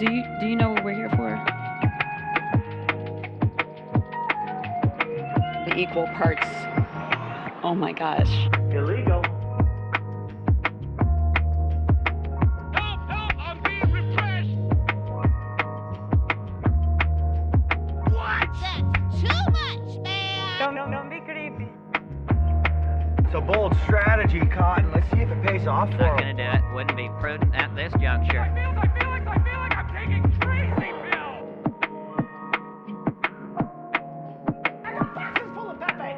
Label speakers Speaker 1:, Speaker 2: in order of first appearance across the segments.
Speaker 1: Do you know what we're here for? The equal parts. Oh my gosh.
Speaker 2: Illegal.
Speaker 3: Help! I'm being repressed! What?
Speaker 4: That's too much, man!
Speaker 2: Don't be creepy. It's a bold strategy, Cotton. Let's see if it pays off for
Speaker 5: Not
Speaker 2: him.
Speaker 5: gonna do it. Wouldn't be prudent at this juncture.
Speaker 3: I feel like I'm taking crazy pills!
Speaker 2: I got boxes full of Pepe.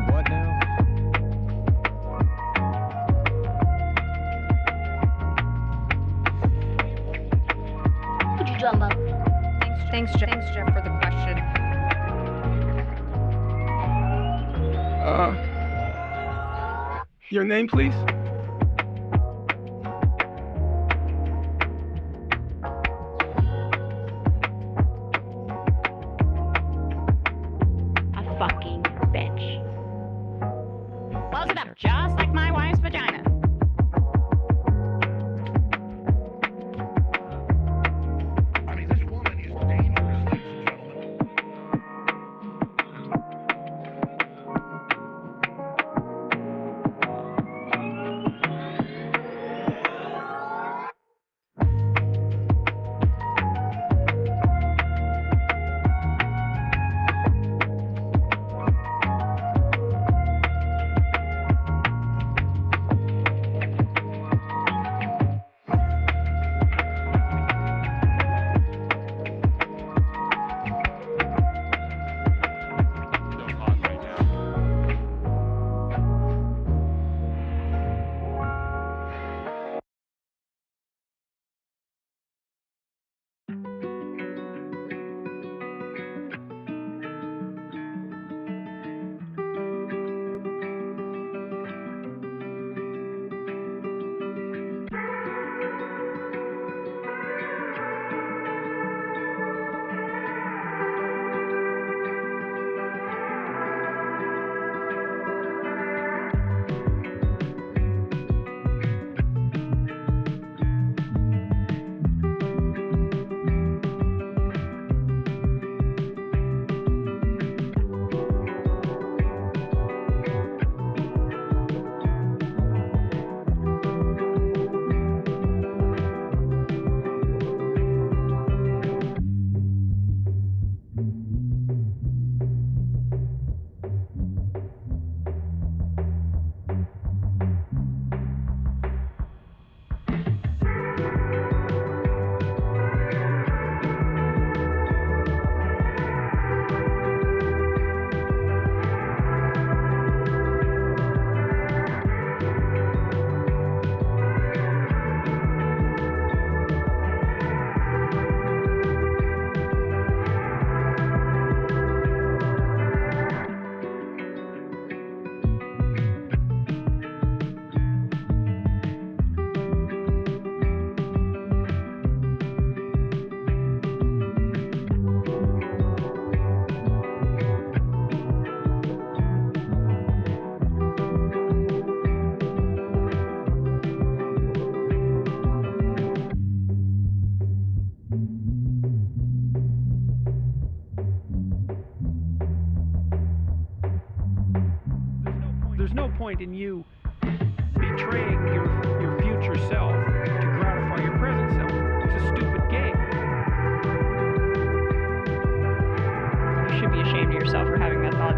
Speaker 6: What now?
Speaker 4: Could you jump up?
Speaker 1: Thanks, Jeff, for the question.
Speaker 6: Your name, please?
Speaker 4: A fucking bitch.
Speaker 5: Close it up, just like my wife's vagina.
Speaker 3: I mean, this woman is dangerous, ladies and gentlemen. So hot right now.
Speaker 6: There's no point in you betraying your future self to gratify your present self. It's a stupid game.
Speaker 1: You should be ashamed of yourself for having that thought.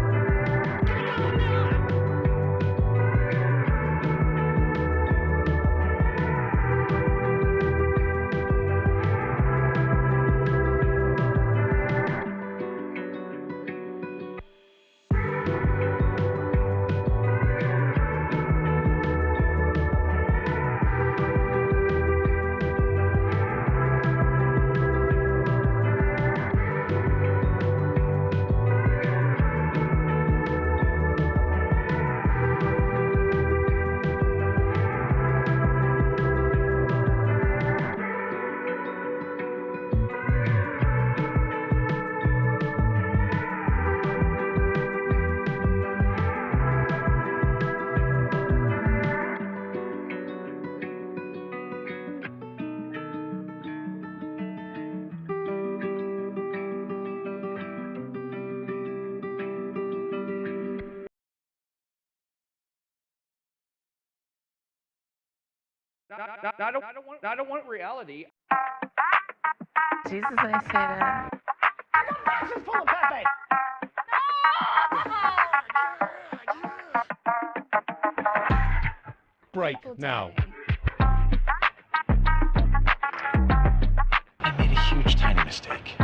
Speaker 6: I don't want reality.
Speaker 7: Jesus, I say that.
Speaker 8: Break now.
Speaker 2: I made a huge tiny mistake.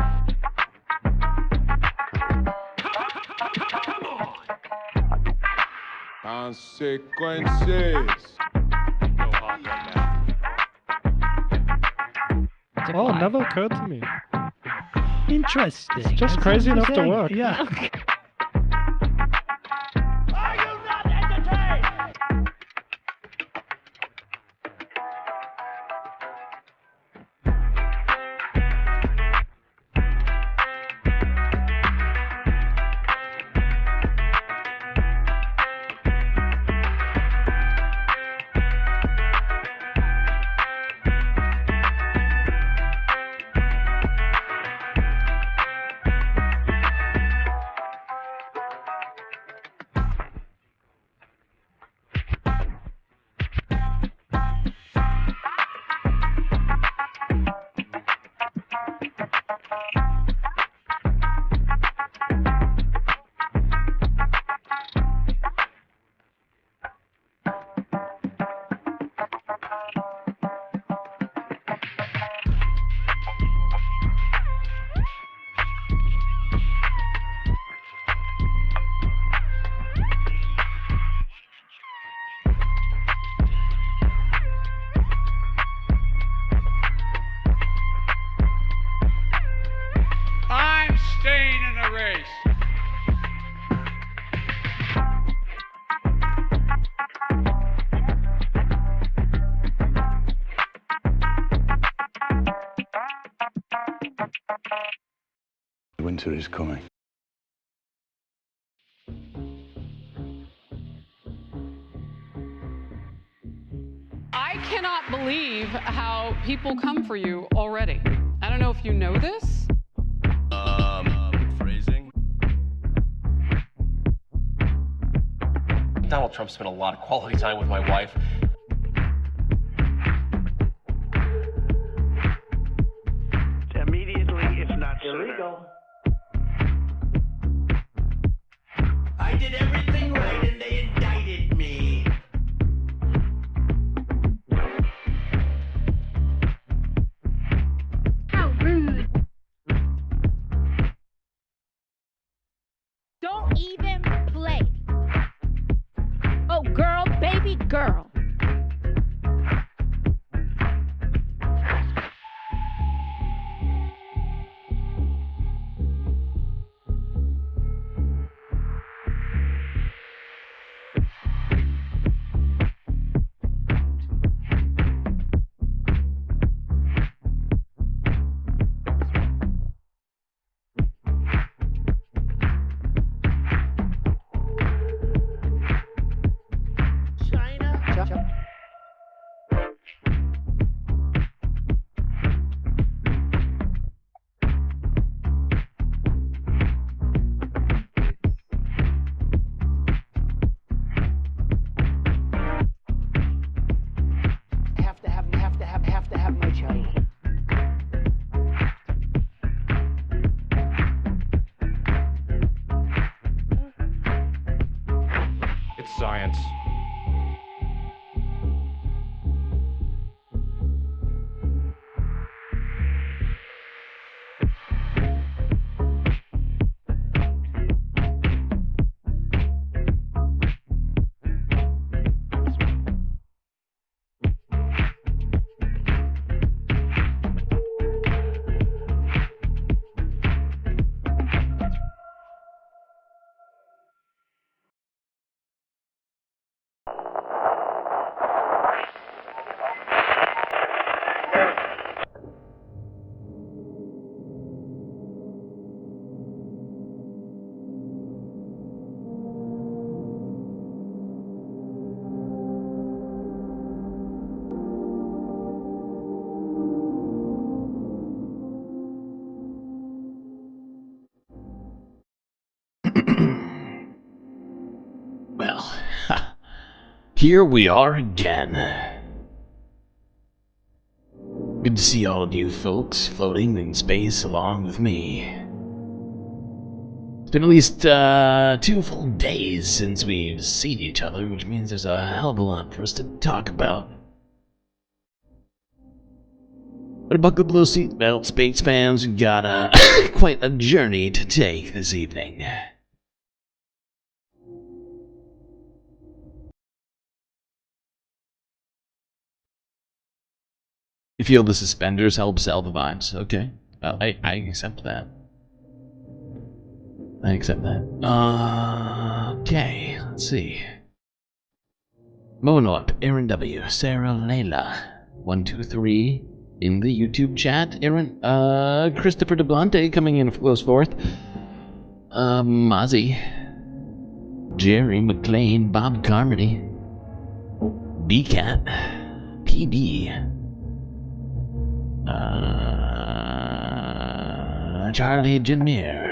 Speaker 8: Consequences.
Speaker 9: Oh, it never occurred to me.
Speaker 10: Interesting.
Speaker 9: It's just
Speaker 10: That's
Speaker 9: crazy enough to
Speaker 10: interesting.
Speaker 9: work.
Speaker 10: Yeah.
Speaker 2: Are you not entertained?
Speaker 3: I'm staying in the race.
Speaker 2: Winter is coming.
Speaker 11: I cannot believe how people come for you already. I don't know if you know this.
Speaker 12: Phrasing.
Speaker 13: Donald Trump spent a lot of quality time with my wife.
Speaker 2: Immediately, if not illegal. I did everything right and they indicted me.
Speaker 4: How rude. Don't even play. Oh, girl, baby girl. Have to have my China.
Speaker 6: It's science.
Speaker 12: Well, here we are again.
Speaker 8: Good to see all of you folks floating in space along with me. It's been at least 2 full days since we've seen each other, which means there's a hell of a lot for us to talk about. But buckle up those seatbelts, space fans. We've got quite a journey to take this evening. You feel the suspenders help sell the vibes? Okay. Well, I accept that. I accept that. Okay, let's see. Monorp, Aaron W, Sarah Layla, 123 in the YouTube chat. Aaron, Christopher DeBlante coming in close fourth. Mozzie, Jerry McLean, Bob Carmody, BCat, PB, Charlie Janmir.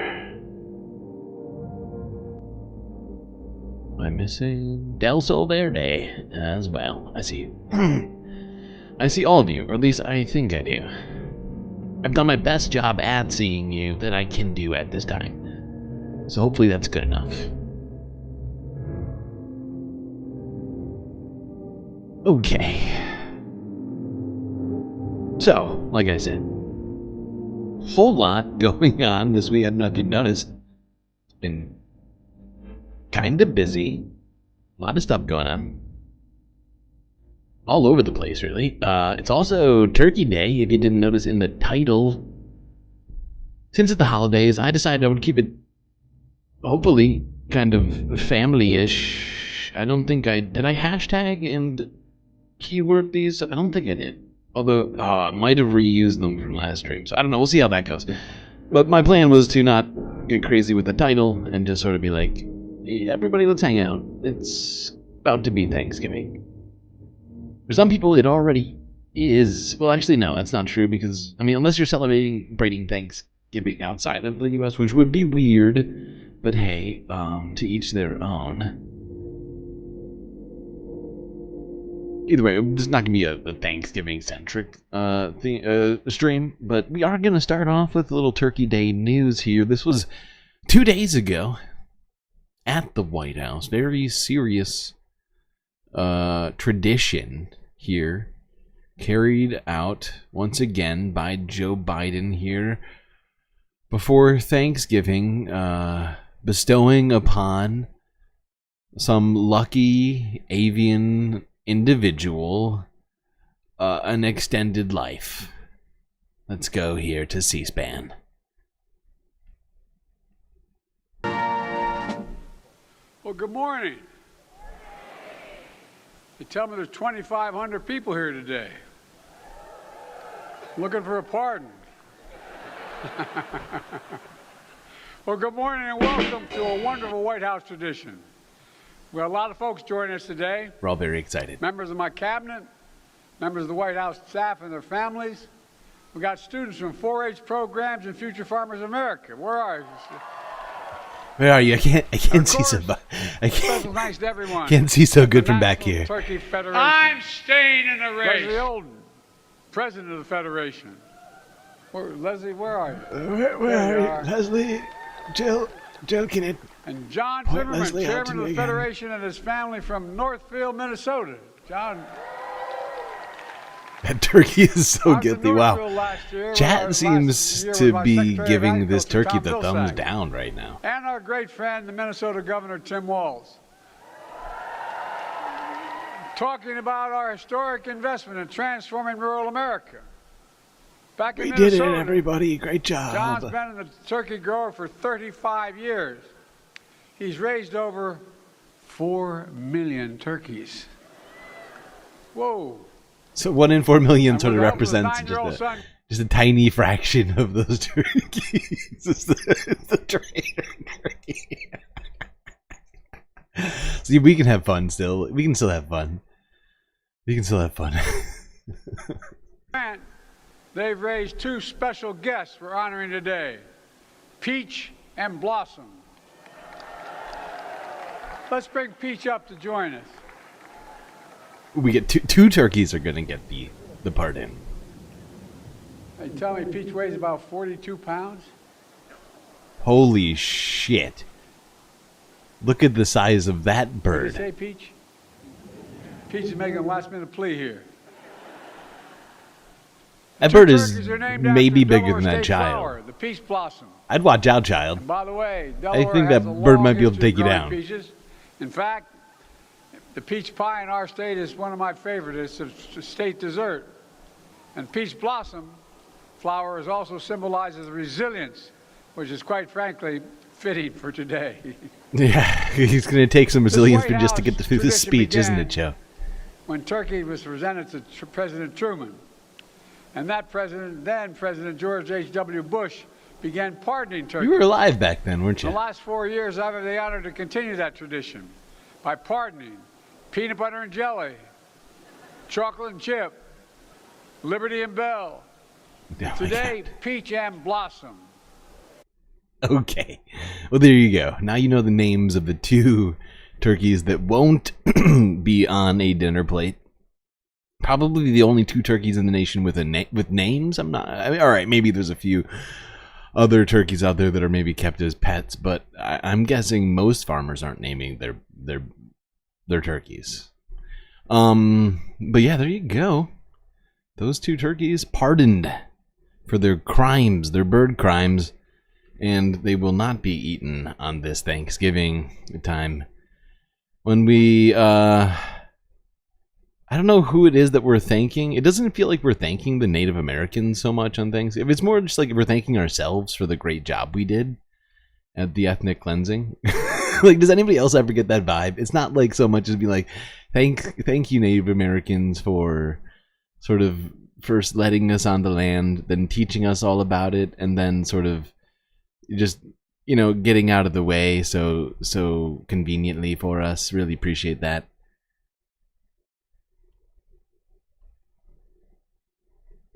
Speaker 8: I'm missing Del Sol Verde as well. I see you. I see all of you, or at least I think I do. I've done my best job at seeing you that I can do at this time. So hopefully that's good enough. Okay. So, like I said, whole lot going on this week. I don't know if you noticed. It's been kind of busy. A lot of stuff going on. All over the place, really. It's also Turkey Day, if you didn't notice in the title. Since it's the holidays, I decided I would keep it, hopefully, kind of family-ish. I don't think did I hashtag and keyword these? I don't think I did. Although, I might have reused them from last stream, so I don't know, we'll see how that goes. But my plan was to not get crazy with the title and just sort of be like, hey, everybody, let's hang out. It's about to be Thanksgiving. For some people, it already is. Well, actually, no, that's not true because, I mean, unless you're celebrating Thanksgiving outside of the U.S., which would be weird, but hey, to each their own. Either way, it's not going to be a Thanksgiving-centric stream, but we are going to start off with a little Turkey Day news here. This was 2 days ago at the White House. Very serious tradition here, carried out once again by Joe Biden here before Thanksgiving, bestowing upon some lucky avian individual an extended life. Let's go here to C-SPAN.
Speaker 12: Well, good morning. They tell me there's 2,500 people here today. Looking for a pardon. Well, good morning and welcome to a wonderful White House tradition. We have a lot of folks joining us today.
Speaker 8: We're all very excited.
Speaker 12: Members of my cabinet, members of the White House staff and their families. We got students from 4-H programs and Future Farmers America. Where are you?
Speaker 8: Where are you? I can't see so.
Speaker 12: Special thanks to everyone.
Speaker 8: Can't see so good from back here.
Speaker 12: Turkey Federation.
Speaker 3: I'm staying in the race.
Speaker 12: Leslie Olden, president of the Federation. Leslie, where are you?
Speaker 10: Where are you? Leslie, Jill, can it?
Speaker 12: And John
Speaker 10: point
Speaker 12: Zimmerman,
Speaker 10: Leslie out to
Speaker 12: chairman of
Speaker 10: me
Speaker 12: the
Speaker 10: again?
Speaker 12: Federation, and his family from Northfield, Minnesota. John.
Speaker 8: That turkey is so guilty. Wow.
Speaker 12: Year,
Speaker 8: Chat seems to be giving this turkey the
Speaker 12: Tom
Speaker 8: thumbs
Speaker 12: Vilsack.
Speaker 8: down right now.
Speaker 12: And our great friend, the Minnesota Governor, Tim Walz. Talking about our historic investment in transforming rural America. Back in
Speaker 10: We
Speaker 12: Minnesota,
Speaker 10: did it, everybody. Great job.
Speaker 12: John's been in the turkey grower for 35 years. He's raised over 4 million turkeys. Whoa.
Speaker 8: So 1 in 4 million
Speaker 12: And
Speaker 8: sort of
Speaker 12: with the help of his
Speaker 8: represents
Speaker 12: 9-year-old son,
Speaker 8: just a tiny fraction of those turkeys. It's the trader turkey. See, we can have fun still. We can still have fun. We can still have fun.
Speaker 12: they've raised 2 special guests we're honoring today, Peach and Blossom. Let's bring Peach up to join us.
Speaker 8: We get two turkeys are going to get the part in.
Speaker 12: They tell me Peach weighs about 42 pounds.
Speaker 8: Holy shit. Look at the size of that
Speaker 12: What
Speaker 8: bird.
Speaker 12: did you say, Peach? Peach is making a last-minute plea here.
Speaker 8: That bird is maybe bigger than that child.
Speaker 12: Flower, the peach blossom.
Speaker 8: I'd watch out, child.
Speaker 12: And by the way,
Speaker 8: I
Speaker 12: Delaware
Speaker 8: think that
Speaker 12: has a
Speaker 8: bird
Speaker 12: long
Speaker 8: might be able to
Speaker 12: history
Speaker 8: take you
Speaker 12: of growing
Speaker 8: down.
Speaker 12: Peaches. In fact, the peach pie in our state is one of my favorites. It's a state dessert. And peach blossom flower is also symbolizes resilience, which is quite frankly fitting for today.
Speaker 8: Yeah, he's going to take some resilience for just to get through this speech, isn't it, Joe?
Speaker 12: When Turkey was presented to President Truman. And that president, then President George H.W. Bush, began pardoning Turkey.
Speaker 8: You were alive back then, weren't you?
Speaker 12: In the last 4 years, I've had the honor to continue that tradition by pardoning peanut butter and jelly, chocolate and chip, Liberty and Bell.
Speaker 8: Oh
Speaker 12: Today, peach and blossom.
Speaker 8: Okay. Well, there you go. Now you know the names of the two turkeys that won't be on a dinner plate. Probably the only two turkeys in the nation with with names. I mean, all right, maybe there's a few other turkeys out there that are maybe kept as pets, but I'm guessing most farmers aren't naming their turkeys. But yeah, there you go. Those two turkeys pardoned for their crimes, their bird crimes, and they will not be eaten on this Thanksgiving time. When we I don't know who it is that we're thanking. It doesn't feel like we're thanking the Native Americans so much on Thanksgiving. It's more just like we're thanking ourselves for the great job we did at the ethnic cleansing. Like, does anybody else ever get that vibe? It's not like so much as be like, thank you Native Americans for sort of first letting us on the land, then teaching us all about it, and then sort of just, you know, getting out of the way so conveniently for us. Really appreciate that.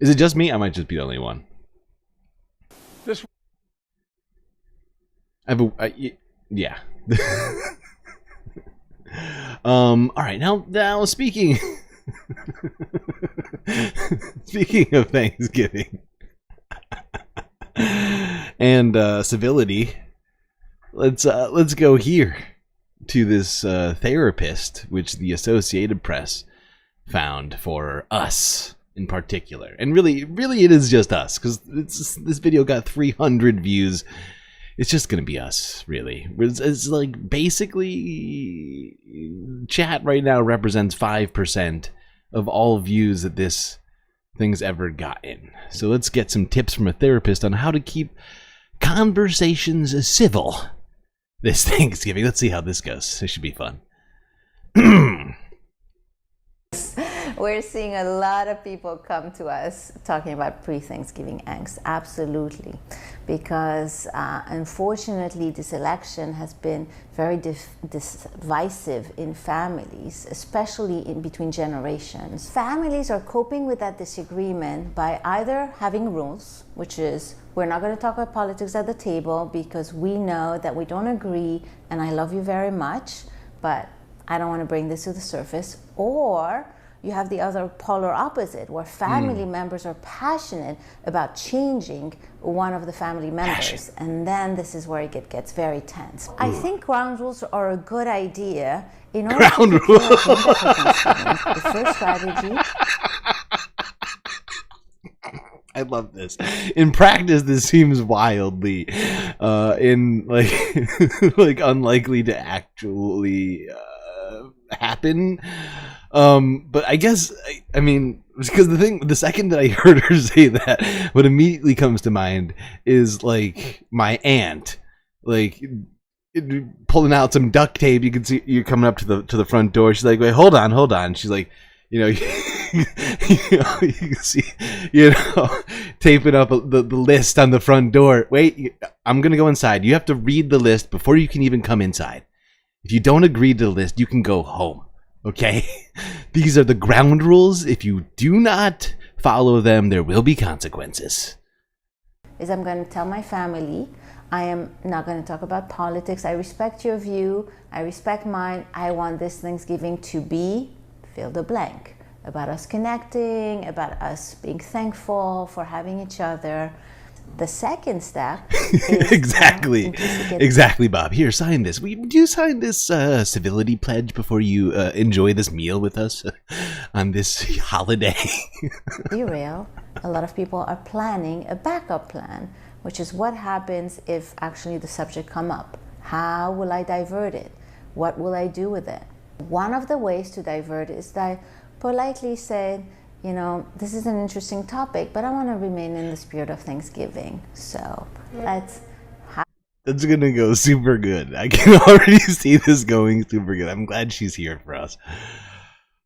Speaker 8: Is it just me? I might just be the only one.
Speaker 12: This.
Speaker 8: Yeah. All right. Now speaking of Thanksgiving and civility, let's go here to this therapist, which the Associated Press found for us in particular, and really it is just us, because this video got 300 views. It's just gonna be us, really. It's like basically chat right now represents 5% of all views that this thing's ever gotten. So let's get some tips from a therapist on how to keep conversations civil this Thanksgiving. Let's see how this goes. This should be fun.
Speaker 14: We're seeing a lot of people come to us talking about pre-Thanksgiving angst. Absolutely. Because unfortunately, this election has been very divisive in families, especially in between generations. Families are coping with that disagreement by either having rules, which is, we're not going to talk about politics at the table because we know that we don't agree and I love you very much, but I don't want to bring this to the surface. Or you have the other polar opposite, where family members are passionate about changing one of the family members. And then this is where it gets very tense. I think ground rules are a good idea in order to the first strategy.
Speaker 8: I love this. In practice, this seems wildly like unlikely to actually happen. But I guess, I mean, because the second that I heard her say that, what immediately comes to mind is like my aunt, like pulling out some duct tape. You can see you're coming up to the front door. She's like, wait, hold on. She's like, you know, you can see, taping up the list on the front door. Wait, I'm gonna go inside. You have to read the list before you can even come inside. If you don't agree to the list, you can go home. Okay? These are the ground rules. If you do not follow them, there will be consequences.
Speaker 14: I'm going to tell my family, I am not going to talk about politics. I respect your view. I respect mine. I want this Thanksgiving to be, fill the blank. about us connecting, about us being thankful for having each other. The second step is
Speaker 8: exactly, Bob. Here, sign this. Would you sign this civility pledge before you enjoy this meal with us on this holiday?
Speaker 14: Be real. A lot of people are planning a backup plan, which is what happens if actually the subject come up. How will I divert it? What will I do with it? One of the ways to divert is that I politely say, you know, this is an interesting topic, but I want to remain in the spirit of Thanksgiving. So let's
Speaker 8: That's gonna go super good. I can already see this going super good. I'm glad she's here for us.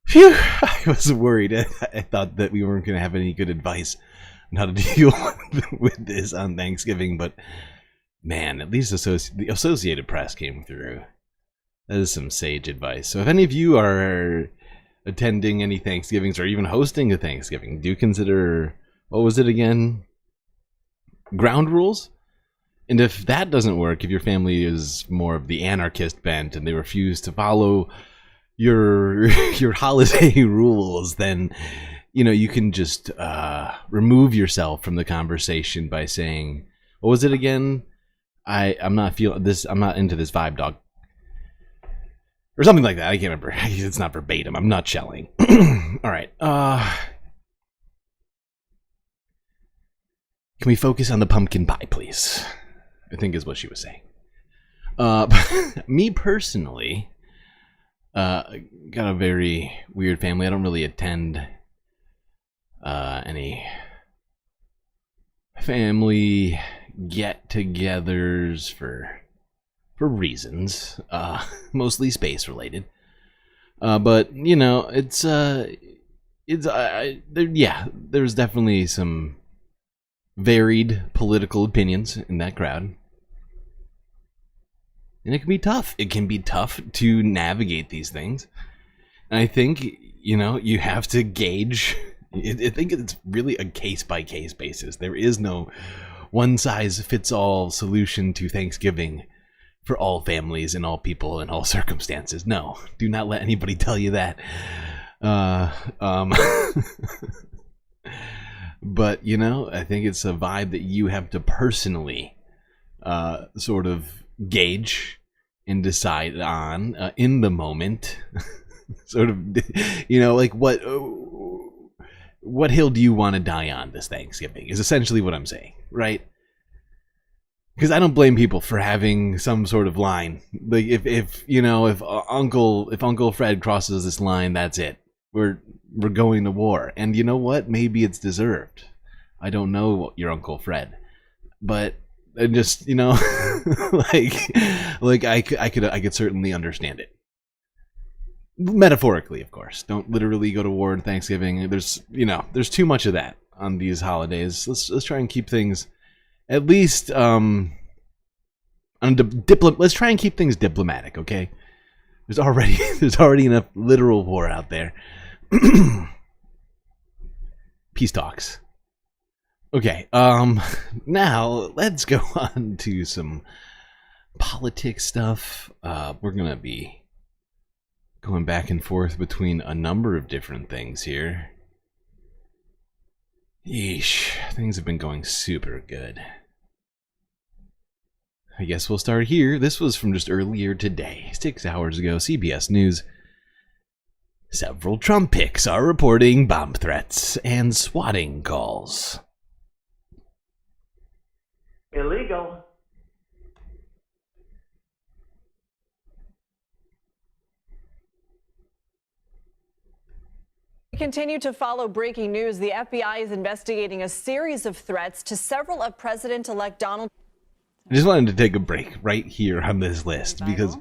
Speaker 8: Phew, I was worried. I thought that we weren't gonna have any good advice on how to deal with this on Thanksgiving, but man, at least the Associated Press came through. That is some sage advice. So if any of you are attending any Thanksgivings or even hosting a Thanksgiving, do consider, what was it again? Ground rules? And if that doesn't work, if your family is more of the anarchist bent and they refuse to follow your holiday rules, then, you know, you can just remove yourself from the conversation by saying, what was it again? I'm not feeling this, I'm not into this vibe, dog. Or something like that. I can't remember. It's not verbatim. I'm not shelling. All right. Can we focus on the pumpkin pie, please? I think is what she was saying. Me personally, got a very weird family. I don't really attend any family get-togethers for reasons, mostly space related. But you know, there's definitely some varied political opinions in that crowd. And it can be tough. It can be tough to navigate these things. And I think, you know, you have to gauge. I think it's really a case-by-case basis. There is no one-size-fits-all solution to Thanksgiving for all families and all people in all circumstances. No, do not let anybody tell you that. But, you know, I think it's a vibe that you have to personally sort of gauge and decide on in the moment. Sort of, you know, like what hill do you want to die on this Thanksgiving is essentially what I'm saying, right? Because I don't blame people for having some sort of line. Like if you know, if Uncle Fred crosses this line, that's it. We're going to war. And you know what? Maybe it's deserved. I don't know your Uncle Fred, but just, you know, like I could certainly understand it. Metaphorically, of course. Don't literally go to war on Thanksgiving. There's too much of that on these holidays. Let's try and keep things at least let's try and keep things diplomatic, okay? There's already enough literal war out there. Peace talks. Okay, now let's go on to some politics stuff. We're gonna be going back and forth between a number of different things here. Yeesh, things have been going super good. I guess we'll start here. This was from just earlier today, 6 hours ago, CBS News. Several Trump picks are reporting bomb threats and swatting calls.
Speaker 2: Illegal.
Speaker 15: We continue to follow breaking news. The FBI is investigating a series of threats to several of President-elect Donald.
Speaker 8: I just wanted to take a break right here on this list because,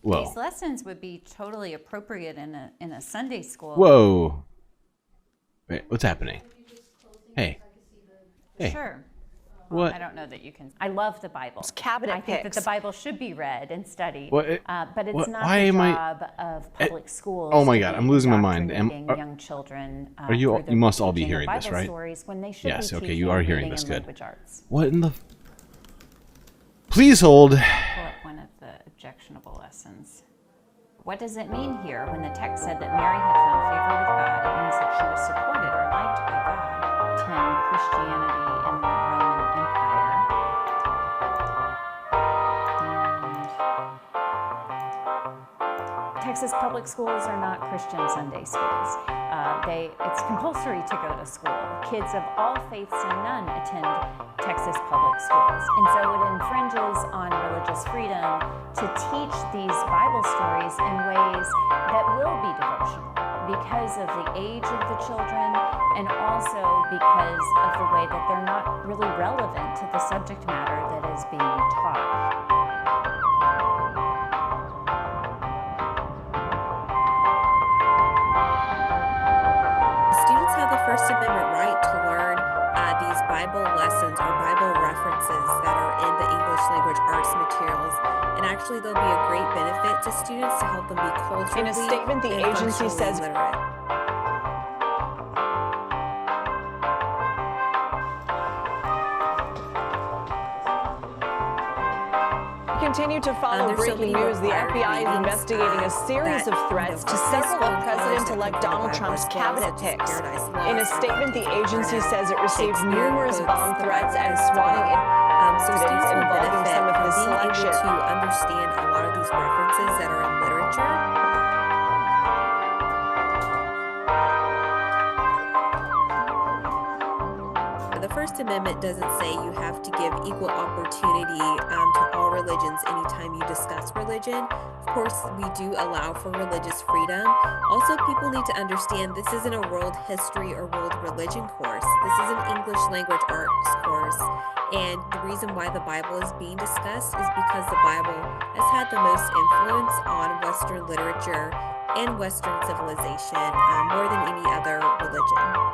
Speaker 8: whoa.
Speaker 16: These lessons would be totally appropriate in a Sunday school.
Speaker 8: Whoa. Wait, what's happening? Hey. Hey.
Speaker 16: Sure.
Speaker 8: What?
Speaker 16: I don't know that you can. I love the Bible.
Speaker 15: It's cabinet
Speaker 16: I think
Speaker 15: picks.
Speaker 16: that the Bible should be read and studied.
Speaker 8: What,
Speaker 16: but it's
Speaker 8: what,
Speaker 16: not
Speaker 8: why
Speaker 16: the
Speaker 8: am
Speaker 16: job of public schools.
Speaker 8: Oh my God, I'm losing my mind.
Speaker 16: Young children.
Speaker 8: Are you? You must all be hearing this, right?
Speaker 16: When they should
Speaker 8: yes.
Speaker 16: be
Speaker 8: Okay, you are hearing this. Good.
Speaker 16: Arts.
Speaker 8: What in the? Please hold.
Speaker 16: Pull up one of the objectionable lessons. What does it mean here when the text said that Mary had found favor with God? It means that she was supported or liked by God. 10. Christianity in the Roman Empire. Texas public schools are not Christian Sunday schools. It's compulsory to go to school. Kids of all faiths and none attend Texas public schools. And so it infringes on religious freedom to teach these Bible stories in ways that will be devotional because of the age of the children and also because of the way that they're not really relevant to the subject matter that is being taught.
Speaker 17: Students have the First Amendment right to learn these Bible lessons or Bible references that are in the English language arts materials. And actually, they'll be a great benefit to students to help them be culturally
Speaker 15: in a statement, the
Speaker 17: and
Speaker 15: agency says
Speaker 17: literate.
Speaker 15: Continue to follow breaking news. The FBI is investigating a series of threats to several of President-elect Donald Trump's cabinet picks. In a statement, the agency says it received numerous bomb threats and swatting
Speaker 17: so students will
Speaker 15: involving
Speaker 17: benefit
Speaker 15: some of
Speaker 17: from
Speaker 15: his
Speaker 17: being able
Speaker 15: selection.
Speaker 17: to understand a lot of these references that are in literature. The First Amendment doesn't say you have to give equal opportunity to all religions anytime you discuss religion. Of course, we do allow for religious freedom. Also, people need to understand this isn't a world history or world religion course. This is an English language arts course. And the reason why the Bible is being discussed is because the Bible has had the most influence on Western literature and Western civilization more than any other religion.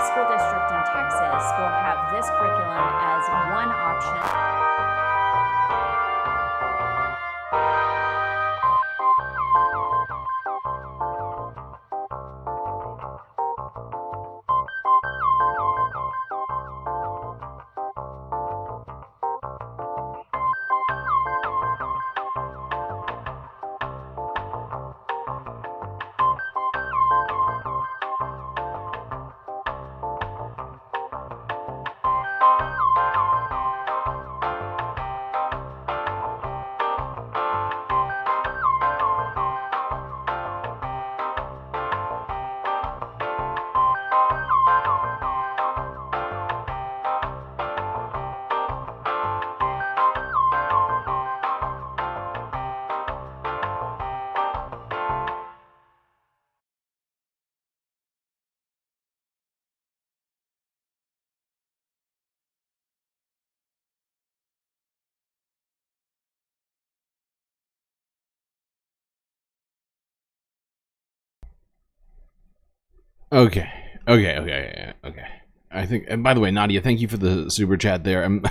Speaker 16: School district in Texas will have this curriculum as one option.
Speaker 8: Okay. I think, and by the way, Nadia, thank you for the super chat there. I'm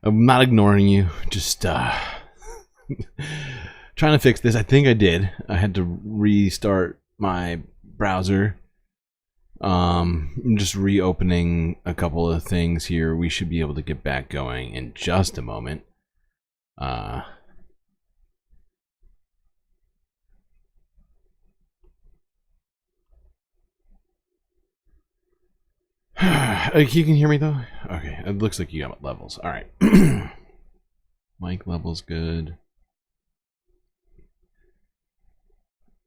Speaker 8: not ignoring you. Just trying to fix this. I think I did. I had to restart my browser. I'm just reopening a couple of things here. We should be able to get back going in just a moment. You can hear me though? Okay, it looks like you got levels. Alright. Mic levels good.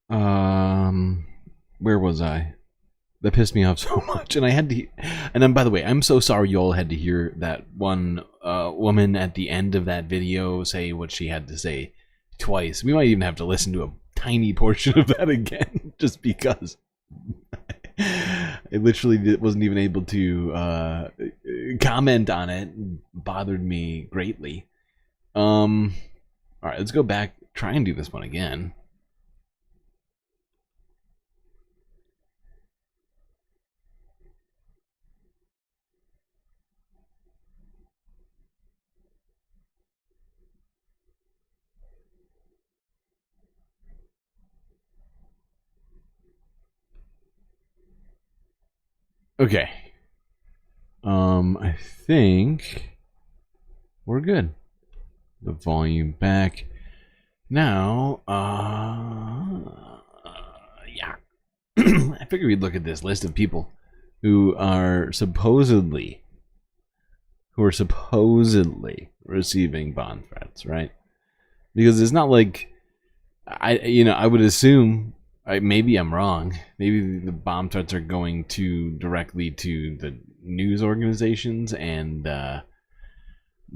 Speaker 8: Where was I? That pissed me off so much. And I had to, and then by the way, I'm so sorry you all had to hear that one woman at the end of that video say what she had to say twice. We might even have to listen to a tiny portion of that again, just because. I literally wasn't even able to comment on it. It bothered me greatly. Alright, let's go back, try and do this one again. Okay. I think we're good. The volume back. Now, yeah. I figured we'd look at this list of people who are supposedly receiving bomb threats, right? Because it's not like I would assume, maybe I'm wrong. Maybe the bomb threats are going directly to the news organizations and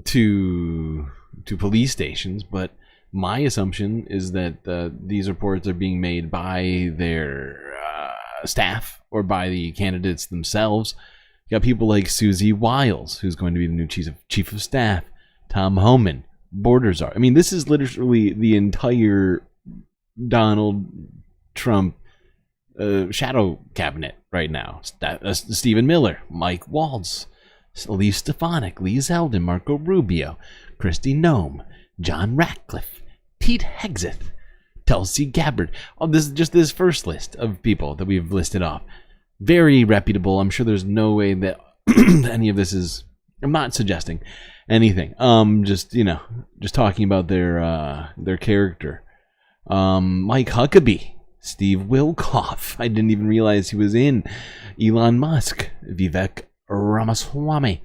Speaker 8: to police stations, but my assumption is that these reports are being made by their staff or by the candidates themselves. You got people like Susie Wiles, who's going to be the new chief of staff, Tom Homan, border czar. I mean, this is literally the entire Donald Trump shadow cabinet right now. Stephen Miller, Mike Waltz, Lee Stefanik, Lee Zeldin, Marco Rubio, Kristi Noem, John Ratcliffe, Pete Hegseth, Tulsi Gabbard. Oh, this is just this first list of people that we've listed off. Very reputable. I'm sure there's no way that any of this is. I'm not suggesting anything. Just talking about their character. Mike Huckabee, Steve Wilkoff. I didn't even realize he was in. Elon Musk, Vivek Ramaswamy,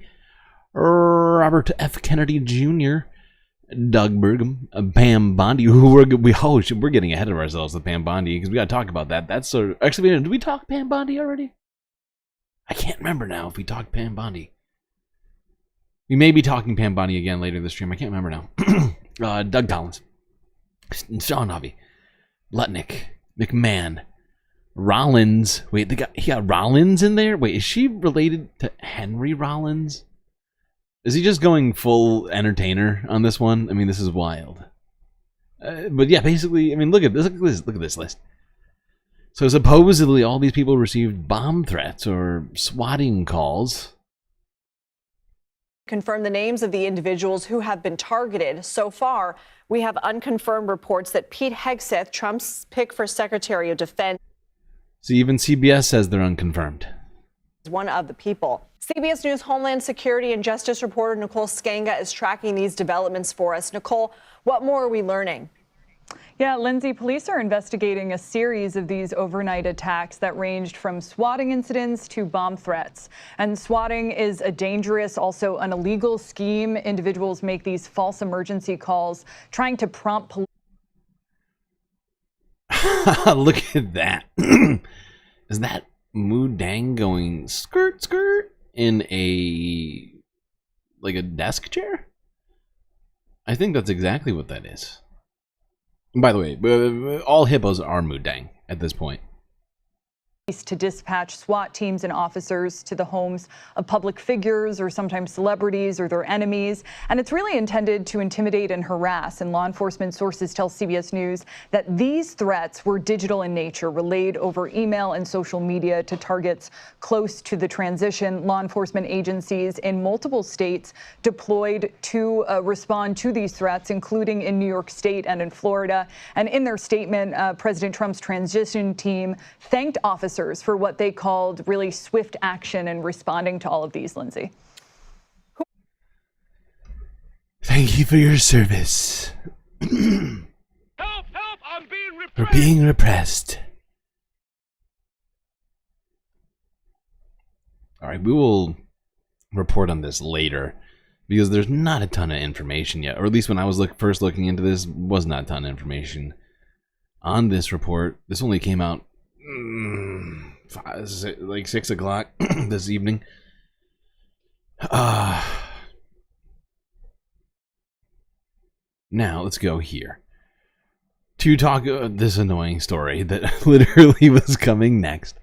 Speaker 8: Robert F. Kennedy Jr., Doug Burgum, Pam Bondi. We're getting ahead of ourselves with Pam Bondi because we got to talk about that. That's sort of, actually, did we talk Pam Bondi already? I can't remember now if we talked Pam Bondi. We may be talking Pam Bondi again later in the stream. I can't remember now. Doug Collins, Sean Hovey, Lutnick, McMahon, Rollins. Wait, he got Rollins in there? Wait, is she related to Henry Rollins? Is he just going full entertainer on this one? I mean, this is wild. But yeah, basically, I mean, look at this list. So supposedly all these people received bomb threats or swatting calls.
Speaker 15: Confirm the names of the individuals who have been targeted. So far, we have unconfirmed reports that Pete Hegseth, Trump's pick for Secretary of Defense.
Speaker 8: So even CBS says they're unconfirmed.
Speaker 15: Is one of the people. CBS News Homeland Security and Justice reporter Nicole Skenga is tracking these developments for us. Nicole, what more are we learning?
Speaker 18: Yeah, Lindsay, police are investigating a series of these overnight attacks that ranged from swatting incidents to bomb threats. And swatting is a dangerous, also an illegal scheme. Individuals make these false emergency calls trying to prompt police.
Speaker 8: Look at that. Is that Moo Dang going skirt skirt in a desk chair? I think that's exactly what that is. By the way, all hippos are Moo Dang at this point.
Speaker 18: To dispatch SWAT teams and officers to the homes of public figures or sometimes celebrities or their enemies. And it's really intended to intimidate and harass. And law enforcement sources tell CBS News that these threats were digital in nature, relayed over email and social media to targets close to the transition. Law enforcement agencies in multiple states deployed to respond to these threats, including in New York State and in Florida. And in their statement, President Trump's transition team thanked officers for what they called really swift action in responding to all of these, Lindsay.
Speaker 8: Thank you for your service.
Speaker 3: Help! I'm being repressed!
Speaker 8: For being repressed. All right, we will report on this later because there's not a ton of information yet, or at least when I was first looking into this, was not a ton of information on this report. This only came out like 6 o'clock this evening. Now let's go here to talk this annoying story that literally was coming next.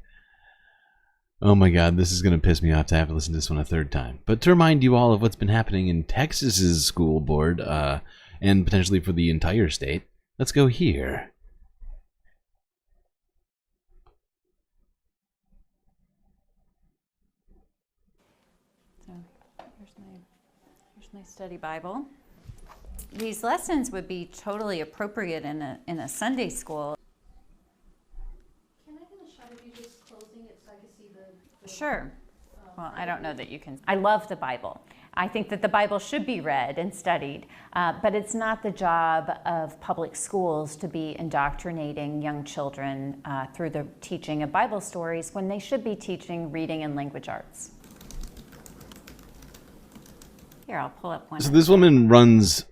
Speaker 8: Oh my god, this is going to piss me off to have to listen to this one a third time. But to remind you all of what's been happening in Texas's school board and potentially for the entire state, let's go here.
Speaker 16: Here's my study Bible. These lessons would be totally appropriate in a Sunday school.
Speaker 19: Can I get a shot of you just closing it so I can see the
Speaker 16: Sure. Well, I don't know that you can. I love the Bible. I think that the Bible should be read and studied, but it's not the job of public schools to be indoctrinating young children through the teaching of Bible stories when they should be teaching reading and language arts. Here, I'll pull up one.
Speaker 8: So this woman runs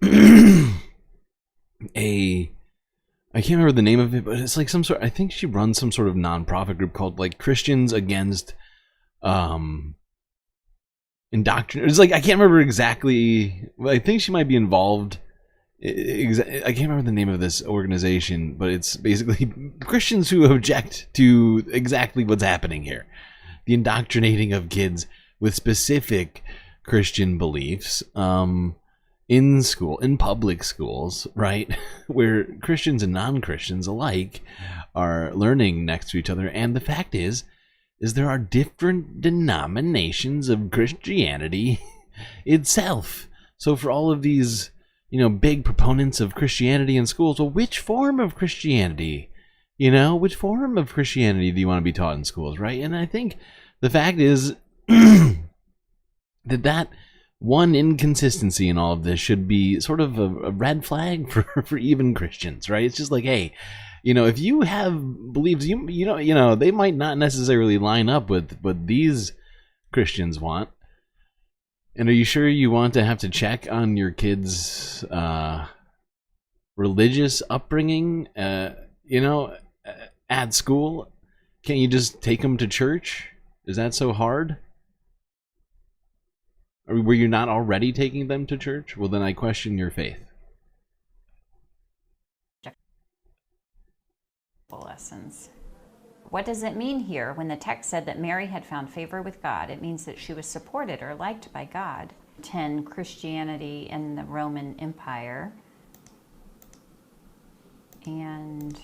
Speaker 8: I can't remember the name of it, but it's like some sort, I think she runs some sort of nonprofit group called like Christians Against Indoctrination. It's like, I can't remember exactly. I think she might be involved. I can't remember the name of this organization, but it's basically Christians who object to exactly what's happening here. The indoctrinating of kids with specific Christian beliefs in school, in public schools, right? Where Christians and non-Christians alike are learning next to each other. And the fact is there are different denominations of Christianity itself. So for all of these, big proponents of Christianity in schools, well, which form of Christianity? Which form of Christianity do you want to be taught in schools, right? And I think the fact is that one inconsistency in all of this should be sort of a red flag for even Christians, right? It's just like, hey, if you have beliefs, they might not necessarily line up with what these Christians want. And are you sure you want to have to check on your kids' religious upbringing, at school? Can't you just take them to church? Is that so hard? Or were you not already taking them to church? Well, then I question your faith.
Speaker 16: Lessons. What does it mean here when the text said that Mary had found favor with God? It means that she was supported or liked by God. 10, Christianity in the Roman Empire. And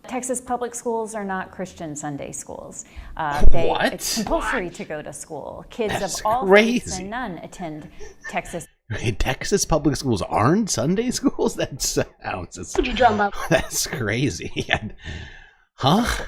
Speaker 16: Texas public schools are not Christian Sunday schools.
Speaker 8: What?
Speaker 16: It's compulsory to go to school. Kids
Speaker 8: That's
Speaker 16: of all
Speaker 8: crazy.
Speaker 16: faiths and none attend Texas.
Speaker 8: Texas public schools aren't Sunday schools? That sounds...
Speaker 5: Could you drum up?
Speaker 8: That's crazy. Huh?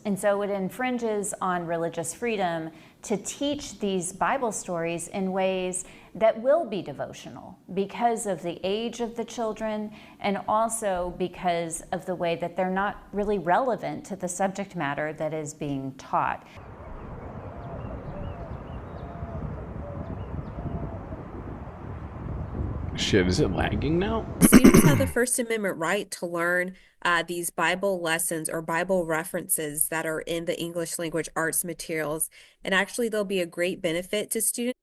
Speaker 16: And so it infringes on religious freedom to teach these Bible stories in ways that will be devotional because of the age of the children and also because of the way that they're not really relevant to the subject matter that is being taught.
Speaker 8: Shit, is it lagging now?
Speaker 17: Students have the First Amendment right to learn these Bible lessons or Bible references that are in the English language arts materials. And actually, they'll be a great benefit to students.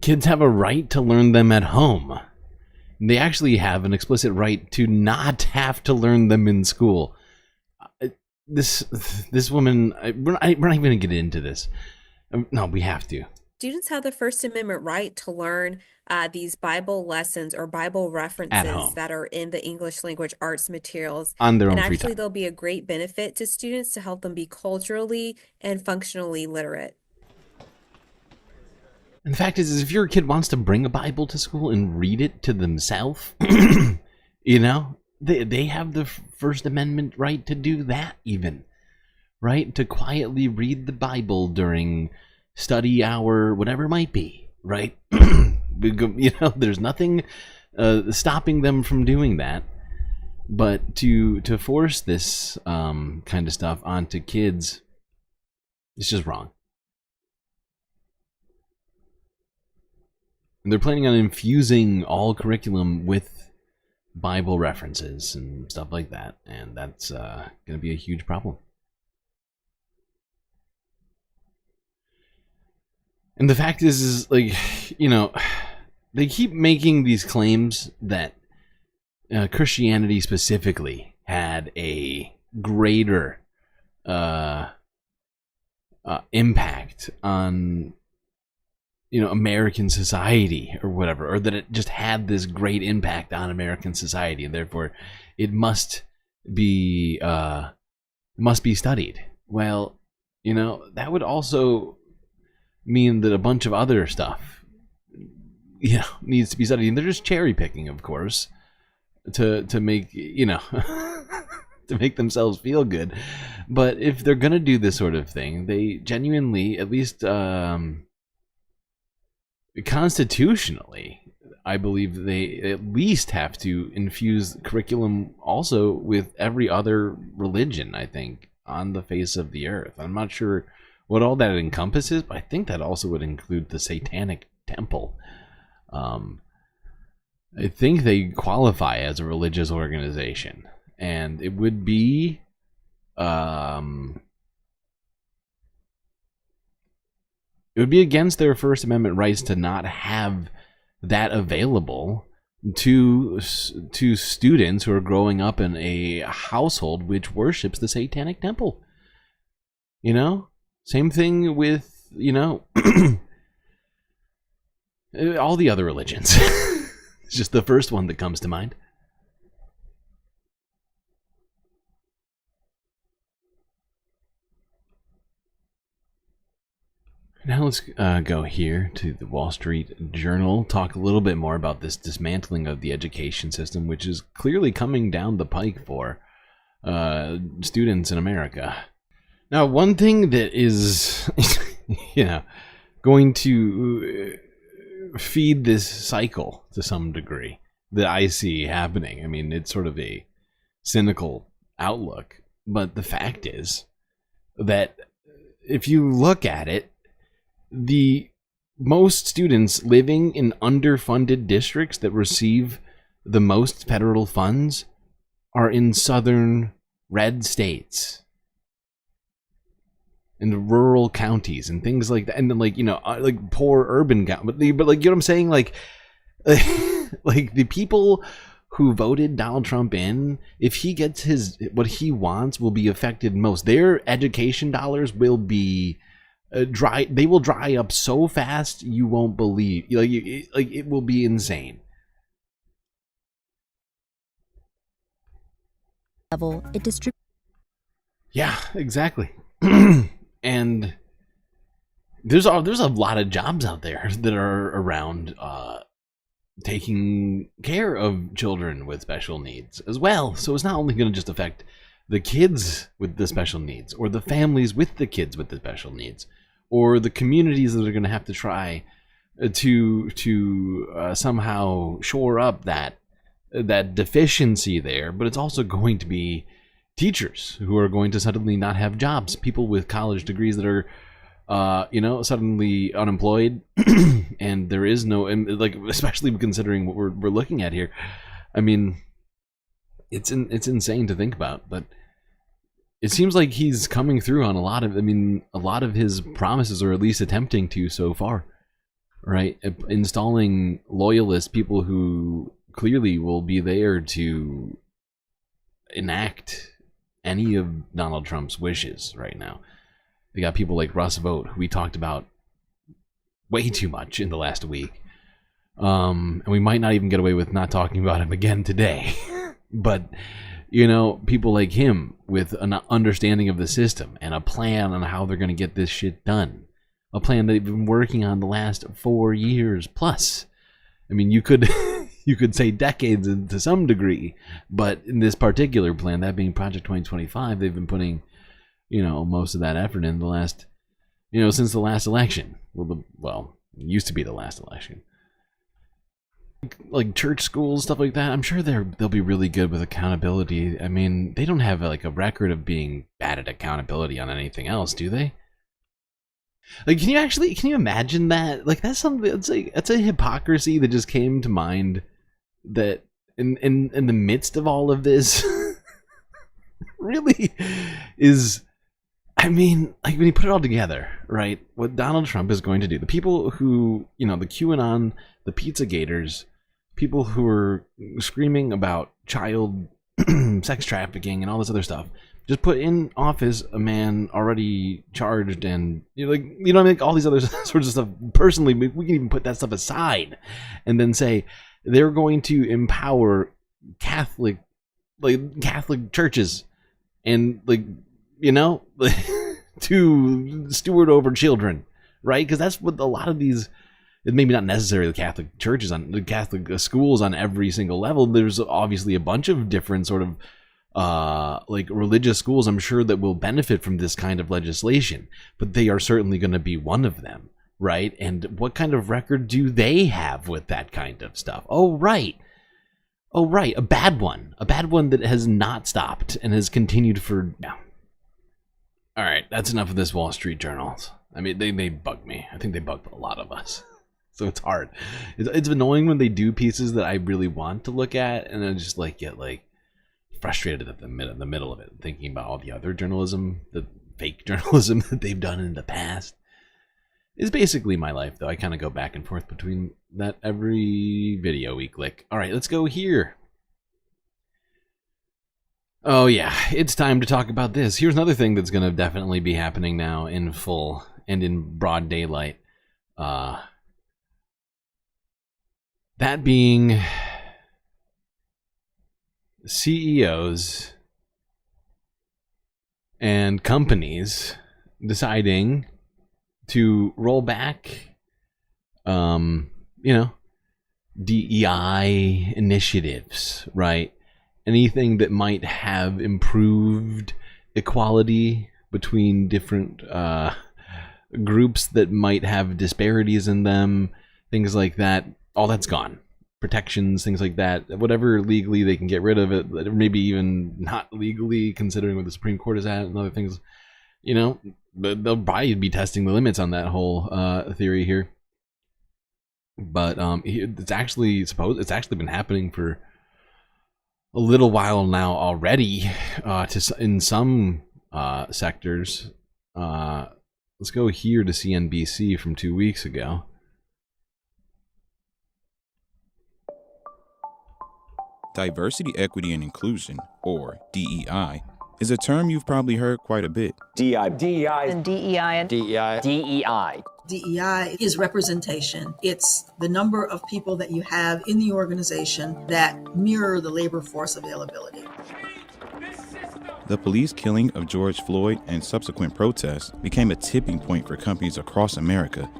Speaker 8: Kids have a right to learn them at home. They actually have an explicit right to not have to learn them in school. This woman, we're not even going to get into this. No, we have to.
Speaker 17: Students have the First Amendment right to learn these Bible lessons or Bible references that are in the English language arts materials.
Speaker 8: On their own
Speaker 17: and
Speaker 8: free
Speaker 17: actually,
Speaker 8: time.
Speaker 17: they'll be a great benefit to students to help them be culturally and functionally literate.
Speaker 8: And the fact is if your kid wants to bring a Bible to school and read it to themselves, they have the First Amendment right to do that even, right? To quietly read the Bible during study hour, whatever it might be, right? There's nothing stopping them from doing that. But to force this kind of stuff onto kids, it's just wrong. And they're planning on infusing all curriculum with Bible references and stuff like that. And that's going to be a huge problem. And the fact is like, they keep making these claims that Christianity specifically had a greater impact on American society or whatever, or that it just had this great impact on American society, and therefore it must be studied. Well, that would also mean that a bunch of other stuff needs to be studied, and they're just cherry picking, of course, to make to make themselves feel good. But if they're gonna do this sort of thing, they genuinely, at least constitutionally, I believe they at least have to infuse curriculum also with every other religion, I think, on the face of the earth. I'm not sure what all that encompasses, but I think that also would include the Satanic Temple. I think they qualify as a religious organization, and it would be against their First Amendment rights to not have that available to students who are growing up in a household which worships the Satanic Temple. You know, same thing with, you know, all the other religions. It's just the first one that comes to mind. Now let's go here to the Wall Street Journal, talk a little bit more about this dismantling of the education system, which is clearly coming down the pike for students in America. Now, one thing that is, you know, going to feed this cycle to some degree that I see happening. I mean, it's sort of a cynical outlook, but the fact is that if you look at it, the most students living in underfunded districts that receive the most federal funds are in southern red states, in the rural counties and things like that, and then, like, you know, like poor urban but like, you know what I'm saying, like like the people who voted Donald Trump in, if he gets what he wants, will be affected most. Their education dollars will be dry. They will dry up so fast you won't believe. Like it will be insane.
Speaker 19: Level it distributes.
Speaker 8: Yeah, exactly. And there's a lot of jobs out there that are around taking care of children with special needs as well. So it's not only going to just affect the kids with the special needs, or the families with the kids with the special needs, or the communities that are going to have to try to somehow shore up that deficiency there, but it's also going to be teachers who are going to suddenly not have jobs, people with college degrees that are suddenly unemployed, and there is no, and like, especially considering what we're looking at here. I mean, it's insane to think about, but it seems like he's coming through on a lot of his promises, or at least attempting to so far, right? Installing loyalists, people who clearly will be there to enact any of Donald Trump's wishes right now. They got people like Russ Vought, who we talked about way too much in the last week. And we might not even get away with not talking about him again today. But, you know, people like him with an understanding of the system and a plan on how they're going to get this shit done. A plan that they've been working on the last 4 years plus. I mean, you could you could say decades to some degree, but in this particular plan, that being Project 2025, they've been putting, you know, most of that effort in the last, you know, since the last election. Well, it used to be the last election. Like church schools, stuff like that. I'm sure they'll be really good with accountability. I mean, they don't have like a record of being bad at accountability on anything else, do they? Like, can you imagine that? Like, that's something. It's a hypocrisy that just came to mind. That in the midst of all of this, really is. I mean, like, when you put it all together, right? What Donald Trump is going to do, the people who, you know, the QAnon, the Pizza Gators, people who are screaming about child sex trafficking and all this other stuff, just put in office a man already charged, and like all these other sorts of stuff. Personally, we can even put that stuff aside, and then say they're going to empower Catholic churches, and to steward over children, right? Because that's what a lot of these, maybe not necessarily the Catholic churches, on the Catholic schools on every single level. There's obviously a bunch of different sort of like religious schools, I'm sure, that will benefit from this kind of legislation, but they are certainly going to be one of them, right? And what kind of record do they have with that kind of stuff? Oh, right, a bad one that has not stopped and has continued for now. All right, that's enough of this Wall Street Journals. I mean, they bug me. I think they bugged a lot of us. So it's hard. It's annoying when they do pieces that I really want to look at, and I just like get like frustrated at the middle of it, thinking about all the other journalism, the fake journalism that they've done in the past. It's basically my life, though. I kind of go back and forth between that every video we click. All right, let's go here. Oh yeah, it's time to talk about this. Here's another thing that's going to definitely be happening now in full and in broad daylight. That being CEOs and companies deciding to roll back, DEI initiatives, right? Anything that might have improved equality between different groups that might have disparities in them, things like that, all that's gone. Protections, things like that, whatever legally they can get rid of it, maybe even not legally, considering what the Supreme Court is at and other things, but they'll probably be testing the limits on that whole theory here. But it's actually been happening for a little while now already, in some sectors. Let's go here to CNBC from 2 weeks ago.
Speaker 19: Diversity, equity, and inclusion, or DEI, is a term you've probably heard quite a bit.
Speaker 20: DEI.
Speaker 21: DEI is representation. It's the number of people that you have in the organization that mirror the labor force availability.
Speaker 19: The police killing of George Floyd and subsequent protests became a tipping point for companies across America.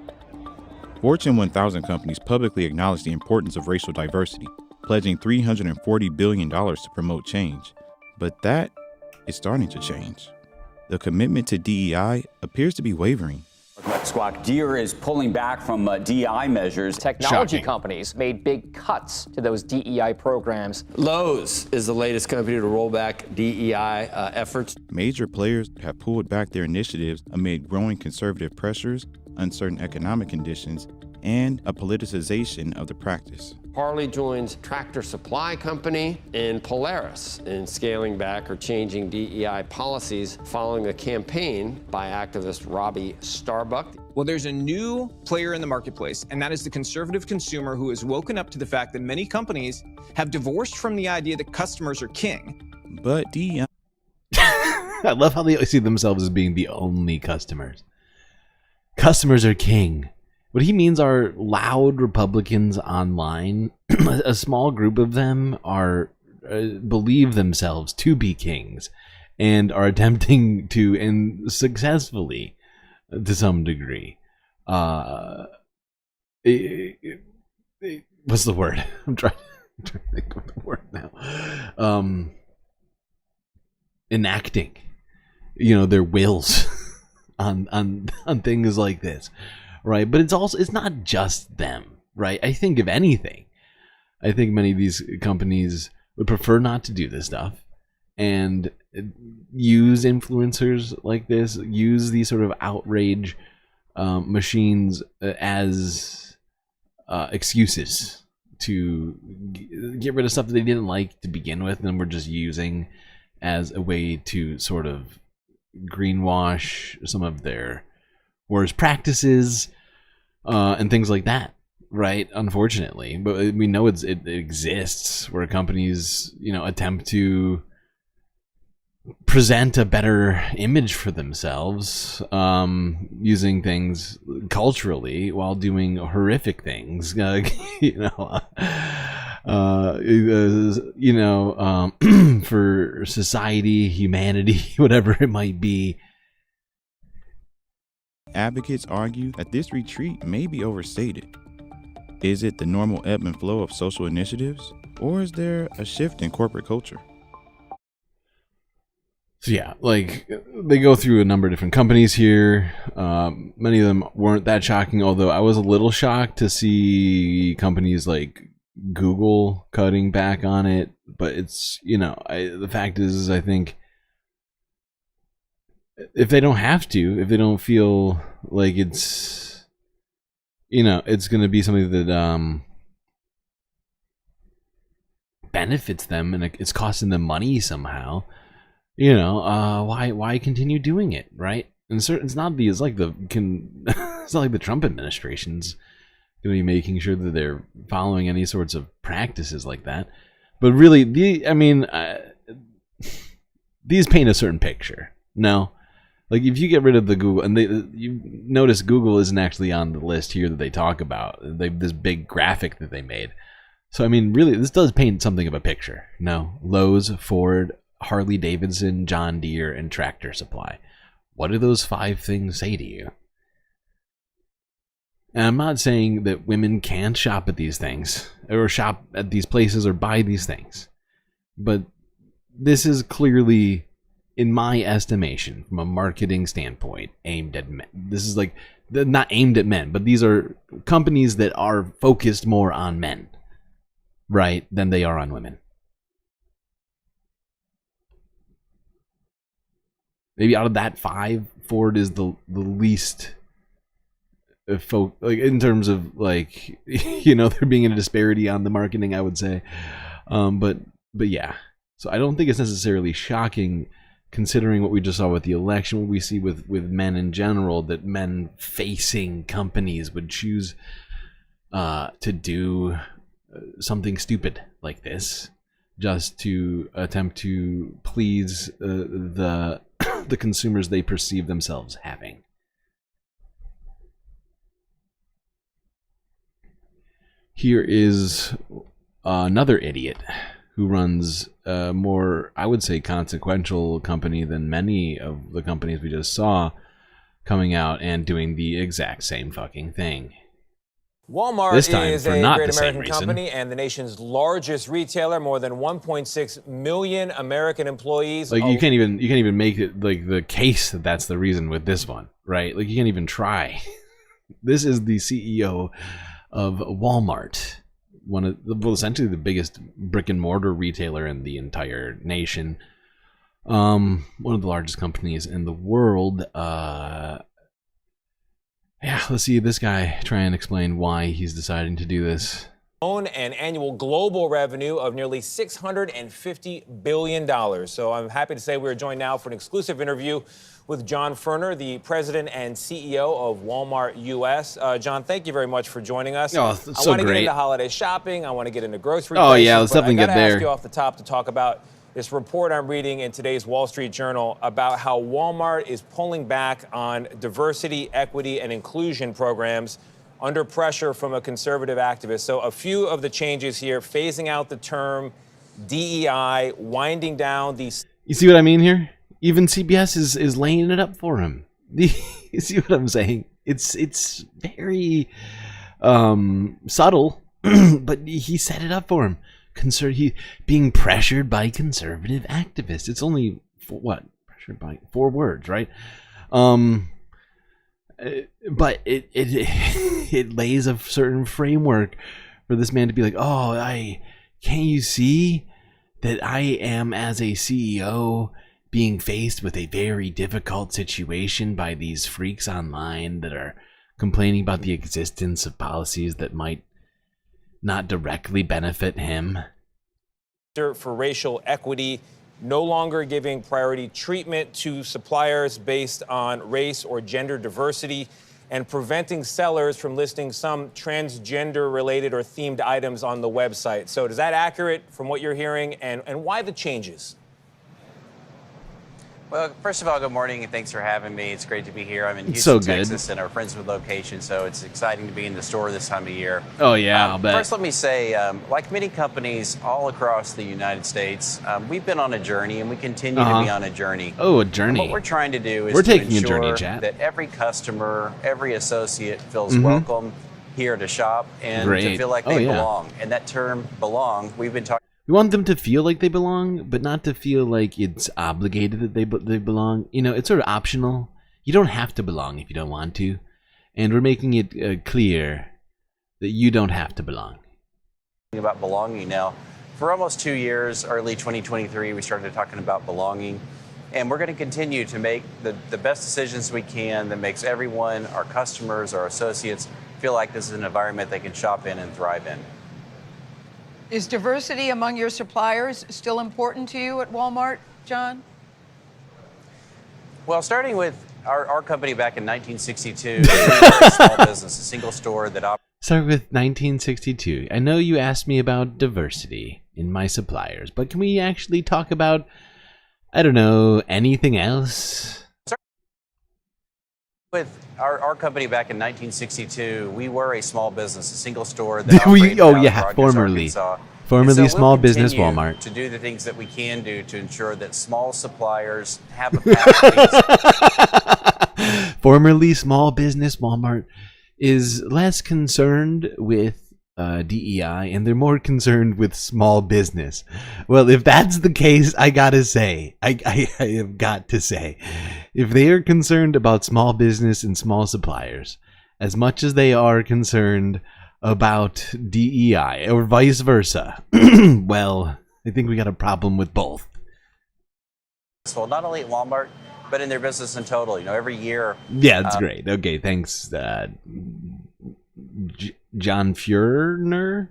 Speaker 19: Fortune 1000 companies publicly acknowledged the importance of racial diversity, pledging $340 billion to promote change. But that is starting to change. The commitment to DEI appears to be wavering.
Speaker 20: Squawk, Deere is pulling back from DEI measures.
Speaker 22: Technology companies made big cuts to those DEI programs.
Speaker 23: Lowe's is the latest company to roll back DEI efforts.
Speaker 19: Major players have pulled back their initiatives amid growing conservative pressures, uncertain economic conditions, and a politicization of the practice.
Speaker 23: Harley joins Tractor Supply Company and Polaris in scaling back or changing DEI policies following a campaign by activist Robbie Starbuck.
Speaker 24: Well, there's a new player in the marketplace, and that is the conservative consumer who has woken up to the fact that many companies have divorced from the idea that customers are king.
Speaker 19: But DEI...
Speaker 8: I love how they see themselves as being the only customers. Customers are king. What he means are loud Republicans online. A small group of them are believe themselves to be kings and are attempting to, and successfully to some degree, what's the word? I'm trying to think of the word now. Enacting, their wills on things like this. Right, but it's not just them, right? I think if anything, I think many of these companies would prefer not to do this stuff and use influencers like this, use these sort of outrage machines as excuses to get rid of stuff that they didn't like to begin with, and we're just using as a way to sort of greenwash some of their worst practices and things like that, right? Unfortunately, but we know it exists where companies, attempt to present a better image for themselves, using things culturally while doing horrific things, for society, humanity, whatever it might be.
Speaker 19: Advocates argue that this retreat may be overstated. Is it the normal ebb and flow of social initiatives, or is there a shift in corporate culture?
Speaker 8: So yeah, like they go through a number of different companies here. Many of them weren't that shocking, although I was a little shocked to see companies like Google cutting back on it. But it's, you know, the fact is I think if they don't have to, if they don't feel like it's, you know, it's going to be something that benefits them and it's costing them money somehow, you know, why continue doing it, right? And it's not like the Trump administration's going to be making sure that they're following any sorts of practices like that. But really, these paint a certain picture. No, like if you get rid of the Google, and you notice Google isn't actually on the list here that they talk about. This big graphic that they made. So I mean, really, this does paint something of a picture. No, Lowe's, Ford, Harley Davidson, John Deere, and Tractor Supply. What do those 5 things say to you? And I'm not saying that women can't shop at these things, or shop at these places, or buy these things. But this is clearly, in my estimation, from a marketing standpoint, aimed at men. This is like, not aimed at men, but these are companies that are focused more on men, right, than they are on women. Maybe out of that 5, Ford is the least like in terms of, like, you know, there being a disparity on the marketing, I would say. But yeah. So I don't think it's necessarily shocking, considering what we just saw with the election, what we see with men in general, that men facing companies would choose to do something stupid like this just to attempt to please the consumers they perceive themselves having. Here is another idiot who runs a more, I would say, consequential company than many of the companies we just saw, coming out and doing the exact same fucking thing.
Speaker 1: Walmart
Speaker 8: This time
Speaker 1: is
Speaker 8: for
Speaker 1: a
Speaker 8: not
Speaker 1: great
Speaker 8: the same
Speaker 1: American
Speaker 8: reason.
Speaker 1: company and the nation's largest retailer. More than 1.6 million American employees.
Speaker 8: Like you can't even make it like the case that that's the reason with this one, right? Like you can't even try. This is the CEO of Walmart, essentially the biggest brick and mortar retailer in the entire nation. One of the largest companies in the world. Yeah, let's see this guy try and explain why he's deciding to do this.
Speaker 1: Own an annual global revenue of nearly $650 billion. So I'm happy to say we're joined now for an exclusive interview with John Furner, the president and CEO of Walmart U.S. John, thank you very much for joining us.
Speaker 8: Oh, it's
Speaker 1: I
Speaker 8: so
Speaker 1: want to get
Speaker 8: great.
Speaker 1: into holiday shopping. I want to get into grocery
Speaker 8: Oh,
Speaker 1: prices,
Speaker 8: yeah, let's
Speaker 1: but
Speaker 8: definitely
Speaker 1: I
Speaker 8: get
Speaker 1: gotta
Speaker 8: there.
Speaker 1: ask you off the top to talk about this report I'm reading in today's Wall Street Journal about how Walmart is pulling back on diversity, equity, and inclusion programs under pressure from a conservative activist. So a few of the changes here: phasing out the term DEI, winding down these.
Speaker 8: You see what I mean here? Even CBS is laying it up for him. You see what I'm saying? It's very subtle, but he set it up for him. He being pressured by conservative activists. It's only pressured by 4 words, right? But it lays a certain framework for this man to be like, oh, can't you see that I am, as a CEO, being faced with a very difficult situation by these freaks online that are complaining about the existence of policies that might not directly benefit him.
Speaker 1: For racial equity, no longer giving priority treatment to suppliers based on race or gender diversity, and preventing sellers from listing some transgender-related or themed items on the website. So is that accurate from what you're hearing, and why the changes?
Speaker 7: Well, first of all, good morning, and thanks for having me. It's great to be here. I'm in
Speaker 8: It's so
Speaker 7: Houston,
Speaker 8: good.
Speaker 7: Texas, and our friends with location, so it's exciting to be in the store this time of year.
Speaker 8: Oh, yeah, I'll bet.
Speaker 7: First, let me say, like many companies all across the United States, we've been on a journey, and we continue to be on a journey.
Speaker 8: Oh, a journey.
Speaker 7: And what we're trying to do is
Speaker 8: We're
Speaker 7: to
Speaker 8: taking a
Speaker 7: ensure
Speaker 8: journey, chat.
Speaker 7: that every customer, every associate feels
Speaker 8: Mhm.
Speaker 7: welcome here to shop and to
Speaker 8: Great.
Speaker 7: feel like
Speaker 8: Oh,
Speaker 7: they
Speaker 8: yeah.
Speaker 7: belong. And that term, belong, we've been talking.
Speaker 8: We want them to feel like they belong, but not to feel like it's obligated that they belong. You know, it's sort of optional. You don't have to belong if you don't want to. And we're making it clear that you don't have to belong.
Speaker 7: About belonging now. For almost 2 years, early 2023, we started talking about belonging. And we're going to continue to make the best decisions we can that makes everyone, our customers, our associates, feel like this is an environment they can shop in and thrive in.
Speaker 4: Is diversity among your suppliers still important to you at Walmart, John?
Speaker 7: Well, starting with our company back in 1962, we were a small business, a single store that operated.
Speaker 8: Start with 1962. I know you asked me about diversity in my suppliers, but can we actually talk about, I don't know, anything else?
Speaker 7: With our company back in 1962, we were a small business, a single store that operated out of Rogers,
Speaker 8: formerly.
Speaker 7: Arkansas.
Speaker 8: Formerly
Speaker 7: And so
Speaker 8: small
Speaker 7: we'll
Speaker 8: business
Speaker 7: continue
Speaker 8: Walmart.
Speaker 7: to do the things that we can do to ensure that small suppliers have a path.
Speaker 8: Formerly small business Walmart is less concerned with DEI, and they're more concerned with small business. Well, if that's the case, I gotta say, I have got to say, if they are concerned about small business and small suppliers as much as they are concerned about DEI, or vice versa, well, I think we got a problem with both.
Speaker 7: Well, not only at Walmart, but in their business in total. You know, every year.
Speaker 8: Yeah, it's great. Okay, thanks, John Furner?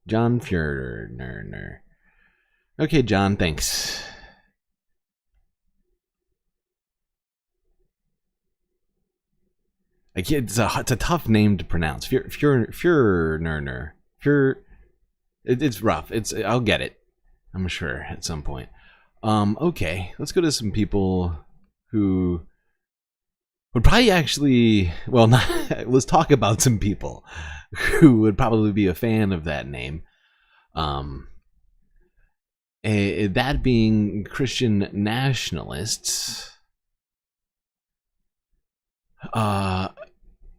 Speaker 8: John Furner. Okay, John, thanks. It's a tough name to pronounce. Furner. It's rough. I'll get it, I'm sure, at some point. Okay, let's go to some people who would probably actually, well, not, let's talk about some people who would probably be a fan of that name. That being Christian nationalists,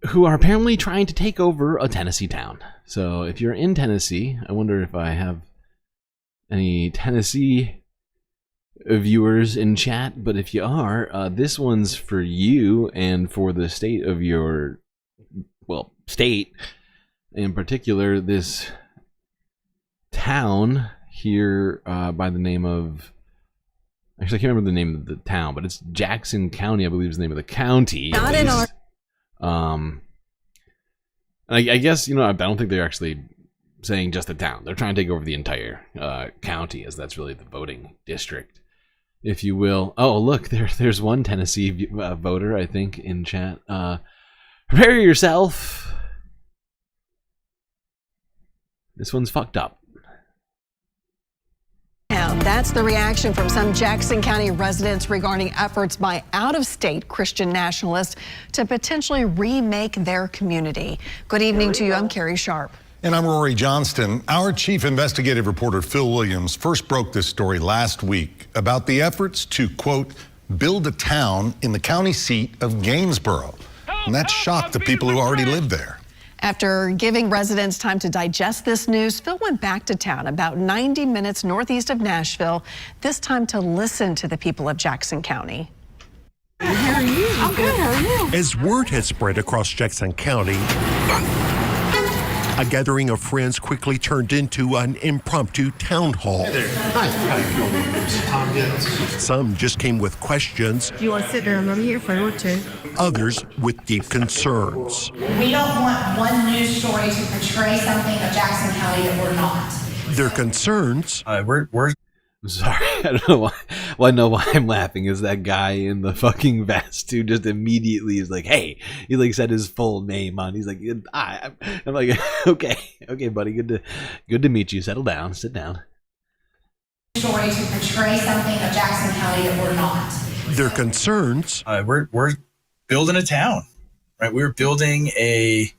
Speaker 8: who are apparently trying to take over a Tennessee town. So if you're in Tennessee, I wonder if I have any Tennessee viewers in chat, but if you are, this one's for you and for the state of your, well, state in particular, this town here by the name of, actually I can't remember the name of the town, but it's Jackson County, I believe is the name of the county.
Speaker 17: Not in our...
Speaker 8: I guess, you know, I don't think they're actually saying just the town. They're trying to take over the entire county, as that's really the voting district, if you will. Oh, look, there's one Tennessee voter, I think, in chat. Prepare yourself. This one's fucked up.
Speaker 9: That's the reaction from some Jackson County residents regarding efforts by out-of-state Christian nationalists to potentially remake their community. Good evening to you. I'm Carrie Sharp.
Speaker 3: And I'm Rory Johnston. Our chief investigative reporter, Phil Williams, first broke this story last week about the efforts to, quote, build a town in the county seat of Gainesboro. And that shocked the people who already live there.
Speaker 9: After giving residents time to digest this news, Phil went back to town about 90 minutes northeast of Nashville, this time to listen to the people of Jackson County.
Speaker 11: How are you? I'm good. How are you? As word has spread across Jackson County, a gathering of friends quickly turned into an impromptu town hall.
Speaker 13: Hey there. Hi.
Speaker 11: Some just came with questions.
Speaker 13: Do you want to sit there and let me hear for a or two?
Speaker 11: Others with deep concerns.
Speaker 25: We don't want one news story to portray something of Jackson County that we're not.
Speaker 11: Their concerns.
Speaker 8: We're sorry, I don't know why. Well, I know why I'm laughing is that guy in the fucking vest who just immediately is like, "Hey," he like said his full name on. He's like, I'm like, okay, buddy, good to meet you. Settle down, sit down.
Speaker 25: Story to portray something of Jackson County that we're not.
Speaker 11: Their concerns.
Speaker 26: We're building a town, right? We're building a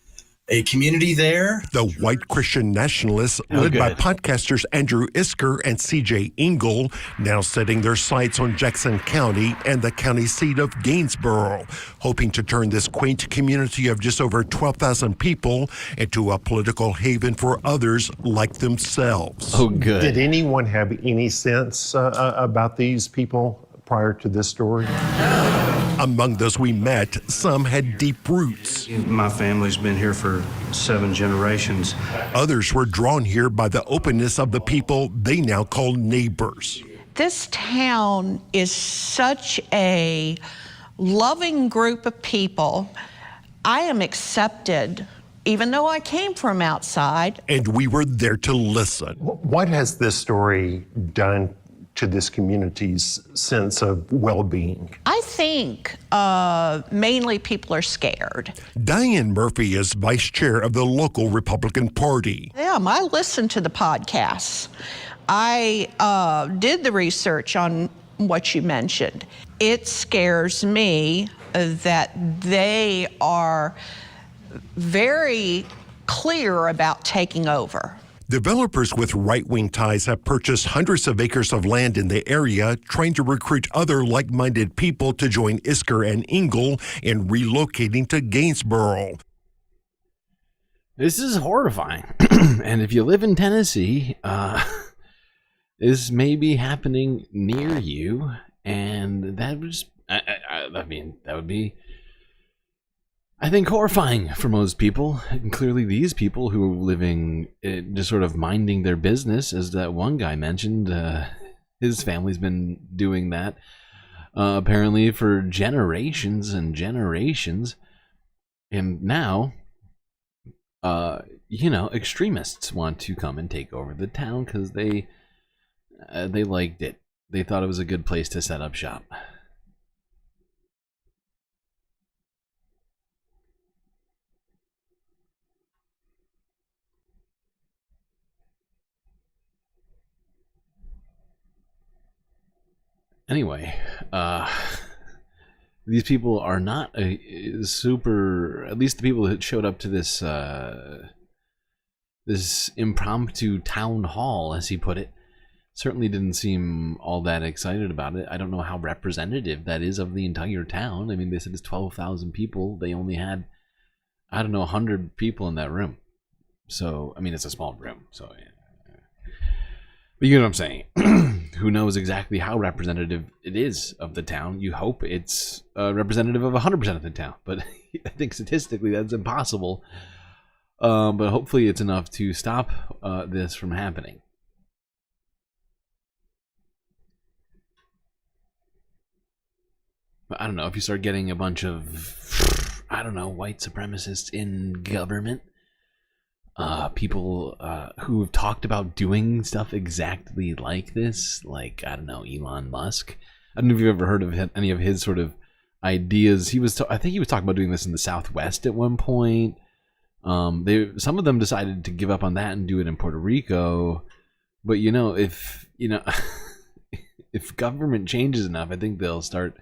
Speaker 2: a community there.
Speaker 11: The white Christian nationalists, led by podcasters Andrew Isker and CJ Engel, now setting their sights on Jackson County and the county seat of Gainsborough, hoping to turn this quaint community of just over 12,000 people into a political haven for others like themselves.
Speaker 8: Oh, good.
Speaker 6: Did anyone have any sense about these people prior to this story?
Speaker 11: Among those we met, some had deep roots.
Speaker 10: My family's been here for 7 generations.
Speaker 11: Others were drawn here by the openness of the people they now call neighbors.
Speaker 12: This town is such a loving group of people. I am accepted, even though I came from outside.
Speaker 11: And we were there to listen.
Speaker 6: What has this story done to this community's sense of well-being?
Speaker 12: I think mainly people are scared.
Speaker 11: Diane Murphy is vice chair of the local Republican Party.
Speaker 12: I listen to the podcasts. I did the research on what you mentioned. It scares me that they are very clear about taking over.
Speaker 11: Developers with right-wing ties have purchased hundreds of acres of land in the area, trying to recruit other like-minded people to join Isker and Engel in relocating to Gainsborough.
Speaker 8: This is horrifying. And if you live in Tennessee, this may be happening near you, and that was, I mean, that would be, I think, horrifying for most people. And clearly these people who are living, just sort of minding their business, as that one guy mentioned, his family's been doing that apparently for generations and generations. And now, you know, extremists want to come and take over the town because they liked it. They thought it was a good place to set up shop. Anyway, these people are not super, at least the people that showed up to this this impromptu town hall, as he put it, certainly didn't seem all that excited about it. I don't know how representative that is of the entire town. I mean, they said it's 12,000 people. They only had, I don't know, 100 people in that room. So, I mean, it's a small room, so yeah. But you know what I'm saying. Who knows exactly how representative it is of the town. You hope it's representative of 100% of the town. But I think statistically that's impossible. But hopefully it's enough to stop this from happening. But I don't know, if you start getting a bunch of, I don't know, white supremacists in government, people who have talked about doing stuff exactly like this, like, I don't know, Elon Musk. I don't know if you've ever heard of any of his sort of ideas. I think he was talking about doing this in the Southwest at one point. Some of them decided to give up on that and do it in Puerto Rico. But if government changes enough, I think they'll start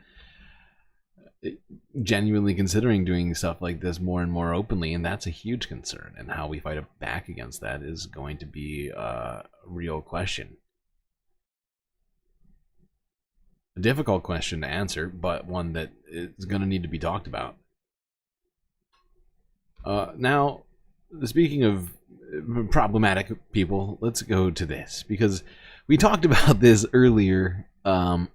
Speaker 8: genuinely considering doing stuff like this more and more openly, and that's a huge concern, and how we fight back against that is going to be a real question. A difficult question to answer, but one that is going to need to be talked about. Now, speaking of problematic people, let's go to this, because we talked about this earlier. I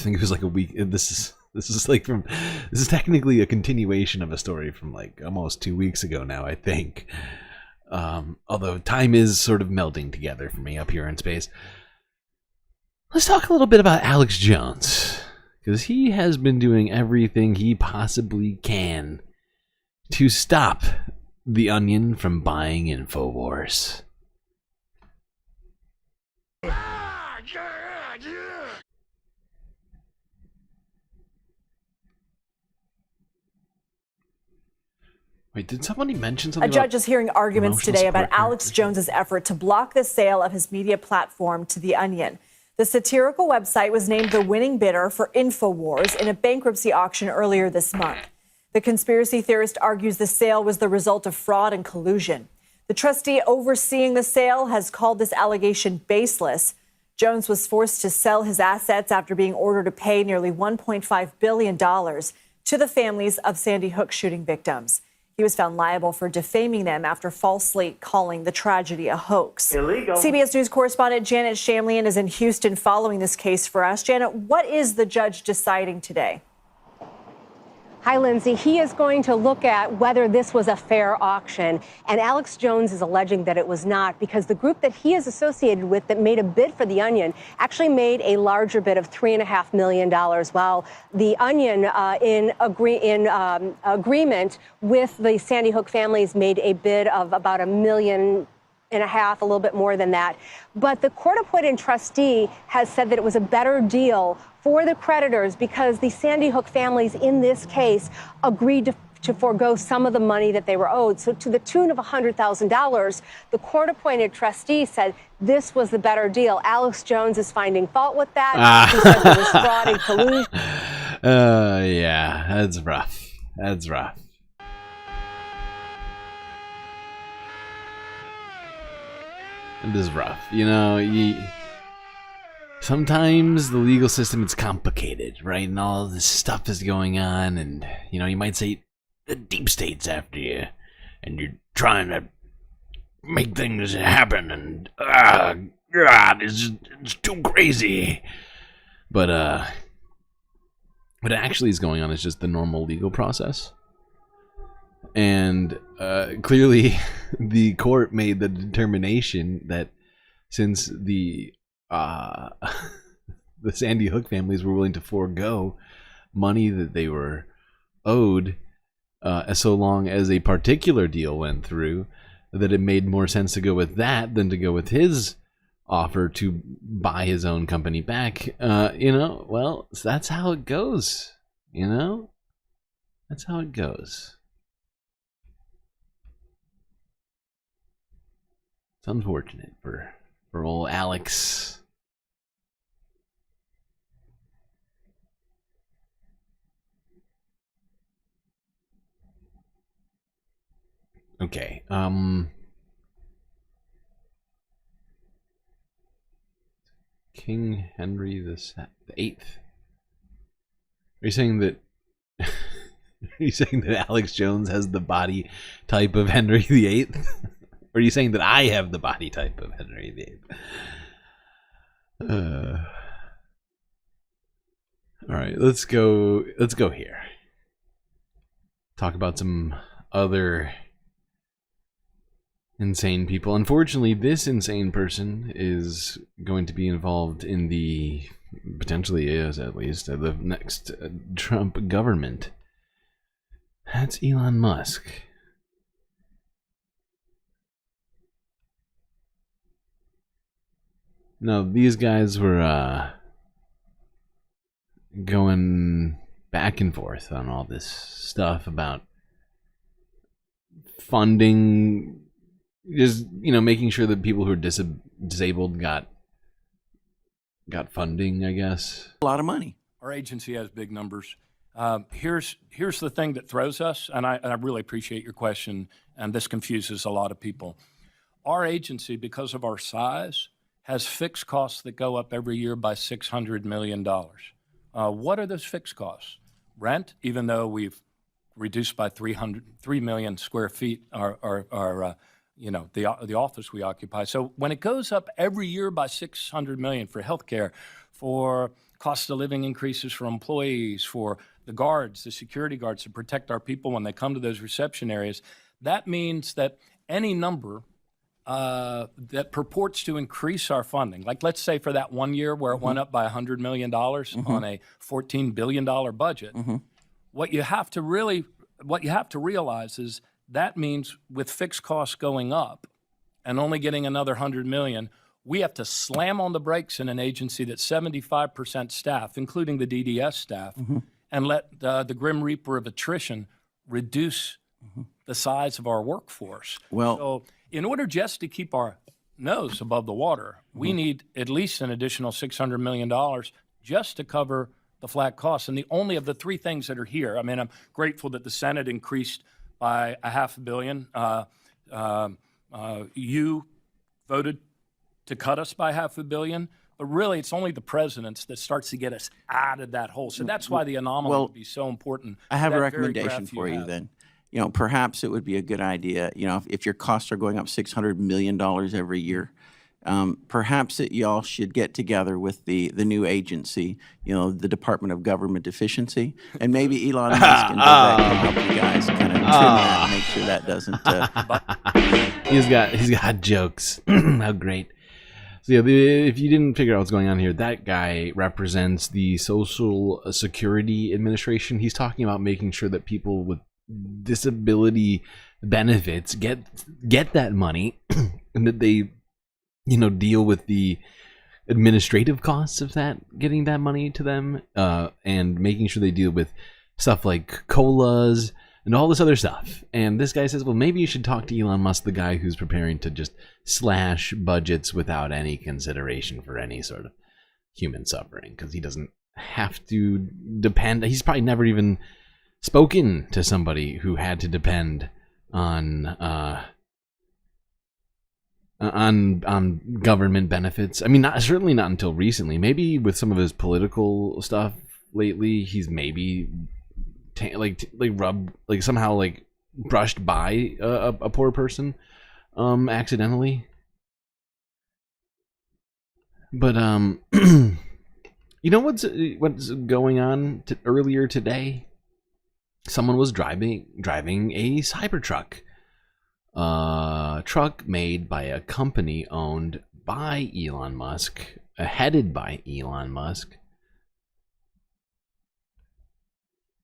Speaker 8: think it was like a week. This is technically a continuation of a story from like almost 2 weeks ago now, I think. Although time is sort of melding together for me up here in space. Let's talk a little bit about Alex Jones, because he has been doing everything he possibly can to stop The Onion from buying InfoWars. Wait, did somebody mention something?
Speaker 15: A judge is hearing arguments today about Alex Jones's effort to block the sale of his media platform to The Onion. The satirical website was named the winning bidder for InfoWars in a bankruptcy auction earlier this month. The conspiracy theorist argues the sale was the result of fraud and collusion. The trustee overseeing the sale has called this allegation baseless. Jones was forced to sell his assets after being ordered to pay nearly $1.5 billion to the families of Sandy Hook shooting victims. He was found liable for defaming them after falsely calling the tragedy a hoax.
Speaker 2: Illegal.
Speaker 15: CBS News correspondent Janet Shamlian is in Houston following this case for us. Janet, what is the judge deciding today?
Speaker 5: Hi, Lindsay. He is going to look at whether this was a fair auction. And Alex Jones is alleging that it was not, because the group that he is associated with that made a bid for the Onion actually made a larger bid of $3.5 million, while the Onion, in agreement with the Sandy Hook families, made a bid of about $1.5 million, a little bit more than that. But the court-appointed trustee has said that it was a better deal for the creditors because the Sandy Hook families in this case agreed to forego some of the money that they were owed. So to the tune of $100,000, the court-appointed trustee said this was the better deal. Alex Jones is finding fault with that. He said there was fraud and collusion.
Speaker 8: Yeah, that's rough. That's rough. It is rough. You know, sometimes the legal system is complicated, right? And all this stuff is going on, and, you know, you might say the deep state's after you, and you're trying to make things happen, and, God, it's too crazy. But, what actually is going on is just the normal legal process. And clearly, the court made the determination that since the Sandy Hook families were willing to forego money that they were owed, so long as a particular deal went through, that it made more sense to go with that than to go with his offer to buy his own company back. You know, well, that's how it goes. You know, that's how it goes. It's unfortunate for old Alex. Okay. King Henry the Eighth. Are you saying that? Are you saying that Alex Jones has the body type of Henry the Eighth? Or are you saying that I have the body type of Henry VIII? All right, let's go here. Talk about some other insane people. Unfortunately, this insane person is going to be involved in the, potentially is at least, the next Trump government. That's Elon Musk. No, these guys were going back and forth on all this stuff about funding, just, you know, making sure that people who are disabled got funding, I guess.
Speaker 2: A lot of money.
Speaker 14: Our agency has big numbers. Here's the thing that throws us, and I really appreciate your question, and this confuses a lot of people. Our agency, because of our size, has fixed costs that go up every year by $600 million. What are those fixed costs? Rent, even though we've reduced by 3 million square feet the office we occupy. So when it goes up every year by $600 million for healthcare, for cost of living increases for employees, for the guards, the security guards to protect our people when they come to those reception areas, that means that any number that purports to increase our funding, like let's say for that 1 year where it went up by $100 million on a $14 billion budget, what you have to realize is that means with fixed costs going up and only getting another $100 million, we have to slam on the brakes in an agency that's 75% staff, including the DDS staff, and let the grim reaper of attrition reduce the size of our workforce.
Speaker 2: Well,
Speaker 14: so in order just to keep our nose above the water, we need at least an additional $600 million just to cover the flat costs. And the only of the three things that are here, I mean, I'm grateful that the Senate increased by $500 million. You voted to cut us by $500 million. But really, it's only the president's that starts to get us out of that hole. So that's why the anomaly would be so important.
Speaker 2: I have a
Speaker 14: That very
Speaker 2: recommendation
Speaker 14: graph
Speaker 2: for you
Speaker 14: have.
Speaker 2: then. You know, perhaps it would be a good idea, you know, if your costs are going up $600 million every year, perhaps that y'all should get together with the new agency, you know, the Department of Government Efficiency, and maybe Elon Musk and Vought can help you guys kind of trim that and make sure that doesn't.
Speaker 8: He's got jokes. How great. So yeah, if you didn't figure out what's going on here, that guy represents the Social Security Administration. He's talking about making sure that people with disability benefits get that money and that they, you know, deal with the administrative costs of that, getting that money to them, and making sure they deal with stuff like COLAs and all this other stuff. And this guy says, well, maybe you should talk to Elon Musk, the guy who's preparing to just slash budgets without any consideration for any sort of human suffering, because he doesn't have to depend. He's probably never even spoken to somebody who had to depend on government benefits. I mean, certainly not until recently. Maybe with some of his political stuff lately, he's maybe somehow brushed by a poor person accidentally. But you know what's going on earlier today? Someone was driving a Cybertruck, truck made by a company owned by Elon Musk, headed by Elon Musk.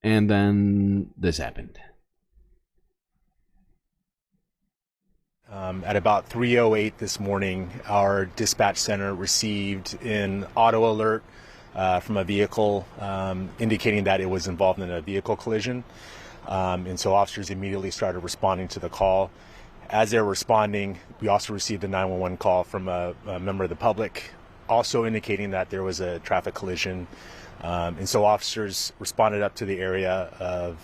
Speaker 8: And then this happened.
Speaker 16: At about 3:08 this morning, our dispatch center received an auto alert from a vehicle indicating that it was involved in a vehicle collision. And so officers immediately started responding to the call. As they're responding, we also received a 911 call from a member of the public, also indicating that there was a traffic collision. And so officers responded up to the area of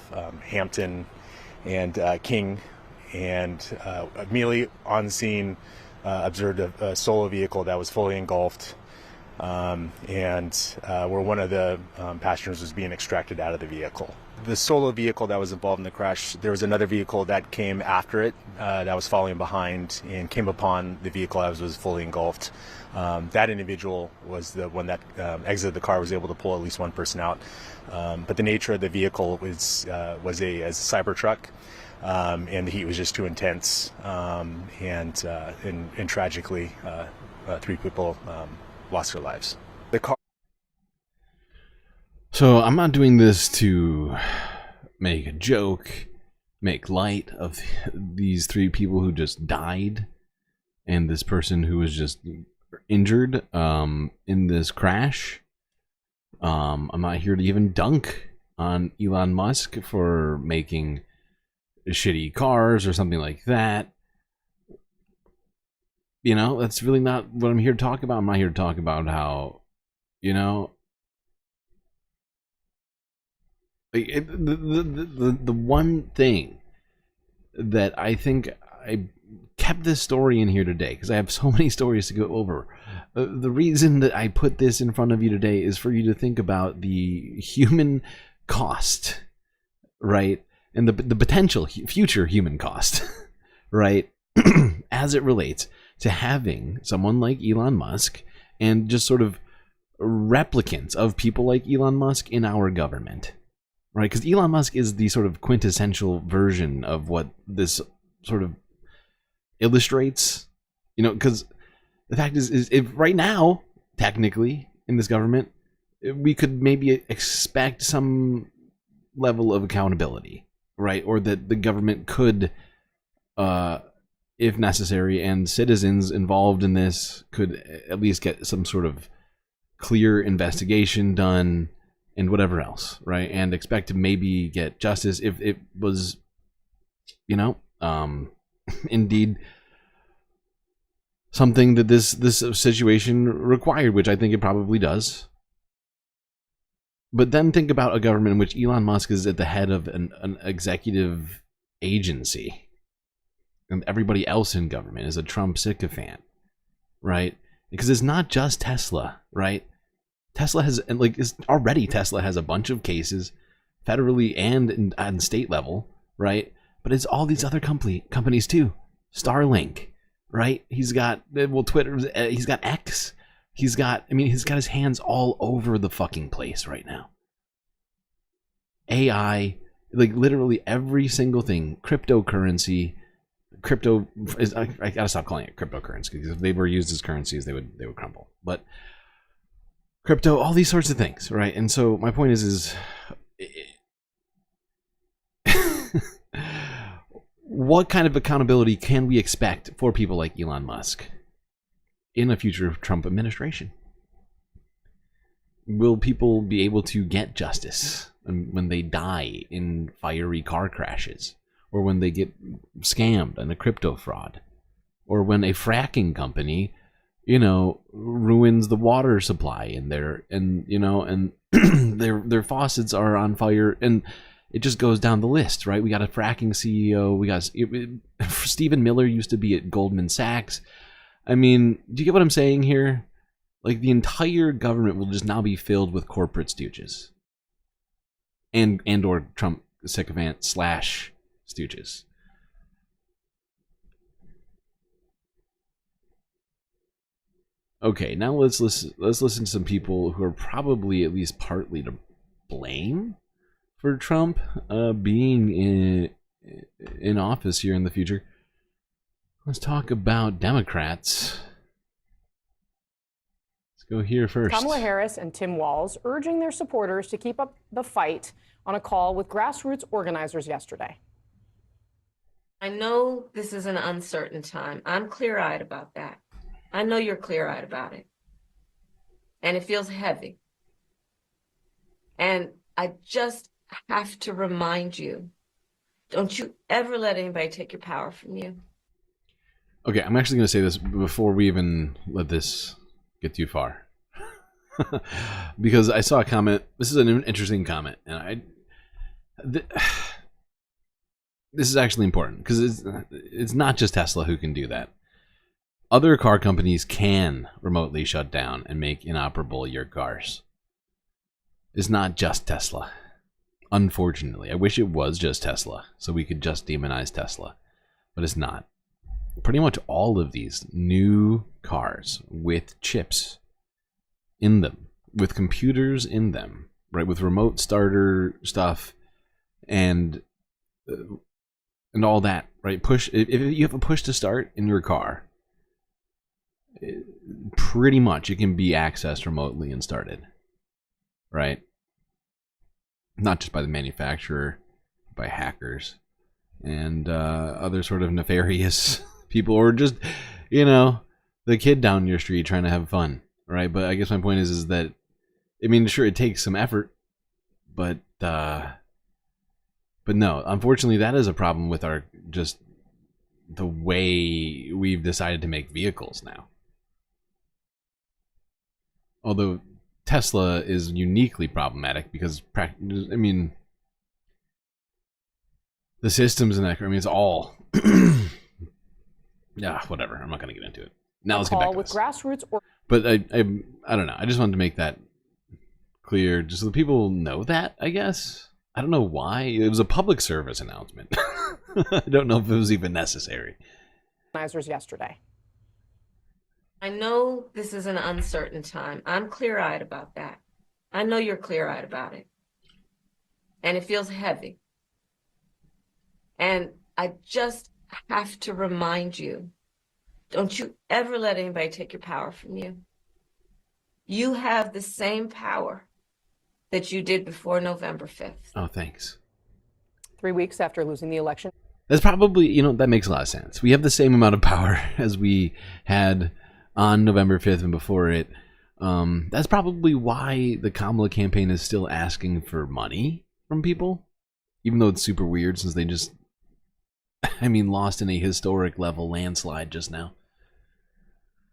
Speaker 16: Hampton and King, and immediately on scene observed a solo vehicle that was fully engulfed, and where one of the passengers was being extracted out of the vehicle. The solo vehicle that was involved in the crash, there was another vehicle that came after it that was following behind and came upon the vehicle as it was fully engulfed. That individual was the one that exited the car, was able to pull at least one person out. But the nature of the vehicle was a Cybertruck, and the heat was just too intense. And tragically, 3 people lost their lives. The car.
Speaker 8: So I'm not doing this to make a joke, make light of these 3 people who just died, and this person who was just injured in this crash. I'm not here to even dunk on Elon Musk for making shitty cars or something like that. You know, that's really not what I'm here to talk about. I'm not here to talk about how, you know, the one thing that I think I kept this story in here today, because I have so many stories to go over. The reason that I put this in front of you today is for you to think about the human cost, right? And the potential future human cost, right? As it relates to having someone like Elon Musk and just sort of replicants of people like Elon Musk in our government. Right, because Elon Musk is the sort of quintessential version of what this sort of illustrates. You know, because the fact is if right now, technically, in this government, we could maybe expect some level of accountability, right? Or that the government could, if necessary, and citizens involved in this could at least get some sort of clear investigation done, and whatever else, right? And expect to maybe get justice if it was, you know, indeed something that this situation required, which I think it probably does. But then think about a government in which Elon Musk is at the head of an executive agency, and everybody else in government is a Trump sycophant, right? Because it's not just Tesla, right? Tesla has, and like, Tesla has a bunch of cases, federally and on state level, right? But it's all these other companies too. Starlink, right? He's got, well, Twitter, he's got X. He's got his hands all over the fucking place right now. AI, like literally every single thing, cryptocurrency, I gotta stop calling it cryptocurrency, because if they were used as currencies, they would crumble. But crypto, all these sorts of things, right? And so my point is what kind of accountability can we expect for people like Elon Musk in a future Trump administration? Will people be able to get justice when they die in fiery car crashes, or when they get scammed in a crypto fraud, or when a fracking company, ruins the water supply in there, and their faucets are on fire, and it just goes down the list, right? We got a fracking CEO. We got Stephen Miller used to be at Goldman Sachs. I mean, do you get what I'm saying here? Like, the entire government will just now be filled with corporate stooges, and or Trump sycophant / stooges. Okay, now let's listen to some people who are probably at least partly to blame for Trump being in office here in the future. Let's talk about Democrats. Let's go here first.
Speaker 18: Kamala Harris and Tim Walz urging their supporters to keep up the fight on a call with grassroots organizers yesterday.
Speaker 20: I know this is an uncertain time. I'm clear-eyed about that. I know you're clear-eyed about it. And it feels heavy. And I just have to remind you, don't you ever let anybody take your power from you.
Speaker 8: Okay, I'm actually going to say this before we even let this get too far. Because I saw a comment. This is an interesting comment. And this is actually important, because it's not just Tesla who can do that. Other car companies can remotely shut down and make inoperable your cars. It's not just Tesla. Unfortunately, I wish it was just Tesla, so we could just demonize Tesla, but it's not. Pretty much all of these new cars with chips in them, with computers in them, right, with remote starter stuff, and all that, right? If you have a push to start in your car, pretty much it can be accessed remotely and started, right? Not just by the manufacturer, by hackers and other sort of nefarious people, or just, the kid down your street trying to have fun, right? But I guess my point is that, I mean, sure, it takes some effort, but no, unfortunately, that is a problem with the way we've decided to make vehicles now. Although Tesla is uniquely problematic because, I mean, the systems in that, it's all, yeah, whatever. I'm not going to get into it. Now let's get back to this.
Speaker 18: Grassroots
Speaker 8: but I don't know. I just wanted to make that clear, just so that people know that, I guess. I don't know why. It was a public service announcement. I don't know if it was even necessary.
Speaker 18: Organizers yesterday.
Speaker 20: I know this is an uncertain time. I'm clear-eyed about that. I know you're clear-eyed about it. And it feels heavy. And I just have to remind you, don't you ever let anybody take your power from you. You have the same power that you did before November 5th.
Speaker 8: Oh, thanks.
Speaker 18: 3 weeks after losing the election.
Speaker 8: That's probably, that makes a lot of sense. We have the same amount of power as we had on November 5th and before it. That's probably why the Kamala campaign is still asking for money from people, even though it's super weird since they just, lost in a historic level landslide just now.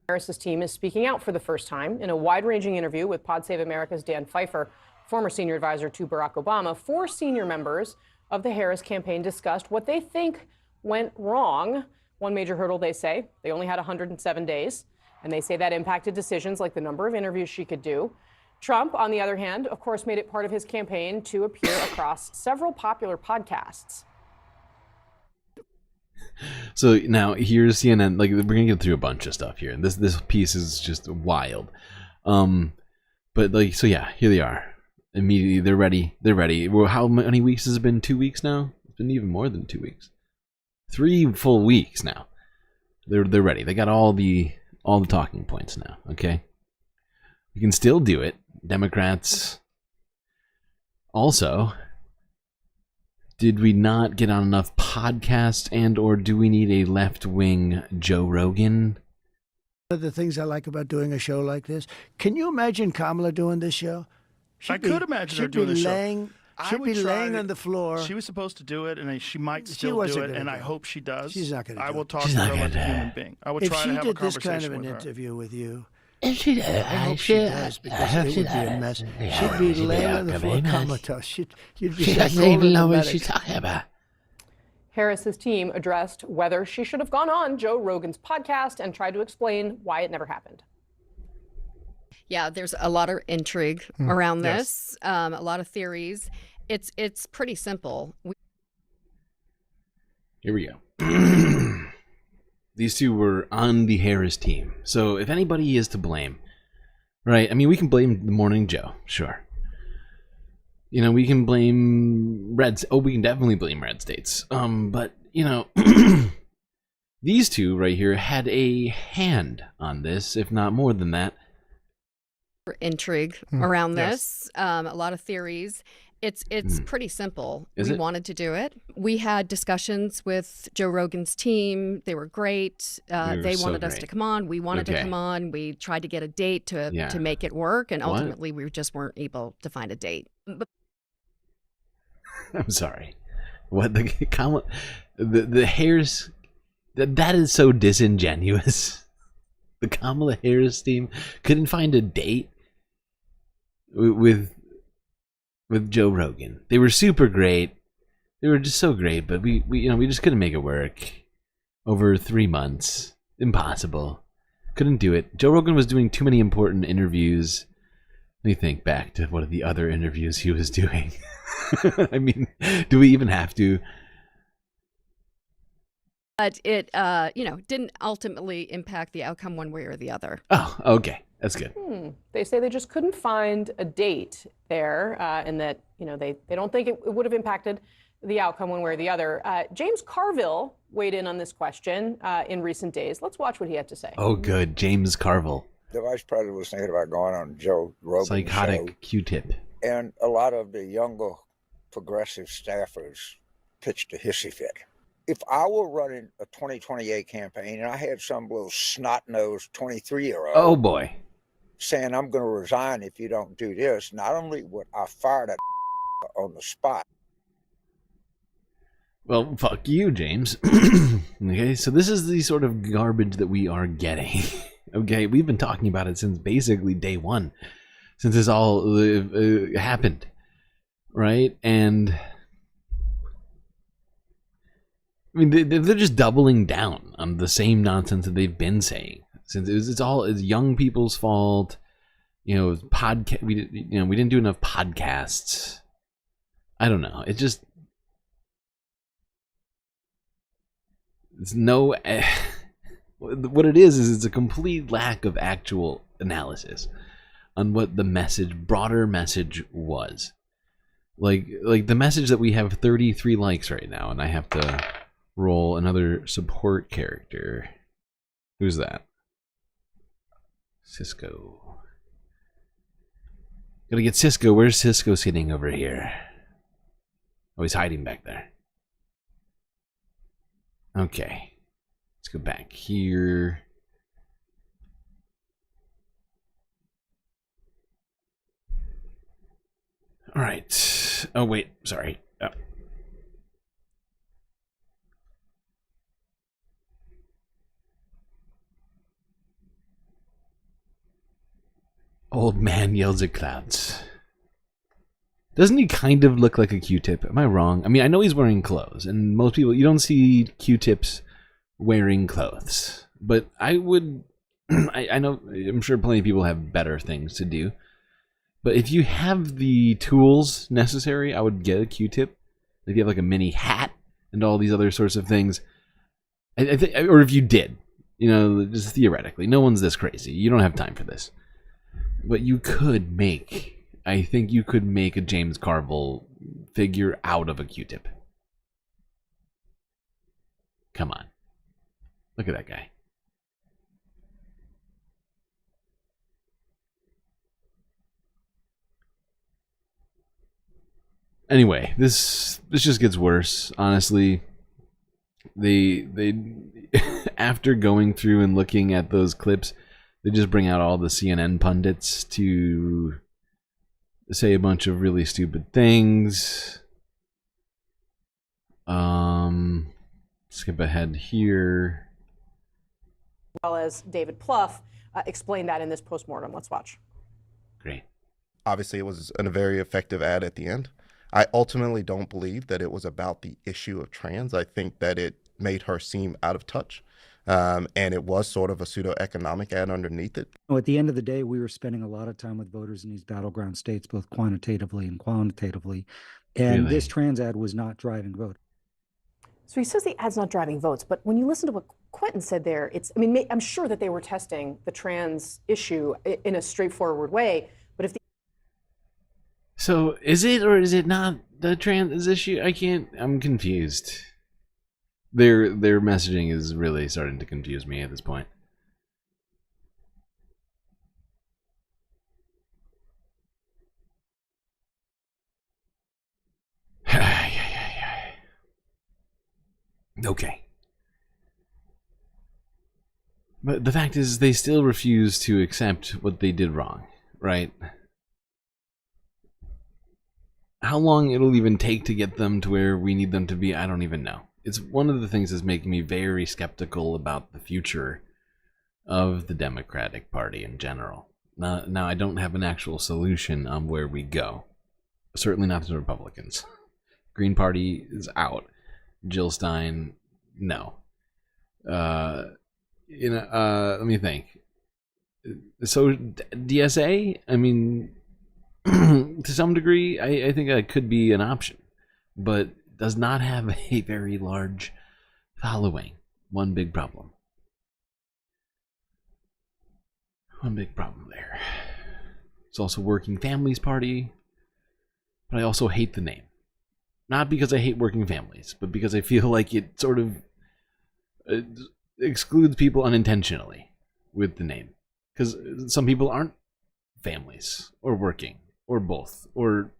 Speaker 18: Harris's team is speaking out for the first time in a wide-ranging interview with Pod Save America's Dan Pfeiffer, former senior advisor to Barack Obama. 4 senior members of the Harris campaign discussed what they think went wrong. One major hurdle, they say, they only had 107 days, and they say that impacted decisions like the number of interviews she could do. Trump, on the other hand, of course, made it part of his campaign to appear across several popular podcasts.
Speaker 8: So now here's CNN. Like, we're gonna get through a bunch of stuff here, and this piece is just wild. But like, so yeah, here they are. Immediately, they're ready. They're ready. Well, how many weeks has it been? 2 weeks now. It's been even more than 2 weeks. 3 full weeks now. They're ready. They got all the talking points now. Okay, we can still do it. Democrats. Also, did we not get on enough podcasts, and or do we need a left-wing Joe Rogan?
Speaker 19: One of the things I like about doing a show like this, can you imagine Kamala doing this show?
Speaker 21: I could imagine her doing this show.
Speaker 19: She'd be laying on the floor.
Speaker 21: She was supposed to do it, and she might still do it, and I hope she does.
Speaker 19: She's not going to do it.
Speaker 21: I will talk to her like a human being. I will try to have a conversation with her.
Speaker 19: If she did this kind of an interview with you,
Speaker 21: I
Speaker 19: hope she does, because it would be a mess. She'd be laying on the floor comatose. You'd be
Speaker 8: She doesn't even know what she's talking about.
Speaker 18: Harris's team addressed whether she should have gone on Joe Rogan's podcast and tried to explain why it never happened.
Speaker 22: Yeah, there's a lot of intrigue around this, a lot of theories. It's pretty simple.
Speaker 8: Here we go. These two were on the Harris team. So if anybody is to blame, right? I mean, we can blame the Morning Joe, sure. You know, we can blame we can definitely blame red states. But, you know, these two right here had a hand on this, if not more than that.
Speaker 22: Intrigue around this, a lot of theories. It's pretty simple.
Speaker 8: Is
Speaker 22: we
Speaker 8: it?
Speaker 22: wanted to do it. We had discussions with Joe Rogan's team. They were great. They
Speaker 8: so
Speaker 22: wanted us
Speaker 8: great.
Speaker 22: to come on. We wanted to
Speaker 8: Okay.
Speaker 22: come on. We tried to get a date to make it work, and
Speaker 8: What?
Speaker 22: ultimately we just weren't able to find a date. But
Speaker 8: I'm sorry. What the Harris that is so disingenuous. The Kamala Harris team couldn't find a date with Joe Rogan. They were super great. They were just so great, but we just couldn't make it work. Over 3 months. Impossible. Couldn't do it. Joe Rogan was doing too many important interviews. Let me think back to one of the other interviews he was doing. I mean, do we even have to?
Speaker 22: But it, didn't ultimately impact the outcome one way or the other.
Speaker 8: Oh, okay. That's good.
Speaker 18: They say they just couldn't find a date there, and that they don't think it would have impacted the outcome one way or the other. James Carville weighed in on this question in recent days. Let's watch what he had to say.
Speaker 8: Oh, good. James Carville.
Speaker 23: The vice president was thinking about going on Joe Rogan's
Speaker 8: Psychotic
Speaker 23: show,
Speaker 8: Q-tip.
Speaker 23: and a lot of the younger progressive staffers pitched a hissy fit. If I were running a 2028 campaign and I had some little snot-nosed 23-year-old
Speaker 8: Oh, boy.
Speaker 23: saying, I'm going to resign if you don't do this, not only would I fire that on the spot.
Speaker 8: Well, fuck you, James. Okay, so this is the sort of garbage that we are getting. Okay, we've been talking about it since basically day one, since this all happened, right? And I mean, they're just doubling down on the same nonsense that they've been saying. Since it's young people's fault, we didn't do enough podcasts. I don't know. It's no. What it is it's a complete lack of actual analysis on what the broader message was. Like the message that we have 33 likes right now, and I have to roll another support character. Who's that? Cisco. Gotta get Cisco. Where's Cisco sitting over here? Oh, he's hiding back there. Okay. Let's go back here. All right. Oh, wait. Sorry. Oh. Old man yells at clouds. Doesn't he kind of look like a Q-tip? Am I wrong? I mean, I know he's wearing clothes, and most people, you don't see Q-tips wearing clothes. But I would, I know, I'm sure plenty of people have better things to do. But if you have the tools necessary, I would get a Q-tip. If you have like a mini hat and all these other sorts of things. I think, or if you did, you know, just theoretically, no one's this crazy. You don't have time for this. But you could make, I think you could make a James Carville figure out of a Q-tip. Come on. Look at that guy. Anyway, this just gets worse, honestly. They after going through and looking at those clips, they just bring out all the CNN pundits to say a bunch of really stupid things. Skip ahead here.
Speaker 18: As well as David Plouffe explained that in this postmortem. Let's watch.
Speaker 8: Great.
Speaker 1: Obviously, it was a very effective ad at the end. I ultimately don't believe that it was about the issue of trans. I think that it made her seem out of touch. And it was sort of a pseudo-economic ad underneath it.
Speaker 4: At the end of the day, we were spending a lot of time with voters in these battleground states, both quantitatively and quantitatively. And
Speaker 8: Really?
Speaker 4: this trans ad was not driving vote.
Speaker 18: So he says the ad's not driving votes, but when you listen to what Quentin said there, it's, I mean, I'm sure that they were testing the trans issue in a straightforward way, but if the
Speaker 8: So, is it or is it not the trans issue? I'm confused. Their messaging is really starting to confuse me at this point. Okay. But the fact is, they still refuse to accept what they did wrong, right? How long it'll even take to get them to where we need them to be, I don't even know. It's one of the things that's making me very skeptical about the future of the Democratic Party in general. Now I don't have an actual solution on where we go. Certainly not the Republicans. Green Party is out. Jill Stein, no. Let me think. So DSA, I mean, to some degree, I think that could be an option, but does not have a very large following. One big problem. One big problem there. It's also Working Families Party, but I also hate the name. Not because I hate working families, but because I feel like it sort of excludes people unintentionally with the name. Because some people aren't families, or working, or both, or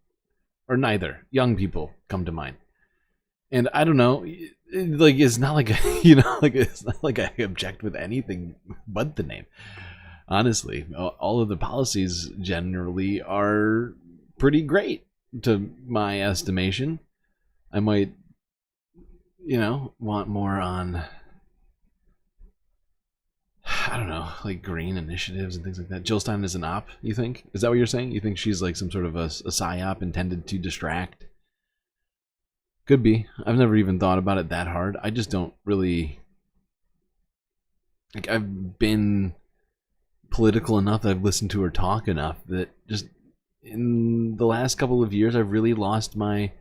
Speaker 8: neither. Young people come to mind. And I don't know, like, it's not like, it's not like I object with anything but the name. Honestly, all of the policies generally are pretty great to my estimation. I might, want more on, I don't know, like green initiatives and things like that. Jill Stein is an op, you think? Is that what you're saying? You think she's like some sort of a psyop intended to distract? Could be. I've never even thought about it that hard. I just don't really... Like, I've been political enough that I've listened to her talk enough that just in the last couple of years I've really lost my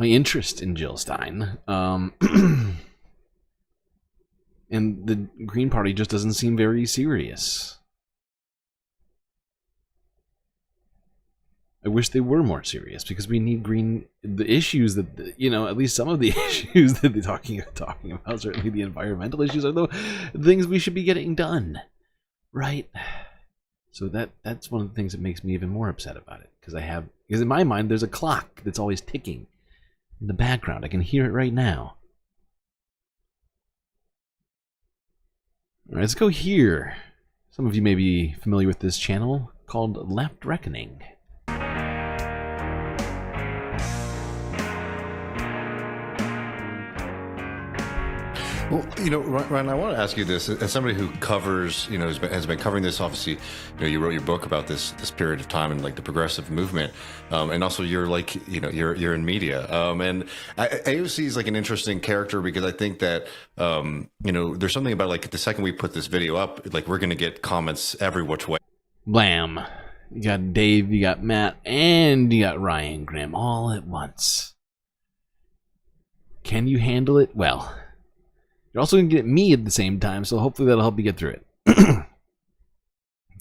Speaker 8: interest in Jill Stein. And the Green Party just doesn't seem very serious. I wish they were more serious, because we need the issues that, at least some of the issues that they're talking about, certainly the environmental issues, are the things we should be getting done, right? So that's one of the things that makes me even more upset about it, because in my mind there's a clock that's always ticking in the background. I can hear it right now. All right, let's go here. Some of you may be familiar with this channel called Left Reckoning.
Speaker 3: Well, Ryan, I want to ask you this as somebody who covers, has been covering this. Obviously, you wrote your book about this period of time and like the progressive movement, and also you're like, you're in media, and AOC is like an interesting character because I think that, there's something about like the second we put this video up, like we're gonna get comments every which way.
Speaker 8: Blam! You got Dave, you got Matt, and you got Ryan Graham all at once. Can you handle it? Well. You're also going to get me at the same time, so hopefully that'll help you get through it.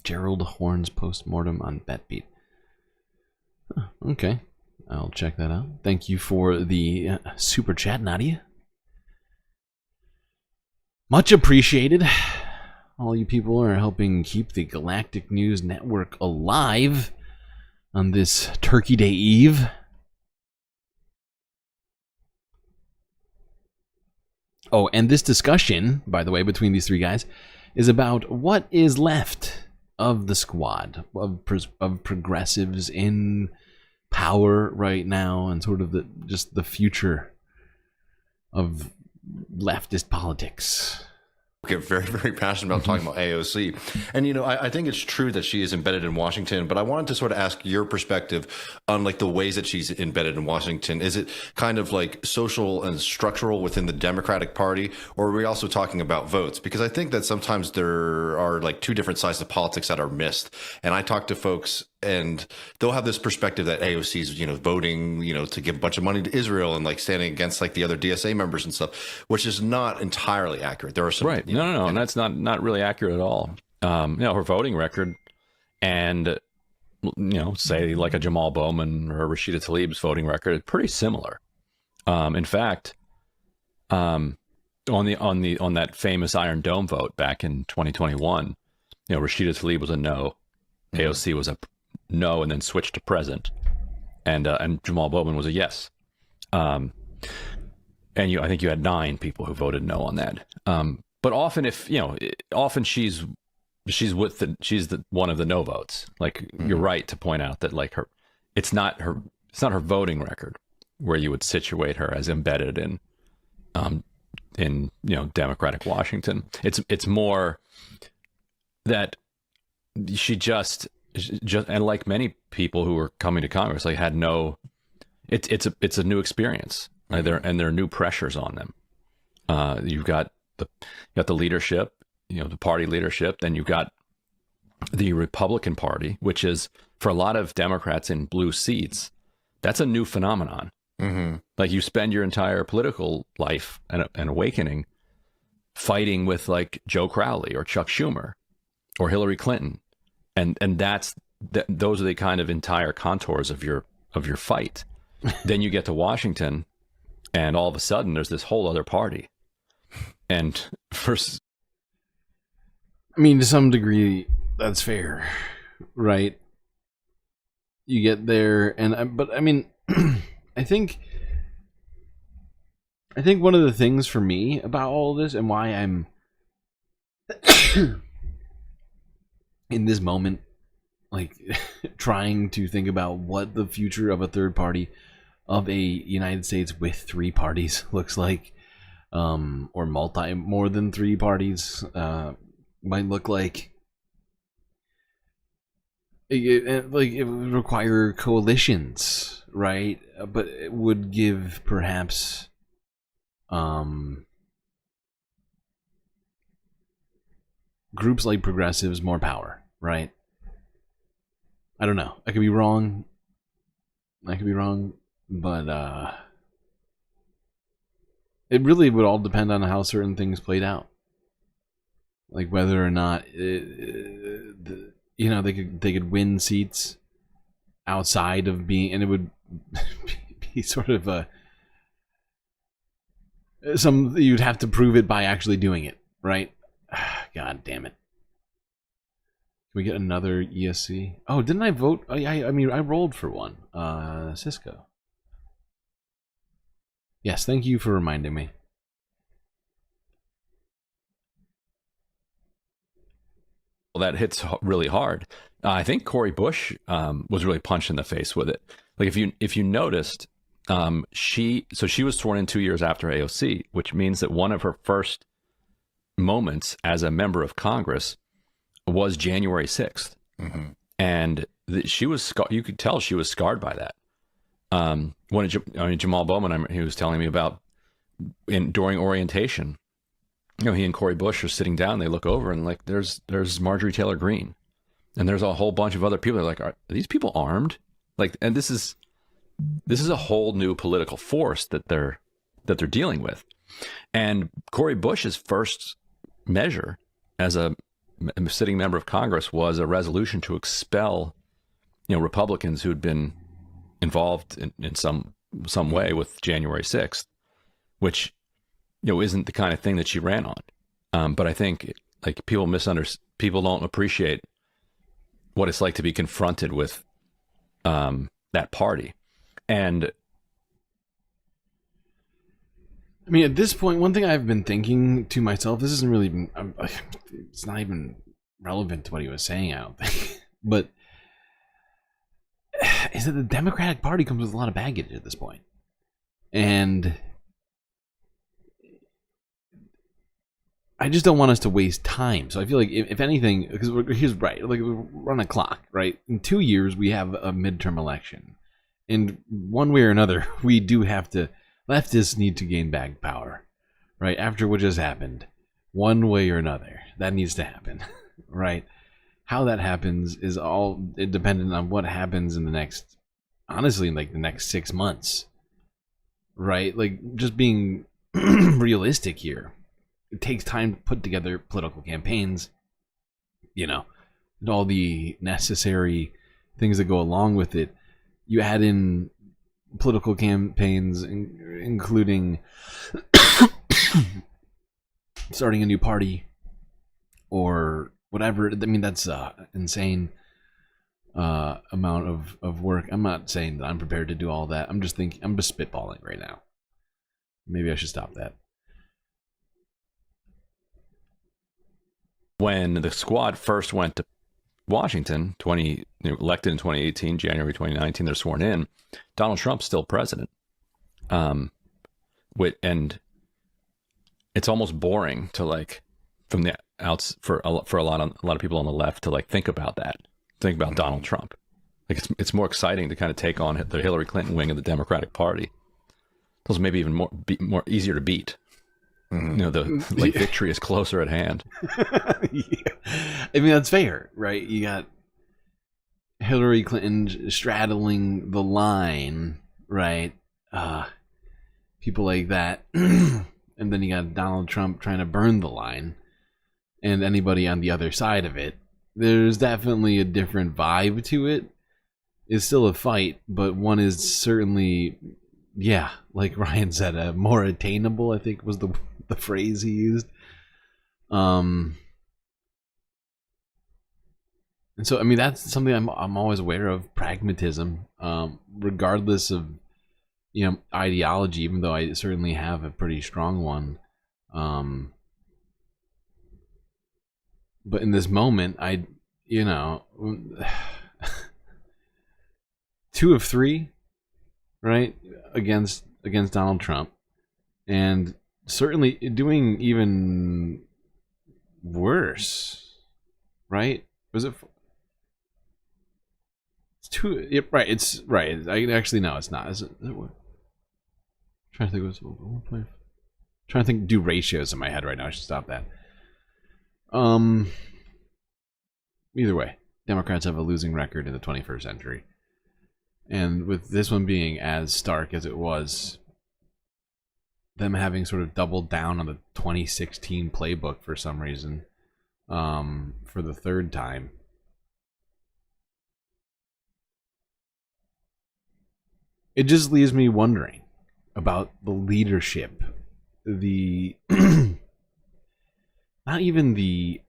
Speaker 8: Gerald Horn's postmortem on BetBeat. Oh, okay, I'll check that out. Thank you for the super chat, Nadia. Much appreciated. All you people are helping keep the Galactic News Network alive on this Turkey Day Eve. Oh, and this discussion, by the way, between these three guys, is about what is left of the squad of progressives in power right now, and sort of just the future of leftist politics.
Speaker 3: Get very, very passionate about talking about AOC. And, I think it's true that she is embedded in Washington, but I wanted to sort of ask your perspective on like the ways that she's embedded in Washington. Is it kind of like social and structural within the Democratic Party, or are we also talking about votes? Because I think that sometimes there are like two different sides of politics that are missed. And I talk to folks and they'll have this perspective that AOC is, voting, to give a bunch of money to Israel and like standing against like the other DSA members and stuff, which is not entirely accurate. There are some
Speaker 7: right. No, and that's not really accurate at all. Her voting record and say like a Jamal Bowman or Rashida Tlaib's voting record is pretty similar. In fact, on that famous Iron Dome vote back in 2021, Rashida Tlaib was a no, AOC was a no, and then switched to present, and Jamal Bowman was a yes. And I think you had 9 people who voted no on that. But often, often she's one of the no votes. Like you're right to point out that like it's not her voting record where you would situate her as embedded in Democratic Washington. It's more that she just and like many people who were coming to Congress, like had no. It's a new experience, right? There are new pressures on them. You've got the leadership, the party leadership. Then you've got the Republican Party, which is for a lot of Democrats in blue seats. That's a new phenomenon. Mm-hmm. Like you spend your entire political life and awakening fighting with like Joe Crowley or Chuck Schumer or Hillary Clinton, and those are the kind of entire contours of your fight. Then you get to Washington, and all of a sudden there's this whole other party. And first,
Speaker 8: I mean, to some degree, that's fair, right? You get there, but I mean, I think one of the things for me about all of this and why I'm in this moment, like trying to think about what the future of a third party of a United States with 3 parties looks like, or more than 3 parties might look like. It would require coalitions, right? But it would give perhaps groups like progressives more power, right? I don't know. I could be wrong, but it really would all depend on how certain things played out. Like whether or not they could win seats outside of being, and it would be sort of you'd have to prove it by actually doing it, right? God damn it. Can we get another ESC? Oh, didn't I vote? I mean, I rolled for one. Cisco. Yes, thank you for reminding me.
Speaker 7: Well, that hits really hard. I think Cori Bush was really punched in the face with it. Like if you noticed, She was sworn in 2 years after AOC, which means that one of her first moments as a member of Congress was January 6th.
Speaker 3: Mm-hmm.
Speaker 7: And she was, you could tell she was scarred by that. Jamal Bowman, he was telling me about during orientation, he and Cori Bush are sitting down, they look over and like, there's Marjorie Taylor Greene. And there's a whole bunch of other people that are like, are these people armed? Like, and this is a whole new political force that they're dealing with. And Cori Bush's first measure as a sitting member of Congress was a resolution to expel, Republicans who'd been involved in some way with January 6th, which, isn't the kind of thing that she ran on. But I think like people don't appreciate what it's like to be confronted with that party. And
Speaker 9: I mean, at this point, one thing I've been thinking to myself, this isn't really, it's not even relevant to what he was saying, I don't think, but is that the Democratic Party comes with a lot of baggage at this point. And I just don't want us to waste time. So I feel like if anything, because here's right, like we're on a clock, right? In 2 years, we have a midterm election. And one way or another, we do have to, leftists need to gain back power, right? After what just happened, one way or another, that needs to happen, right? How that happens is all dependent on what happens in the next, honestly, like the next 6 months, right? Like just being realistic here. It takes time to put together political campaigns, and all the necessary things that go along with it. You add in political campaigns, including starting a new party or whatever. I mean, that's insane amount of work. I'm not saying that I'm prepared to do all that. I'm just spitballing right now. Maybe I should stop that.
Speaker 7: When the squad first went to Washington, elected in 2018, January 2019, they're sworn in. Donald Trump's still president. And it's almost boring to like from the outs for a lot of people on the left to like think about Donald Trump. Like it's more exciting to kind of take on the Hillary Clinton wing of the Democratic Party. Those maybe even more easier to beat. The victory is closer at hand.
Speaker 9: Yeah. I mean, that's fair, right? You got Hillary Clinton straddling the line, right? People like that. And then you got Donald Trump trying to burn the line. And anybody on the other side of it. There's definitely a different vibe to it. It's still a fight, but one is certainly, yeah, like Ryan said, more attainable, I think was the phrase he used. And so, I mean, that's something I'm always aware of, pragmatism, regardless of, ideology, even though I certainly have a pretty strong one. But in this moment, 2 of 3, right, against Donald Trump, and certainly doing even worse, right? Was it? It's 2. Yep, right. It's right. Actually, no, it's not. Is it? What? I'm trying to think. What's 1.5? Trying to think. Do ratios in my head right now. I should stop that. Either way, Democrats have a losing record in the 21st century, and with this one being as stark as it was. Them having sort of doubled down on the 2016 playbook for some reason, for the third time. It just leaves me wondering about the leadership, not even the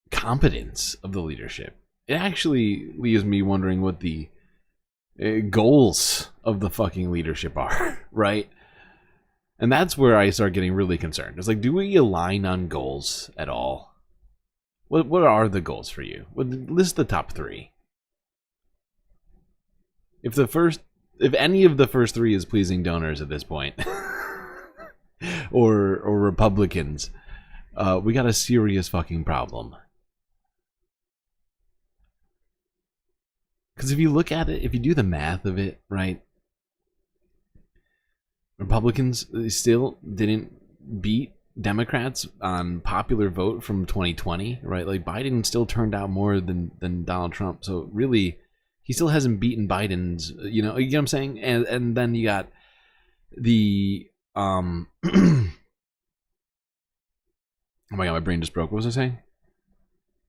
Speaker 9: competence of the leadership. It actually leaves me wondering what the goals of the fucking leadership are, right? And that's where I start getting really concerned. It's like, do we align on goals at all? What are the goals for you? List the top 3. If the first if any of the first three is pleasing donors at this point, or Republicans, we got a serious fucking problem. Because if you look at it, if you do the math of it, right, Republicans still didn't beat Democrats on popular vote from 2020, right? Like Biden still turned out more than Donald Trump. So really, he still hasn't beaten Biden's, you know what I'm saying? And then you got the oh my god, my brain just broke. What was I saying?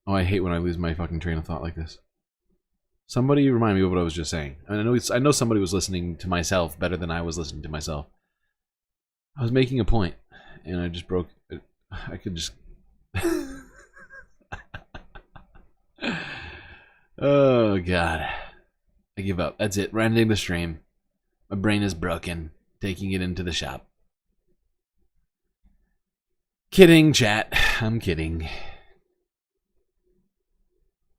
Speaker 9: Oh, I hate when I lose my fucking train of thought like this. Somebody remind me of what I was just saying. I know somebody was listening to myself better than I was listening to myself. I was making a point, and I just broke it. I could just... Oh, God. I give up. That's it. We're ending the stream. My brain is broken. Taking it into the shop. Kidding, chat. I'm kidding.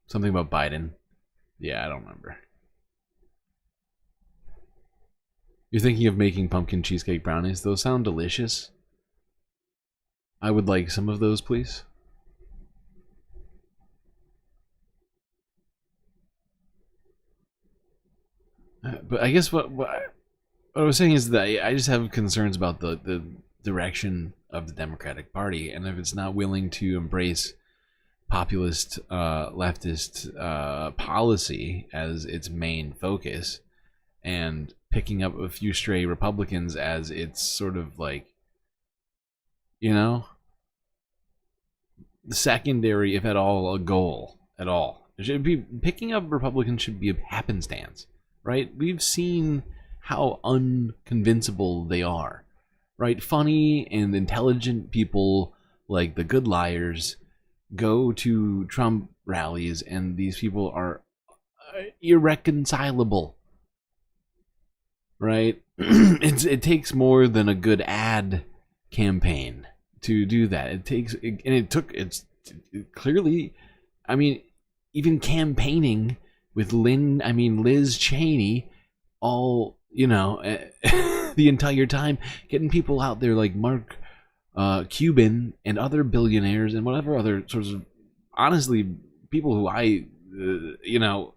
Speaker 9: Something about Biden. Yeah, I don't remember. You're thinking of making pumpkin cheesecake brownies? Those sound delicious. I would like some of those, please. But I guess what I was saying is that I just have concerns about the direction of the Democratic Party, and if it's not willing to embrace populist, leftist policy as its main focus, and picking up a few stray Republicans as its sort of like, you know, the secondary, if at all, a goal at all. It should be picking up Republicans should be a happenstance, right? We've seen how unconvincible they are, right? Funny and intelligent people like the good liars go to Trump rallies, and these people are irreconcilable, right? It takes more than a good ad campaign to do that. It's clearly, I mean, even campaigning with Liz Cheney, all, you know, the entire time, getting people out there like Mark Cuban and other billionaires and whatever other sorts of, honestly, people who I, you know,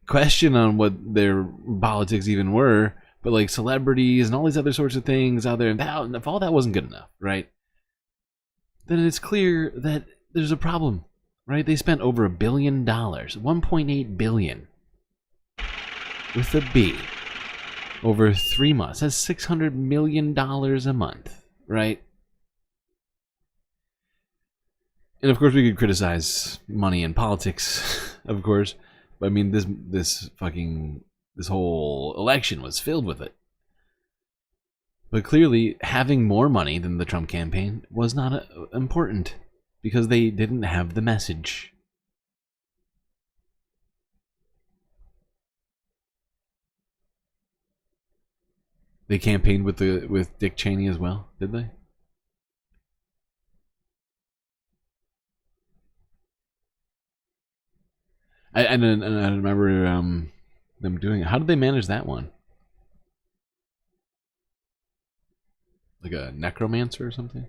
Speaker 9: question on what their politics even were, but like celebrities and all these other sorts of things out there, and if all that wasn't good enough, right, then it's clear that there's a problem, right? They spent over $1 billion, 1.8 billion with a B over 3 months. That's $600 million a month, right? And of course we could criticize money and politics, of course, but I mean this whole election was filled with it. But clearly having more money than the Trump campaign was not important, because they didn't have the message. They campaigned with Dick Cheney as well, did they? I remember them doing it. How did they manage that one? Like a necromancer or something?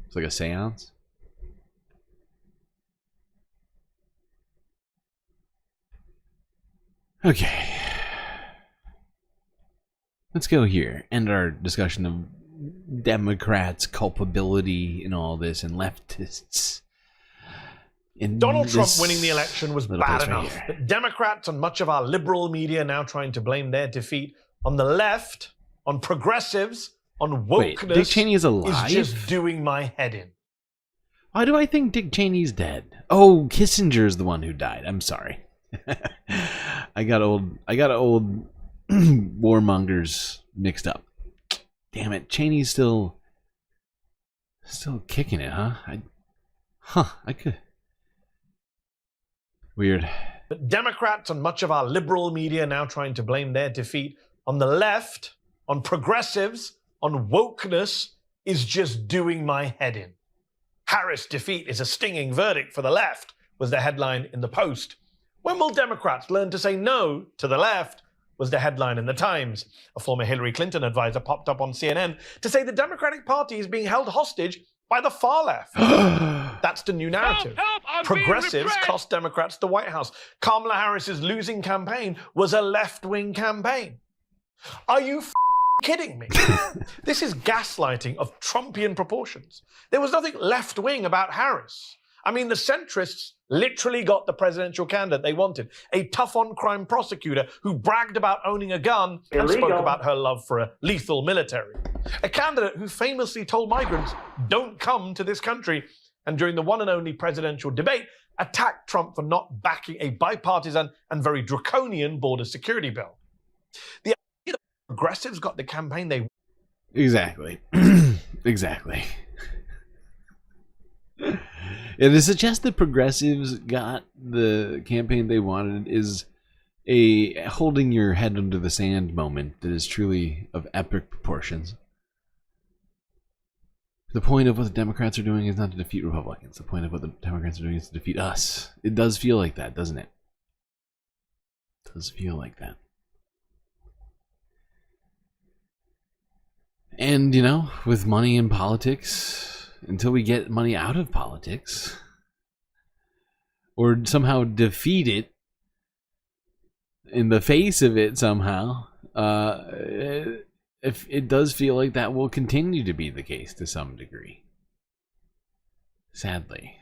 Speaker 9: It's like a seance? Okay. Let's go here. End our discussion of Democrats' culpability in all this and leftists.
Speaker 10: Donald Trump winning the election was bad enough, but Democrats and much of our liberal media now trying to blame their defeat on the left, on progressives, on wokeness.
Speaker 9: Wait, Dick Cheney is alive?
Speaker 10: Is just doing my head in.
Speaker 9: Why do I think Dick Cheney's dead? Oh, Kissinger's the one who died. I'm sorry. I got old warmongers mixed up. Damn it, Cheney's still kicking it, huh? I could. Weird.
Speaker 10: But Democrats and much of our liberal media now trying to blame their defeat on the left, on progressives, on wokeness is just doing my head in. Harris' defeat is a stinging verdict for the left, was the headline in the Post. When will Democrats learn to say no to the left? Was the headline in the Times. A former Hillary Clinton advisor popped up on CNN to say the Democratic Party is being held hostage by the far left. That's the new narrative. Progressives cost Democrats the White House. Kamala Harris's losing campaign was a left-wing campaign. Are you kidding me? This is gaslighting of Trumpian proportions. There was nothing left-wing about Harris. I mean, the centrists literally got the presidential candidate they wanted, a tough-on-crime prosecutor who bragged about owning a gun and spoke about her love for a lethal military. A candidate who famously told migrants, don't come to this country, and during the one and only presidential debate, attacked Trump for not backing a bipartisan and very draconian border security bill. The idea that progressives got the campaign they...
Speaker 9: Exactly. Exactly. And to suggest that progressives got the campaign they wanted is a holding your head under the sand moment that is truly of epic proportions. The point of what the Democrats are doing is not to defeat Republicans. The point of what the Democrats are doing is to defeat us. It does feel like that, doesn't it? It does feel like that. And, you know, with money in politics, until we get money out of politics, or somehow defeat it in the face of it somehow, if it does feel like that will continue to be the case to some degree. Sadly.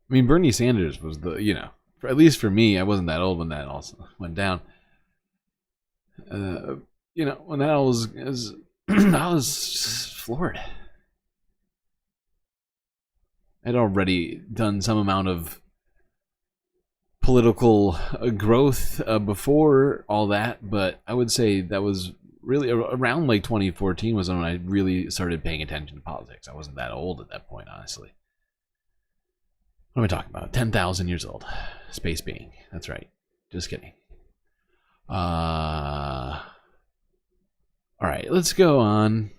Speaker 9: I mean, Bernie Sanders was the, you know, at least for me, I wasn't that old when that also went down. You know, when that was I was floored. I'd already done some amount of political growth before all that, but I would say that was really around like 2014 was when I really started paying attention to politics. I wasn't that old at that point, honestly. What am I talking about? 10,000 years old. Space being. That's right. Just kidding. All right, let's go on.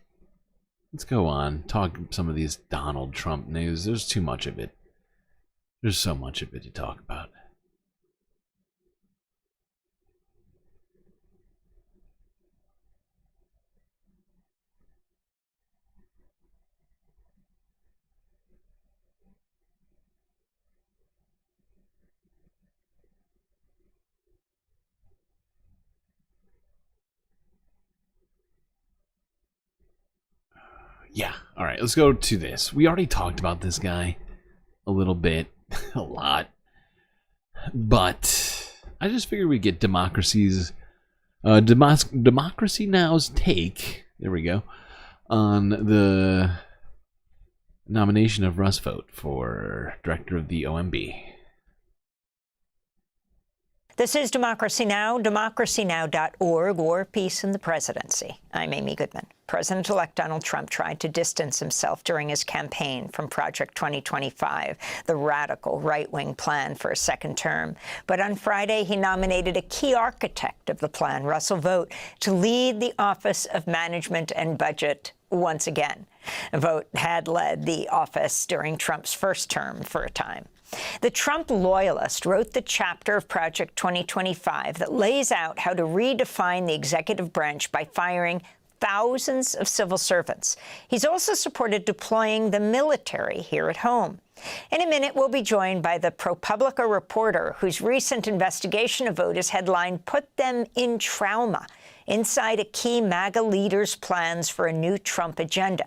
Speaker 9: Let's go on. Talk some of these Donald Trump news. There's too much of it. There's so much of it to talk about. Yeah, all right, let's go to this. We already talked about this guy a little bit, a lot, but I just figured we'd get Democracy Now's take, there we go, on the nomination of Russ Vought for director of the OMB.
Speaker 6: This is Democracy Now!, democracynow.org, War, Peace, and the Presidency. I'm Amy Goodman. President-elect Donald Trump tried to distance himself during his campaign from Project 2025, the radical right-wing plan for a second term. But on Friday, he nominated a key architect of the plan, Russell Vought, to lead the Office of Management and Budget once again. Vought had led the office during Trump's first term for a time. The Trump loyalist wrote the chapter of Project 2025 that lays out how to redefine the executive branch by firing thousands of civil servants. He's also supported deploying the military here at home. In a minute, we'll be joined by the ProPublica reporter whose recent investigation of Vought is headlined, "Put Them in Trauma," inside a key MAGA leader's plans for a new Trump agenda.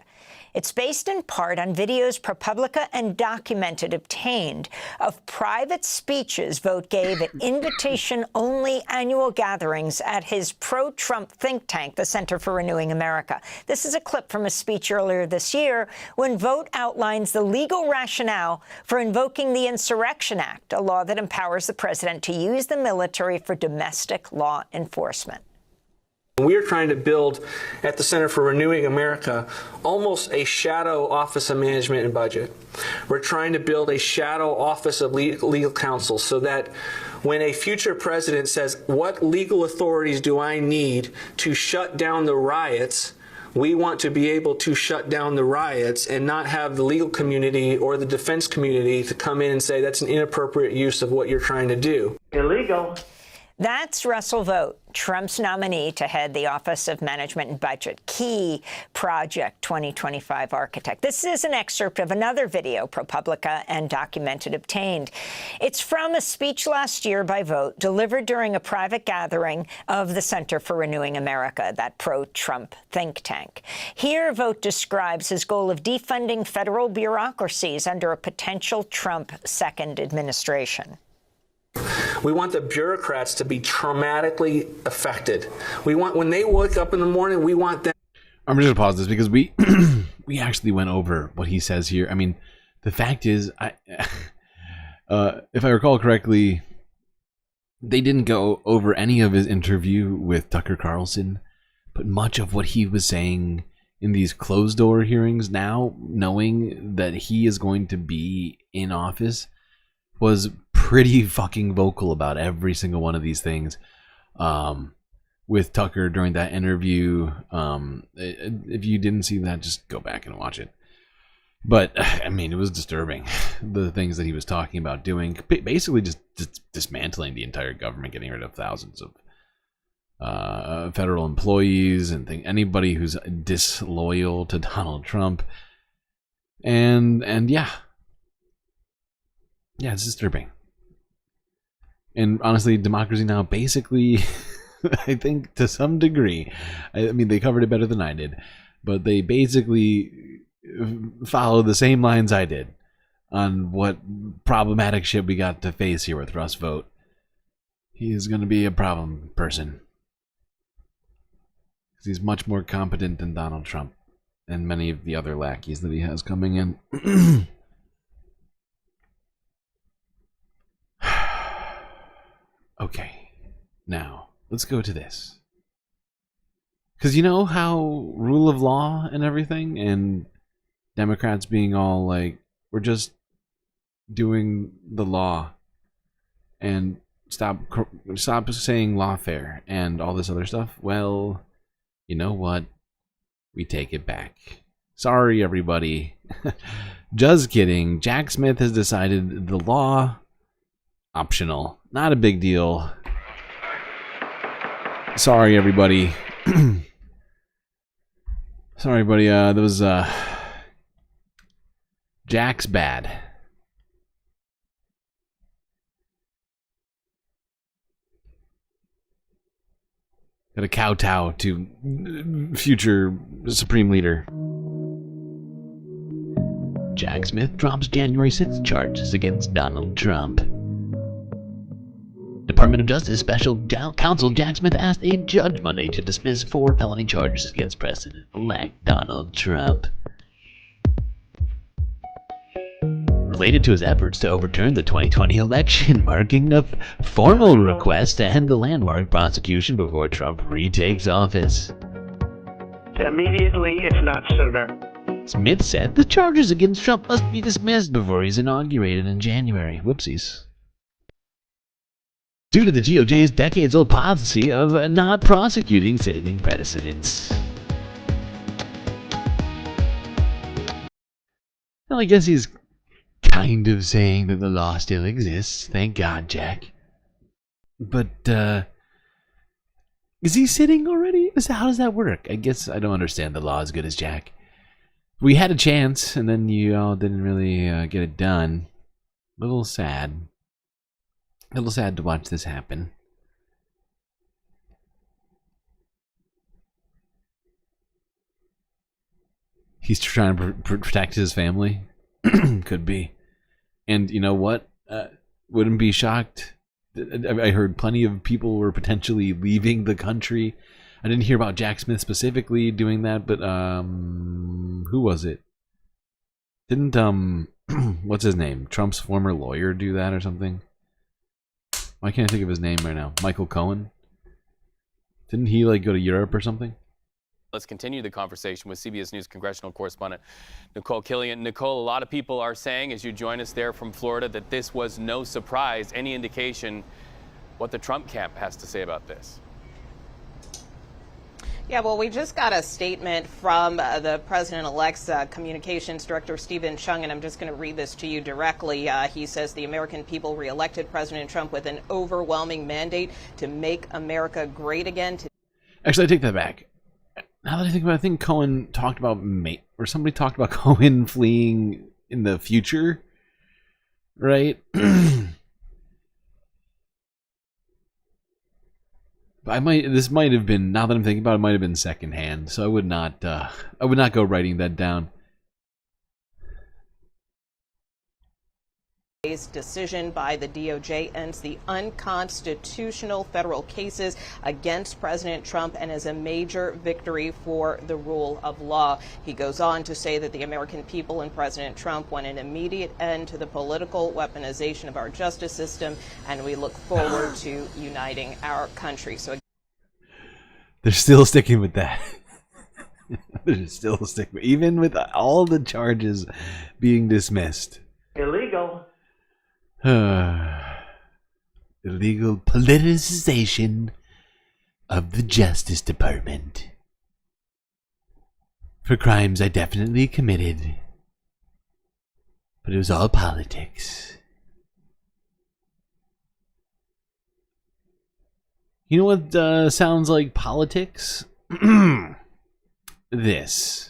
Speaker 6: It's based in part on videos ProPublica and Documented obtained of private speeches Vought gave at invitation-only annual gatherings at his pro-Trump think tank, the Center for Renewing America. This is a clip from a speech earlier this year when Vought outlines the legal rationale for invoking the Insurrection Act, a law that empowers the president to use the military for domestic law enforcement.
Speaker 13: We're trying to build at the Center for Renewing America almost a shadow Office of Management and Budget. We're trying to build a shadow Office of Legal Counsel so that when a future president says, what legal authorities do I need to shut down the riots, We want to be able to shut down the riots and not have the legal community or the defense community to come in and say that's an inappropriate use of what you're trying to do.
Speaker 6: Illegal. That's Russell Vought, Trump's nominee to head the Office of Management and Budget, key Project 2025 architect. This is an excerpt of another video ProPublica and Documented obtained. It's from a speech last year by Vought delivered during a private gathering of the Center for Renewing America, that pro-Trump think tank. Here, Vought describes his goal of defunding federal bureaucracies under a potential Trump second administration.
Speaker 13: We want the bureaucrats to be traumatically affected. We want, when they wake up in the morning, we want them.
Speaker 9: I'm just gonna pause this because we we actually went over what he says here. I mean, the fact is, if I recall correctly, they didn't go over any of his interview with Tucker Carlson, but much of what he was saying in these closed door hearings now, knowing that he is going to be in office, was pretty fucking vocal about every single one of these things. With Tucker during that interview, if you didn't see that, just go back and watch it. But I mean, it was disturbing, the things that he was talking about doing, basically just dismantling the entire government, getting rid of thousands of federal employees and anybody who's disloyal to Donald Trump. And yeah, it's disturbing. And honestly, Democracy Now! Basically, I think to some degree, I mean, they covered it better than I did, but they basically follow the same lines I did on what problematic shit we got to face here with Russ Vought. He is going to be a problem person. Because he's much more competent than Donald Trump and many of the other lackeys that he has coming in. Okay, now let's go to this. Because you know how rule of law and everything, and Democrats being all like, we're just doing the law and stop saying lawfare and all this other stuff. Well, you know what? We take it back. Sorry, everybody. Just kidding. Jack Smith has decided the law optional. Not a big deal. Sorry, everybody. Sorry, everybody. There was Jack's bad. Gotta kowtow to future Supreme Leader.
Speaker 8: Jack Smith drops January 6th charges against Donald Trump. Department of Justice Special Counsel Jack Smith asked a judge Monday to dismiss 4 felony charges against President-elect Donald Trump. Related to his efforts to overturn the 2020 election, marking a formal request to end the landmark prosecution before Trump retakes office.
Speaker 11: Immediately, if not sooner.
Speaker 8: Smith said the charges against Trump must be dismissed before he's inaugurated in January. Whoopsies. Due to the DOJ's decades-old policy of not prosecuting sitting presidents. Well, I guess he's kind of saying that the law still exists. Thank God, Jack.
Speaker 9: But, is he sitting already? How does that work? I guess I don't understand the law as good as Jack. We had a chance, and then you all didn't really get it done. A little sad. A little sad to watch this happen. He's trying to protect his family. Could be. And you know what? Wouldn't be shocked. I heard plenty of people were potentially leaving the country. I didn't hear about Jack Smith specifically doing that, but who was it? Didn't what's his name? Trump's former lawyer do that or something? Why can't I think of his name right now? Michael Cohen? Didn't he like go to Europe or something?
Speaker 12: Let's continue the conversation with CBS News congressional correspondent Nicole Killian. Nicole, a lot of people are saying, as you join us there from Florida, that this was no surprise. Any indication what the Trump camp has to say about this?
Speaker 11: Yeah, well, we just got a statement from the president-elect's communications director, Stephen Chung, and I'm just going to read this to you directly. He says the American people reelected President Trump with an overwhelming mandate to make America great again.
Speaker 9: Actually, I take that back. Now that I think about it, I think Cohen talked about or somebody talked about Cohen fleeing in the future, right? This might have been, now that I'm thinking about it, might have been secondhand, so I would not go writing that down.
Speaker 11: Decision by the DOJ ends the unconstitutional federal cases against President Trump and is a major victory for the rule of law. He goes on to say that the American people and President Trump want an immediate end to the political weaponization of our justice system, and we look forward to uniting our country. So
Speaker 9: they're still sticking with that. They're still sticking, even with all the charges being dismissed.
Speaker 15: Illegal.
Speaker 9: Illegal politicization of the Justice Department for crimes I definitely committed, but it was all politics. You know what sounds like politics? This.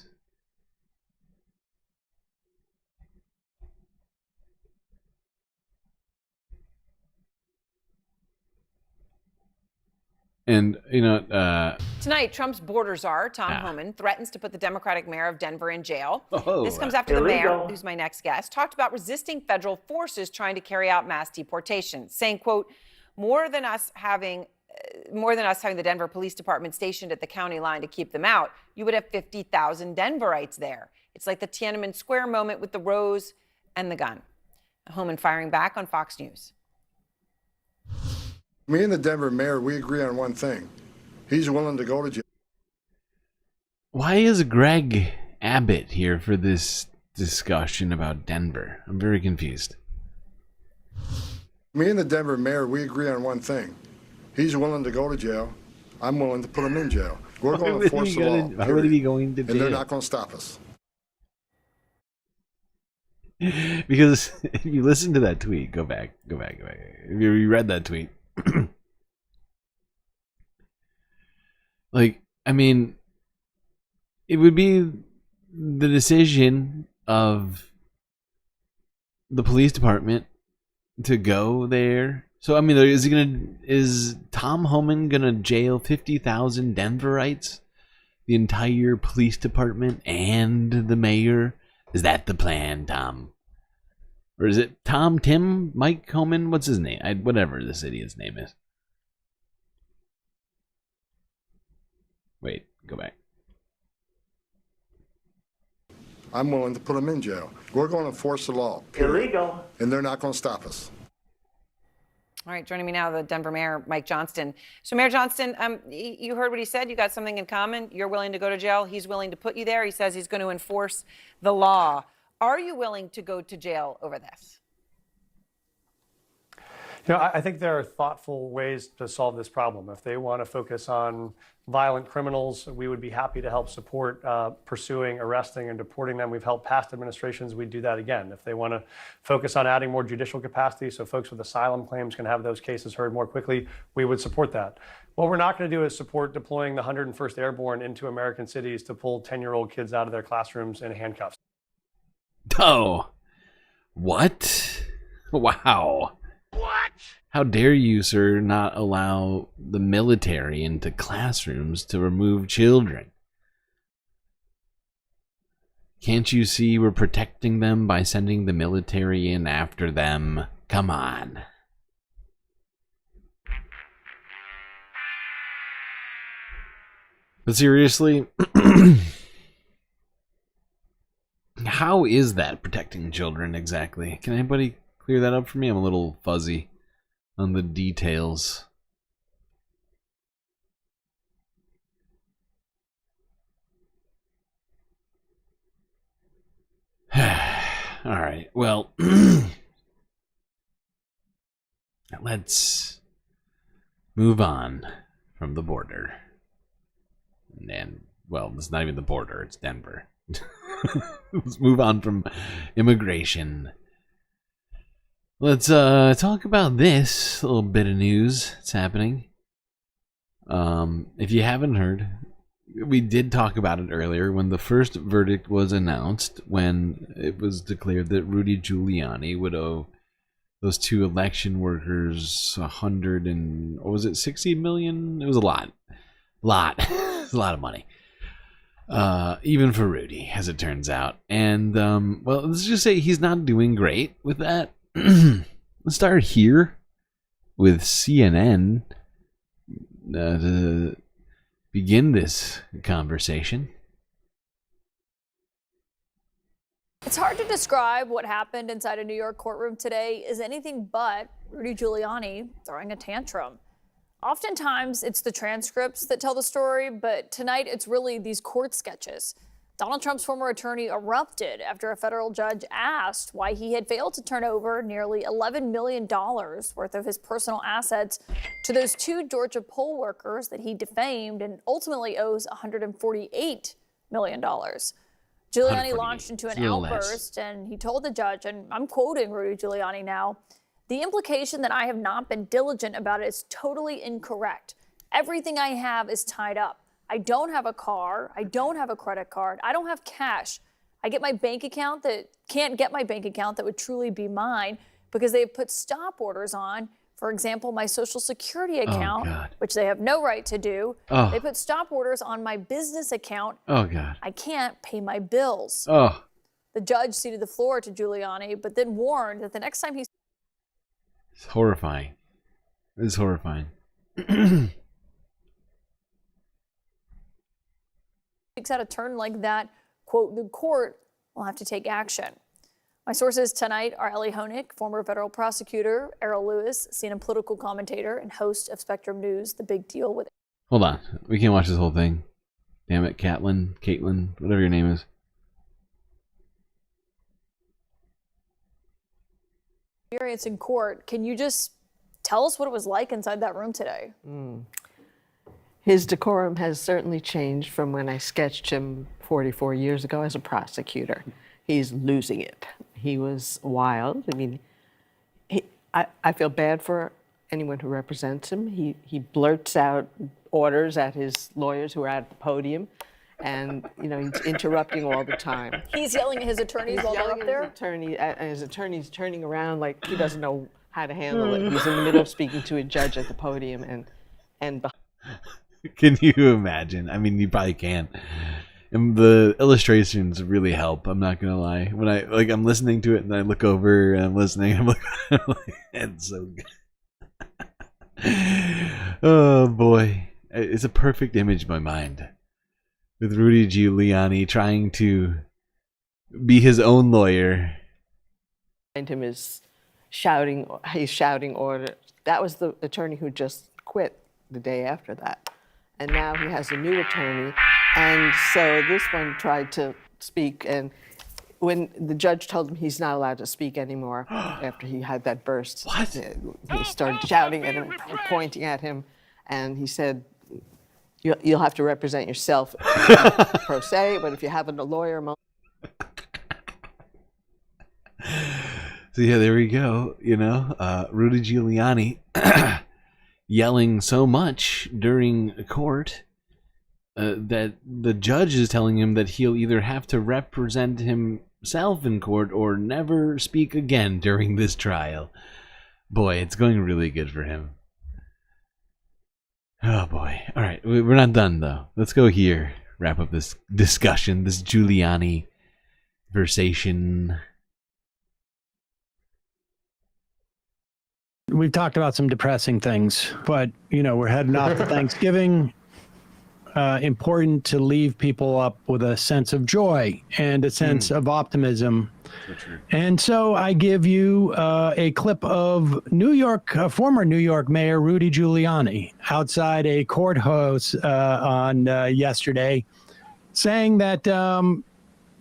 Speaker 9: And,
Speaker 18: Tonight, Trump's border czar, Tom Homan, threatens to put the Democratic mayor of Denver in jail.
Speaker 9: Oh,
Speaker 18: this comes after the mayor, who's my next guest, talked about resisting federal forces trying to carry out mass deportations, saying, quote, more than us having the Denver Police Department stationed at the county line to keep them out, you would have 50,000 Denverites there. It's like the Tiananmen Square moment with the rose and the gun. Homan firing back on Fox News.
Speaker 17: Me and the Denver mayor, we agree on one thing. He's willing to go to jail.
Speaker 9: Why is Greg Abbott here for this discussion about Denver? I'm very confused.
Speaker 17: Me and the Denver mayor, we agree on one thing. He's willing to go to jail. I'm willing to put him in jail. We're going to enforce the law.
Speaker 9: Why would he be going to jail?
Speaker 17: And they're not going to stop us.
Speaker 9: Because if you listen to that tweet, go back. If you read that tweet, like, I mean, it would be the decision of the police department to go there. So, I mean, is Tom Homan gonna jail 50,000 Denverites? The entire police department and the mayor? Is that the plan, Tom? Or is it Tim, Mike Homan? What's his name? Whatever this idiot's name is. Wait, go back.
Speaker 17: I'm willing to put him in jail. We're going to enforce the law.
Speaker 15: Illegal.
Speaker 17: And they're not going to stop us.
Speaker 18: All right, joining me now, the Denver Mayor, Mike Johnston. So, Mayor Johnston, you heard what he said. You got something in common. You're willing to go to jail. He's willing to put you there. He says he's going to enforce the law. Are you willing to go to jail over this?
Speaker 24: You know, I think there are thoughtful ways to solve this problem. If they want to focus on violent criminals, we would be happy to help support pursuing, arresting, and deporting them. We've helped past administrations. We'd do that again. If they want to focus on adding more judicial capacity so folks with asylum claims can have those cases heard more quickly, we would support that. What we're not going to do is support deploying the 101st Airborne into American cities to pull 10-year-old kids out of their classrooms in handcuffs.
Speaker 9: Oh, what? Wow.
Speaker 15: What?
Speaker 9: How dare you, sir, not allow the military into classrooms to remove children? Can't you see we're protecting them by sending the military in after them? Come on. But seriously, how is that protecting children exactly? Can anybody clear that up for me? I'm a little fuzzy on the details. All right, well, let's move on from the border. And, well, it's not even the border, it's Denver. Let's move on from immigration. Let's talk about this little bit of news that's happening. If you haven't heard, we did talk about it earlier when the first verdict was announced, when it was declared that Rudy Giuliani would owe those two election workers 100 and, what was it, 60 million? It was a lot. It was a lot of money. Even for Rudy, as it turns out. And, well, let's just say he's not doing great with that. Let's start here with CNN to begin this conversation.
Speaker 2: It's hard to describe what happened inside a New York courtroom today as anything but Rudy Giuliani throwing a tantrum. Oftentimes, it's the transcripts that tell the story, but tonight it's really these court sketches. Donald Trump's former attorney erupted after a federal judge asked why he had failed to turn over nearly $11 million worth of his personal assets to those two Georgia poll workers that he defamed and ultimately owes $148 million. Giuliani launched into an outburst and he told the judge, and I'm quoting Rudy Giuliani now, "The implication that I have not been diligent about it is totally incorrect. Everything I have is tied up. I don't have a car. I don't have a credit card. I don't have cash. I get my bank account that can't get my bank account that would truly be mine because they have put stop orders on. For example, my Social Security account, which they have no right to do.
Speaker 9: Oh.
Speaker 2: They put stop orders on my business account.
Speaker 9: Oh, God.
Speaker 2: I can't pay my bills."
Speaker 9: Oh.
Speaker 2: The judge ceded the floor to Giuliani, but then warned that the next time he...
Speaker 9: It's horrifying. It's horrifying.
Speaker 2: Takes out a turn like that, quote, "the court will have to take action." My sources tonight are Ellie Honig, former federal prosecutor, Errol Lewis, CNN political commentator and host of Spectrum News, The Big Deal with...
Speaker 9: Hold on. We can't watch this whole thing. Damn it, Caitlin, whatever your name is.
Speaker 2: Experience in court. Can you just tell us what it was like inside that room today?
Speaker 5: His decorum has certainly changed from when I sketched him 44 years ago as a prosecutor. He's losing it. He was wild. I mean, I feel bad for anyone who represents him. He blurts out orders at his lawyers who are at the podium, and you know he's interrupting all the time.
Speaker 2: He's yelling at his attorneys while they're up there?
Speaker 5: His attorney's turning around like he doesn't know how to handle it. He's in the middle of speaking to a judge at the podium, and
Speaker 9: Can you imagine? I mean, you probably can. And the illustrations really help. I'm not gonna lie. When I'm listening to it and I look over and I'm listening, I'm like, it's so good. Oh boy, it's a perfect image in my mind with Rudy Giuliani trying to be his own lawyer.
Speaker 5: Behind him is shouting. He's shouting orders. That was the attorney who just quit the day after that. And now he has a new attorney. And so this one tried to speak. And when the judge told him he's not allowed to speak anymore after he had that burst, he started shouting at him, pointing at him. And he said, you'll have to represent yourself pro se, but if you have a lawyer...
Speaker 9: So yeah, there we go. You know, Rudy Giuliani yelling so much during court that the judge is telling him that he'll either have to represent himself in court or never speak again during this trial. Boy, it's going really good for him. Oh boy. All right, we're not done though. Let's go here. Wrap up this discussion, this Giuliani versation.
Speaker 14: We've talked about some depressing things, but, you know, we're heading off to Thanksgiving. Important to leave people up with a sense of joy and a sense of optimism. And so I give you a clip of former New York Mayor Rudy Giuliani outside a courthouse on yesterday saying that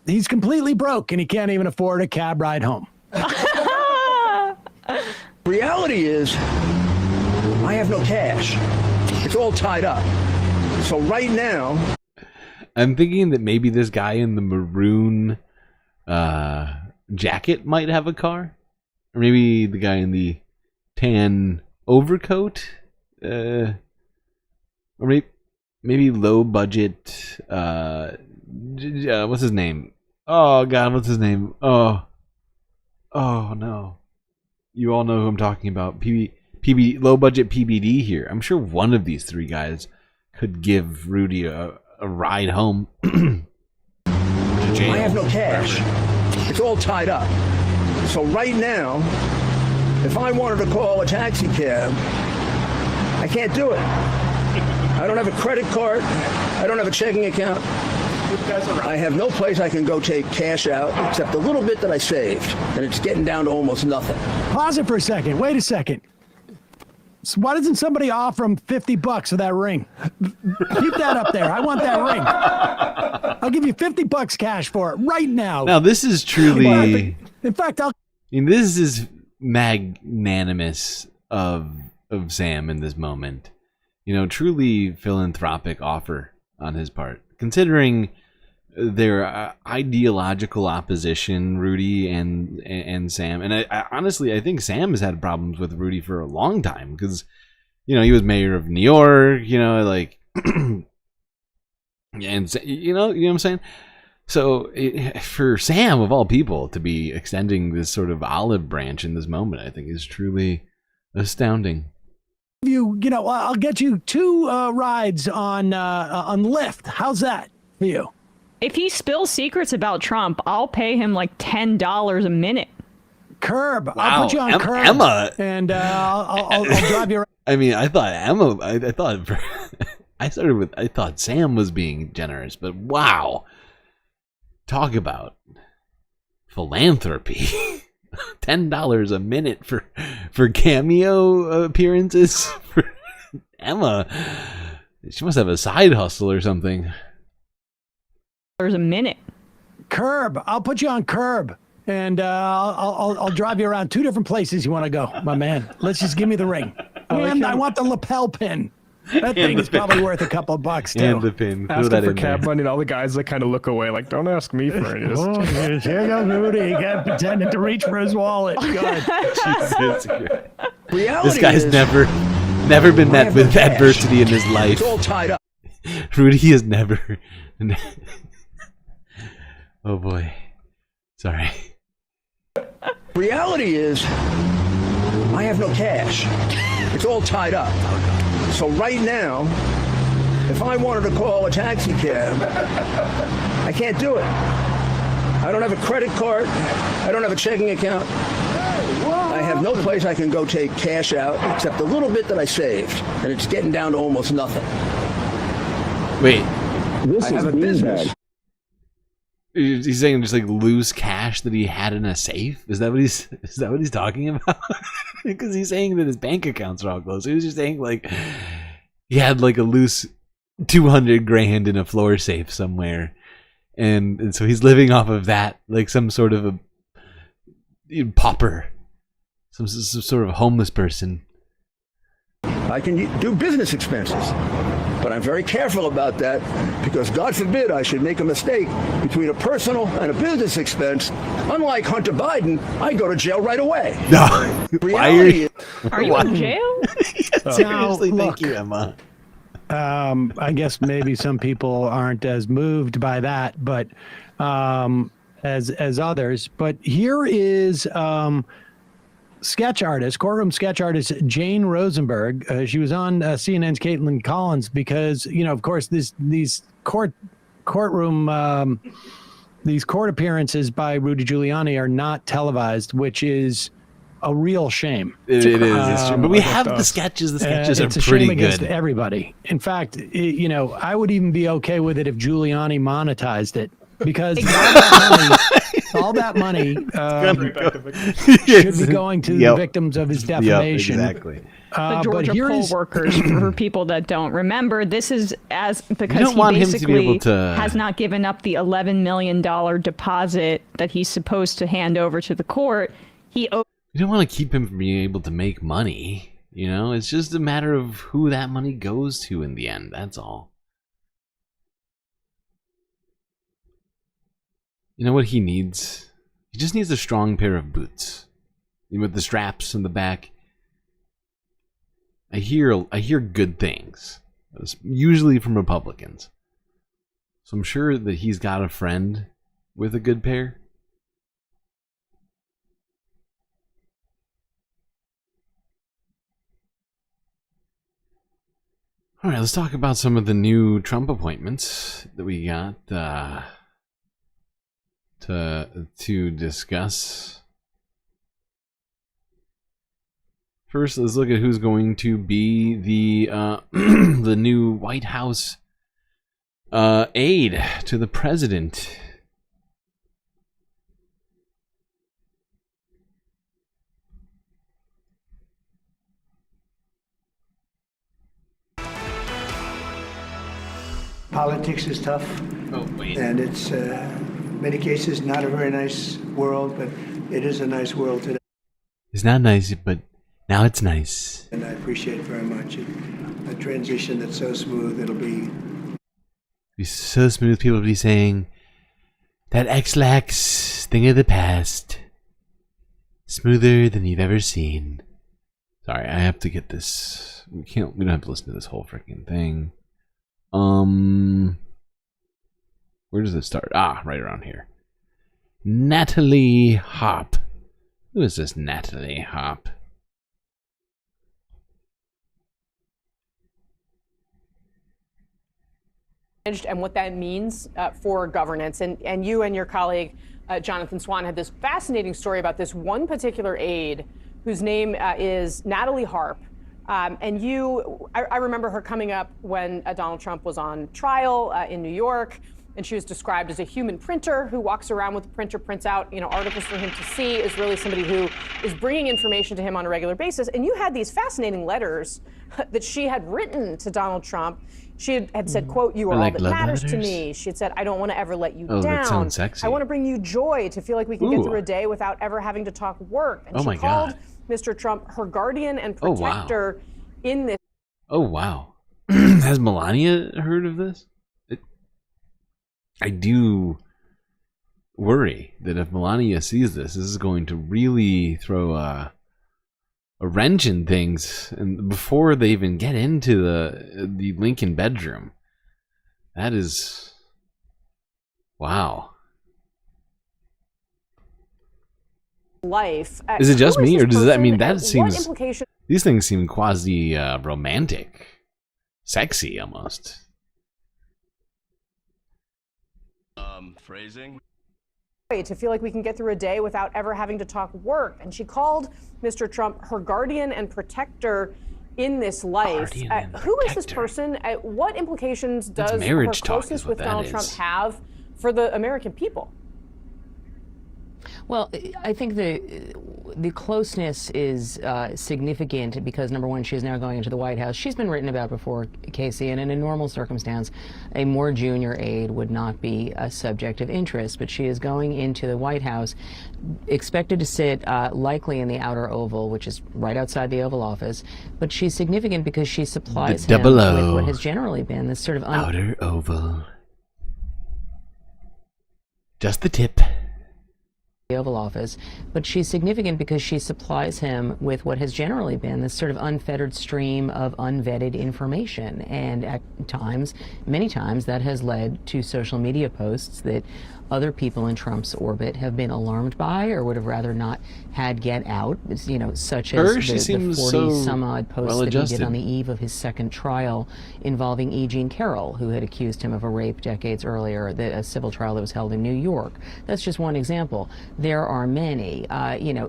Speaker 14: he's completely broke and he can't even afford a cab ride home.
Speaker 16: Reality is, I have no cash. It's all tied up. So right now,
Speaker 9: I'm thinking that maybe this guy in the maroon jacket might have a car, or maybe the guy in the tan overcoat, or maybe low budget. What's his name? Oh God, what's his name? Oh no, you all know who I'm talking about. Low budget PBD here. I'm sure one of these three guys could give Rudy a ride home.
Speaker 16: I have no cash. It's all tied up. So right now, if I wanted to call a taxi cab, I can't do it. I don't have a credit card. I don't have a checking account. I have no place I can go take cash out except a little bit that I saved, and it's getting down to almost nothing.
Speaker 14: Pause it for a second. Wait a second. So why doesn't somebody offer him $50 for that ring? Keep that up there. I want that ring. I'll give you $50 cash for it right now.
Speaker 9: Now this is truly.
Speaker 14: In fact,
Speaker 9: this is magnanimous of Sam in this moment. Truly philanthropic offer on his part, considering their ideological opposition, Rudy and Sam. And I honestly, I think Sam has had problems with Rudy for a long time because, he was mayor of New York, like, and you know what I'm saying? So for Sam, of all people, to be extending this sort of olive branch in this moment, I think is truly astounding.
Speaker 14: I'll get you 2 rides on Lyft. How's that for you?
Speaker 19: If he spills secrets about Trump, I'll pay him like $10 a minute.
Speaker 14: Curb.
Speaker 9: Wow.
Speaker 14: I'll put you on Curb.
Speaker 9: Emma.
Speaker 14: And I'll drive you around.
Speaker 9: I mean, I thought Emma, I thought Sam was being generous, but wow. Talk about philanthropy. $10 a minute for cameo appearances for Emma. She must have a side hustle or something.
Speaker 19: A minute.
Speaker 14: Curb. I'll put you on Curb, and I'll drive you around 2 different places you want to go, my man. Let's just give me the ring. And I want the lapel pin. That thing is probably worth a couple of bucks too.
Speaker 9: And the pin.
Speaker 20: Asking for cab money, and all the guys that kind of look away, like, don't ask me for it.
Speaker 14: Oh, here goes Rudy. He kept pretending to reach for his wallet. God.
Speaker 9: Jesus.
Speaker 16: Reality
Speaker 9: This guy's
Speaker 16: is,
Speaker 9: never been met with adversity in his life.
Speaker 16: It's all tied up.
Speaker 9: Rudy has never. Oh boy. Sorry.
Speaker 16: Reality is, I have no cash. It's all tied up. So right now, if I wanted to call a taxi cab, I can't do it. I don't have a credit card. I don't have a checking account. I have no place I can go take cash out except a little bit that I saved, and it's getting down to almost nothing.
Speaker 9: Wait.
Speaker 16: I have a business.
Speaker 9: He's saying just like loose cash that he had in a safe. Is that what he's talking about? Because he's saying that his bank accounts are all closed. He was just saying like he had like a loose $200,000 in a floor safe somewhere, and so he's living off of that, like some sort of a pauper, some sort of homeless person.
Speaker 16: I can do business expenses, but I'm very careful about that because God forbid I should make a mistake between a personal and a business expense. Unlike Hunter Biden, I go to jail right away.
Speaker 9: No. Why are you
Speaker 19: in jail?
Speaker 9: Seriously, thank you, Emma.
Speaker 14: I guess maybe some people aren't as moved by that, but as others. But here is courtroom sketch artist Jane Rosenberg. She was on CNN's Caitlin Collins because, of course, these court appearances by Rudy Giuliani are not televised, which is a real shame.
Speaker 9: It is. It's true. But we have the sketches. The sketches are
Speaker 14: it's a
Speaker 9: pretty
Speaker 14: shame against
Speaker 9: good.
Speaker 14: Everybody. In fact, I would even be okay with it if Giuliani monetized it. Because all that money should be going to the victims of his defamation.
Speaker 9: Exactly.
Speaker 19: The Georgia poll workers, for people that don't remember, this is because he basically has not given up the $11 million deposit that he's supposed to hand over to the court.
Speaker 9: You don't want to keep him from being able to make money. It's just a matter of who that money goes to in the end. That's all. You know what he needs? He just needs a strong pair of boots. With the straps in the back. I hear good things. Usually from Republicans. So I'm sure that he's got a friend with a good pair. All right, let's talk about some of the new Trump appointments that we got to discuss. First, let's look at who's going to be the the new White House aide to the president.
Speaker 1: Politics is tough.
Speaker 9: Oh, wait.
Speaker 1: And it's, in many cases, not a very nice world, but it is a nice world today.
Speaker 9: It's not nice, but now it's nice.
Speaker 1: And I appreciate it very much. A transition that's so smooth, it'll be
Speaker 9: so smooth. People will be saying, that X-Lax thing of the past. Smoother than you've ever seen. Sorry, I have to get this. We don't have to listen to this whole freaking thing. Where does it start? Ah, right around here. Natalie Hopp. Who is this Natalie Hopp?
Speaker 18: And what that means for governance. And you and your colleague, Jonathan Swan, had this fascinating story about this one particular aide whose name is Natalie Harp. And I remember her coming up when Donald Trump was on trial in New York, and she was described as a human printer who walks around with a printer, prints out, articles for him to see, is really somebody who is bringing information to him on a regular basis. And you had these fascinating letters that she had written to Donald Trump. She had said, quote, "You are all that matters to me." She had said, "I don't want to ever let you down.
Speaker 9: That sounds sexy.
Speaker 18: I want to bring you joy, to feel like we can get through a day without ever having to talk work." And she called Mr. Trump her guardian and protector in this.
Speaker 9: Oh, wow. Has Melania heard of this? I do worry that if Melania sees this is going to really throw a wrench in things, and before they even get into the Lincoln bedroom. That is, wow.
Speaker 18: Life.
Speaker 9: Is it just me, or does that mean that seems?
Speaker 18: What implications?
Speaker 9: These things seem quasi romantic, sexy almost.
Speaker 18: Phrasing. To feel like we can get through a day without ever having to talk work. And she called Mr. Trump her guardian and protector in this life. Who is this person? What implications does her closeness with Donald Trump have for the American people?
Speaker 21: Well, I think the closeness is significant because, number one, she is now going into the White House. She's been written about before, Casey, and in a normal circumstance, a more junior aide would not be a subject of interest. But she is going into the White House, expected to sit likely in the outer oval, which is right outside the Oval Office. But she's significant because she supplies him with what has generally been this sort of
Speaker 9: outer oval. Just the tip.
Speaker 21: Oval Office, but she's significant because she supplies him with what has generally been this sort of unfettered stream of unvetted information, and at times, many times, that has led to social media posts that other people in Trump's orbit have been alarmed by or would have rather not had get out, such as the 40-some-odd posts that he did on the eve of his second trial involving E. Jean Carroll, who had accused him of a rape decades earlier, a civil trial that was held in New York. That's just one example. There are many.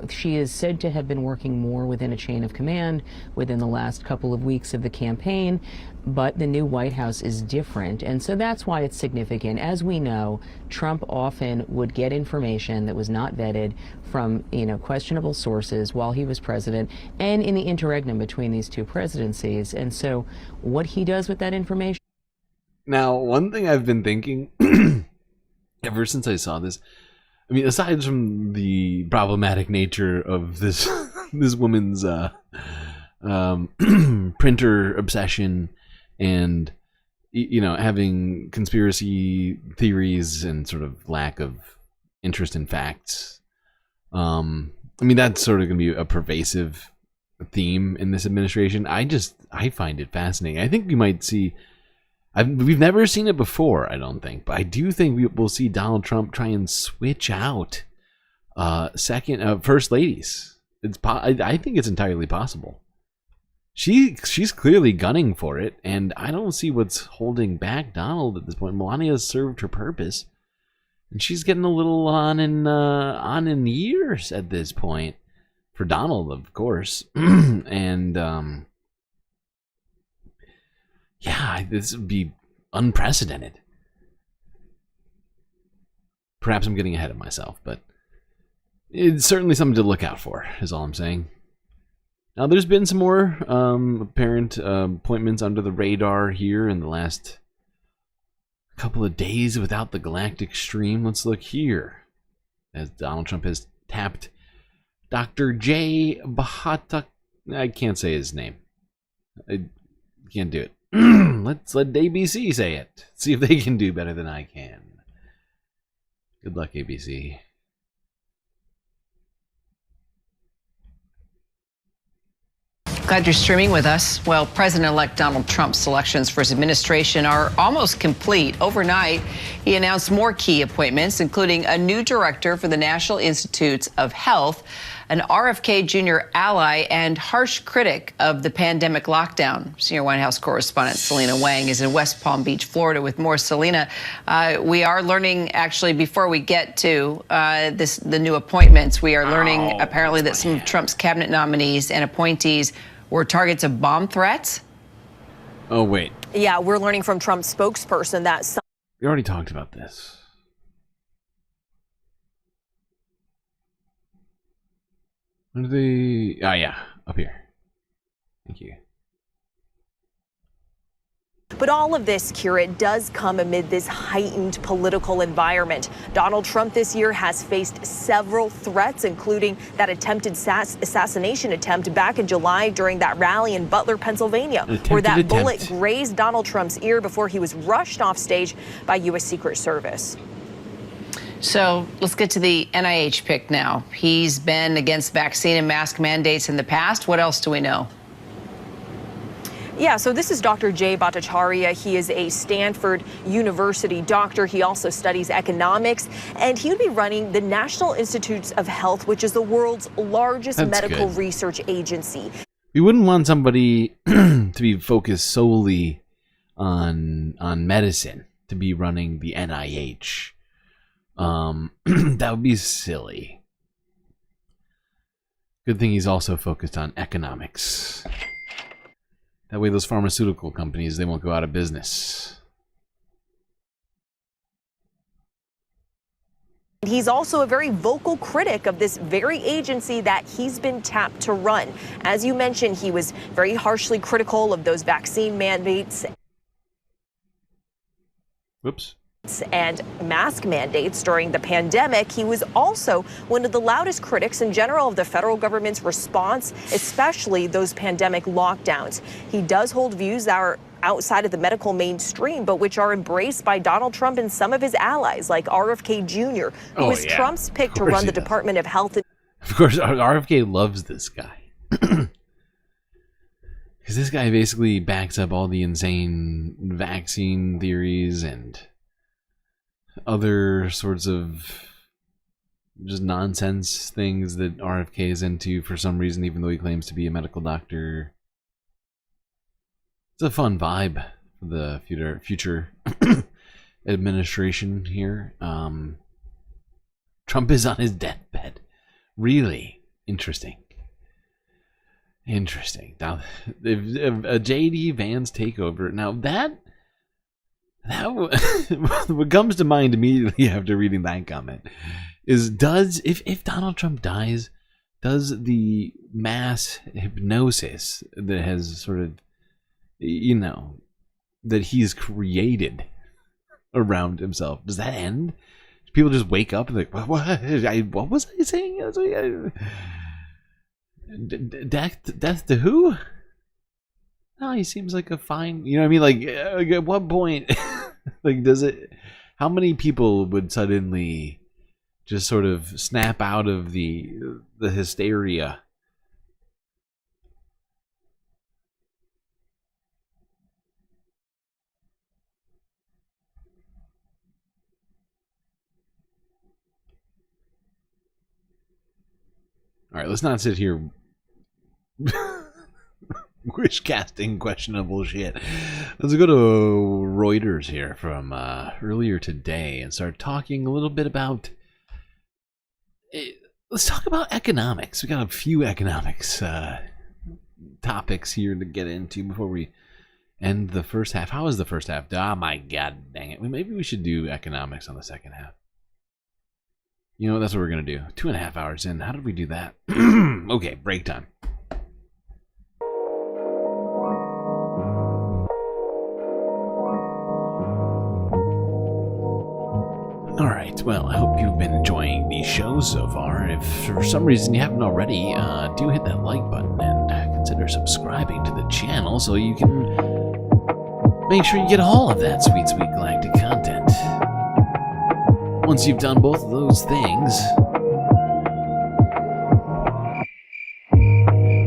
Speaker 21: She is said to have been working more within a chain of command within the last couple of weeks of the campaign, but the new White House is different, and so that's why it's significant. As we know, Trump often would get information that was not vetted from, questionable sources while he was president and in the interregnum between these two presidencies. And so what he does with that information.
Speaker 9: Now, one thing I've been thinking ever since I saw this, I mean, aside from the problematic nature of this this woman's printer obsession and having conspiracy theories and sort of lack of interest in facts. I mean, that's sort of going to be a pervasive theme in this administration. I find it fascinating. I think we might see, we've never seen it before, I don't think, but I do think we'll see Donald Trump try and switch out first ladies. I think it's entirely possible. She's clearly gunning for it, and I don't see what's holding back Donald at this point. Melania has served her purpose, and she's getting a little on in years at this point. For Donald, of course. And yeah, this would be unprecedented. Perhaps I'm getting ahead of myself, but it's certainly something to look out for, is all I'm saying. Now, there's been some more apparent appointments under the radar here in the last couple of days without the Galactic stream. Let's look here. As Donald Trump has tapped Dr. J. Vought. I can't say his name. I can't do it. Let's let ABC say it. See if they can do better than I can. Good luck, ABC.
Speaker 3: Glad you're streaming with us. Well, President-elect Donald Trump's selections for his administration are almost complete. Overnight, he announced more key appointments, including a new director for the National Institutes of Health, an RFK Jr. ally and harsh critic of the pandemic lockdown. Senior White House correspondent Selena Wang is in West Palm Beach, Florida, with more. Selena, we are learning, actually, before we get to the new appointments, we are learning apparently that some of Trump's cabinet nominees and appointees were targets of bomb threats.
Speaker 9: Oh, wait.
Speaker 4: Yeah, we're learning from Trump's spokesperson that some
Speaker 9: We already talked about this. What are they? Ah, yeah, up here. Thank you.
Speaker 4: But all of this, Kira, does come amid this heightened political environment. Donald Trump this year has faced several threats, including that attempted assassination attempt back in July during that rally in Butler, Pennsylvania, where that bullet grazed Donald Trump's ear before he was rushed off stage by U.S. Secret Service.
Speaker 3: So let's get to the NIH pick now. He's been against vaccine and mask mandates in the past. What else do we know?
Speaker 4: Yeah, so this is Dr. Jay Bhattacharya. He is a Stanford University doctor. He also studies economics, and he would be running the National Institutes of Health, which is the world's largest medical research agency.
Speaker 9: We wouldn't want somebody to be focused solely on medicine to be running the NIH. That would be silly. Good thing he's also focused on economics. That way those pharmaceutical companies, they won't go out of business.
Speaker 4: He's also a very vocal critic of this very agency that he's been tapped to run. As you mentioned, he was very harshly critical of those vaccine mandates.
Speaker 9: Whoops.
Speaker 4: And mask mandates during the pandemic. He was also one of the loudest critics in general of the federal government's response, especially those pandemic lockdowns. He does hold views that are outside of the medical mainstream, but which are embraced by Donald Trump and some of his allies, like RFK Jr., who was Trump's pick to run the Department of Health.
Speaker 9: Of course, RFK loves this guy. Because this guy basically backs up all the insane vaccine theories and other sorts of just nonsense things that RFK is into for some reason, even though he claims to be a medical doctor. It's a fun vibe for the future administration here. Trump is on his deathbed. Really interesting. Interesting. Now, if a J.D. Vance takeover. Now that what comes to mind immediately after reading that comment is, if Donald Trump dies, does the mass hypnosis that has sort of, that he's created around himself, does that end? Do people just wake up and like, what was I saying? Death to who? No, he seems like a fine, you know what I mean? Like, at what point, like, how many people would suddenly just sort of snap out of the hysteria. All right, let's not sit here wish casting questionable shit. Let's go to Reuters here from earlier today and start talking a little bit about. Let's talk about economics. We got a few economics topics here to get into before we end the first half. How was the first half? Oh my god, dang it! Maybe we should do economics on the second half. You know, that's what we're going to do. 2.5 hours in. How did we do that? Okay, break time. All right, well, I hope you've been enjoying these shows so far. If for some reason you haven't already, do hit that like button and consider subscribing to the channel so you can make sure you get all of that sweet, sweet Galactic content. Once you've done both of those things,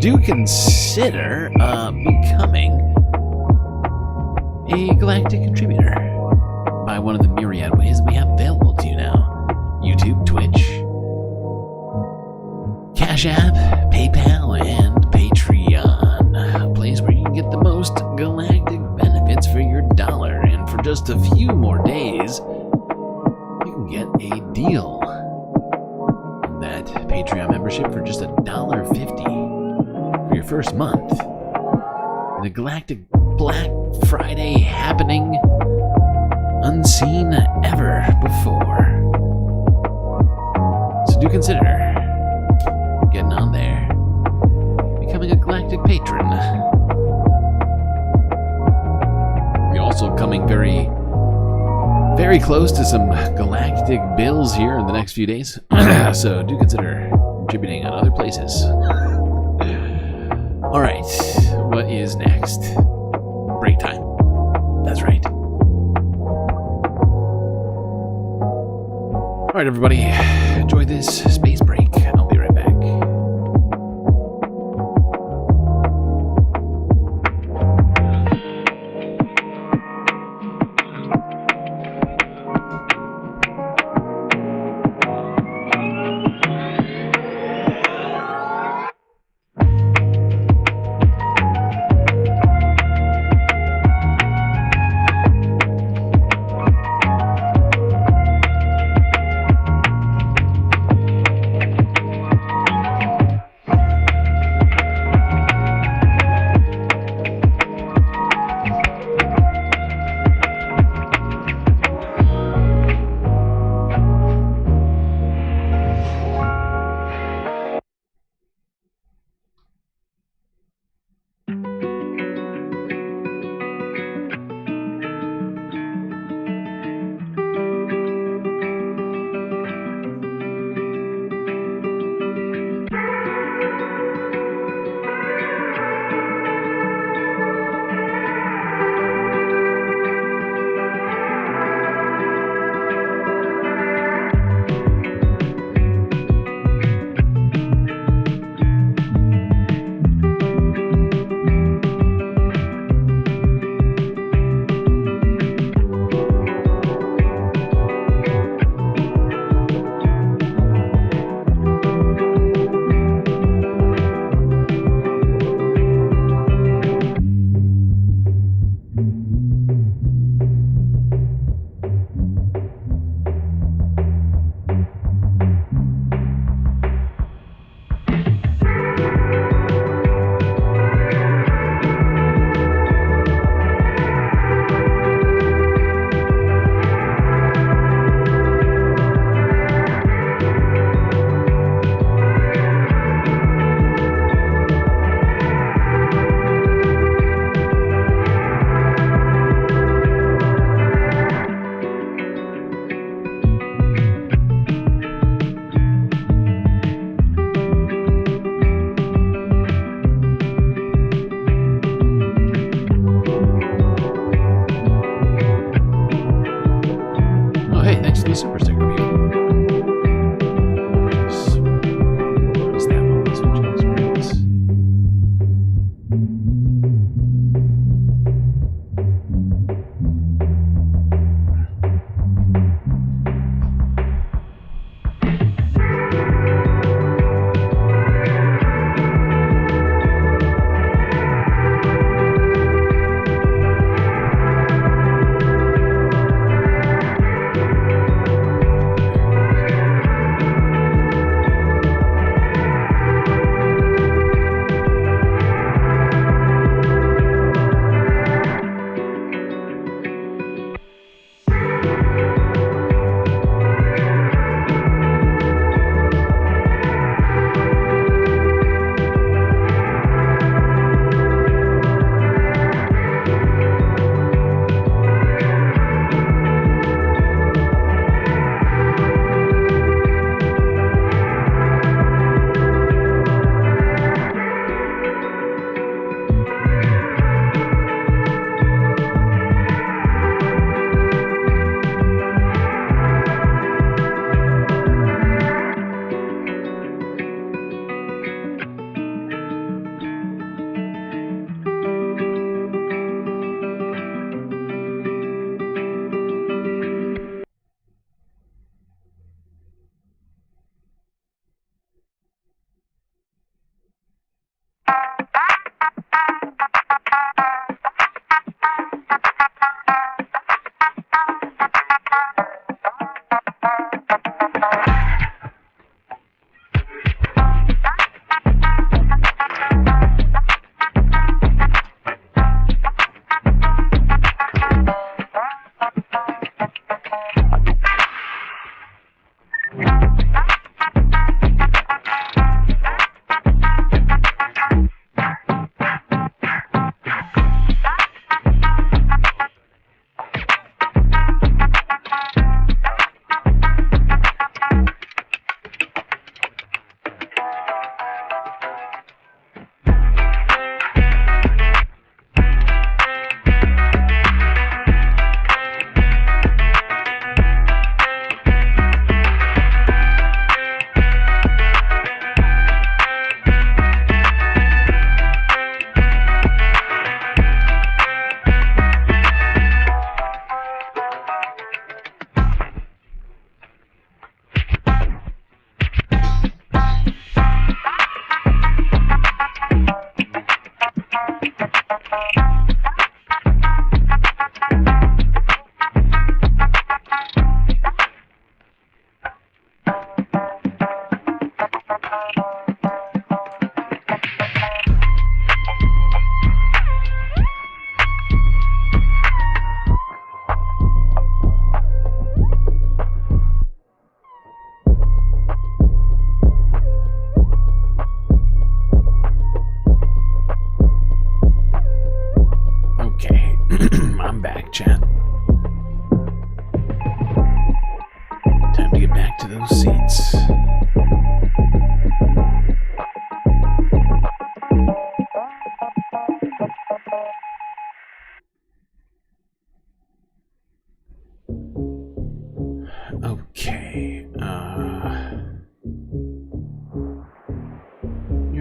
Speaker 9: do consider becoming a Galactic contributor by one of the myriad ways that we have available to you now. YouTube, Twitch, Cash App, PayPal, and Patreon. A place where you can get the most Galactic benefits for your dollar. And for just a few more days, get a deal. That Patreon membership for just $1.50 for your first month. And a Galactic Black Friday happening unseen ever before. So do consider getting on there, becoming a Galactic patron. We're also coming very close to some Galactic bills here in the next few days. So do consider contributing on other places. All right, what is next? Break time. That's right. All right, everybody, enjoy this space break. I'll be right back.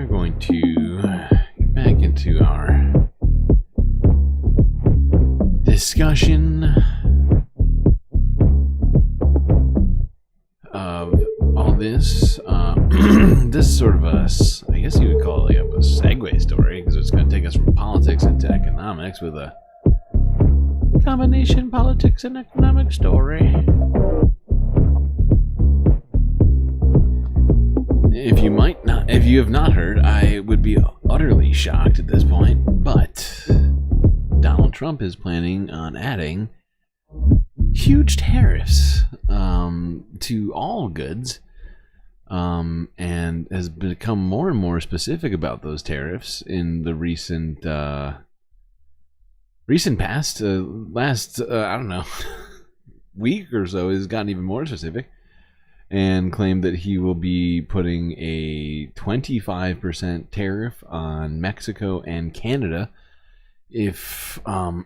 Speaker 9: we're going to get back into our discussion of all this. This is sort of a, I guess you would call it like a segue story, because it's going to take us from politics into economics with a combination politics and economic story. If you have not heard, I would be utterly shocked at this point, but Donald Trump is planning on adding huge tariffs to all goods, and has become more and more specific about those tariffs in the recent past. Last I don't know week or so has gotten even more specific, and claimed that he will be putting a 25% tariff on Mexico and Canada if and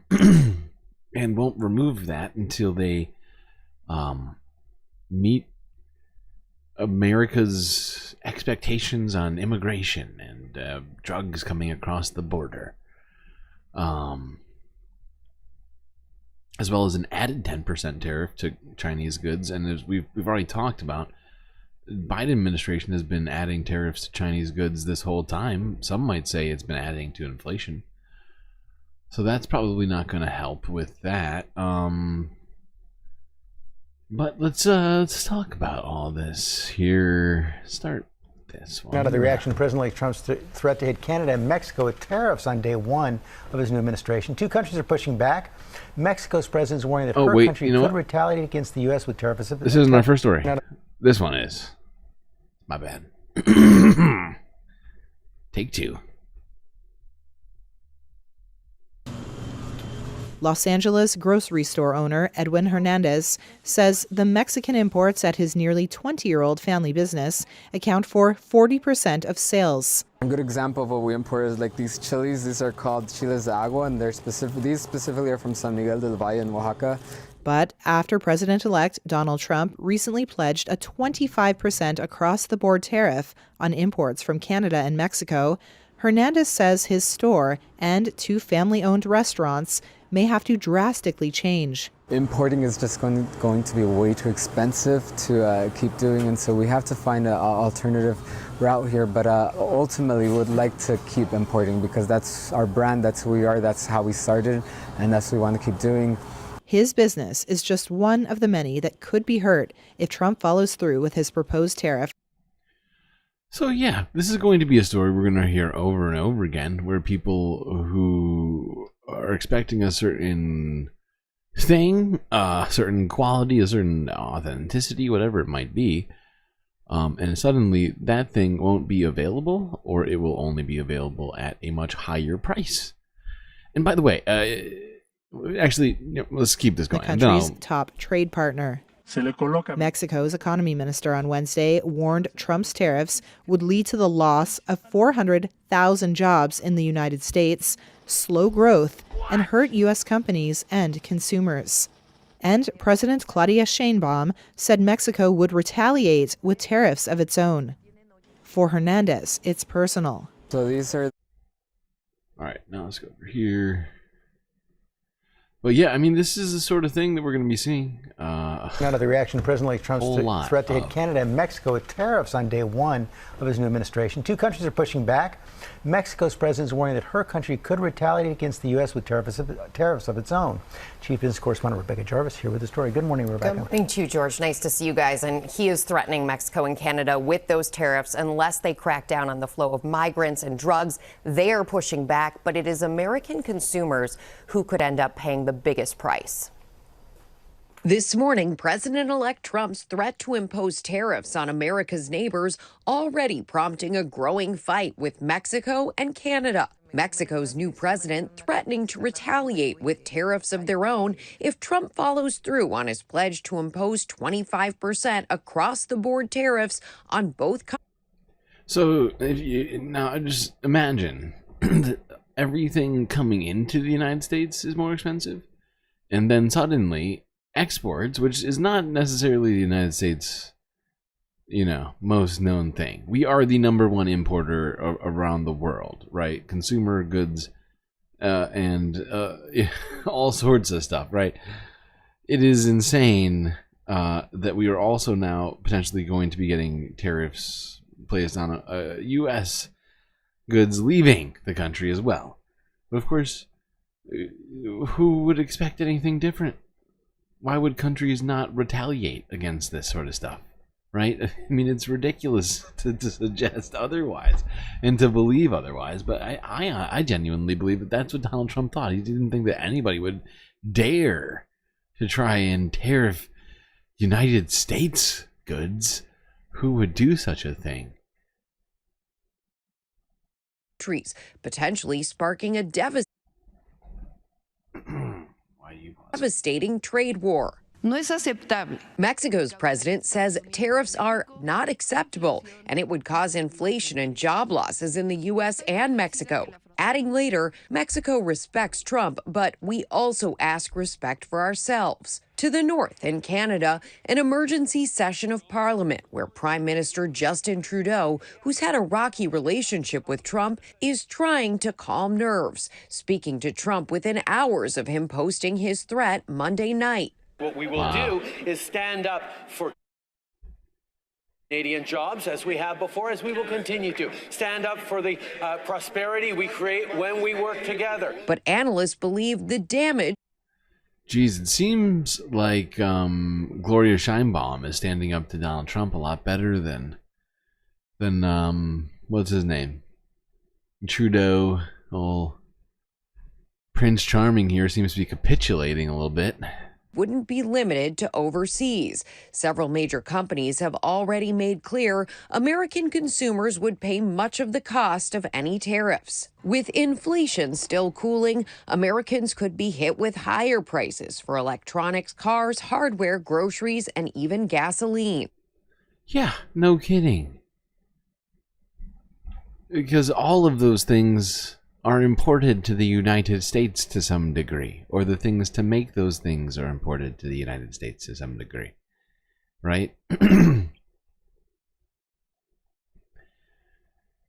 Speaker 9: won't remove that until they meet America's expectations on immigration and drugs coming across the border, as well as an added 10% tariff to Chinese goods. And as we've already talked about, Biden administration has been adding tariffs to Chinese goods this whole time. Some might say it's been adding to inflation. So that's probably not going to help with that. But let's talk about all this here. Start this one.
Speaker 7: Now to the reaction to President-elect Trump's threat to hit Canada and Mexico with tariffs on day one of his new administration. Two countries are pushing back. Mexico's president is warning that her country could retaliate against the U.S. with tariffs.
Speaker 9: This isn't our first story. This one is. My bad. Take two.
Speaker 10: Los Angeles grocery store owner Edwin Hernandez says the Mexican imports at his nearly 20-year-old family business account for 40% of sales.
Speaker 22: A good example of what we import is like these chilies. These are called chiles de agua, and these specifically are from San Miguel del Valle in Oaxaca.
Speaker 10: But after President-elect Donald Trump recently pledged a 25% across-the-board tariff on imports from Canada and Mexico, Hernandez says his store and two family-owned restaurants may have to drastically change.
Speaker 22: Importing is just going to be way too expensive to keep doing, and so we have to find an alternative route here. But ultimately, we would like to keep importing because that's our brand, that's who we are, that's how we started, and that's what we want to keep doing.
Speaker 10: His business is just one of the many that could be hurt if Trump follows through with his proposed tariff.
Speaker 9: So yeah, this is going to be a story we're going to hear over and over again, where people who are expecting a certain thing, a certain quality, a certain authenticity, whatever it might be, and suddenly that thing won't be available, or it will only be available at a much higher price. And by the way, actually, let's keep this going.
Speaker 10: The country's top trade partner. Mexico's economy minister on Wednesday warned Trump's tariffs would lead to the loss of 400,000 jobs in the United States, slow growth, and hurt U.S. companies and consumers. And President Claudia Sheinbaum said Mexico would retaliate with tariffs of its own. For Hernandez, it's personal.
Speaker 22: So these are...
Speaker 9: All right, now let's go over here. But yeah, I mean, this is the sort of thing that we're going to be seeing.
Speaker 7: Now to the reaction to President-elect Trump's threat to hit Canada and Mexico with tariffs on day one of his new administration. Two countries are pushing back. Mexico's president is warning that her country could retaliate against the U.S. with tariffs of its own. Chief Business Correspondent Rebecca Jarvis here with the story. Good morning, Rebecca.
Speaker 23: Good morning to you, George. Nice to see you guys. And he is threatening Mexico and Canada with those tariffs unless they crack down on the flow of migrants and drugs. They are pushing back, but it is American consumers who could end up paying the biggest price.
Speaker 25: This morning, President-elect Trump's threat to impose tariffs on America's neighbors already prompting a growing fight with Mexico and Canada. Mexico's new president threatening to retaliate with tariffs of their own if Trump follows through on his pledge to impose 25% across-the-board tariffs on both countries.
Speaker 9: So now just imagine that everything coming into the United States is more expensive, and then suddenly exports, which is not necessarily the United States most known thing. We are the #1 importer around the world, right? Consumer goods and all sorts of stuff, right? It is insane that we are also now potentially going to be getting tariffs placed on U.S. goods leaving the country as well. But of course, who would expect anything different? Why would countries not retaliate against this sort of stuff? Right? I mean, it's ridiculous to suggest otherwise and to believe otherwise, but I genuinely believe that that's what Donald Trump thought. He didn't think that anybody would dare to try and tariff United States goods. Who would do such a thing?
Speaker 25: Trees, potentially sparking a devastating trade war. Mexico's president says tariffs are not acceptable and it would cause inflation and job losses in the U.S. and Mexico. Adding later, Mexico respects Trump, but we also ask respect for ourselves. To the north, in Canada, an emergency session of Parliament where Prime Minister Justin Trudeau, who's had a rocky relationship with Trump, is trying to calm nerves, speaking to Trump within hours of him posting his threat Monday night.
Speaker 6: What we will do is stand up for Canadian jobs, as we have before, as we will continue to stand up for the prosperity we create when we work together.
Speaker 25: But analysts believe the damage.
Speaker 9: Geez, it seems like Gloria Steinbaum is standing up to Donald Trump a lot better than what's his name? Trudeau. Old Prince Charming here seems to be capitulating a little bit.
Speaker 25: Wouldn't be limited to overseas. Several major companies have already made clear American consumers would pay much of the cost of any tariffs. With inflation still cooling, Americans could be hit with higher prices for electronics, cars, hardware, groceries, and even gasoline.
Speaker 9: Yeah, no kidding. Because all of those things are imported to the United States to some degree, or the things to make those things are imported to the United States to some degree, right?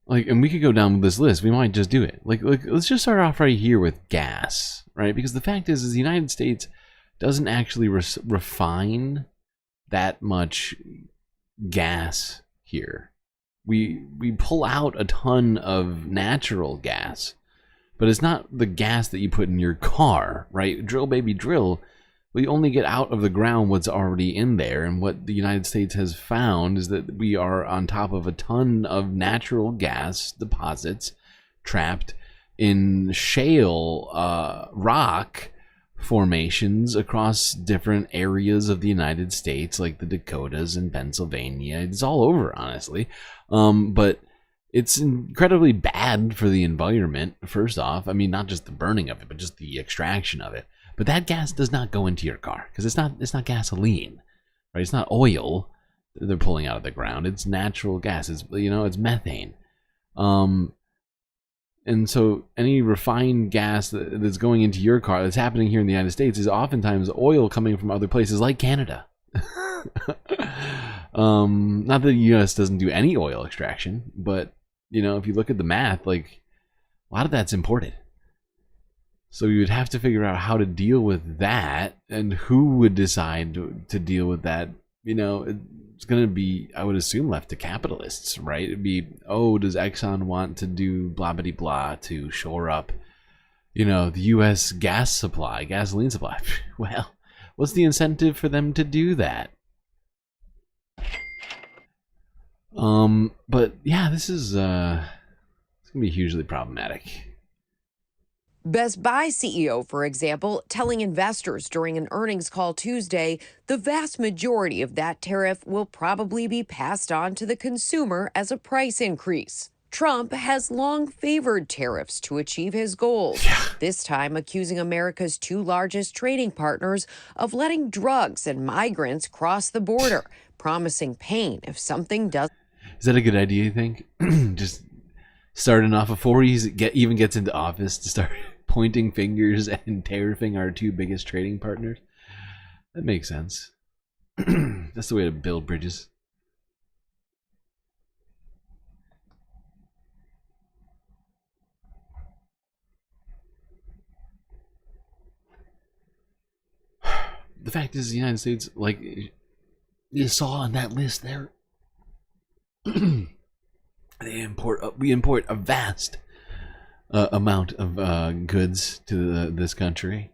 Speaker 9: Like, and we could go down with this list. We might just do it. Like let's just start off right here with gas, right? Because the fact is the United States doesn't actually refine that much gas here. We pull out a ton of natural gas, but it's not the gas that you put in your car, right? Drill, baby, drill. We only get out of the ground what's already in there. And what the United States has found is that we are on top of a ton of natural gas deposits trapped in shale rock formations across different areas of the United States, like the Dakotas and Pennsylvania. It's all over, honestly. But it's incredibly bad for the environment, first off. I mean, not just the burning of it, but just the extraction of it. But that gas does not go into your car because it's not gasoline, right? It's not oil that they're pulling out of the ground. It's natural gas. It's it's methane. And so any refined gas that's going into your car that's happening here in the United States is oftentimes oil coming from other places like Canada. Not that the U.S. doesn't do any oil extraction, but if you look at the math, like a lot of that's imported. So you would have to figure out how to deal with that, and who would decide to deal with that. It's going to be, I would assume, left to capitalists, right? It'd be, does Exxon want to do blah blah blah to shore up, the U.S. gasoline supply? Well, what's the incentive for them to do that? But yeah, this is it's gonna be hugely problematic.
Speaker 25: Best Buy CEO, for example, telling investors during an earnings call Tuesday, the vast majority of that tariff will probably be passed on to the consumer as a price increase. Trump has long favored tariffs to achieve his goals, this time accusing America's two largest trading partners of letting drugs and migrants cross the border, promising pain if something doesn't.
Speaker 9: Is that a good idea, you think? Just starting off before he even gets into office to start pointing fingers and tariffing our two biggest trading partners? That makes sense. That's the way to build bridges. the fact is, the United States, like you saw on that list there, we import a vast amount of goods to this country.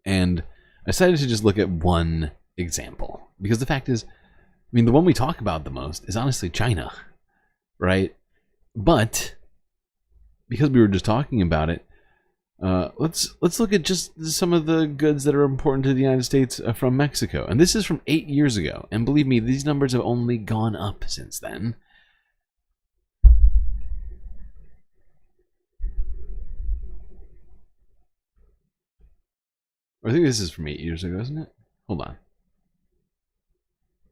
Speaker 9: And I decided to just look at one example, because the fact is, I mean, the one we talk about the most is honestly China, right? But because we were just talking about it, let's look at just some of the goods that are important to the United States from Mexico. And this is from 8 years ago. And believe me, these numbers have only gone up since then. I think this is from 8 years ago, isn't it? Hold on.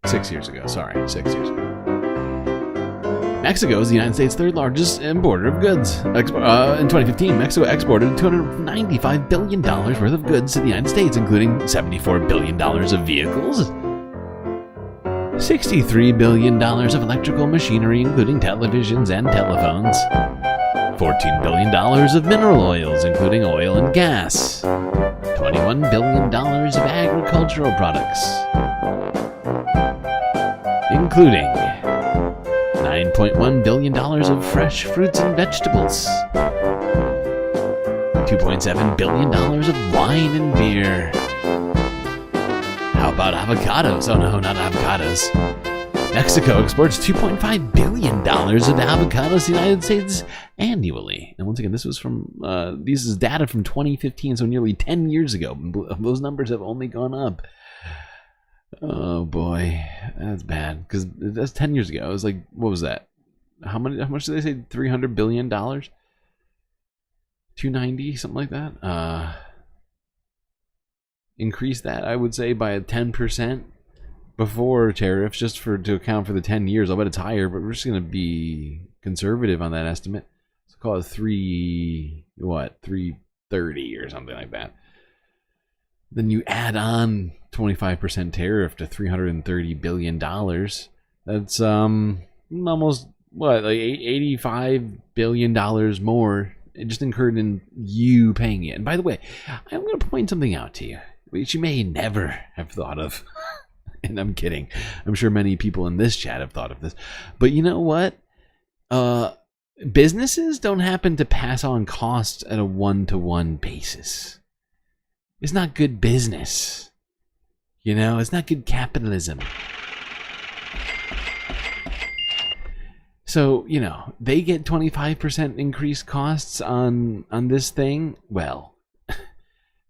Speaker 9: 6 years ago, sorry, 6 years ago. Mexico is the United States' third largest importer of goods. In 2015, Mexico exported $295 billion worth of goods to the United States, including $74 billion of vehicles, $63 billion of electrical machinery, including televisions and telephones, $14 billion of mineral oils, including oil and gas, $21 billion of agricultural products, including $9.1 billion of fresh fruits and vegetables, $2.7 billion of wine and beer. How about avocados? Oh no, not avocados. Mexico exports $2.5 billion of avocados to the United States annually. And once again, this was from this is data from 2015, so nearly 10 years ago. Those numbers have only gone up. Oh boy, that's bad, because that's 10 years ago. It was like, what was that? How much did they say? $300 billion? 290, something like that. Increase that, I would say, by 10% before tariffs, just to account for the 10 years. I'll bet it's higher, but we're just gonna be conservative on that estimate. Let's call it 330 or something like that. Then you add on 25% tariff to $330 billion. That's almost, what, like $85 billion more just incurred in you paying it. And by the way, I'm going to point something out to you, which you may never have thought of. And I'm kidding. I'm sure many people in this chat have thought of this. But you know what? Businesses don't happen to pass on costs at a one-to-one basis. It's not good business. You know, it's not good capitalism. So, you know, they get 25% increased costs on this thing. Well,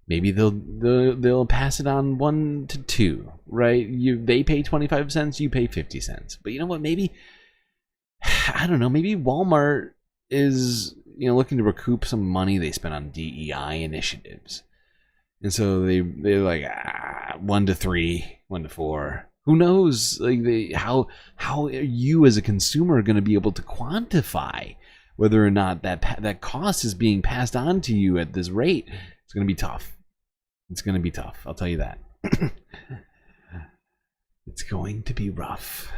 Speaker 9: maybe they'll pass it on 1 to 2, right? They pay 25 cents, you pay 50 cents. But you know what? Maybe, I don't know, maybe Walmart is, you know, looking to recoup some money they spent on DEI initiatives. And so they're like 1 to 3, 1 to 4. Who knows? Like how are you as a consumer going to be able to quantify whether or not that cost is being passed on to you at this rate? It's going to be tough. It's going to be tough. I'll tell you that. It's going to be rough.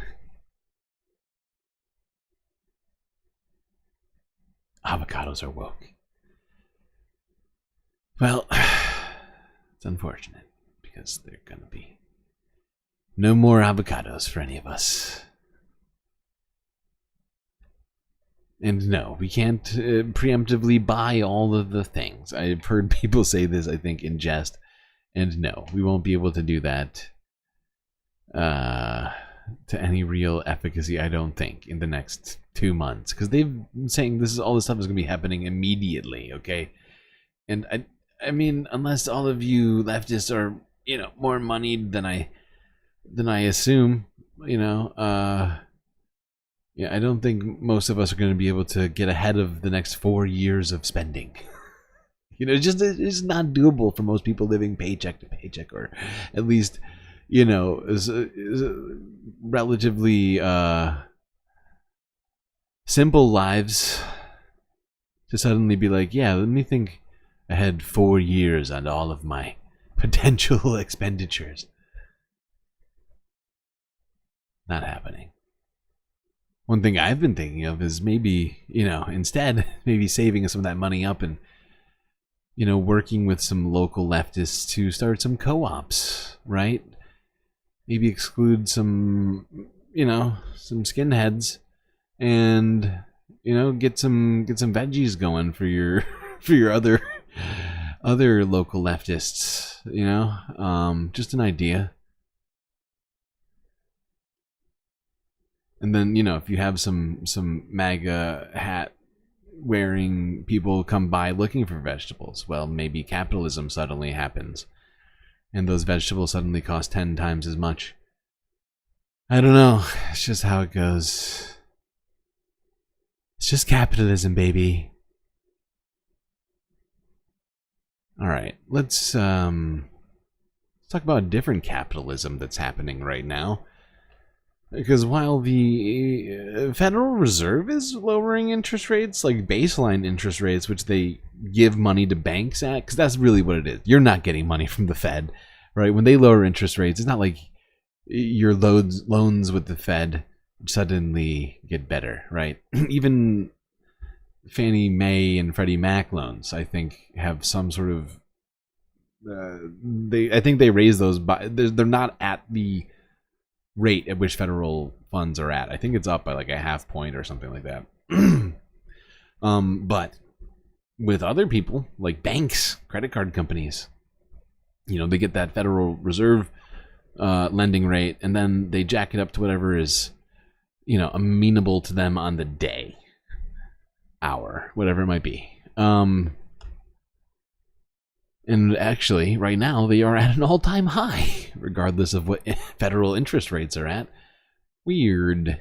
Speaker 9: Avocados are woke. Well, it's unfortunate, because they're going to be no more avocados for any of us. And no, we can't preemptively buy all of the things. I've heard people say this, I think, in jest. And no, we won't be able to do that to any real efficacy, I don't think, in the next 2 months. Because they've been saying all this stuff is going to be happening immediately, okay? And I mean, unless all of you leftists are, you know, more moneyed than I assume, you know, yeah, I don't think most of us are going to be able to get ahead of the next 4 years of spending. You know, it's not doable for most people living paycheck to paycheck, or at least, you know, is relatively simple lives, to suddenly be like, yeah, let me think ahead 4 years on all of my potential expenditures. Not happening. One thing I've been thinking of is maybe, you know, instead, maybe saving some of that money up and, working with some local leftists to start some co-ops, right? Maybe exclude some, some skinheads, and get some veggies going for your other local leftists. Just an idea. And then if you have some MAGA hat wearing people come by looking for vegetables, well, maybe capitalism suddenly happens and those vegetables suddenly cost 10 times as much. I don't know. It's just how it goes. It's just capitalism, baby. All right, let's talk about a different capitalism that's happening right now. Because while the Federal Reserve is lowering interest rates, like baseline interest rates, which they give money to banks at, because that's really what it is. You're not getting money from the Fed, right? When they lower interest rates, it's not like your loans with the Fed suddenly get better, right? Even Fannie Mae and Freddie Mac loans, I think, have some sort of... I think they raise those by... They're not at the rate at which federal funds are at. I think it's up by like a half point or something like that. But with other people, like banks, credit card companies, they get that Federal Reserve lending rate, and then they jack it up to whatever is, amenable to them on the day, hour, whatever it might be. And actually, right now, they are at an all-time high, regardless of what federal interest rates are at. Weird.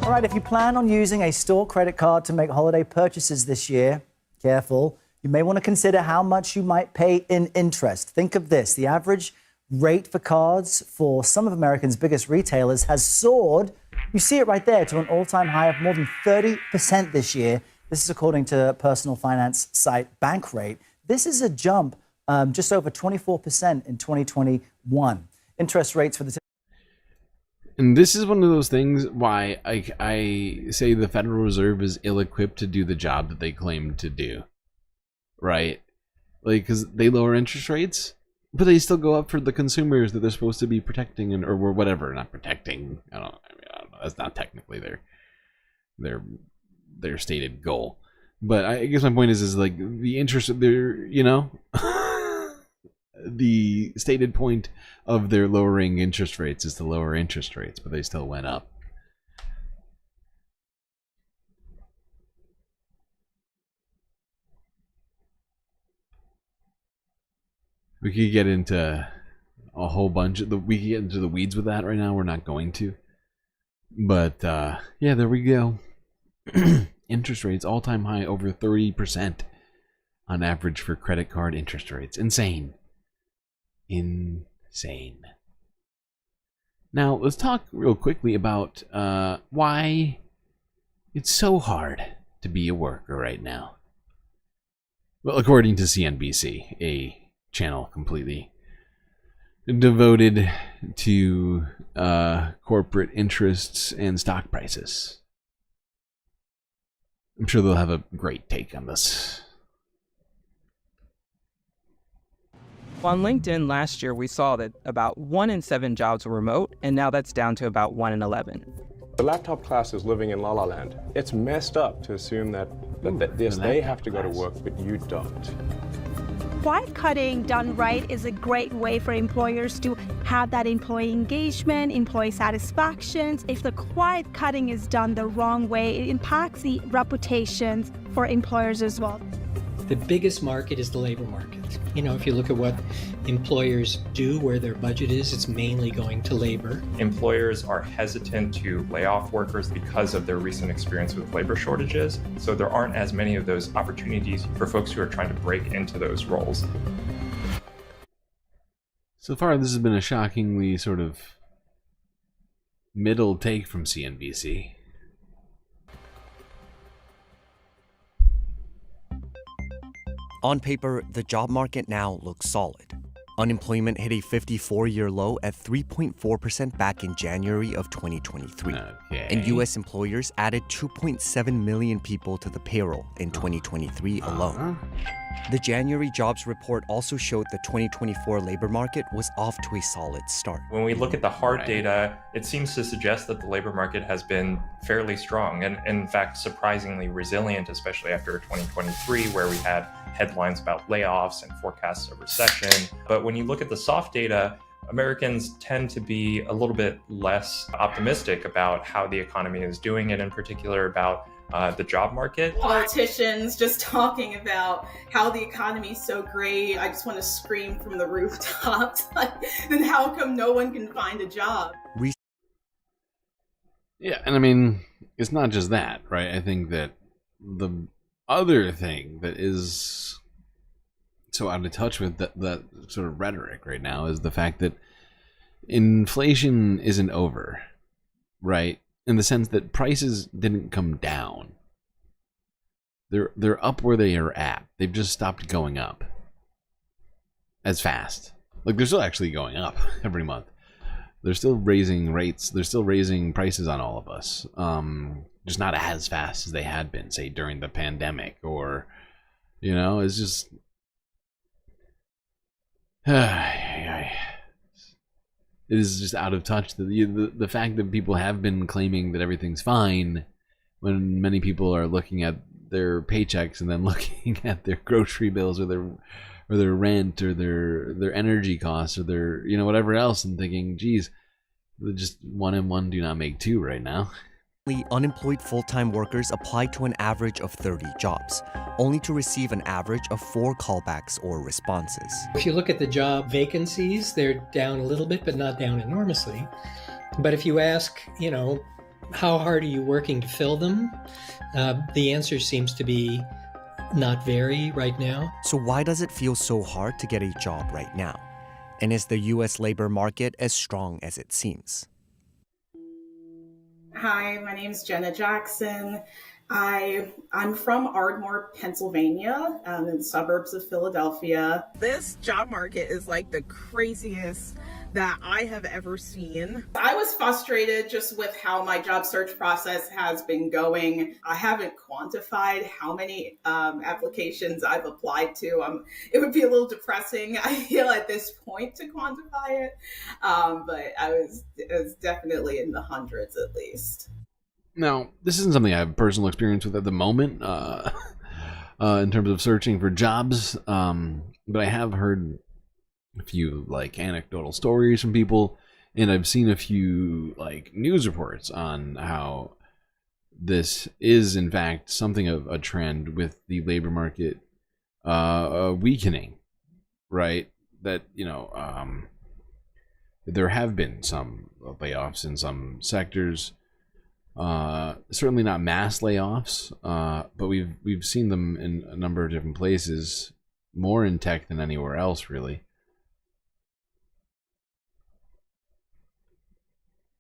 Speaker 8: All right, if you plan on using a store credit card to make holiday purchases this year, careful. You may want to consider how much you might pay in interest. Think of this. The average rate for cards for some of America's biggest retailers has soared. You see it right there, to an all-time high of more than 30% this year. This is according to personal finance site Bankrate. This is a jump just over 24% in 2021. Interest rates for the...
Speaker 9: And this is one of those things why I say the Federal Reserve is ill-equipped to do the job that they claim to do. Right? Like, because they lower interest rates, but they still go up for the consumers that they're supposed to be protecting, or whatever. Not protecting. I don't know. That's not technically their stated goal. But I guess my point is like the interest, the stated point of their lowering interest rates is to lower interest rates, but they still went up. We could get into a whole bunch of we could get into the weeds with that right now. We're not going to. But yeah, there we go. Interest rates all-time high, over 30% on average for credit card interest rates. Insane. Now, let's talk real quickly about why it's so hard to be a worker right now. Well, according to CNBC, a channel completely devoted to corporate interests and stock prices. I'm sure they'll have a great take on this.
Speaker 11: On LinkedIn last year, we saw that about 1 in 7 jobs were remote, and now that's down to about 1 in 11.
Speaker 20: The laptop class is living in La La Land. It's messed up to assume that they have to go to work, but you don't.
Speaker 12: Quiet cutting done right is a great way for employers to have that employee engagement, employee satisfaction. If the quiet cutting is done the wrong way, it impacts the reputations for employers as well.
Speaker 13: The biggest market is the labor market. If you look at what employers do, where their budget is, it's mainly going to labor.
Speaker 17: Employers are hesitant to lay off workers because of their recent experience with labor shortages. So there aren't as many of those opportunities for folks who are trying to break into those roles.
Speaker 9: So far, this has been a shockingly sort of middle take from CNBC.
Speaker 26: On paper, the job market now looks solid.
Speaker 2: Unemployment hit a 54-year low at 3.4% back in January of 2023. And U.S. employers added 2.7 million people to the payroll in 2023 alone. The January jobs report also showed the 2024 labor market was off to a solid start.
Speaker 17: When we look at the hard data, it seems to suggest that the labor market has been fairly strong and, in fact, surprisingly resilient, especially after 2023, where we had headlines about layoffs and forecasts of recession. But when you look at the soft data, Americans tend to be a little bit less optimistic about how the economy is doing, and in particular about the job market.
Speaker 5: Politicians just talking about how the economy is so great. I just want to scream from the rooftops. Then how come no one can find a job?
Speaker 9: Yeah, and I mean, it's not just that, right? I think that the other thing that is so out of touch with that sort of rhetoric right now is the fact that inflation isn't over, right? In the sense that prices didn't come down. They're up where they are at. They've just stopped going up as fast. Like, they're still actually going up every month. They're still raising rates. They're still raising prices on all of us. Just not as fast as they had been, say, during the pandemic, or, you know, it's just it is just out of touch. The fact that people have been claiming that everything's fine when many people are looking at their paychecks and then looking at their grocery bills or their rent or their energy costs or their, you know, whatever else, and thinking, geez, just 1 and 1 do not make 2 right now.
Speaker 2: Unemployed full-time workers applied to an average of 30 jobs, only to receive an average of 4 callbacks or responses.
Speaker 13: If you look at the job vacancies, they're down a little bit, but not down enormously. But if you ask, you know, how hard are you working to fill them? The answer seems to be not very right now.
Speaker 2: So why does it feel so hard to get a job right now? And is the U.S. labor market as strong as it seems?
Speaker 5: Hi, my name is Jenna Jackson. I'm from Ardmore, Pennsylvania, in the suburbs of Philadelphia. This job market is like the craziest that I have ever seen. I was frustrated just with how my job search process has been going. I haven't quantified how many applications I've applied to. It would be a little depressing, I feel, at this point to quantify it. But it was definitely in the hundreds at least.
Speaker 9: Now, this isn't something I have personal experience with at the moment in terms of searching for jobs, but I have heard a few like anecdotal stories from people, and I've seen a few like news reports on how this is in fact something of a trend with the labor market weakening, right? That, you know, there have been some layoffs in some sectors. Certainly not mass layoffs, but we've seen them in a number of different places, more in tech than anywhere else, really.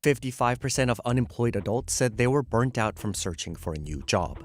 Speaker 2: 55% of unemployed adults said they were burnt out from searching for a new job.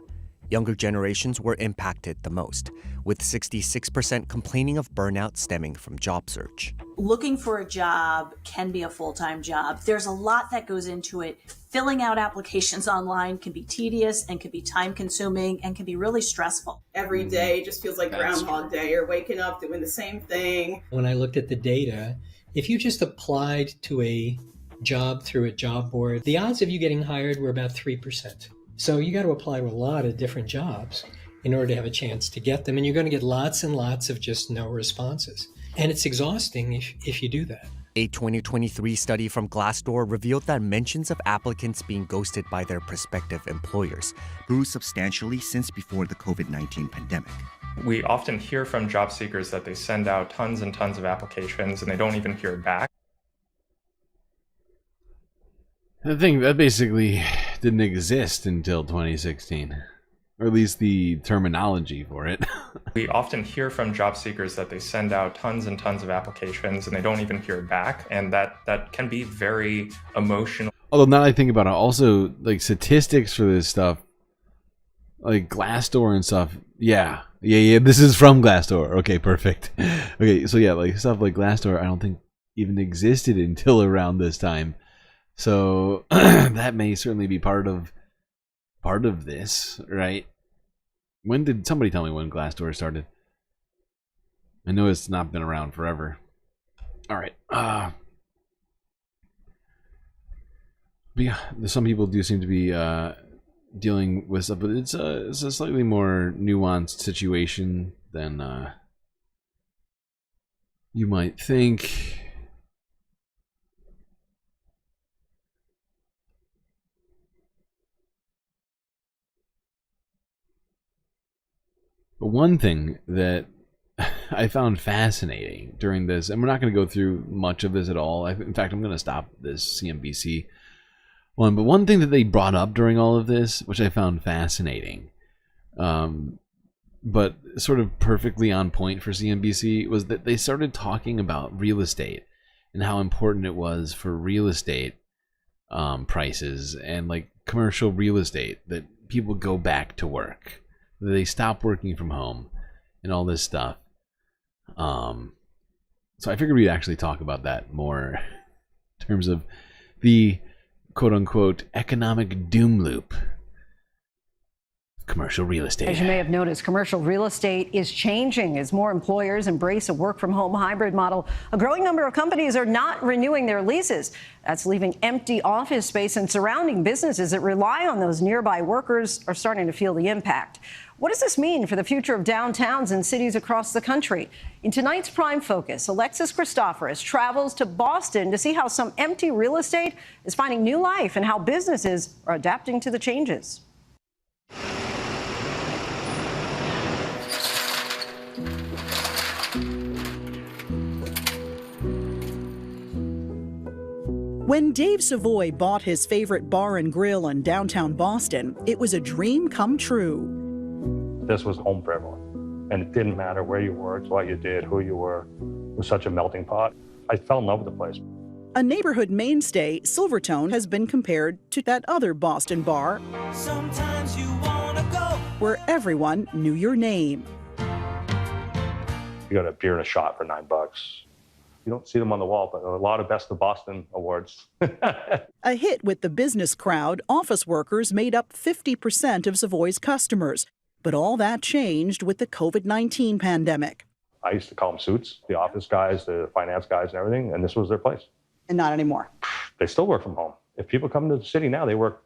Speaker 2: Younger generations were impacted the most, with 66% complaining of burnout stemming from job search.
Speaker 15: Looking for a job can be a full-time job. There's a lot that goes into it. Filling out applications online can be tedious and can be time-consuming and can be really stressful.
Speaker 5: Every day just feels like Groundhog Day. You're waking up doing the same thing.
Speaker 13: When I looked at the data, if you just applied to a job through a job board, the odds of you getting hired were about 3%. So you got to apply to a lot of different jobs in order to have a chance to get them. And you're going to get lots and lots of just no responses. And it's exhausting if you do that.
Speaker 2: A 2023 study from Glassdoor revealed that mentions of applicants being ghosted by their prospective employers grew substantially since before the COVID-19 pandemic.
Speaker 17: We often hear from job seekers that they send out tons and tons of applications and they don't even hear back.
Speaker 9: The thing that basically didn't exist until 2016, or at least the terminology for it.
Speaker 17: We often hear from job seekers that they send out tons and tons of applications and they don't even hear back, and that can be very emotional.
Speaker 9: Although now I think about it, also like statistics for this stuff like Glassdoor and stuff. Yeah. This is from Glassdoor. Okay, perfect. Okay, so yeah, like stuff like Glassdoor, I don't think even existed until around this time. So that may certainly be part of this, right? When did somebody tell me when Glassdoor started? I know it's not been around forever. All right. But yeah, some people do seem to be dealing with stuff, but it's a slightly more nuanced situation than you might think. But one thing that I found fascinating during this, and we're not going to go through much of this at all. In fact, I'm going to stop this CNBC one. But one thing that they brought up during all of this, which I found fascinating, but sort of perfectly on point for CNBC, was that they started talking about real estate and how important it was for real estate prices and like commercial real estate, that people go back to work, that they stop working from home and all this stuff. So I figured we'd actually talk about that more in terms of the quote-unquote economic doom loop of commercial real estate.
Speaker 1: As you may have noticed, commercial real estate is changing as more employers embrace a work-from-home hybrid model. A growing number of companies are not renewing their leases. That's leaving empty office space, and surrounding businesses that rely on those nearby workers are starting to feel the impact. What does this mean for the future of downtowns and cities across the country? In tonight's Prime Focus, Alexis Christoforous travels to Boston to see how some empty real estate is finding new life and how businesses are adapting to the changes.
Speaker 14: When Dave Savoy bought his favorite bar and grill in downtown Boston, it was a dream come true.
Speaker 16: This was home for everyone. And it didn't matter where you worked, what you did, who you were. It was such a melting pot. I fell in love with the place.
Speaker 14: A neighborhood mainstay, Silvertone has been compared to that other Boston bar
Speaker 19: Sometimes you wanna go
Speaker 14: where everyone knew your name.
Speaker 16: You got a beer and a shot for $9. You don't see them on the wall, but a lot of Best of Boston awards.
Speaker 14: A hit with the business crowd, office workers made up 50% of Savoy's customers. But all that changed with the COVID-19 pandemic.
Speaker 16: I used to call them suits, the office guys, the finance guys and everything, and this was their place.
Speaker 14: And not anymore.
Speaker 16: They still work from home. If people come to the city now, they work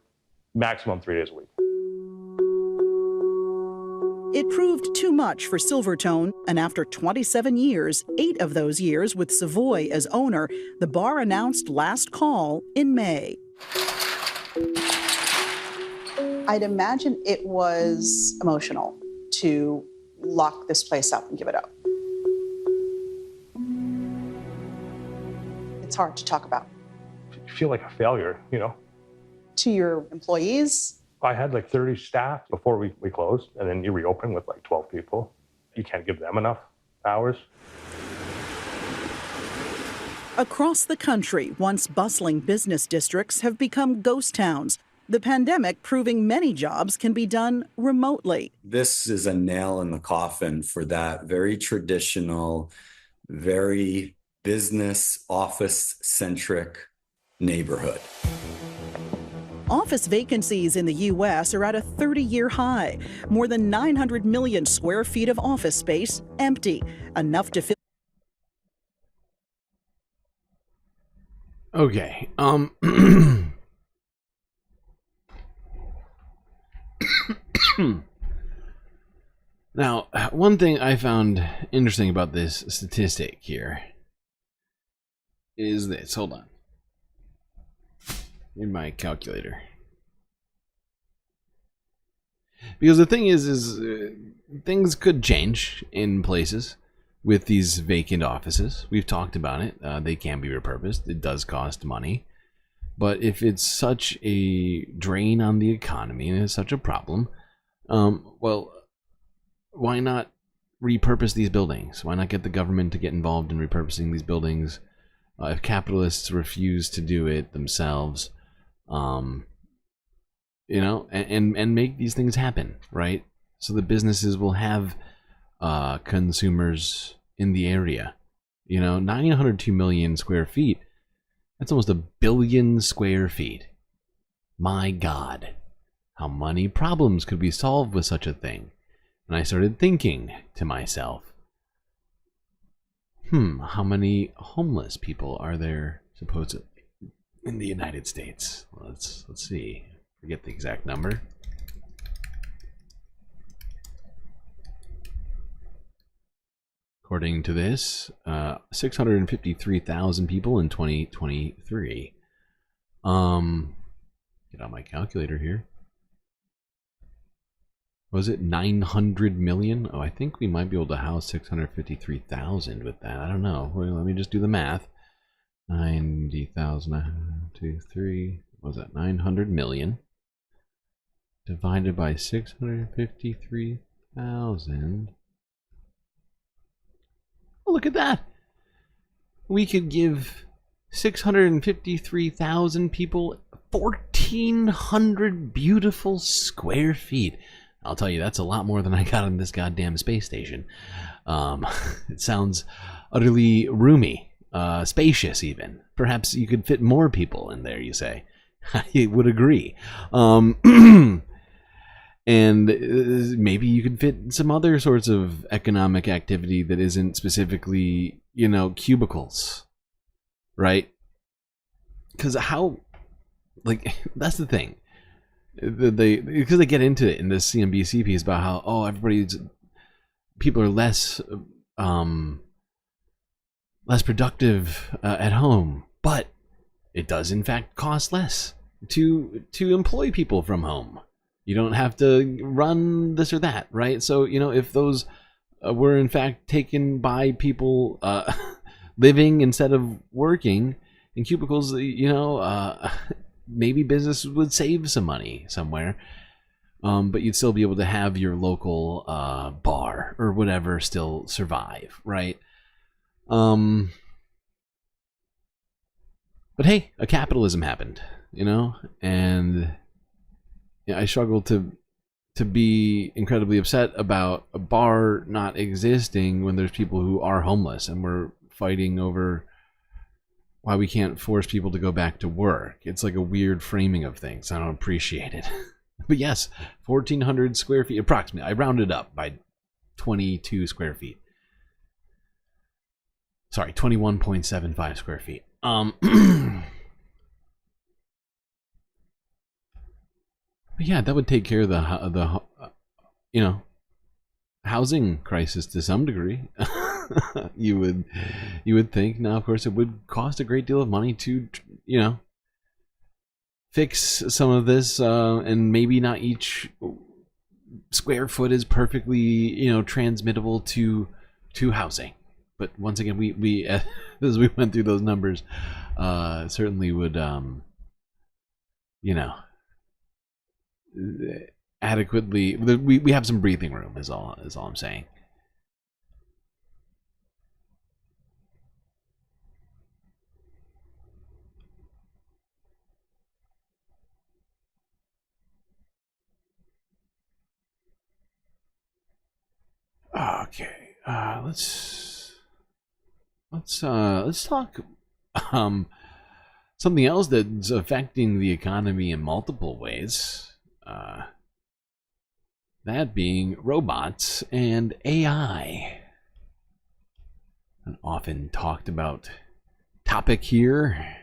Speaker 16: maximum 3 days a week.
Speaker 14: It proved too much for Silvertone, and after 27 years, 8 of those years with Savoy as owner, the bar announced last call in May.
Speaker 24: I'd imagine it was emotional to lock this place up and give it up. It's hard to talk about.
Speaker 16: You feel like a failure, you know?
Speaker 24: To your employees?
Speaker 16: I had like 30 staff before we closed, and then you reopen with like 12 people. You can't give them enough hours.
Speaker 14: Across the country, once bustling business districts have become ghost towns. The pandemic proving many jobs can be done remotely.
Speaker 26: This is a nail in the coffin for that very traditional, very business office-centric neighborhood.
Speaker 14: Office vacancies in the U.S. are at a 30-year high. More than 900 million square feet of office space empty, enough to fill.
Speaker 9: Okay. Now, one thing I found interesting about this statistic here is this. Hold on. In my calculator. Because the thing is things could change in places with these vacant offices. We've talked about it. They can be repurposed. It does cost money. But if it's such a drain on the economy and it's such a problem, well, why not repurpose these buildings? Why not get the government to get involved in repurposing these buildings? If capitalists refuse to do it themselves, you know, and make these things happen, right? So the businesses will have consumers in the area. You know, 902 million square feet. That's almost 1 billion square feet. My God, how many problems could be solved with such a thing? And I started thinking to myself, how many homeless people are there supposedly in the United States? Let's see. Forget the exact number. According to this, 653,000 people in 2023. Get out my calculator here. Was it 900 million? Oh, I think we might be able to house 653,000 with that. I don't know. Well, let me just do the math. 90,000, 2, 3. What was that? 900 million divided by 653,000. Oh, look at that. We could give 653,000 people 1,400 beautiful square feet. I'll tell you, that's a lot more than I got on this goddamn space station. It sounds utterly roomy, spacious even. Perhaps you could fit more people in there, you say. I would agree. And maybe you could fit some other sorts of economic activity that isn't specifically, you know, cubicles, right? Because how, like, that's the thing. Because they get into it in this CNBC piece about how, people are less productive at home, but it does in fact cost less to employ people from home. You don't have to run this or that, right? So, you know, if those were in fact taken by people living instead of working in cubicles, you know, maybe business would save some money somewhere. But you'd still be able to have your local bar or whatever still survive, right? But hey, a capitalism happened, you know, and I struggle to be incredibly upset about a bar not existing when there's people who are homeless and we're fighting over why we can't force people to go back to work. It's like a weird framing of things. I don't appreciate it. But yes, 1,400 square feet approximately. I rounded up by 22 square feet. Sorry, 21.75 square feet. But yeah, that would take care of the you know, housing crisis to some degree. you would think. Now, of course, it would cost a great deal of money to, you know, fix some of this, and maybe not each square foot is perfectly, you know, transmittable to housing. But once again, we as we went through those numbers, certainly would, you know, adequately. We have some breathing room. Is all I'm saying. Okay, let's talk something else that's affecting the economy in multiple ways. That being robots and AI. An often talked about topic here.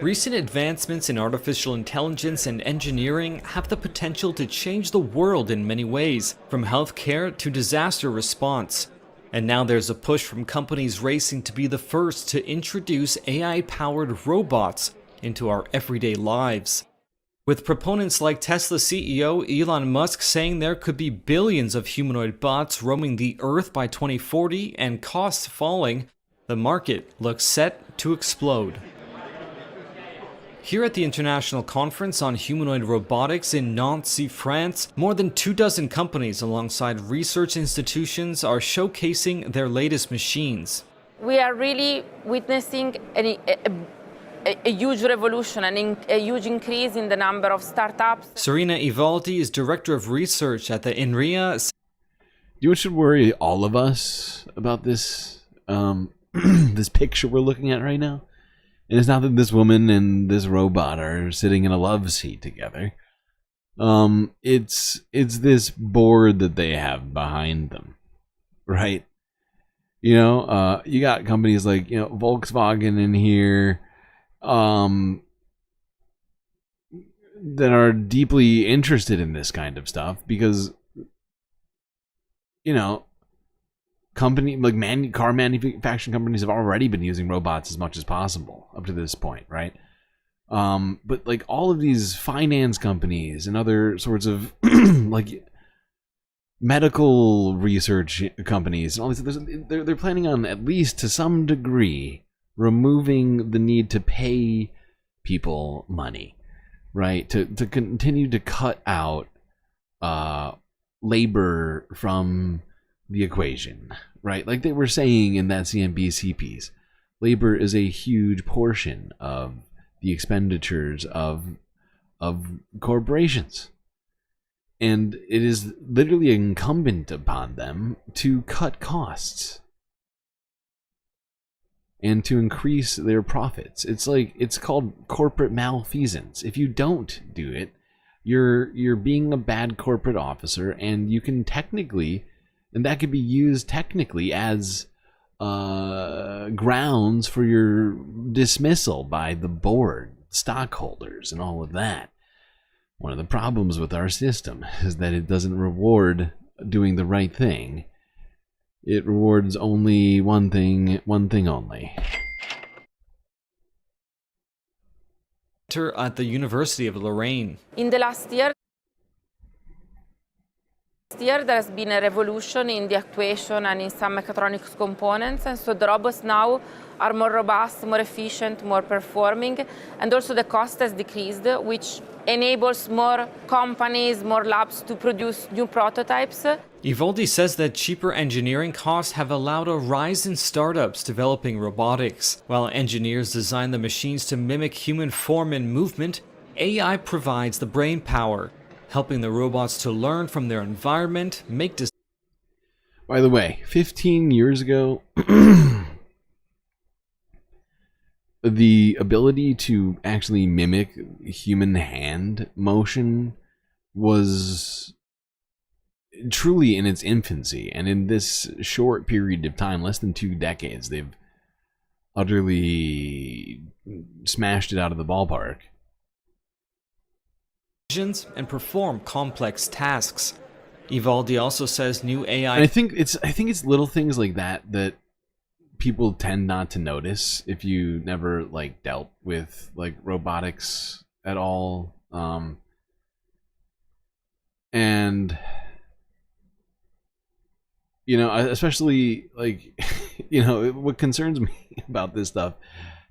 Speaker 3: Recent advancements in artificial intelligence and engineering have the potential to change the world in many ways, from healthcare to disaster response. And now there's a push from companies racing to be the first to introduce AI-powered robots into our everyday lives. With proponents like Tesla CEO Elon Musk saying there could be billions of humanoid bots roaming the Earth by 2040 and costs falling, the market looks set to explode. Here at the International Conference on Humanoid Robotics in Nancy, France, more than 24 companies alongside research institutions are showcasing their latest machines.
Speaker 4: We are really witnessing a huge revolution and a huge increase in the number of startups.
Speaker 3: Serena Ivaldi is director of research at the INRIA.
Speaker 9: You know what should worry all of us about this this picture we're looking at right now? And it's not that this woman and this robot are sitting in a love seat together. It's this board that they have behind them, right? You know, you got companies like, you know, Volkswagen in here, that are deeply interested in this kind of stuff because, you know, car manufacturing companies have already been using robots as much as possible up to this point, right? But like all of these finance companies and other sorts of like medical research companies and all these, they're planning on, at least to some degree, removing the need to pay people money, right? To continue to cut out labor from the equation, right? Like they were saying in that CNBC piece, labor is a huge portion of the expenditures of corporations. And it is literally incumbent upon them to cut costs and to increase their profits. It's like, it's called corporate malfeasance. If you don't do it, you're being a bad corporate officer, and you can technically, and that could be used technically as grounds for your dismissal by the board, stockholders, and all of that. One of the problems with our system is that it doesn't reward doing the right thing. It rewards only one thing only.
Speaker 3: At the University of Lorraine.
Speaker 4: In the last year, there has been a revolution in the actuation and in some mechatronics components, and so the robots now are more robust, more efficient, more performing, and also the cost has decreased, which enables more companies, more labs to produce new prototypes.
Speaker 3: Ivaldi says that cheaper engineering costs have allowed a rise in startups developing robotics. While engineers design the machines to mimic human form and movement, AI provides the brain power, helping the robots to learn from their environment, make decisions.
Speaker 9: By the way, 15 years ago, the ability to actually mimic human hand motion was truly in its infancy, and in this short period of time, less than 2 decades, they've utterly smashed it out of the ballpark
Speaker 3: and perform complex tasks. Ivaldi also says new AI.
Speaker 9: And I think it's little things like that that people tend not to notice if you never like dealt with like robotics at all. And you know, especially like, you know, what concerns me about this stuff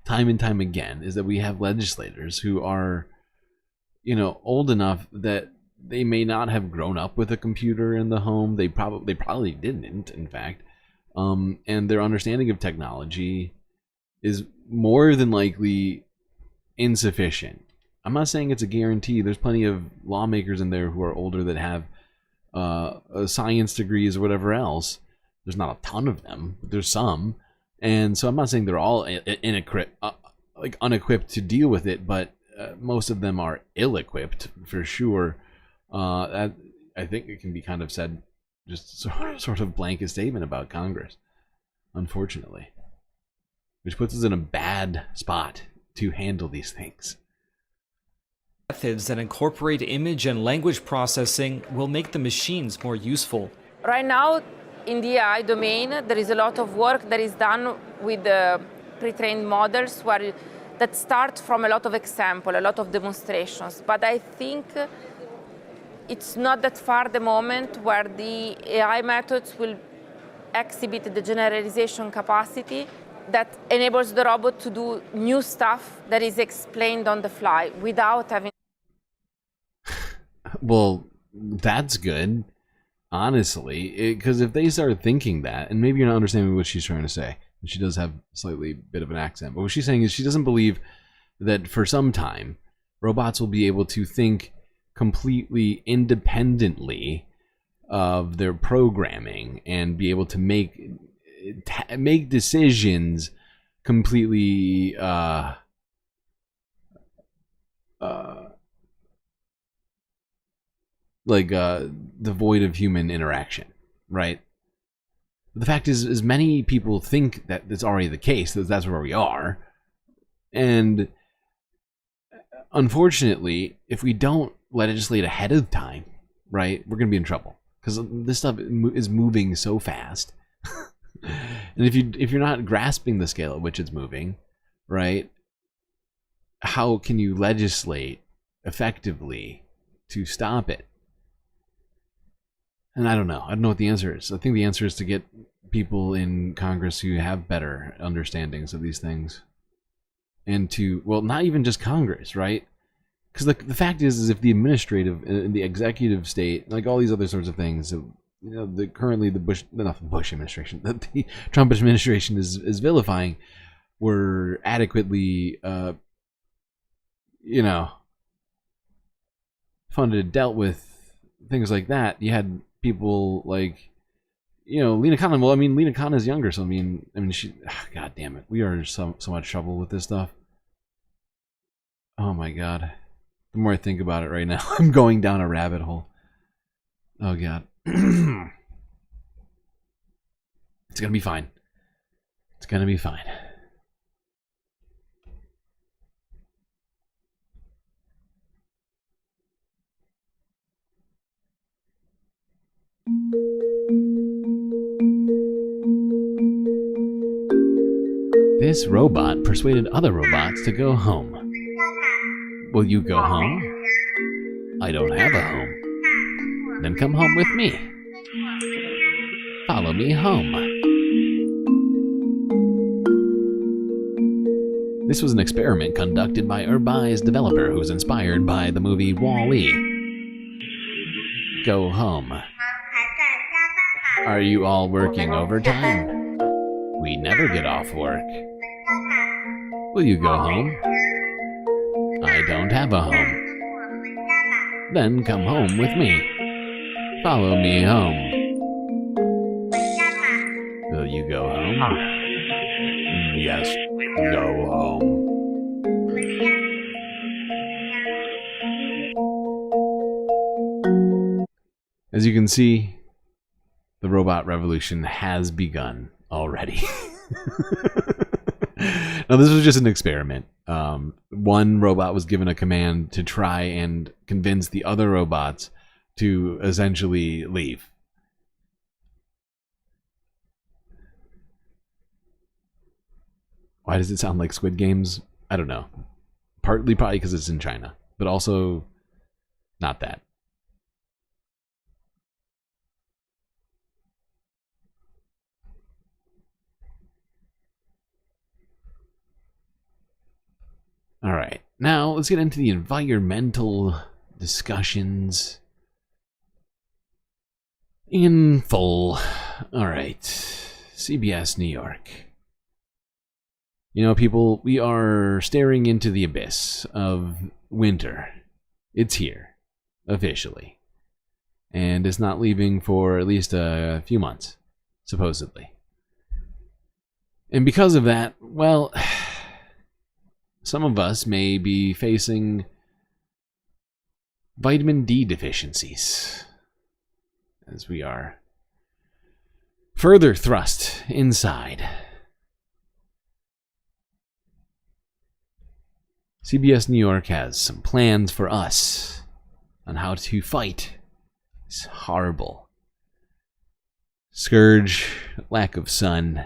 Speaker 9: time and time again is that we have legislators who are, you know, old enough that they may not have grown up with a computer in the home. They probably didn't, in fact. And their understanding of technology is more than likely insufficient. I'm not saying it's a guarantee. There's plenty of lawmakers in there who are older that have science degrees or whatever else. There's not a ton of them, but there's some. And so I'm not saying they're all unequipped to deal with it, but most of them are ill-equipped for sure. I think it can be kind of said, just sort of blanket statement about Congress, unfortunately, which puts us in a bad spot to handle these things.
Speaker 3: Methods that incorporate image and language processing will make the machines more useful.
Speaker 4: Right now, in the AI domain, there is a lot of work that is done with pre-trained models that start from a lot of examples, a lot of demonstrations. But I think it's not that far the moment where the AI methods will exhibit the generalization capacity that enables the robot to do new stuff that is explained on the fly without having.
Speaker 9: Well, that's good, honestly, because if they start thinking that, and maybe you're not understanding what she's trying to say, she does have a slightly bit of an accent, but what she's saying is she doesn't believe that for some time, robots will be able to think completely independently of their programming and be able to make decisions completely devoid of human interaction, right? The fact is many people think that it's already the case, that that's where we are. And unfortunately, if we don't legislate ahead of time, right, we're going to be in trouble. Because this stuff is moving so fast. And if you're not grasping the scale at which it's moving, right, how can you legislate effectively to stop it? And I don't know. I don't know what the answer is. I think the answer is to get people in Congress who have better understandings of these things. And to, well, not even just Congress, right? Because the fact is if the administrative and the executive state, like all these other sorts of things, you know, currently the Bush administration, that the Trump administration is vilifying, were adequately, you know, funded, dealt with things like that. You had people like, you know, Lena Khan. Well, I mean, Lena Khan is younger, so I mean, she. God damn it, we are in so much trouble with this stuff. Oh my god. The more I think about it right now, I'm going down a rabbit hole. Oh god. It's gonna be fine. It's gonna be fine. This robot persuaded other robots to go home. Will you go home? I don't have a home. Then come home with me. Follow me home. This was an experiment conducted by Urbai's developer who was inspired by the movie Wall-E. Go home. Are you all working overtime? We never get off work. Will you go home? I don't have a home. Then come home with me. Follow me home. Will you go home? Yes, go home. As you can see, the robot revolution has begun already. Now, this was just an experiment. One robot was given a command to try and convince the other robots to essentially leave. Why does it sound like Squid Games? I don't know. Partly probably because it's in China, but also not that. All right, now let's get into the environmental discussions in full. All right, CBS New York. You know, people, we are staring into the abyss of winter. It's here, officially. And it's not leaving for at least a few months, supposedly. And because of that, well, some of us may be facing vitamin D deficiencies as we are further thrust inside. CBS New York has some plans for us on how to fight this horrible scourge, lack of sun.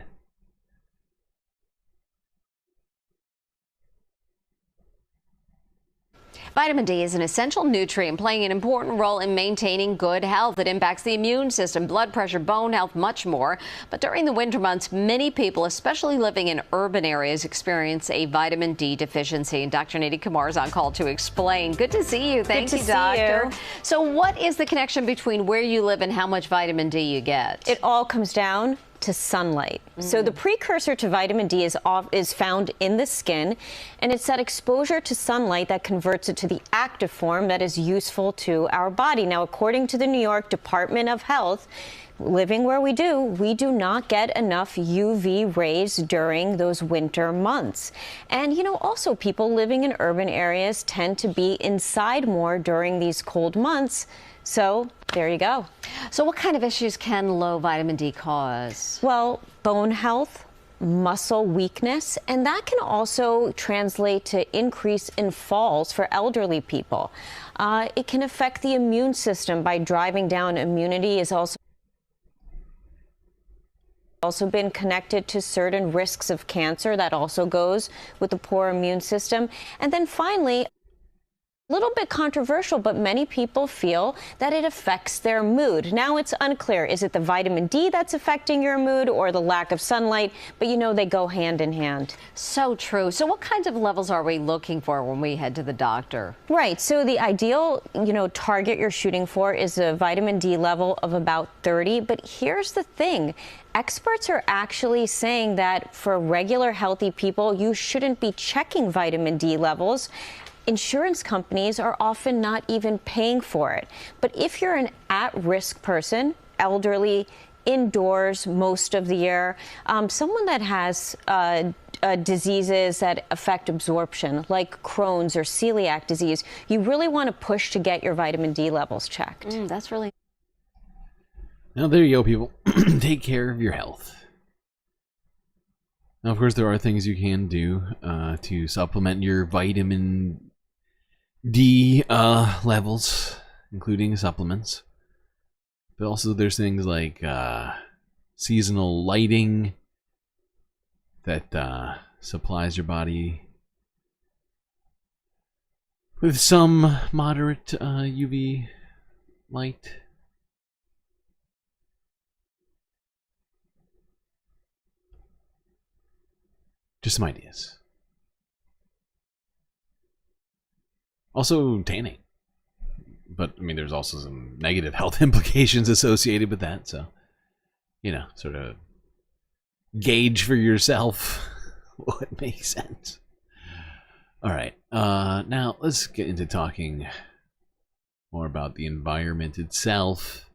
Speaker 7: Vitamin D is an essential nutrient playing an important role in maintaining good health. It impacts the immune system, blood pressure, bone health, much more. But during the winter months, many people, especially living in urban areas, experience a vitamin D deficiency. And Dr. Nidhi Kumar is on call to explain. Good to see you. Thank you, Doctor. So what is the connection between where you live and how much vitamin D you get?
Speaker 10: It all comes down
Speaker 6: to sunlight. So the precursor to vitamin D is found in the skin, and it's that exposure to sunlight that converts it to the active form that is useful to our body. Now, according to the New York Department of Health, living where we do not get enough UV rays during those winter months. And, you know, also people living in urban areas tend to be inside more during these cold months. So there you go.
Speaker 7: So what kind of issues can low vitamin D cause?
Speaker 6: Well, bone health, muscle weakness, and that can also translate to increase in falls for elderly people. It can affect the immune system by driving down immunity. Is also been connected to certain risks of cancer. That also goes with the poor immune system. And then finally, a little bit controversial, but many people feel that it affects their mood. Now it's unclear. Is it the vitamin D that's affecting your mood or the lack of sunlight? But you know, they go hand in hand.
Speaker 7: So true. So what kinds of levels are we looking for when we head to the doctor?
Speaker 6: Right. So the ideal, target you're shooting for is a vitamin D level of about 30. But here's the thing. Experts are actually saying that for regular healthy people, you shouldn't be checking vitamin D levels. Insurance companies are often not even paying for it. But if you're an at-risk person, elderly, indoors most of the year, someone that has diseases that affect absorption, like Crohn's or celiac disease, you really want to push to get your vitamin D levels checked.
Speaker 7: That's really...
Speaker 9: Now, there you go, people. Take care of your health. Now, of course, there are things you can do to supplement your vitamin D levels, including supplements. But also there's things like seasonal lighting that supplies your body with some moderate UV light. Just some ideas. Also, tanning. But, I mean, there's also some negative health implications associated with that, so, sort of gauge for yourself what makes sense. Alright, now let's get into talking more about the environment itself.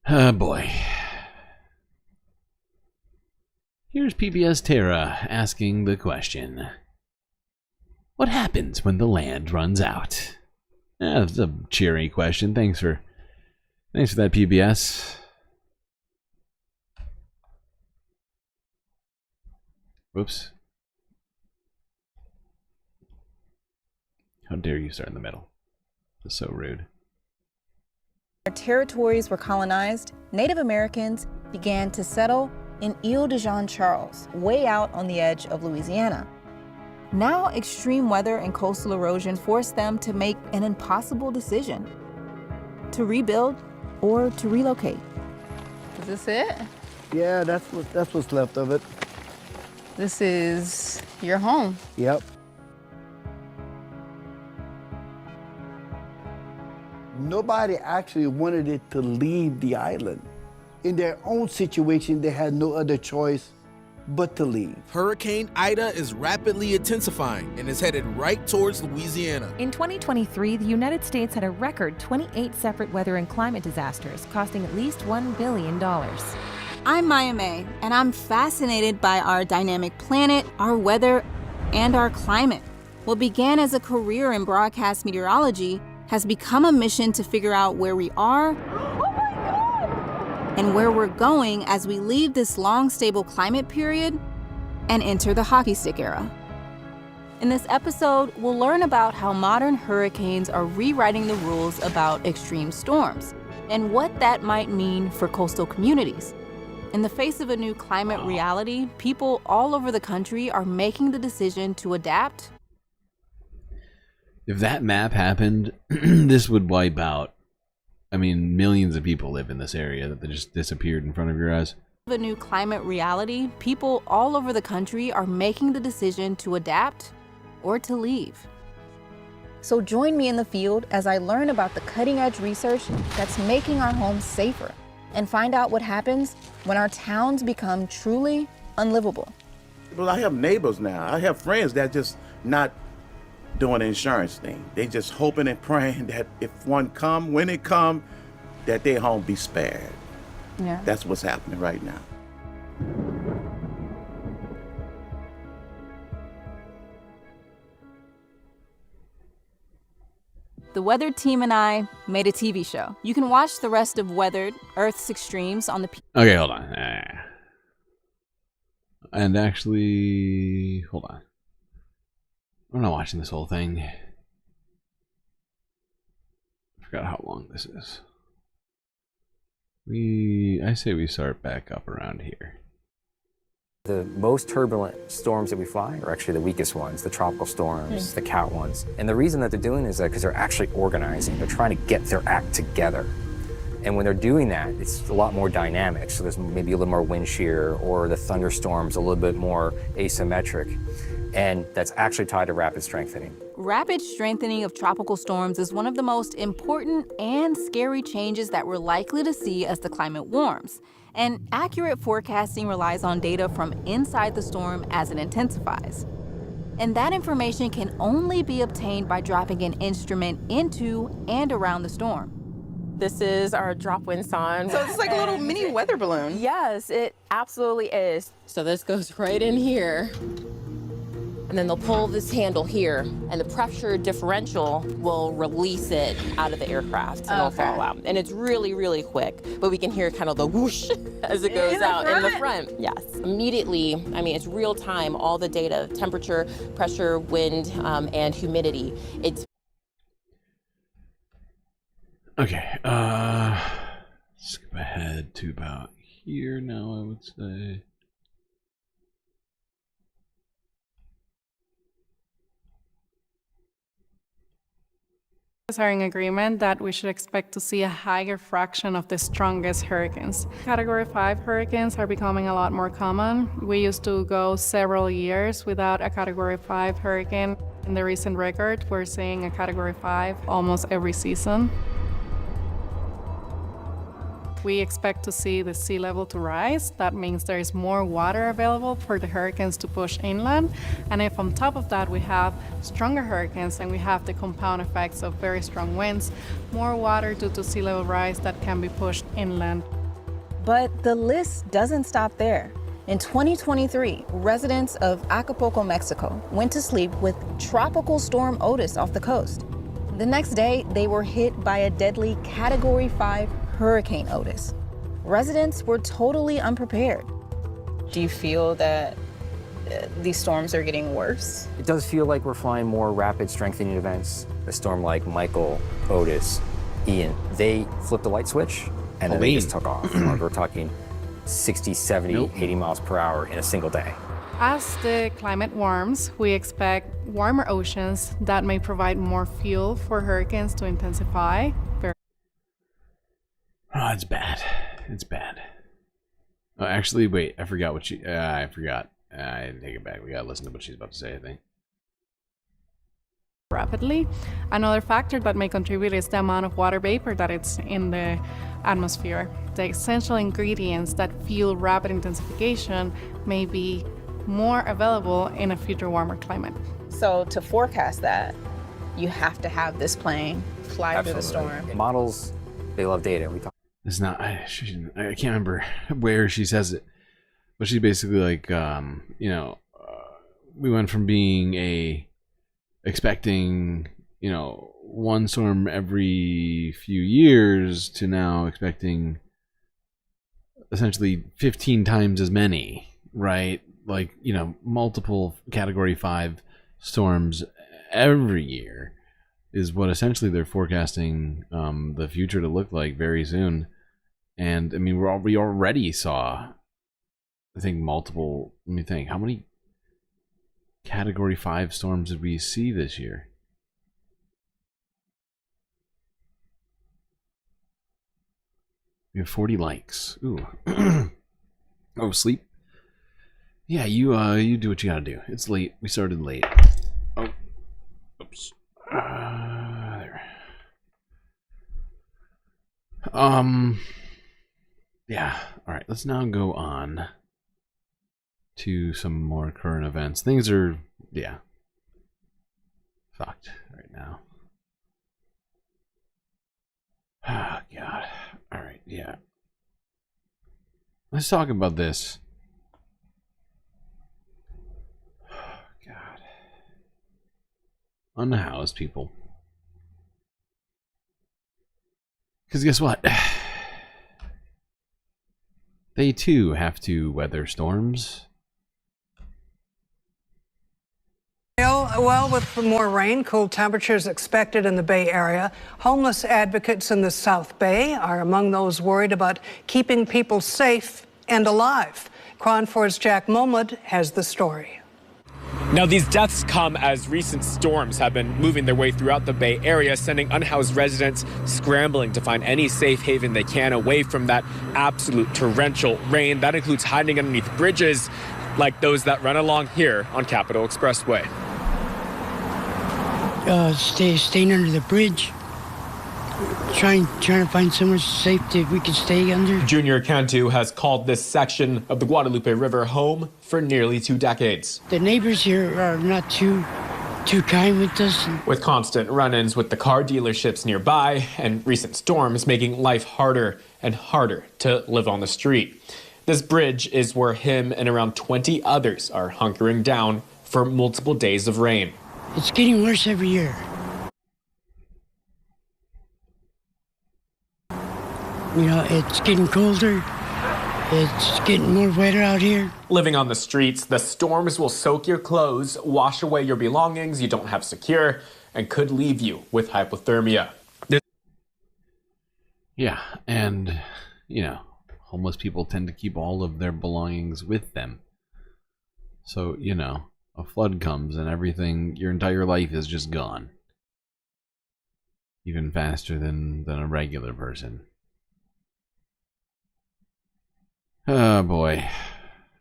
Speaker 9: Oh boy. Here's PBS Tara asking the question. What happens when the land runs out? That's a cheery question. Thanks for that, PBS. Whoops. How dare you start in the middle? That's so rude.
Speaker 10: Our territories were colonized, Native Americans began to settle in Ile de Jean Charles, way out on the edge of Louisiana. Now, extreme weather and coastal erosion forced them to make an impossible decision: to rebuild or to relocate.
Speaker 18: Is this it?
Speaker 21: Yeah, that's what's left of it.
Speaker 18: This is your home.
Speaker 21: Yep. Nobody actually wanted it to leave the island. In their own situation, they had no other choice but to leave.
Speaker 22: Hurricane Ida is rapidly intensifying and is headed right towards Louisiana.
Speaker 23: In 2023, the United States had a record 28 separate weather and climate disasters, costing at least $1 billion.
Speaker 10: I'm Maya May, and I'm fascinated by our dynamic planet, our weather, and our climate. What began as a career in broadcast meteorology has become a mission to figure out where we are and where we're going as we leave this long, stable climate period and enter the hockey stick era. In this episode, we'll learn about how modern hurricanes are rewriting the rules about extreme storms and what that might mean for coastal communities. In the face of a new climate reality, people all over the country are making the decision to adapt.
Speaker 9: If that map happened, this would wipe out. I mean, millions of people live in this area that just disappeared in front of your eyes.
Speaker 10: A new climate reality, people all over the country are making the decision to adapt or to leave. So join me in the field as I learn about the cutting-edge research that's making our homes safer and find out what happens when our towns become truly unlivable.
Speaker 8: Well, I have neighbors now. I have friends that just not doing the insurance thing. They just hoping and praying that if one come, when it come, that their home be spared.
Speaker 10: Yeah.
Speaker 8: That's what's happening right now.
Speaker 10: The Weathered team and I made a TV show. You can watch the rest of Weathered, Earth's Extremes on the...
Speaker 9: Okay, hold on. And actually, hold on. I'm not watching this whole thing. I forgot how long this is. I say we start back up around here.
Speaker 11: The most turbulent storms that we fly are actually the weakest ones, the tropical storms, the cat ones. And the reason that they're doing is because they're actually organizing. They're trying to get their act together. And when they're doing that, it's a lot more dynamic. So there's maybe a little more wind shear, or the thunderstorms a little bit more asymmetric. And that's actually tied to rapid strengthening.
Speaker 10: Rapid strengthening of tropical storms is one of the most important and scary changes that we're likely to see as the climate warms. And accurate forecasting relies on data from inside the storm as it intensifies. And that information can only be obtained by dropping an instrument into and around the storm.
Speaker 12: This is our drop wind sonde.
Speaker 15: So it's like a little mini weather balloon.
Speaker 12: Yes, it absolutely is. So this goes right in here. And then they'll pull this handle here, and the pressure differential will release it out of the aircraft, and it'll fall out. And it's really, really quick, but we can hear kind of the whoosh as it goes out in the front. Yes. Immediately, I mean, it's real time, all the data, temperature, pressure, wind, and humidity. It's
Speaker 9: Okay, skip ahead to about here now, I would say.
Speaker 20: Are in agreement that we should expect to see a higher fraction of the strongest hurricanes. Category 5 hurricanes are becoming a lot more common. We used to go several years without a Category 5 hurricane. In the recent record, we're seeing a Category 5 almost every season. We expect to see the sea level to rise. That means there is more water available for the hurricanes to push inland. And if on top of that we have stronger hurricanes and we have the compound effects of very strong winds, more water due to sea level rise that can be pushed inland.
Speaker 10: But the list doesn't stop there. In 2023, residents of Acapulco, Mexico, went to sleep with Tropical Storm Otis off the coast. The next day, they were hit by a deadly Category 5 Hurricane Otis. Residents were totally unprepared.
Speaker 25: Do you feel that these storms are getting worse?
Speaker 11: It does feel like we're flying more rapid strengthening events. A storm like Michael, Otis, Ian, they flipped a light switch and then they just took off. We're talking 60, 70, 80 miles per hour in a single day.
Speaker 20: As the climate warms, we expect warmer oceans that may provide more fuel for hurricanes to intensify.
Speaker 9: Oh, it's bad. It's bad. Oh, actually, wait. I forgot what she... I forgot. I take it back. We gotta listen to what she's about to say, I think.
Speaker 20: Rapidly. Another factor that may contribute is the amount of water vapor that it's in the atmosphere. The essential ingredients that fuel rapid intensification may be more available in a future warmer climate.
Speaker 25: So to forecast that, you have to have this plane fly through the storm.
Speaker 11: Models, they love data.
Speaker 9: It's not... I can't remember where she says it. But she's basically like, we went from being expecting, one storm every few years to now expecting essentially 15 times as many, right? Like, multiple Category 5 storms every year is what essentially they're forecasting the future to look like very soon. And I mean, we already saw, I think, multiple. Let me think. How many Category 5 storms did we see this year? We have 40 likes. Ooh. Oh, sleep. Yeah, you do what you gotta do. It's late. We started late. Oh, oops. There. yeah. All right, let's now go on to some more current events. Things are, yeah, fucked right now. Oh, God. All right, yeah. Let's talk about this. Oh, God. Unhoused people. Because guess what? They too have to weather storms.
Speaker 1: Well, with more rain, cool temperatures expected in the Bay Area, homeless advocates in the South Bay are among those worried about keeping people safe and alive. KRON 4's Jack Momad has the story.
Speaker 2: Now, these deaths come as recent storms have been moving their way throughout the Bay Area, sending unhoused residents scrambling to find any safe haven they can away from that absolute torrential rain. That includes hiding underneath bridges like those that run along here on Capitol Expressway.
Speaker 5: Staying under the bridge, trying to find somewhere safe that we can stay under.
Speaker 2: Junior Cantu has called this section of the Guadalupe River home for nearly 2 decades.
Speaker 5: The neighbors here are not too kind with us.
Speaker 2: With constant run-ins with the car dealerships nearby and recent storms making life harder and harder to live on the street. This bridge is where him and around 20 others are hunkering down for multiple days of rain.
Speaker 5: It's getting worse every year. You know, it's getting colder. It's getting more wetter out here.
Speaker 2: Living on the streets, the storms will soak your clothes, wash away your belongings you don't have secure, and could leave you with hypothermia.
Speaker 9: Yeah, and, you know, homeless people tend to keep all of their belongings with them. So, you know, a flood comes and everything, your entire life is just gone. Even faster than a regular person. Oh boy.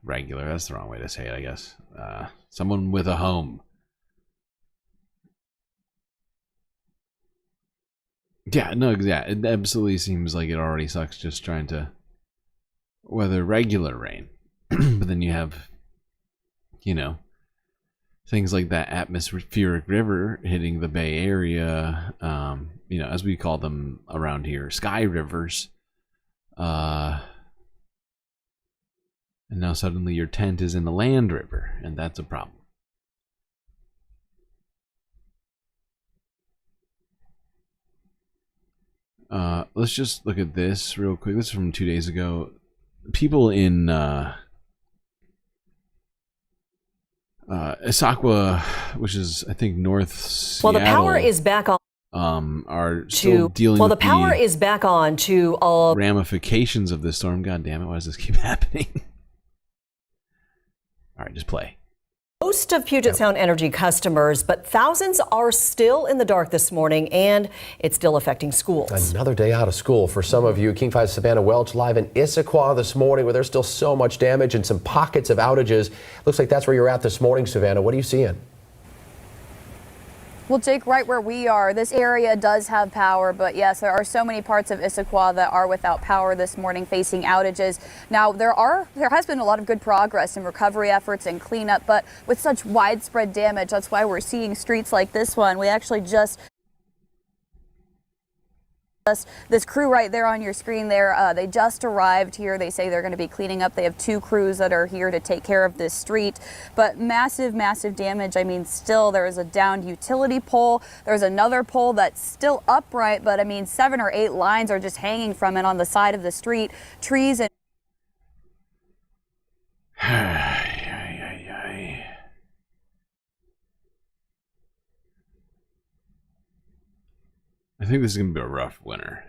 Speaker 9: Regular, that's the wrong way to say it, I guess. Someone with a home. Yeah, no, yeah, it absolutely seems like it already sucks just trying to weather regular rain. But then you have, you know, things like that atmospheric river hitting the Bay Area, you know, as we call them around here, sky rivers. And now suddenly your tent is in the land river, and that's a problem. Let's just look at this real quick. This is from 2 days ago. People in Issaquah, which is I think North Seattle.
Speaker 13: Well, the power is back on.
Speaker 9: Are still dealing with
Speaker 13: the power is back on to all
Speaker 9: ramifications of this storm. God damn it! Why does this keep happening? All right, just play.
Speaker 13: Most of Puget Sound Energy customers, but thousands are still in the dark this morning, and it's still affecting schools.
Speaker 17: Another day out of school for some of you. King 5's Savannah Welch live in Issaquah this morning, where there's still so much damage and some pockets of outages. Looks like that's where you're at this morning, Savannah. What are you seeing?
Speaker 19: Well, Jake, right where we are, this area does have power, but yes, there are so many parts of Issaquah that are without power this morning, facing outages. Now, there has been a lot of good progress in recovery efforts and cleanup, but with such widespread damage, that's why we're seeing streets like this one. We actually just this crew right there on your screen there, they just arrived here. They say they're going to be cleaning up. They have 2 crews that are here to take care of this street, but massive damage. I mean, still there is a downed utility pole. There's another pole that's still upright, but I mean 7 or 8 lines are just hanging from it on the side of the street. Trees and
Speaker 9: I think this is going to be a rough winter.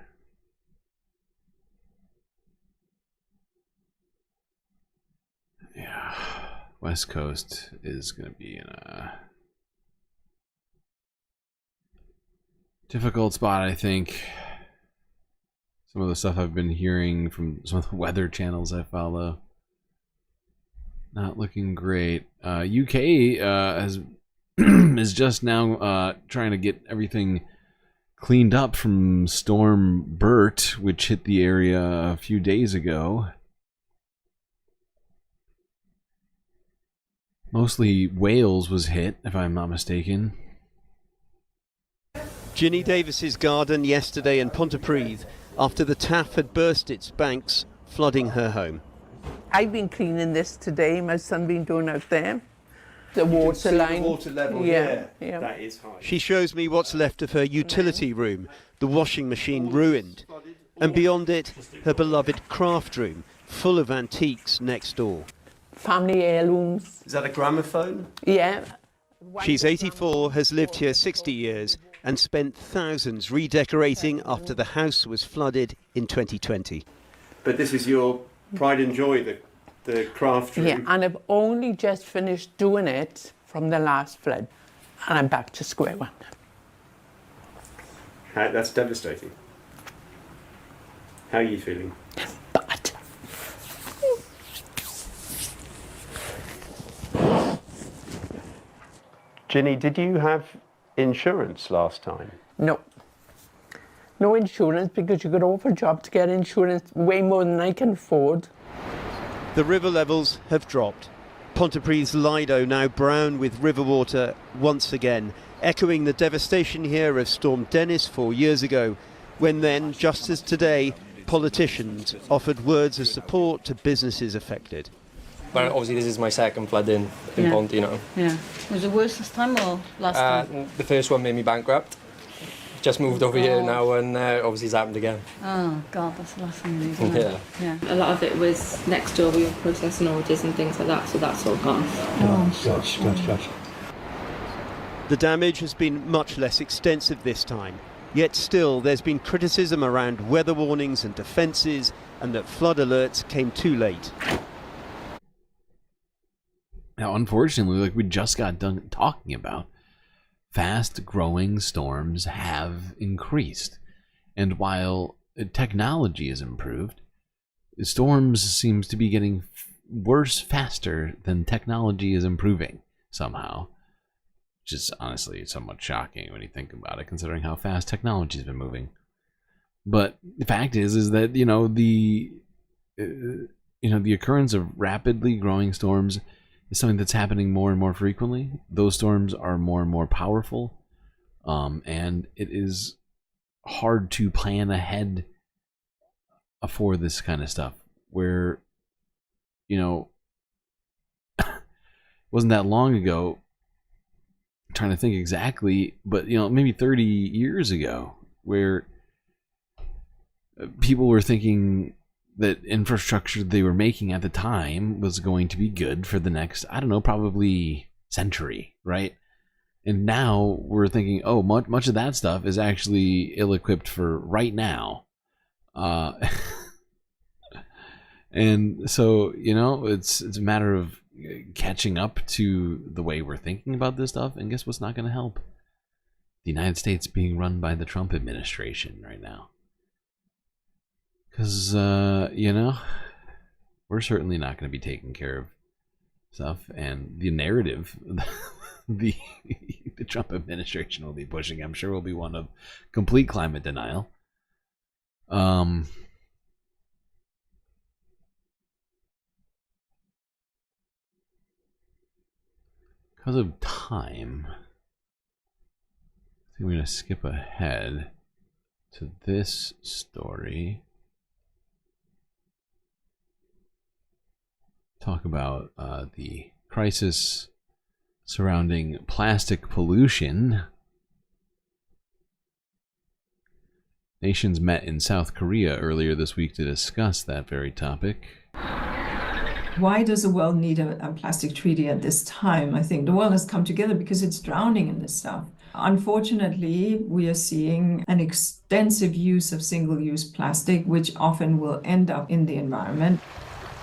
Speaker 9: Yeah. West Coast is going to be in a difficult spot, I think. Some of the stuff I've been hearing from some of the weather channels I follow, not looking great. UK is just now trying to get everything cleaned up from Storm Bert, which hit the area a few days ago. Mostly Wales was hit, if I'm not mistaken.
Speaker 3: Ginny Davis's garden yesterday in Pontypridd after the Taff had burst its banks, flooding her home.
Speaker 4: I've been cleaning this today, my son been doing out there. The water line.
Speaker 3: The water level,
Speaker 4: yeah.
Speaker 3: That is high. She shows me what's left of her utility room, the washing machine ruined, and beyond it, her beloved craft room, full of antiques next door.
Speaker 4: Family heirlooms.
Speaker 3: Is that a gramophone?
Speaker 4: Yeah.
Speaker 3: She's 84, has lived here 60 years, and spent thousands redecorating after the house was flooded in 2020. But this is your pride and joy, the craft room.
Speaker 4: Yeah, and I've only just finished doing it from the last flood, and I'm back to square one.
Speaker 3: That's devastating. How are you feeling?
Speaker 4: Bad.
Speaker 3: Ginny, did you have insurance last time?
Speaker 4: No. No insurance, because you got to offer a job to get insurance way more than I can afford.
Speaker 3: The river levels have dropped. Pontypridd's Lido now brown with river water once again, echoing the devastation here of Storm Dennis 4 years ago, when then, just as today, politicians offered words of support to businesses affected.
Speaker 14: But obviously this is my second flood in Pont, you know.
Speaker 16: Yeah. Was it worse this time or last time?
Speaker 14: The first one made me bankrupt. Just moved over here now, and obviously it's happened again.
Speaker 16: Oh God, that's the last thing you do.
Speaker 14: Yeah.
Speaker 24: A lot of it was next door, we were processing orders and things like that, so that's all gone.
Speaker 14: Gosh.
Speaker 3: The damage has been much less extensive this time, yet still there's been criticism around weather warnings and defences, and that flood alerts came too late.
Speaker 9: Now, unfortunately, like we just got done talking about, fast-growing storms have increased. And while technology has improved, storms seems to be getting worse faster than technology is improving somehow. Which is honestly somewhat shocking when you think about it, considering how fast technology has been moving. But the fact is that, the occurrence of rapidly growing storms is something that's happening more and more frequently. Those storms are more and more powerful, and it is hard to plan ahead for this kind of stuff, where, it wasn't that long ago, I'm trying to think exactly, but, maybe 30 years ago, where people were thinking that infrastructure they were making at the time was going to be good for the next, I don't know, probably century, right? And now we're thinking, oh, much of that stuff is actually ill-equipped for right now. And so, it's a matter of catching up to the way we're thinking about this stuff. And guess what's not going to help? The United States being run by the Trump administration right now. Because, we're certainly not going to be taking care of stuff. And the narrative the Trump administration will be pushing, I'm sure, will be one of complete climate denial. Because of time, I think we're going to skip ahead to this story. Talk about the crisis surrounding plastic pollution. Nations met in South Korea earlier this week to discuss that very topic.
Speaker 26: Why does the world need a plastic treaty at this time? I think the world has come together because it's drowning in this stuff. Unfortunately, we are seeing an extensive use of single-use plastic, which often will end up in the environment.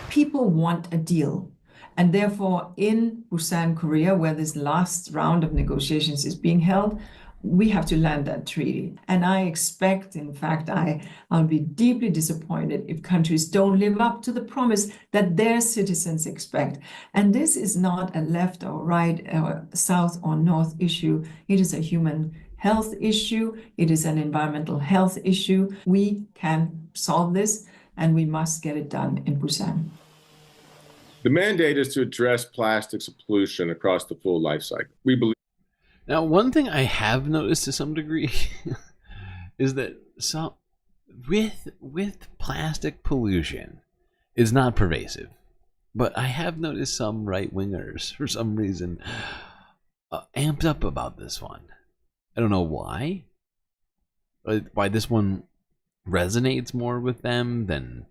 Speaker 26: People want a deal. And therefore, in Busan, Korea, where this last round of negotiations is being held, we have to land that treaty. And I expect, in fact, I'll be deeply disappointed if countries don't live up to the promise that their citizens expect. And this is not a left or right or south or north issue. It is a human health issue. It is an environmental health issue. We can solve this, and we must get it done in Busan.
Speaker 6: The mandate is to address plastics pollution across the full life cycle. We believe.
Speaker 9: Now, one thing I have noticed to some degree is that with plastic pollution is not pervasive, but I have noticed some right-wingers for some reason amped up about this one. I don't know why. Why this one resonates more with them than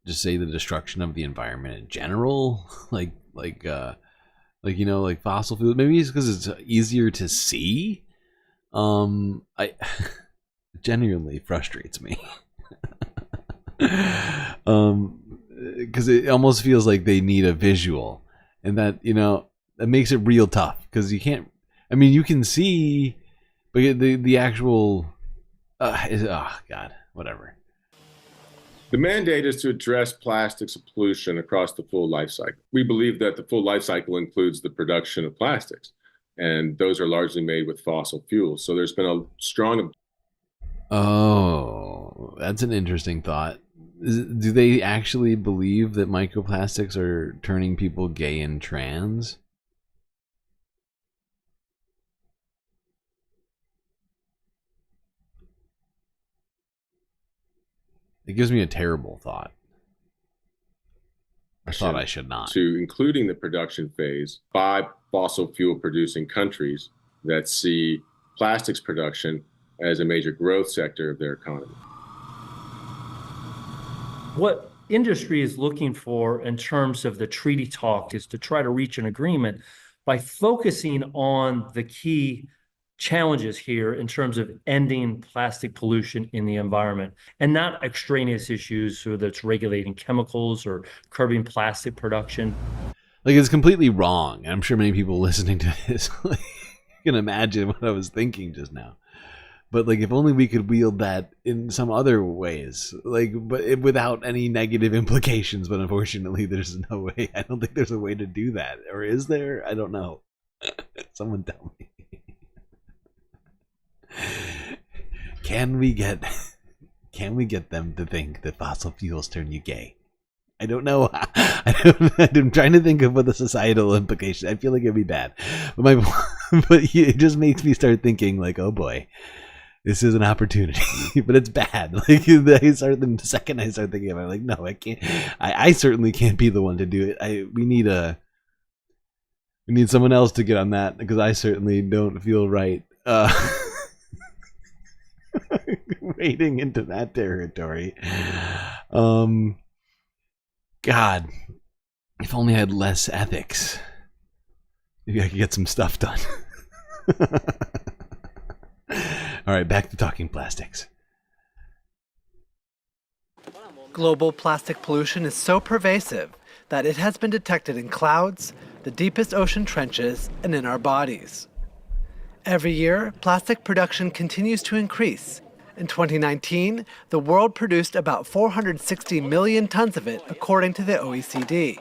Speaker 9: just say the destruction of the environment in general, like you know, like fossil fuels. Maybe it's because it's easier to see. It genuinely frustrates me. Because it almost feels like they need a visual, and that, you know, that makes it real tough, because you can't. I mean, you can see, but the actual God, whatever.
Speaker 6: The mandate is to address plastics pollution across the full life cycle. We believe that the full life cycle includes the production of plastics, and those are largely made with fossil fuels. So there's been a strong.
Speaker 9: Oh, that's an interesting thought. Do they actually believe that microplastics are turning people gay and trans? It gives me a terrible thought. I thought I should not.
Speaker 6: To including the production phase by fossil fuel producing countries that see plastics production as a major growth sector of their economy.
Speaker 7: What industry is looking for in terms of the treaty talk is to try to reach an agreement by focusing on the key challenges here in terms of ending plastic pollution in the environment, and not extraneous issues, whether it's regulating chemicals or curbing plastic production.
Speaker 9: Like, it's completely wrong. I'm sure many people listening to this can imagine what I was thinking just now. But like, if only we could wield that in some other ways, like, but without any negative implications. But unfortunately, there's no way. I don't think there's a way to do that. Or is there? I don't know. Someone tell me. Can we get them to think that fossil fuels turn you gay? I don't know. I'm trying to think of what the societal implication. I feel like it'd be bad, but it just makes me start thinking like, oh boy, this is an opportunity, but it's bad. Like, the second I start thinking about it, like, no, I can't. I certainly can't be the one to do it. We need someone else to get on that, because I certainly don't feel right wading into that territory. God, if only I had less ethics, maybe I could get some stuff done. All right, back to talking plastics.
Speaker 18: Global plastic pollution is so pervasive that it has been detected in clouds, the deepest ocean trenches, and in our bodies. Every year, plastic production continues to increase. In 2019, the world produced about 460 million tons of it, according to the OECD.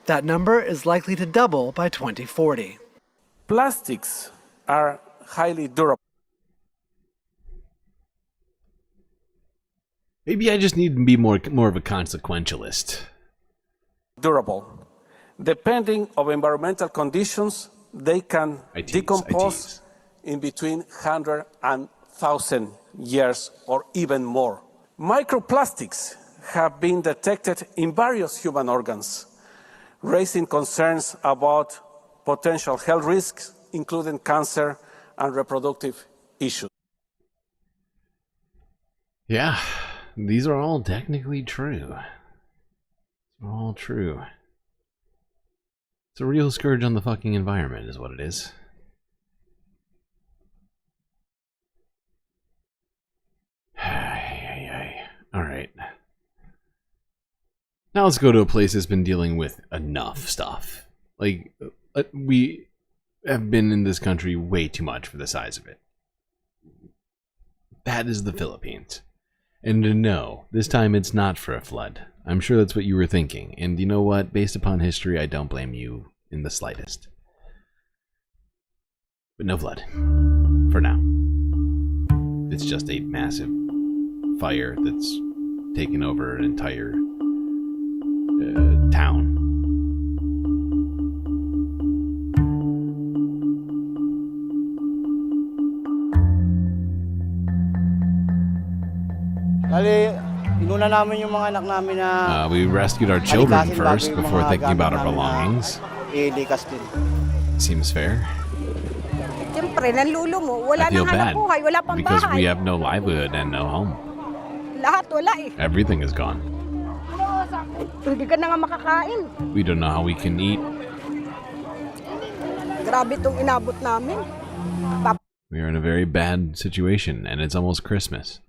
Speaker 18: That number is likely to double by 2040.
Speaker 21: Plastics are highly durable.
Speaker 9: Maybe I just need to be more of a consequentialist.
Speaker 21: Durable. Depending on environmental conditions, they can decompose in between 100 and 1,000 years or even more. Microplastics have been detected in various human organs, raising concerns about potential health risks, including cancer and reproductive issues.
Speaker 9: Yeah, these are all technically true. They're all true. It's a real scourge on the fucking environment, is what it is. All right. Now let's go to a place that's been dealing with enough stuff. Like, we have been in this country way too much for the size of it. That is the Philippines. And no, this time it's not for a flood. I'm sure that's what you were thinking. And you know what? Based upon history, I don't blame you in the slightest. But no flood. For now. it's just a massive fire that's taken over an entire town. We rescued our children first before thinking about our belongings. Seems fair. I feel bad because we have no livelihood and no home. Everything is gone. We don't know how we can eat. We are in a very bad situation, and it's almost Christmas.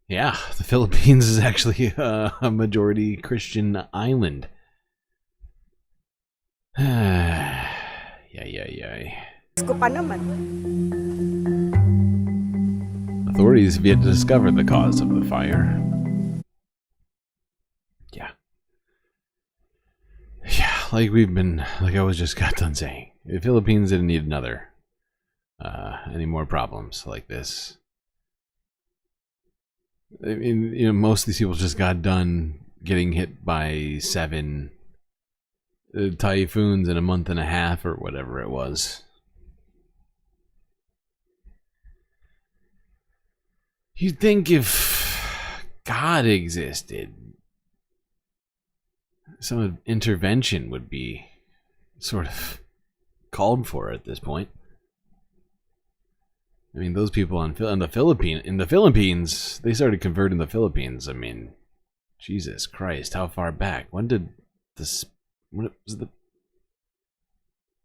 Speaker 9: Yeah, the Philippines is actually a majority Christian island. Authorities have yet to discover the cause of the fire. Yeah, like I was just got done saying, the Philippines didn't need any more problems like this. I mean, most of these people just got done getting hit by 7 typhoons in a month and a half or whatever it was. You'd think if God existed, some intervention would be sort of called for at this point. I mean, those people in the Philippines, they started converting the Philippines. I mean, Jesus Christ, how far back? When did what was the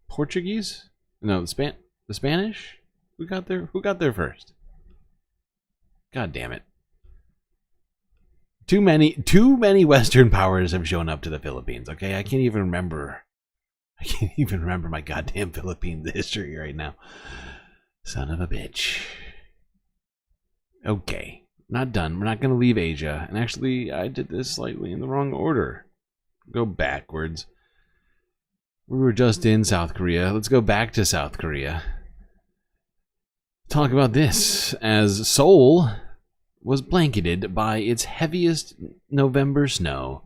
Speaker 9: Portuguese? No, the Spanish? Who got there first? God damn it. Too many Western powers have shown up to the Philippines, okay? I can't even remember my goddamn Philippines history right now. Son of a bitch. Okay. Not done. We're not going to leave Asia. And actually, I did this slightly in the wrong order. Go backwards. We were just in South Korea. Let's go back to South Korea. Talk about this. As Seoul was blanketed by its heaviest November snow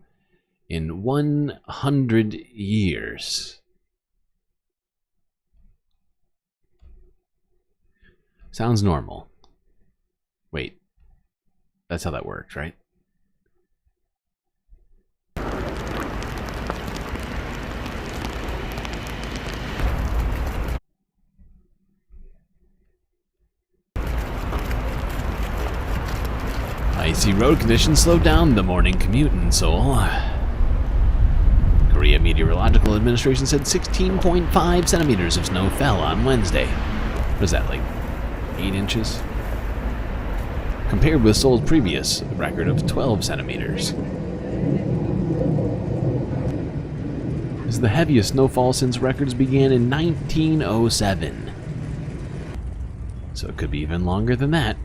Speaker 9: in 100 years. Sounds normal. Wait. That's how that works, right? Icy road conditions slowed down the morning commute in Seoul. Korea Meteorological Administration said 16.5 centimeters of snow fell on Wednesday. What is that, like 8 inches? Compared with Seoul's previous record of 12 centimeters. This is the heaviest snowfall since records began in 1907. So it could be even longer than that.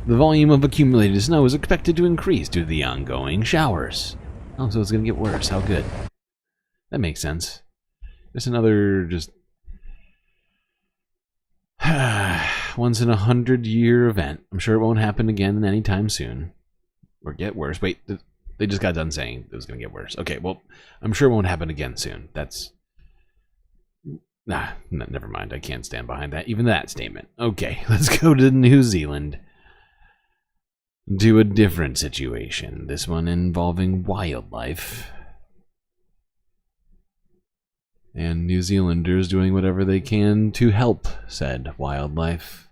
Speaker 9: The volume of accumulated snow is expected to increase due to the ongoing showers. Oh, so it's going to get worse. How good. That makes sense. Just another, once in 100-year event. I'm sure it won't happen again anytime soon. Or get worse. Wait, they just got done saying it was going to get worse. Okay, well, I'm sure it won't happen again soon. Never mind. I can't stand behind that. Even that statement. Okay, let's go to New Zealand. To a different situation. This one involving wildlife. And New Zealanders doing whatever they can to help said wildlife.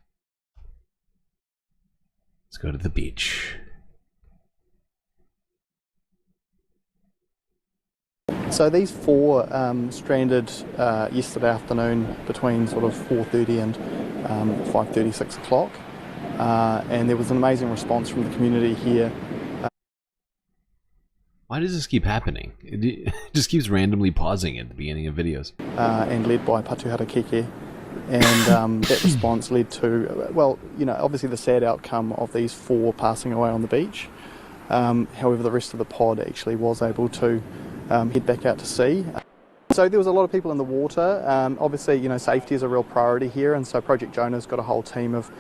Speaker 9: Let's go to the beach.
Speaker 8: So these 4 stranded yesterday afternoon between sort of 4:30 and 5:30, 6 o'clock. And there was an amazing response from the community here.
Speaker 9: Why does this keep happening? It just keeps randomly pausing at the beginning of videos.
Speaker 8: And led by Patuhara Keke. And that response led to, well, obviously the sad outcome of these 4 passing away on the beach. However, the rest of the pod actually was able to head back out to sea. So there was a lot of people in the water. Obviously, you know, safety is a real priority here, and so Project Jonah's got a whole team of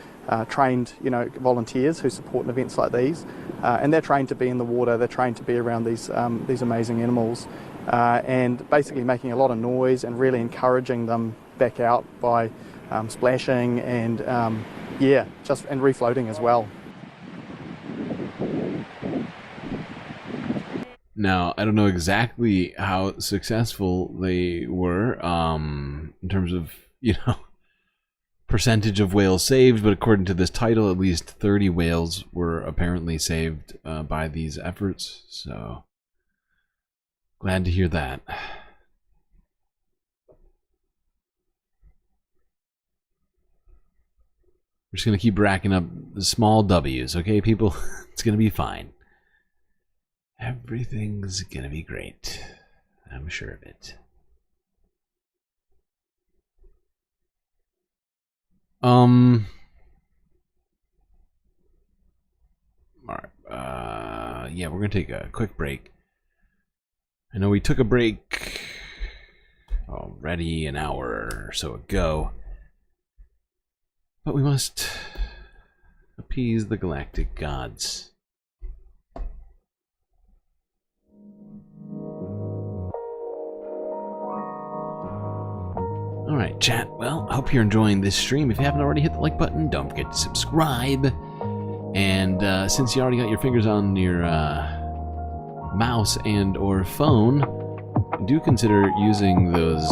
Speaker 8: trained, you know, volunteers who support in events like these, and they're trained to be in the water. They're trained to be around these amazing animals, and basically making a lot of noise and really encouraging them back out by splashing and and refloating as well.
Speaker 9: Now, I don't know exactly how successful they were in terms of, you know, percentage of whales saved, but according to this title, at least 30 whales were apparently saved by these efforts. So, glad to hear that. We're just going to keep racking up the small W's, okay, people? It's going to be fine. Everything's gonna be great. I'm sure of it. Alright. Yeah, we're gonna take a quick break. I know we took a break already an hour or so ago, but we must appease the galactic gods. Alright, chat. Well, I hope you're enjoying this stream. If you haven't already, hit the like button. Don't forget to subscribe. And since you already got your fingers on your mouse and or phone, do consider using those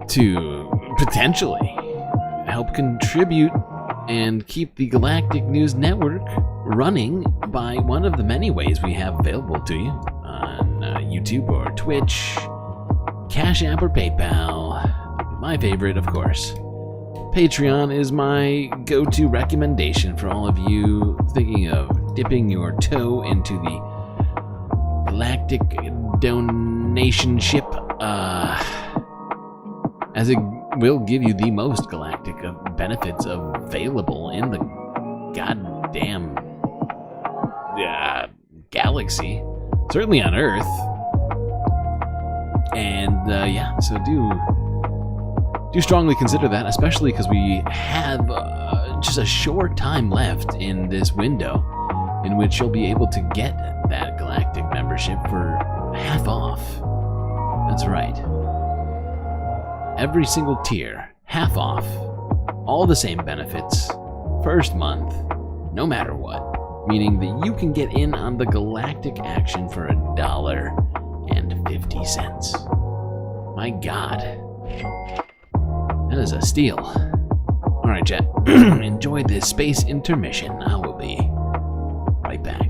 Speaker 9: to potentially help contribute and keep the Galactic News Network running by one of the many ways we have available to you on YouTube or Twitch, Cash App or PayPal. My favorite, of course, Patreon is my go-to recommendation for all of you thinking of dipping your toe into the Galactic donation ship, as it will give you the most galactic benefits available in the goddamn galaxy, certainly on Earth. And yeah, so do strongly consider that, especially because we have just a short time left in this window in which you'll be able to get that galactic membership for half off. That's right. Every single tier, half off, all the same benefits, first month, no matter what, meaning that you can get in on the galactic action for $1.50. My God, that is a steal. All right, chat, enjoy this space intermission. I will be right back.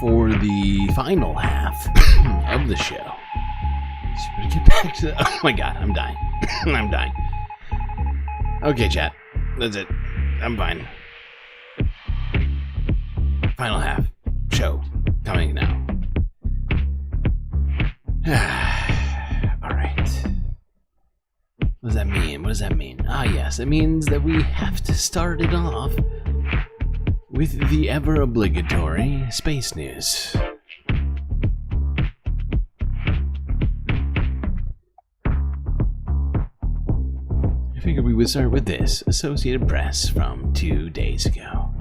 Speaker 9: for the final half of the show. So we're gonna get back to oh my god, I'm dying. I'm dying. Okay, chat. That's it. I'm fine. Final half. Show. Coming now. Alright. What does that mean? What does that mean? Ah, yes. It means that we have to start it off with the ever obligatory space news. I figured we would start with this Associated Press from 2 days ago.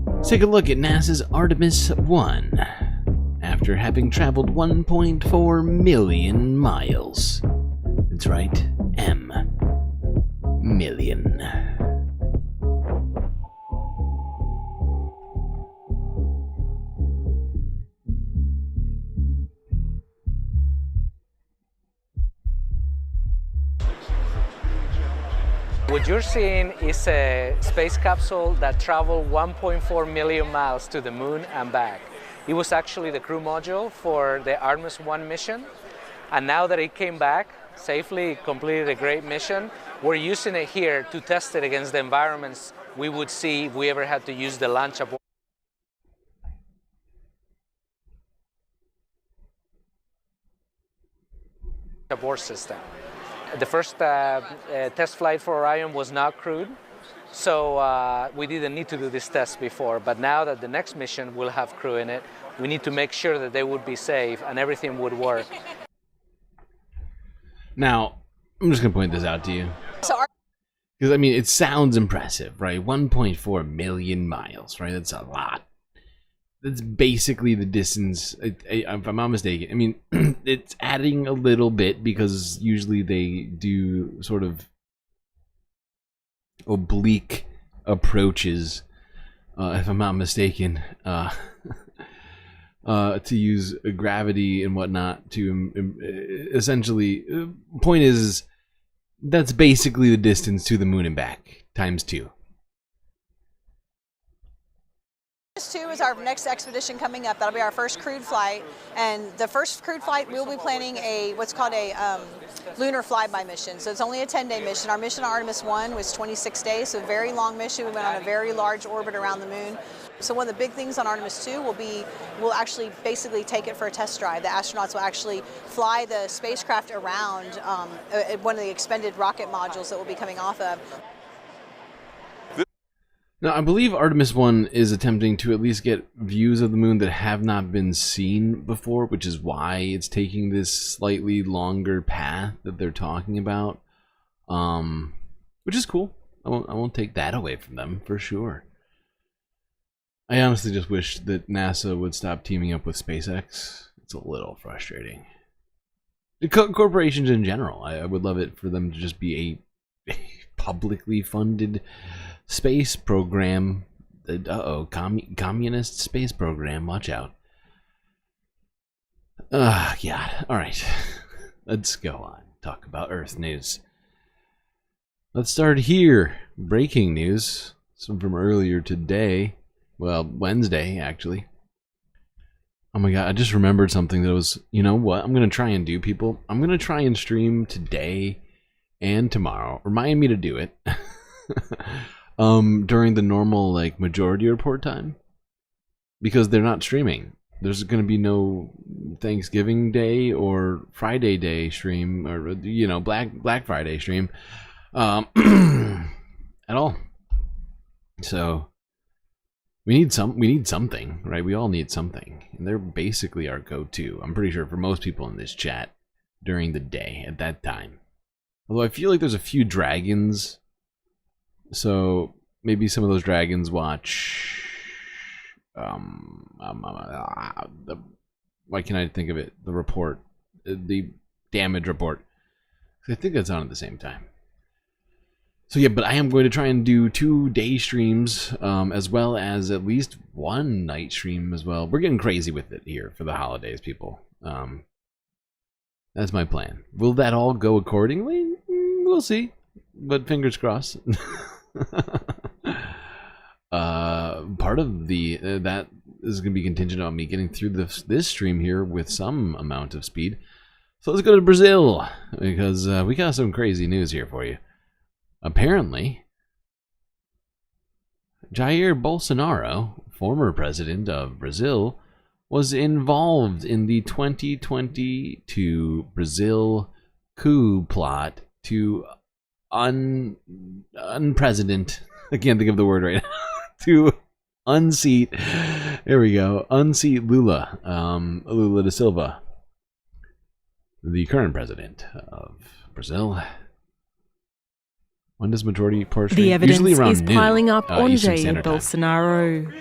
Speaker 9: Let's take a look at NASA's Artemis 1 after having traveled 1.4 million miles. That's right, million.
Speaker 10: What you're seeing is a space capsule that traveled 1.4 million miles to the moon and back. It was actually the crew module for the Artemis 1 mission. And now that it came back, safely completed a great mission, we're using it here to test it against the environments we would see if we ever had to use the launch abort system. The first test flight for Orion was not crewed, so we didn't need to do this test before. But now that the next mission will have crew in it, we need to make sure that they would be safe and everything would work.
Speaker 9: Now, I'm just going to point this out to you. Because, I mean, it sounds impressive, right? 1.4 million miles, right? That's a lot. That's basically the distance, if I'm not mistaken. I mean, it's adding a little bit because usually they do sort of oblique approaches, if I'm not mistaken, to use gravity and whatnot to essentially. Point is, that's basically the distance to the moon and back times 2.
Speaker 12: This 2 is our next expedition coming up. That'll be our first crewed flight, and the first crewed flight we'll be planning what's called a lunar flyby mission. So it's only a 10-day mission. Our mission on Artemis 1 was 26 days, so a very long mission. We went on a very large orbit around the moon. So one of the big things on Artemis 2 we'll actually basically take it for a test drive. The astronauts will actually fly the spacecraft around one of the expended rocket modules that we'll be coming off of.
Speaker 9: Now, I believe Artemis 1 is attempting to at least get views of the moon that have not been seen before, which is why it's taking this slightly longer path that they're talking about, which is cool. I won't take that away from them, for sure. I honestly just wish that NASA would stop teaming up with SpaceX. It's a little frustrating. Corporations in general, I would love it for them to just be a publicly funded space program. Communist space program. Watch out. God. Alright. Let's go on. Talk about Earth news. Let's start here. Breaking news. Some from earlier today. Well, Wednesday, actually. Oh my god, I just remembered something that was... You know what I'm going to try and do, people? I'm going to try and stream today and tomorrow. Remind me to do it. During the normal like majority report time, because they're not streaming. There's going to be no Thanksgiving Day or Friday Day stream, or you know, Black Friday stream at all. So we need something, right? We all need something, and they're basically our go-to. I'm pretty sure for most people in this chat during the day at that time. Although I feel like there's a few dragons. So maybe some of those dragons watch why can't I think of it? The report, the damage report. I think that's on at the same time. So yeah, but I am going to try and do 2 day streams, as well as at least 1 night stream as well. We're getting crazy with it here for the holidays, people. That's my plan. Will that all go accordingly? We'll see. But fingers crossed. Part of that this is going to be contingent on me getting through this stream here with some amount of speed. So let's go to Brazil, because we got some crazy news here for you. Apparently, Jair Bolsonaro, former president of Brazil, was involved in the 2022 Brazil coup plot to unpresident. I can't think of the word right now. To unseat. There we go. Unseat Lula. Lula da Silva, the current president of Brazil. When does majority report?
Speaker 11: The evidence is
Speaker 9: noon,
Speaker 11: piling up on
Speaker 9: Eastern
Speaker 11: Jair
Speaker 9: Standard Time.
Speaker 11: Bolsonaro.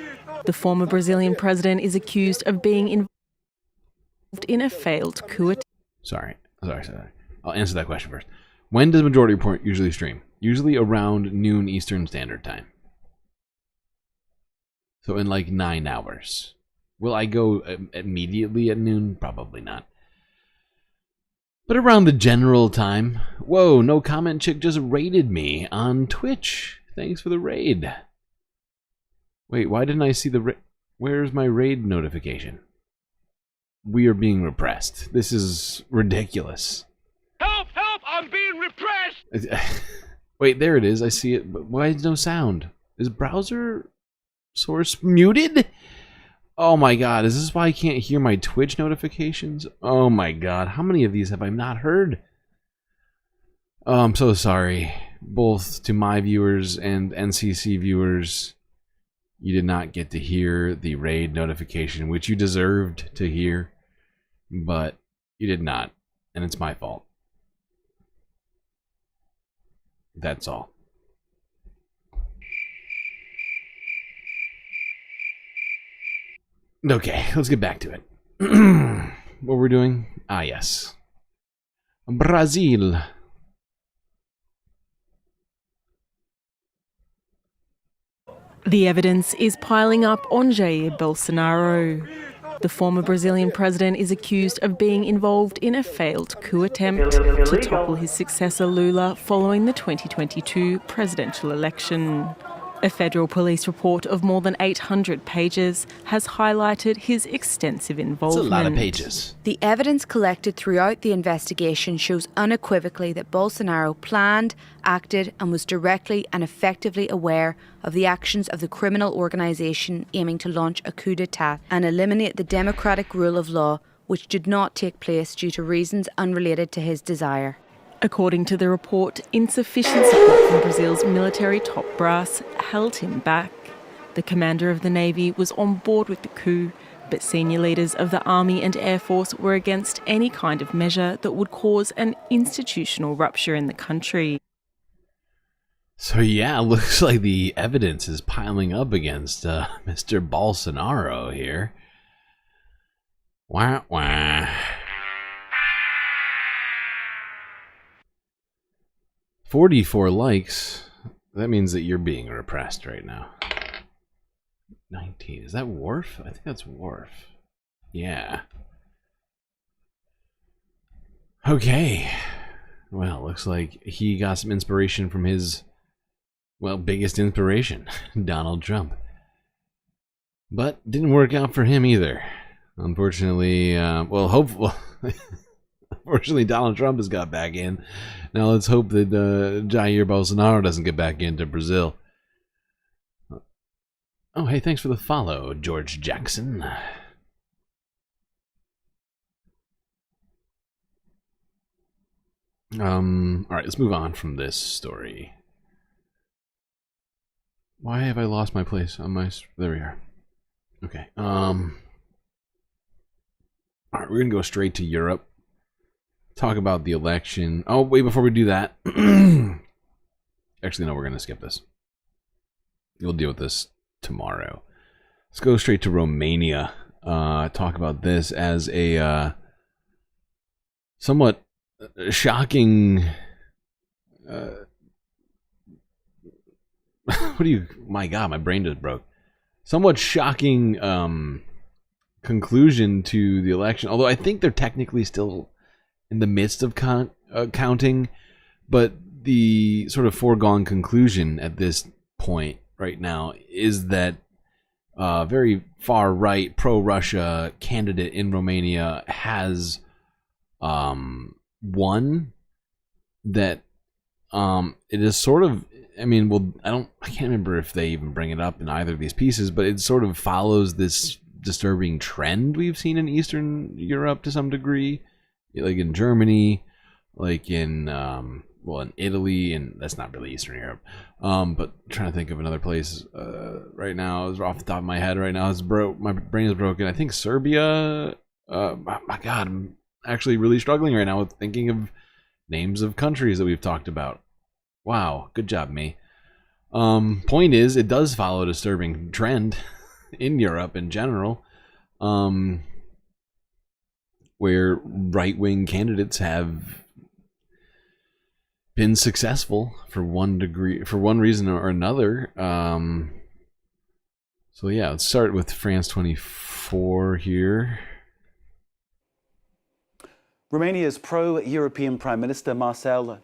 Speaker 11: The former Brazilian president is accused of being involved in a failed coup attempt.
Speaker 9: Sorry. I'll answer that question first. When does Majority Report usually stream? Usually around noon Eastern Standard Time. So in like 9 hours. Will I go immediately at noon? Probably not. But around the general time. Whoa, no comment chick just raided me on Twitch. Thanks for the raid. Wait, why didn't I see the where's my raid notification? We are being repressed. This is ridiculous.
Speaker 15: Help! Help! I'm being repressed!
Speaker 9: Wait, there it is. I see it. But why is no sound? Is browser source muted? Oh my god, is this why I can't hear my Twitch notifications? Oh my god, how many of these have I not heard? Oh, I'm so sorry. Both to my viewers and NCC viewers. You did not get to hear the raid notification, which you deserved to hear. But you did not. And it's my fault. That's all. Okay, let's get back to it. What we're doing? Ah, yes. Brazil.
Speaker 11: The evidence is piling up on Jair Bolsonaro. The former Brazilian president is accused of being involved in a failed coup attempt to topple his successor Lula following the 2022 presidential election. A federal police report of more than 800 pages has highlighted his extensive involvement.
Speaker 9: That's a lot of pages.
Speaker 20: The evidence collected throughout the investigation shows unequivocally that Bolsonaro planned, acted, and was directly and effectively aware of the actions of the criminal organisation aiming to launch a coup d'etat and eliminate the democratic rule of law, which did not take place due to reasons unrelated to his desire.
Speaker 11: According to the report, insufficient support from Brazil's military top brass held him back. The commander of the Navy was on board with the coup, but senior leaders of the Army and Air Force were against any kind of measure that would cause an institutional rupture in the country.
Speaker 9: So yeah, looks like the evidence is piling up against Mr. Bolsonaro here. Wah, wah. 44 likes. That means that you're being repressed right now. 19. Is that Worf? I think that's Worf. Yeah. Okay. Well, looks like he got some inspiration from his, well, biggest inspiration, Donald Trump. But didn't work out for him either. Unfortunately, unfortunately, Donald Trump has got back in. Now let's hope that Jair Bolsonaro doesn't get back into Brazil. Oh, hey, thanks for the follow, George Jackson. All right, let's move on from this story. Why have I lost my place on my... There we are. Okay. All right, we're gonna go straight to Europe. Talk about the election. Oh, wait, before we do that. Actually, no, we're gonna skip this. We'll deal with this tomorrow. Let's go straight to Romania. Talk about this as a somewhat shocking. What do you? My God, my brain just broke. Somewhat shocking conclusion to the election. Although I think they're technically still in the midst of counting, but the sort of foregone conclusion at this point right now is that very far-right, pro-Russia candidate in Romania has won, that it is sort of, I mean, well, I can't remember if they even bring it up in either of these pieces, but it sort of follows this disturbing trend we've seen in Eastern Europe to some degree, like in Germany, like in in Italy, and that's not really Eastern Europe, but I'm trying to think of another place right now. It's off the top of my head right now. My brain is broken. I think Serbia. My God, I'm actually really struggling right now with thinking of names of countries that we've talked about. Wow, good job, me. Point is, it does follow a disturbing trend in Europe in general, where right-wing candidates have been successful for one reason or another. So yeah, let's start with France 24 here.
Speaker 1: Romania's pro-European Prime Minister Marcel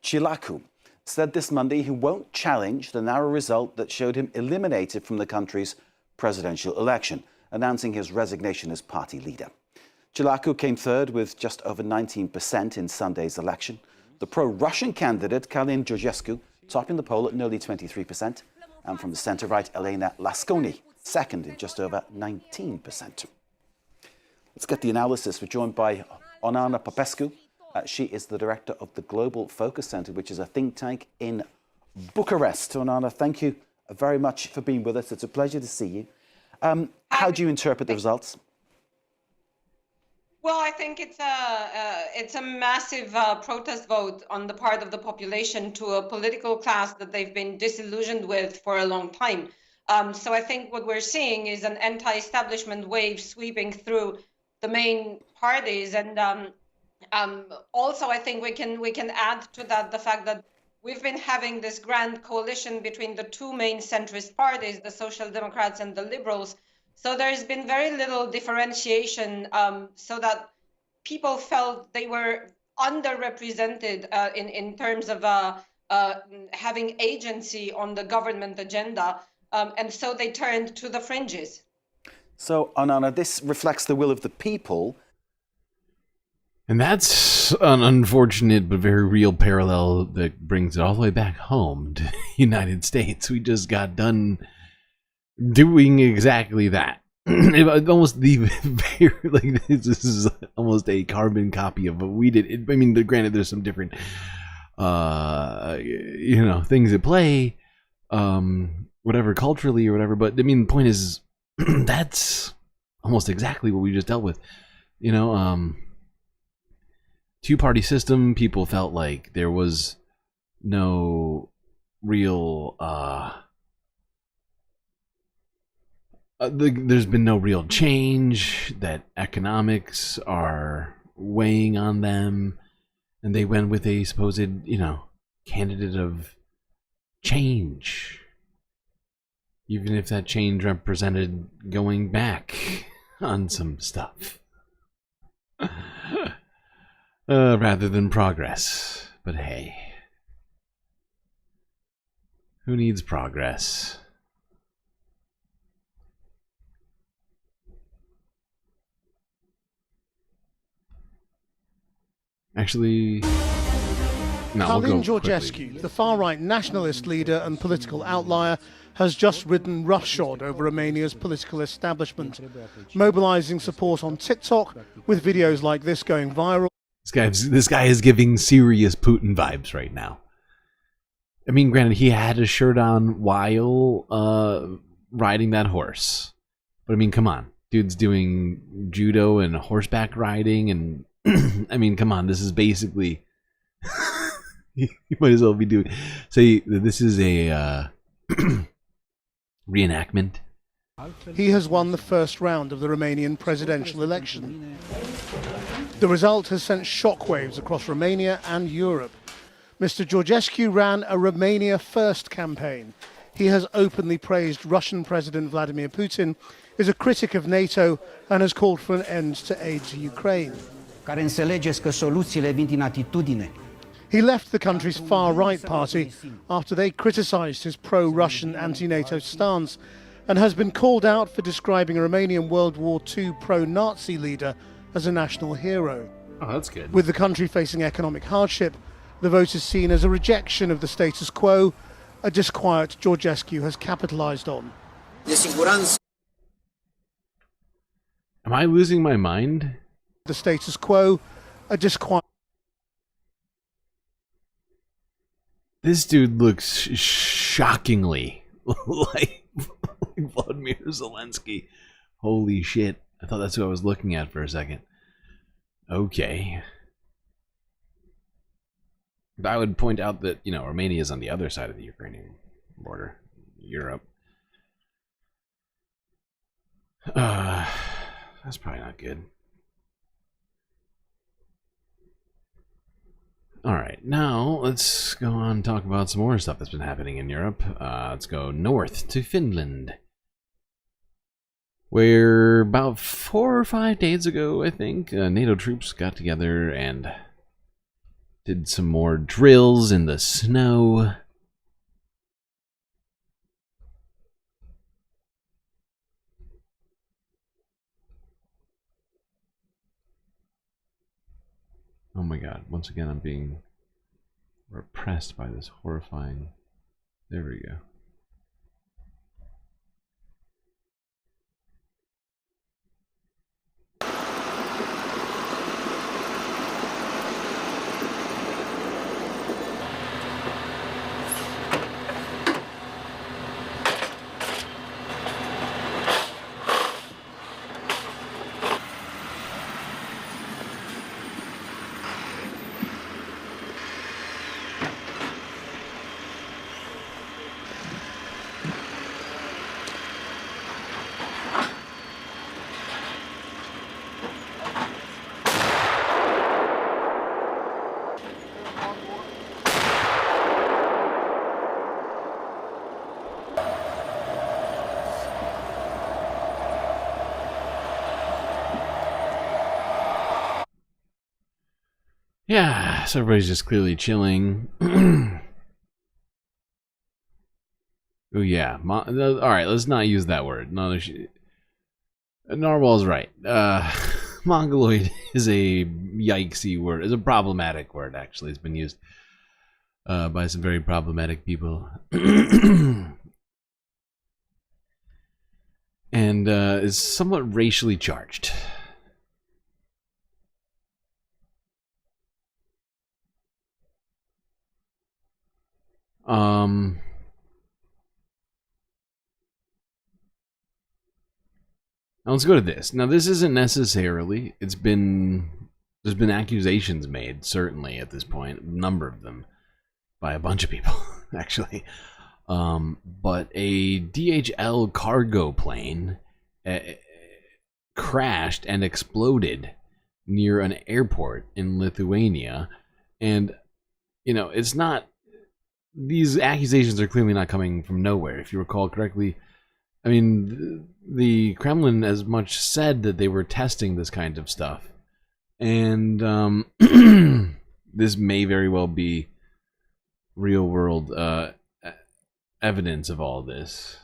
Speaker 1: Ciolacu said this Monday he won't challenge the narrow result that showed him eliminated from the country's presidential election, announcing his resignation as party leader. Ciolacu came third with just over 19% in Sunday's election. The pro-Russian candidate, Călin Georgescu, topping the poll at nearly 23%, and from the centre-right, Elena Lasconi, second in just over 19%. Let's get the analysis. We're joined by Oana Popescu. She is the director of the Global Focus Centre, which is a think tank in Bucharest. Oana, thank you very much for being with us. It's a pleasure to see you. How do you interpret the results?
Speaker 2: Well, I think it's a massive protest vote on the part of the population to a political class that they've been disillusioned with for a long time. So I think what we're seeing is an anti-establishment wave sweeping through the main parties, and also I think we can add to that the fact that we've been having this grand coalition between the two main centrist parties, the Social Democrats and the Liberals. So there's been very little differentiation, so that people felt they were underrepresented in terms of having agency on the government agenda, and so they turned to the fringes.
Speaker 1: So, Oana, this reflects the will of the people.
Speaker 9: And that's an unfortunate but very real parallel that brings it all the way back home to the United States. We just got done doing exactly that. Almost the like this is almost a carbon copy of what we did. I mean, granted, there's some different things at play, whatever, culturally or whatever. But I mean, the point is, that's almost exactly what we just dealt with. Two-party system. People felt like there was no real there's been no real change, that economics are weighing on them, and they went with a supposed, candidate of change, even if that change represented going back on some stuff rather than progress. But hey, who needs progress? Actually, no,
Speaker 5: Călin Georgescu, the far-right nationalist leader and political outlier, has just ridden roughshod over Romania's political establishment, mobilizing support on TikTok with videos like this going viral.
Speaker 9: This guy is giving serious Putin vibes right now. I mean, granted, he had his shirt on while riding that horse. But I mean, come on. Dude's doing judo and horseback riding, and I mean, come on. This is basically... you might as well be doing... Say, this is a reenactment.
Speaker 5: He has won the first round of the Romanian presidential election. The result has sent shockwaves across Romania and Europe. Mr. Georgescu ran a Romania First campaign. He has openly praised Russian President Vladimir Putin, is a critic of NATO, and has called for an end to aid to Ukraine. He left the country's far-right party after they criticised his pro-Russian anti-NATO stance and has been called out for describing a Romanian World War II pro-Nazi leader as a national hero.
Speaker 9: Oh, that's good.
Speaker 5: With the country facing economic hardship, the vote is seen as a rejection of the status quo, a disquiet Georgescu has capitalized on.
Speaker 9: Am I losing my mind?
Speaker 5: The status quo, a disquiet...
Speaker 9: This dude looks shockingly like Vladimir Zelensky. Holy shit. I thought that's who I was looking at for a second. Okay. But I would point out that, you know, Romania is on the other side of the Ukrainian border. Europe. That's probably not good. Alright, now let's go on and talk about some more stuff that's been happening in Europe. Let's go north to Finland, where about 4 or 5 days ago, I think, NATO troops got together and did some more drills in the snow. Oh my god, once again I'm being repressed by this horrifying... There we go. Yeah, so everybody's just clearly chilling. Oh yeah, alright, let's not use that word. No, Narwhal's right. Mongoloid is a yikesy word. It's a problematic word, actually. It's been used by some very problematic people. And is somewhat racially charged. Now let's go to this. Now this isn't necessarily, there's been accusations made, certainly at this point, a number of them, by a bunch of people, actually. But a DHL cargo plane crashed and exploded near an airport in Lithuania. And, you know, it's not, these accusations are clearly not coming from nowhere. If you recall correctly, I mean, the Kremlin as much said that they were testing this kind of stuff. And this may very well be real world evidence of all this.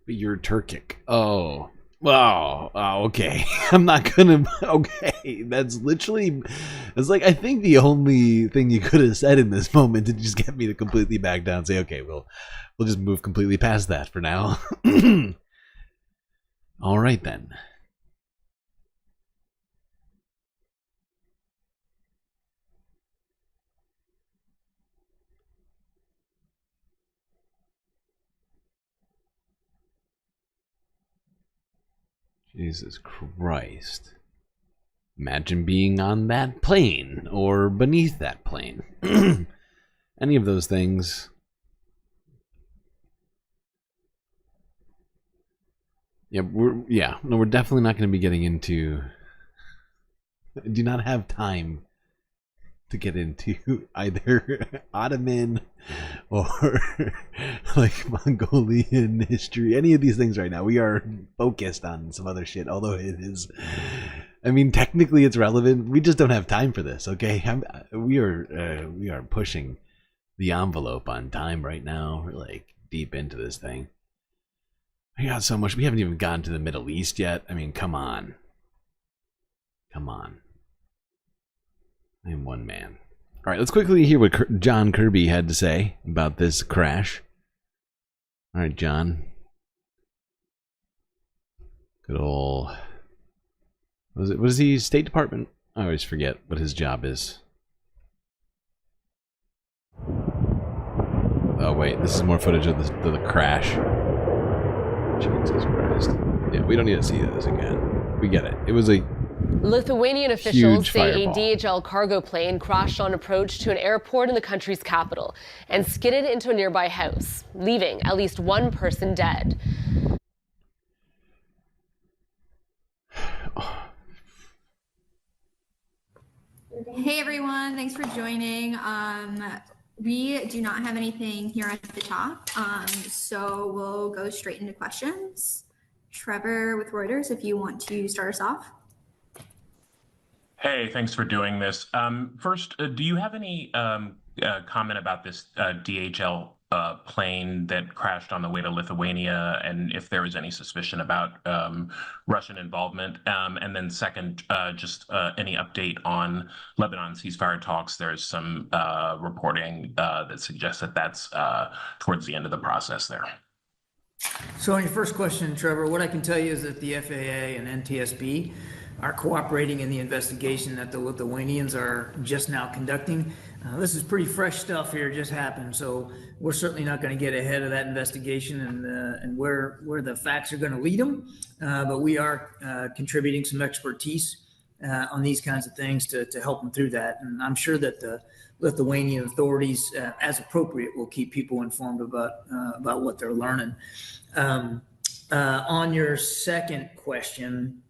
Speaker 9: But you're Turkic. Oh. Wow. Oh, okay. I'm not gonna... Okay. That's literally... It's like, I think the only thing you could have said in this moment to just get me to completely back down and say, okay, we'll just move completely past that for now. All right, then. Jesus Christ. Imagine being on that plane or beneath that plane. Any of those things. Yeah, we're definitely not going to be getting into... I do not have time to get into either Ottoman or like Mongolian history, any of these things right now. We are focused on some other shit, although it is, I mean, technically it's relevant. We just don't have time for this, okay? We are pushing the envelope on time right now. We're like deep into this thing. I got so much. We haven't even gotten to the Middle East yet. I mean, come on. Come on. I am one man. All right, let's quickly hear what John Kirby had to say about this crash. All right, John. Good old... What is he? State Department? I always forget what his job is. Oh, wait. This is more footage of the crash. Jesus Christ. Yeah, we don't need to see this again. We get it. It was a
Speaker 13: Lithuanian officials say
Speaker 9: fireball.
Speaker 13: a DHL cargo plane crashed on approach to an airport in the country's capital and skidded into a nearby house, leaving at least one person dead.
Speaker 17: Hey everyone, thanks for joining. We do not have anything here at the top, so we'll go straight into questions. Trevor with Reuters, if you want to start us off.
Speaker 19: Hey, thanks for doing this. First, do you have any comment about this DHL plane that crashed on the way to Lithuania, and if there was any suspicion about Russian involvement? And then second, just any update on Lebanon ceasefire talks? There's some reporting that suggests that that's towards the end of the process there.
Speaker 22: So on your first question, Trevor, what I can tell you is that the FAA and NTSB are cooperating in the investigation that the Lithuanians are just now conducting. This is pretty fresh stuff here, just happened, so we're certainly not going to get ahead of that investigation and where the facts are going to lead them. But we are contributing some expertise on these kinds of things to help them through that. And I'm sure that the Lithuanian authorities, as appropriate, will keep people informed about what they're learning. On your second question,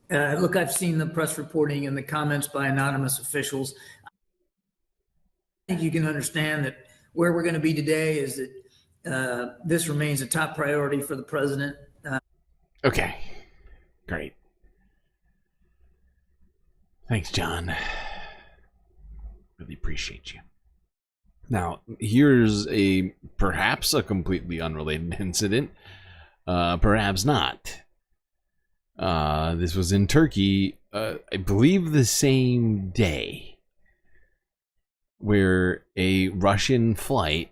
Speaker 22: look, I've seen the press reporting and the comments by anonymous officials. I think you can understand that where we're going to be today is that this remains a top priority for the president.
Speaker 9: Okay, great. Thanks, John. Really appreciate you. Now, here's perhaps a completely unrelated incident. Perhaps not. This was in Turkey, I believe the same day, where a Russian flight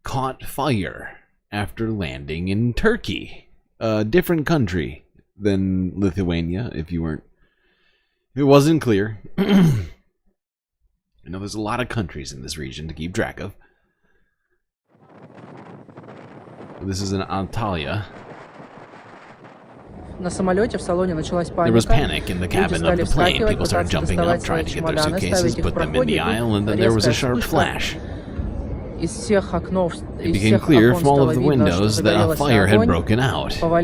Speaker 9: caught fire after landing in Turkey, a different country than Lithuania, if it wasn't clear. I know there's a lot of countries in this region to keep track of. This is in Antalya. There was panic in the cabin of the plane. People started jumping up, trying to get their suitcases, put them in the aisle, and then there was a sharp flash. It became clear from all of the windows that a fire had broken out. Smoke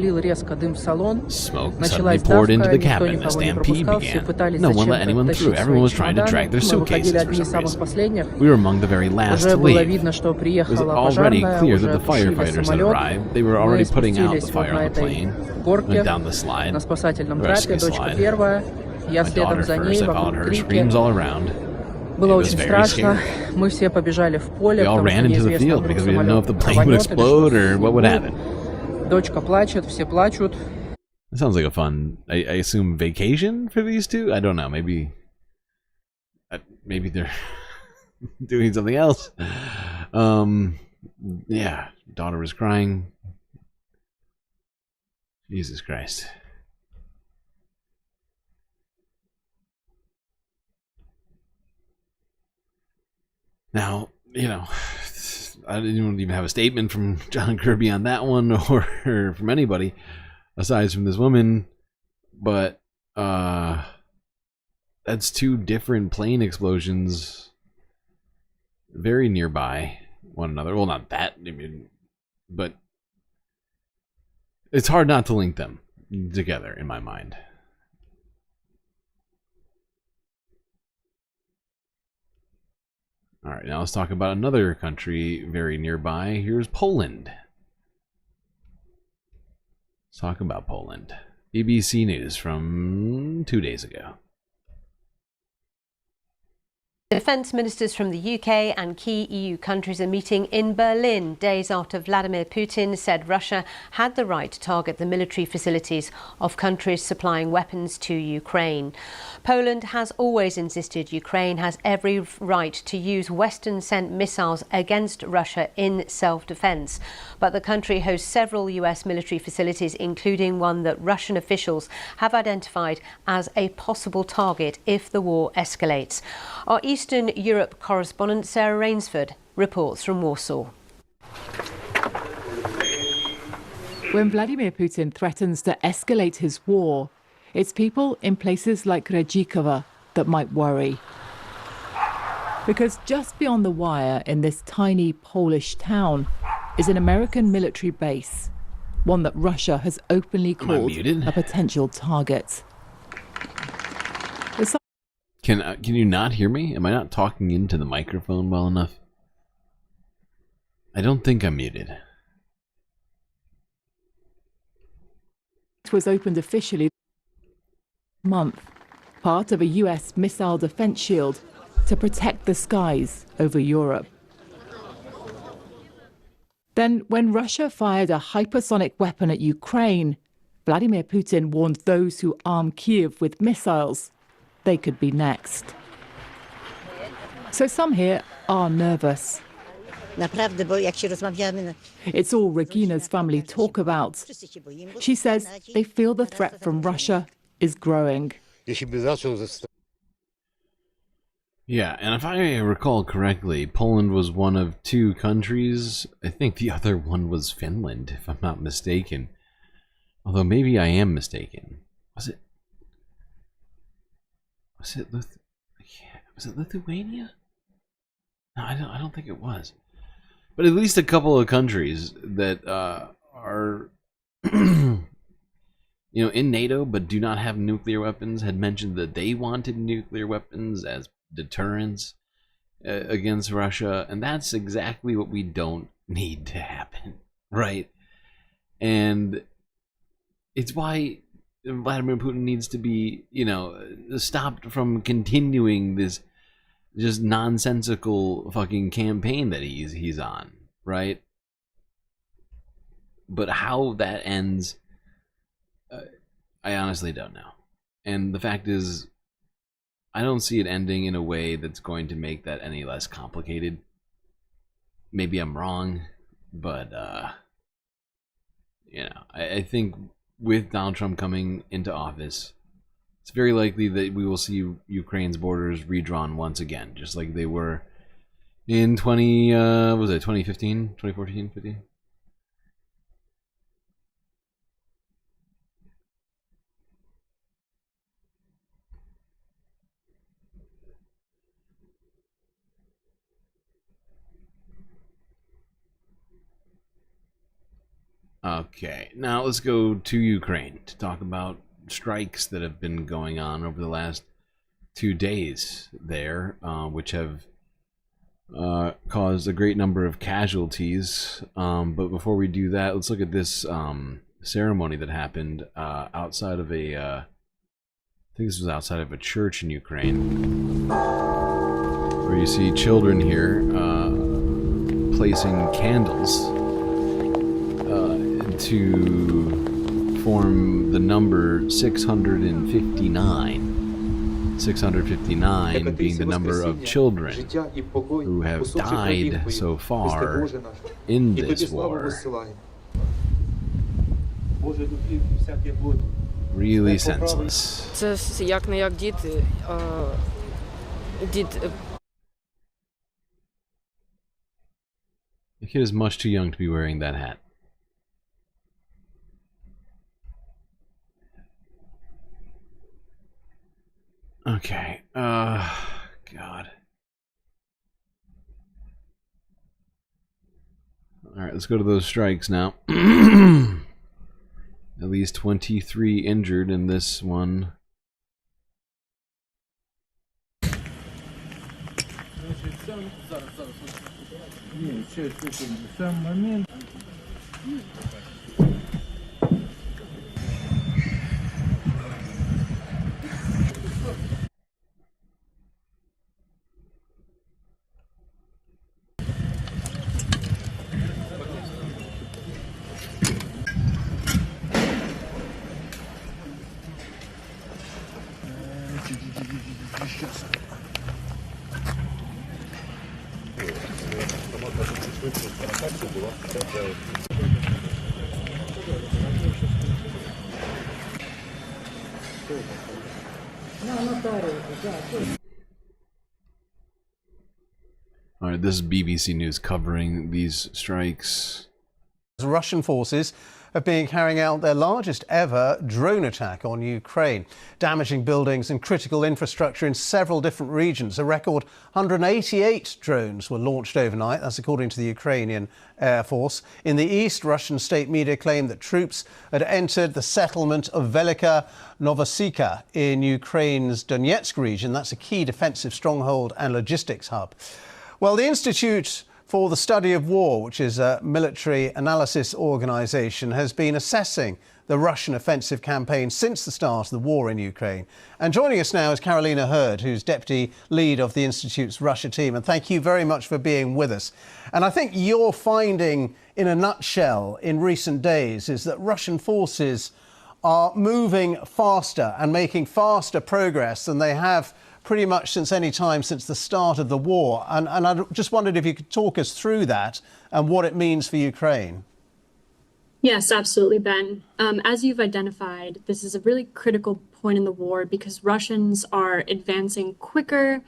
Speaker 9: suddenly poured into the cabin. A stampede began. No one let anyone through. Everyone was trying to drag their suitcases for some reason. We were among the very last to leave. It was already clear that the firefighters had arrived. They were already putting out the fire on the plane. Went down the slide, the rescue slide. My daughter first, I followed her, screams all around.
Speaker 17: Было очень страшно. Мы все побежали в поле.
Speaker 9: We all ran into the field because we didn't know if the plane would explode or what would happen.
Speaker 17: Дочка плачет, все плачут.
Speaker 9: That sounds like a fun, I assume, vacation for these two? I don't know, maybe they're doing something else. Yeah, daughter was crying. Jesus Christ. Now, I didn't even have a statement from John Kirby on that one or from anybody aside from this woman, but that's two different plane explosions very nearby one another. Well, not that, but it's hard not to link them together in my mind. All right, now let's talk about another country very nearby. Here's Poland. Let's talk about Poland. BBC News from 2 days ago.
Speaker 4: Defence ministers from the UK and key EU countries are meeting in Berlin days after Vladimir Putin said Russia had the right to target the military facilities of countries supplying weapons to Ukraine. Poland has always insisted Ukraine has every right to use Western-sent missiles against Russia in self-defence. But the country hosts several US military facilities, including one that Russian officials have identified as a possible target if the war escalates. Our Eastern Europe correspondent Sarah Rainsford reports from Warsaw.
Speaker 14: When Vladimir Putin threatens to escalate his war, it's people in places like Redzikowa that might worry. Because just beyond the wire in this tiny Polish town is an American military base, one that Russia has openly called a potential target.
Speaker 9: Can you not hear me? Am I not talking into the microphone well enough? I don't think I'm muted.
Speaker 14: It was opened officially month, part of a US missile defense shield to protect the skies over Europe. Then, when Russia fired a hypersonic weapon at Ukraine, Vladimir Putin warned those who arm Kyiv with missiles they could be next. So some here are nervous. It's all Regina's family talk about. She says they feel the threat from Russia is growing.
Speaker 9: Yeah, and if I recall correctly, Poland was one of 2 countries. I think the other one was Finland, if I'm not mistaken. Although maybe I am mistaken. Was it Lithuania? No, I don't think it was. But at least a couple of countries that are in NATO but do not have nuclear weapons had mentioned that they wanted nuclear weapons as deterrence against Russia, and that's exactly what we don't need to happen, right? And it's why Vladimir Putin needs to be, stopped from continuing this just nonsensical fucking campaign that he's on, right? But how that ends, I honestly don't know. And the fact is, I don't see it ending in a way that's going to make that any less complicated. Maybe I'm wrong, but I think with Donald Trump coming into office, it's very likely that we will see Ukraine's borders redrawn once again, just like they were in 2015, 2014, 15? Okay, now let's go to Ukraine to talk about strikes that have been going on over the last 2 days there, which have caused a great number of casualties. But before we do that, let's look at this ceremony that happened outside of I think this was outside of a church in Ukraine, where you see children here placing candles to form the number 659. 659 being the number of children who have died so far in this war. Really senseless. The kid is much too young to be wearing that hat. Okay, God. Alright, let's go to those strikes now. At least 23 injured in this one. All right, this is BBC News covering these strikes.
Speaker 3: Russian forces have been carrying out their largest ever drone attack on Ukraine, damaging buildings and critical infrastructure in several different regions. A record 188 drones were launched overnight. That's according to the Ukrainian Air Force. In the east, Russian state media claimed that troops had entered the settlement of Velika Novosika in Ukraine's Donetsk region. That's a key defensive stronghold and logistics hub. Well, the Institute for the Study of War, which is a military analysis organisation, has been assessing the Russian offensive campaign since the start of the war in Ukraine. And joining us now is Carolina Hurd, who's deputy lead of the Institute's Russia team. And thank you very much for being with us. And I think your finding, in a nutshell, in recent days is that Russian forces are moving faster and making faster progress than they have pretty much since any time since the start of the war. And I just wondered if you could talk us through that and what it means for Ukraine.
Speaker 16: Yes, absolutely, Ben. As you've identified, this is a really critical point in the war because Russians are advancing quicker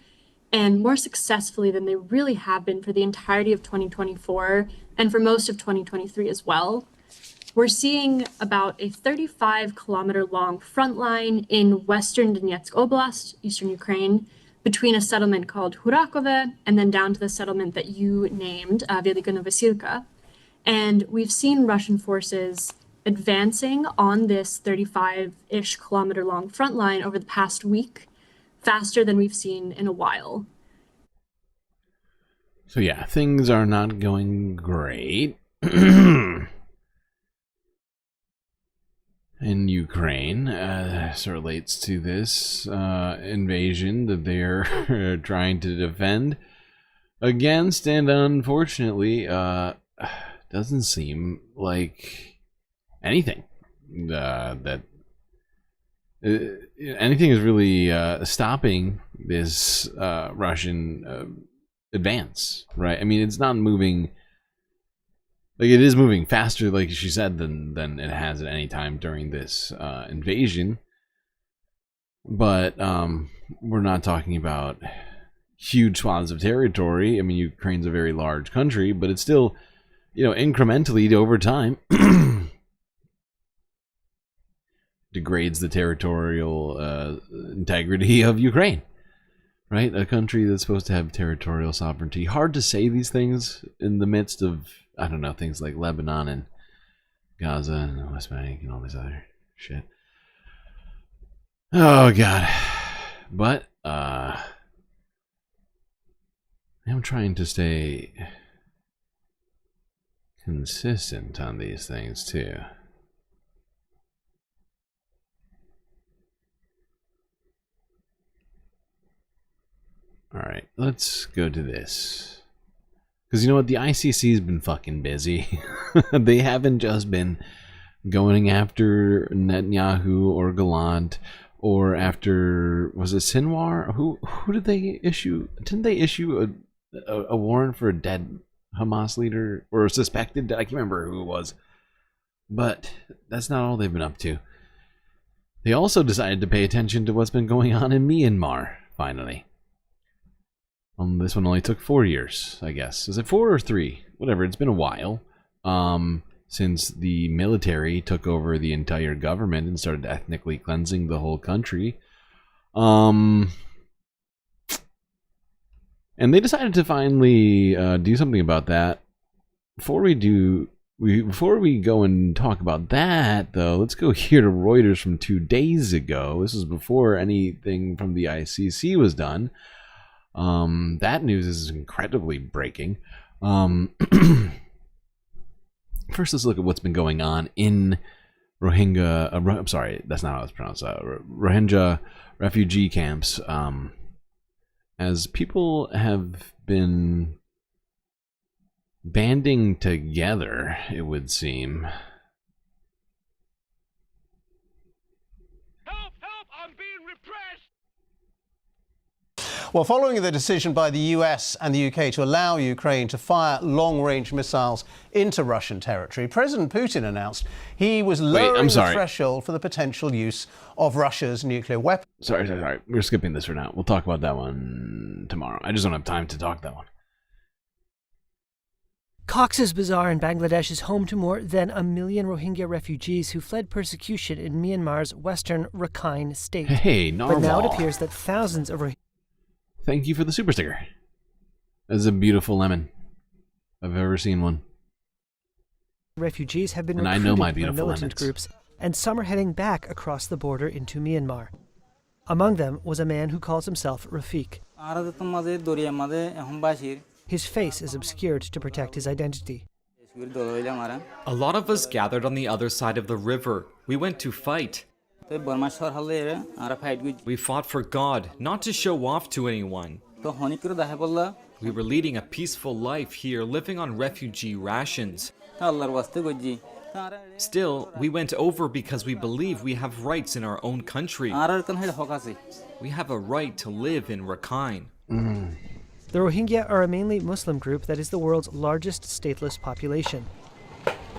Speaker 16: and more successfully than they really have been for the entirety of 2024 and for most of 2023 as well. We're seeing about a 35-kilometer long front line in western Donetsk Oblast, eastern Ukraine, between a settlement called Hurakove and then down to the settlement that you named, Velika Novosilka. And we've seen Russian forces advancing on this 35-ish kilometer long front line over the past week, faster than we've seen in a while.
Speaker 9: So yeah, things are not going great. In Ukraine, as it relates to this invasion that they're trying to defend against, and unfortunately, doesn't seem like anything that anything is really stopping this Russian advance, right? I mean, it's not moving. Like, it is moving faster, like she said, than it has at any time during this invasion. But we're not talking about huge swaths of territory. I mean, Ukraine's a very large country, but it's still, you know, incrementally over time degrades the territorial integrity of Ukraine, right? A country that's supposed to have territorial sovereignty. Hard to say these things in the midst of, I don't know, things like Lebanon and Gaza and the West Bank and all this other shit. Oh, God. But, I'm trying to stay consistent on these things, too. Alright, let's go to this. Because you know what? The ICC's been fucking busy. They haven't just been going after Netanyahu or Gallant or after, was it Sinwar? Who did they issue? Didn't they issue a warrant for a dead Hamas leader or a suspected dead? I can't remember who it was. But that's not all they've been up to. They also decided to pay attention to what's been going on in Myanmar, finally. This one only took 4 years, I guess. Is it 4 or 3? Whatever, it's been a while since the military took over the entire government and started ethnically cleansing the whole country. And they decided to finally do something about that. Before we go and talk about that, though, let's go here to Reuters from 2 days ago. This is before anything from the ICC was done. That news is incredibly breaking. First, let's look at what's been going on in Rohingya. I'm sorry, that's not how it's pronounced. Rohingya refugee camps. As people have been banding together, it would seem.
Speaker 3: Well, following the decision by the US and the UK to allow Ukraine to fire long-range missiles into Russian territory, President Putin announced he was lowering the threshold for the potential use of Russia's nuclear weapons.
Speaker 9: Sorry. We're skipping this for now. We'll talk about that one tomorrow. I just don't have time to talk that one.
Speaker 6: Cox's Bazar in Bangladesh is home to more than 1 million Rohingya refugees who fled persecution in Myanmar's western Rakhine state.
Speaker 9: Hey,
Speaker 6: But now it
Speaker 9: narwhal.
Speaker 6: appears that thousands of Rohingya
Speaker 9: Thank you for the super sticker. That's a beautiful lemon. If I've ever seen one.
Speaker 6: refugees have been
Speaker 9: And I
Speaker 6: recruited
Speaker 9: know my
Speaker 6: by
Speaker 9: beautiful
Speaker 6: militant
Speaker 9: lemons.
Speaker 6: groups, and some are heading back across the border into Myanmar. Among them was a man who calls himself Rafiq. His face is obscured to protect his identity.
Speaker 7: A lot of us gathered on the other side of the river. We went to fight. We fought for God, not to show off to anyone. We were leading a peaceful life here, living on refugee rations. Still, we went over because we believe we have rights in our own country. We have a right to live in Rakhine.
Speaker 6: The Rohingya are a mainly Muslim group that is the world's largest stateless population.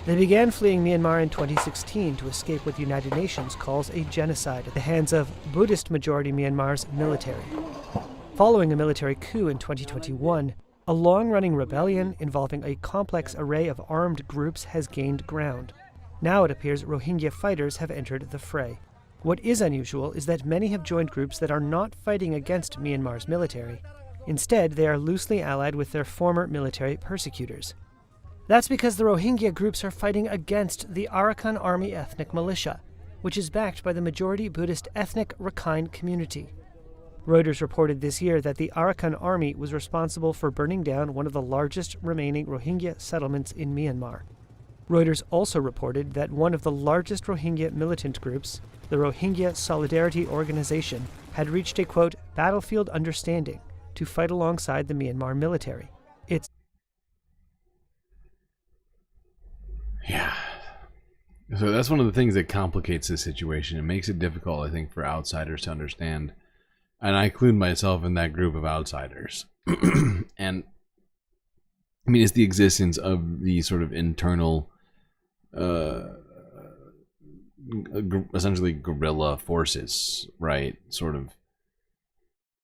Speaker 6: They began fleeing Myanmar in 2016 to escape what the United Nations calls a genocide at the hands of Buddhist-majority Myanmar's military. Following a military coup in 2021, a long-running rebellion involving a complex array of armed groups has gained ground. Now it appears Rohingya fighters have entered the fray. What is unusual is that many have joined groups that are not fighting against Myanmar's military. Instead, they are loosely allied with their former military persecutors. That's because the Rohingya groups are fighting against the Arakan Army ethnic militia, which is backed by the majority Buddhist ethnic Rakhine community. Reuters reported this year that the Arakan Army was responsible for burning down one of the largest remaining Rohingya settlements in Myanmar. Reuters also reported that one of the largest Rohingya militant groups, the Rohingya Solidarity Organization, had reached a, quote, battlefield understanding to fight alongside the Myanmar military. It's
Speaker 9: So that's one of the things that complicates this situation. It makes it difficult, I think, for outsiders to understand. And I include myself in that group of outsiders. And I mean, it's the existence of the sort of internal, essentially guerrilla forces, right? Sort of,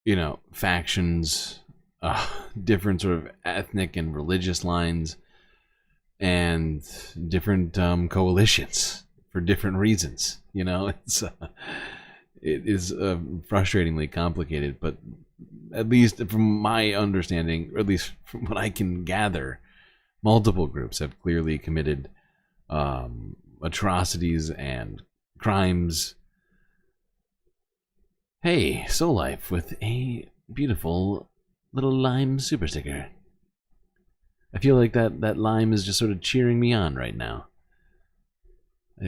Speaker 9: you know, factions, different sort of ethnic and religious lines, and different coalitions for different reasons. You know, it is frustratingly complicated, but at least from my understanding, or at least from what I can gather, multiple groups have clearly committed atrocities and crimes. Hey, Soul Life with a beautiful little lime super sticker. I feel like that lime is just sort of cheering me on right now.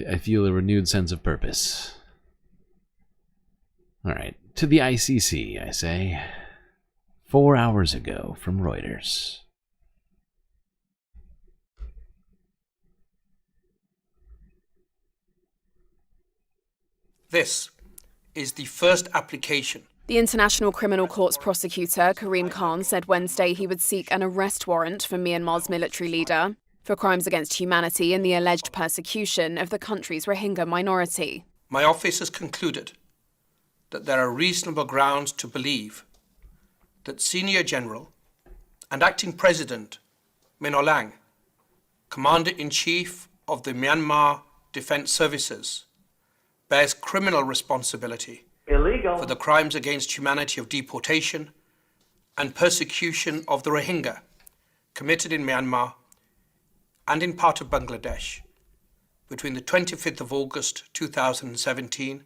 Speaker 9: I feel a renewed sense of purpose. Alright, to the ICC, I say. 4 hours ago from Reuters.
Speaker 23: This is the first application.
Speaker 24: The International Criminal Court's prosecutor, Karim Khan, said Wednesday he would seek an arrest warrant for Myanmar's military leader for crimes against humanity and the alleged persecution of the country's Rohingya minority.
Speaker 23: My office has concluded that there are reasonable grounds to believe that Senior General and Acting President Min Aung, Commander-in-Chief of the Myanmar Defence Services, bears criminal responsibility for the crimes against humanity of deportation and persecution of the Rohingya committed in Myanmar and in part of Bangladesh between the 25th of August 2017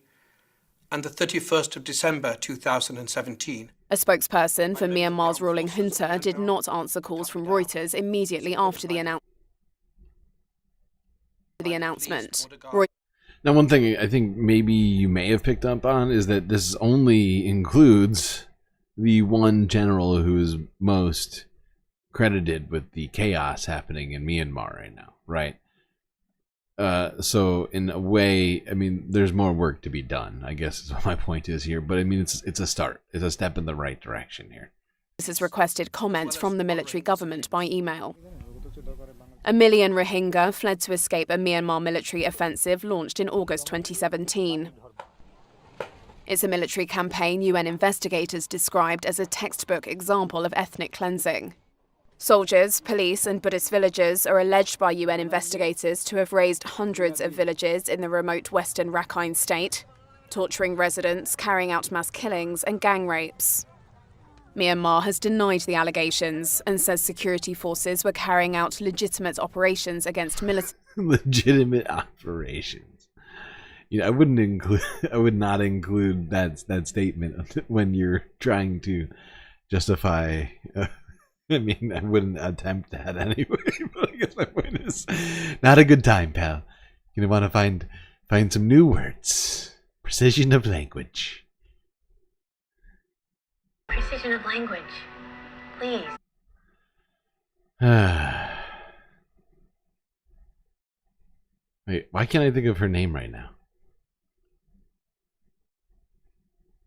Speaker 23: and the 31st of December 2017.
Speaker 24: A spokesperson for Myanmar's ruling junta did not answer calls from Reuters immediately after the announcement.
Speaker 9: Now, one thing I think maybe you may have picked up on is that this only includes the one general who is most credited with the chaos happening in Myanmar right now, right? So in a way, I mean, there's more work to be done, I guess is what my point is here. But I mean, it's a start. It's a step in the right direction here.
Speaker 24: This has requested comments from the military government by email. 1 million Rohingya fled to escape a Myanmar military offensive launched in August 2017. It's a military campaign UN investigators described as a textbook example of ethnic cleansing. Soldiers, police and Buddhist villagers are alleged by UN investigators to have razed hundreds of villages in the remote western Rakhine state, torturing residents, carrying out mass killings and gang rapes. Myanmar has denied the allegations and says security forces were carrying out legitimate operations against military.
Speaker 9: Legitimate operations. You know, I would not include that statement when you're trying to justify. I mean, I wouldn't attempt that anyway. But I guess my point is, not a good time, pal. You're gonna want to find some new words. Precision of language.
Speaker 8: Precision of language, please.
Speaker 9: Wait, why can't I think of her name right now?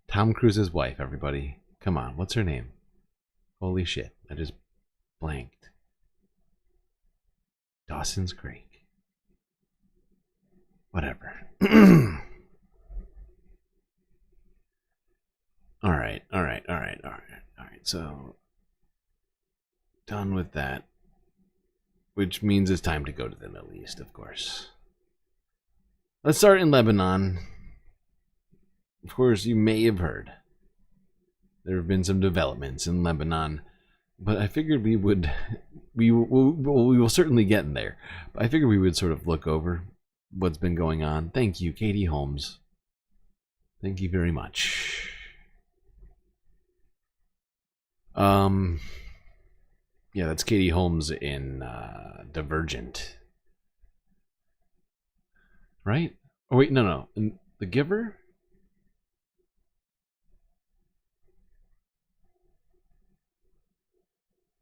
Speaker 9: Tom Cruise's wife, everybody. Come on, what's her name? Holy shit, I just blanked. Dawson's Creek. Whatever. All right. So, done with that. Which means it's time to go to the Middle East, of course. Let's start in Lebanon. Of course, you may have heard there have been some developments in Lebanon, but I figured we will certainly get in there. But I figured we would sort of look over what's been going on. Thank you, Katie Holmes. Thank you very much. Yeah, that's Katie Holmes in Divergent. Right? Oh, wait, no. In The Giver?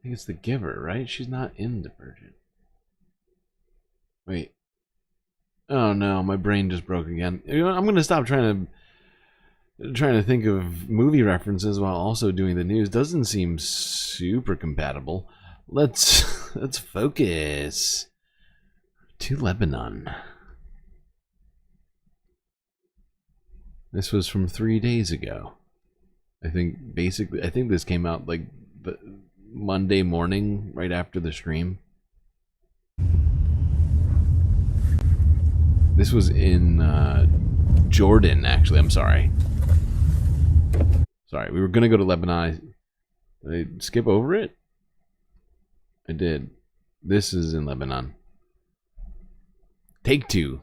Speaker 9: I think it's The Giver, right? She's not in Divergent. Wait. Oh no, my brain just broke again. You know, I'm gonna stop trying to think of movie references while also doing the news. Doesn't seem super compatible. Let's focus to Lebanon. This was from 3 days ago. I think this came out like the Monday morning right after the stream. This was in Jordan, actually. I'm sorry. We were gonna go to Lebanon. Did I skip over it? I did. This is in Lebanon. Take two.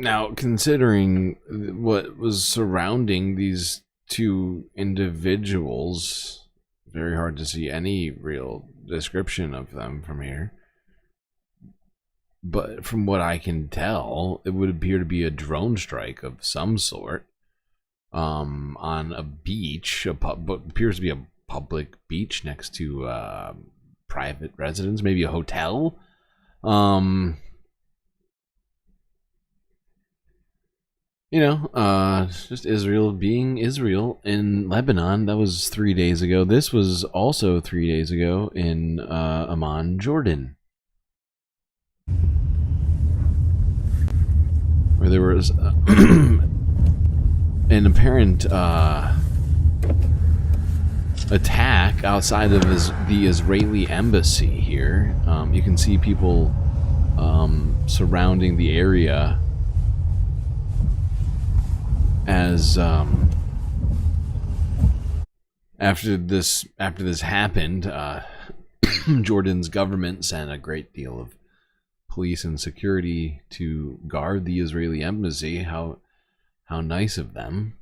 Speaker 9: Now, considering what was surrounding these two individuals, very hard to see any real description of them from here. But from what I can tell, it would appear to be a drone strike of some sort on a beach, what appears to be a public beach next to private residence, maybe a hotel. You know, just Israel being Israel in Lebanon. That was 3 days ago. This was also 3 days ago in Amman, Jordan, where there was an apparent attack outside of the Israeli embassy here. You can see people surrounding the area as after this happened. Jordan's government sent a great deal of police and security to guard the Israeli embassy. How nice of them.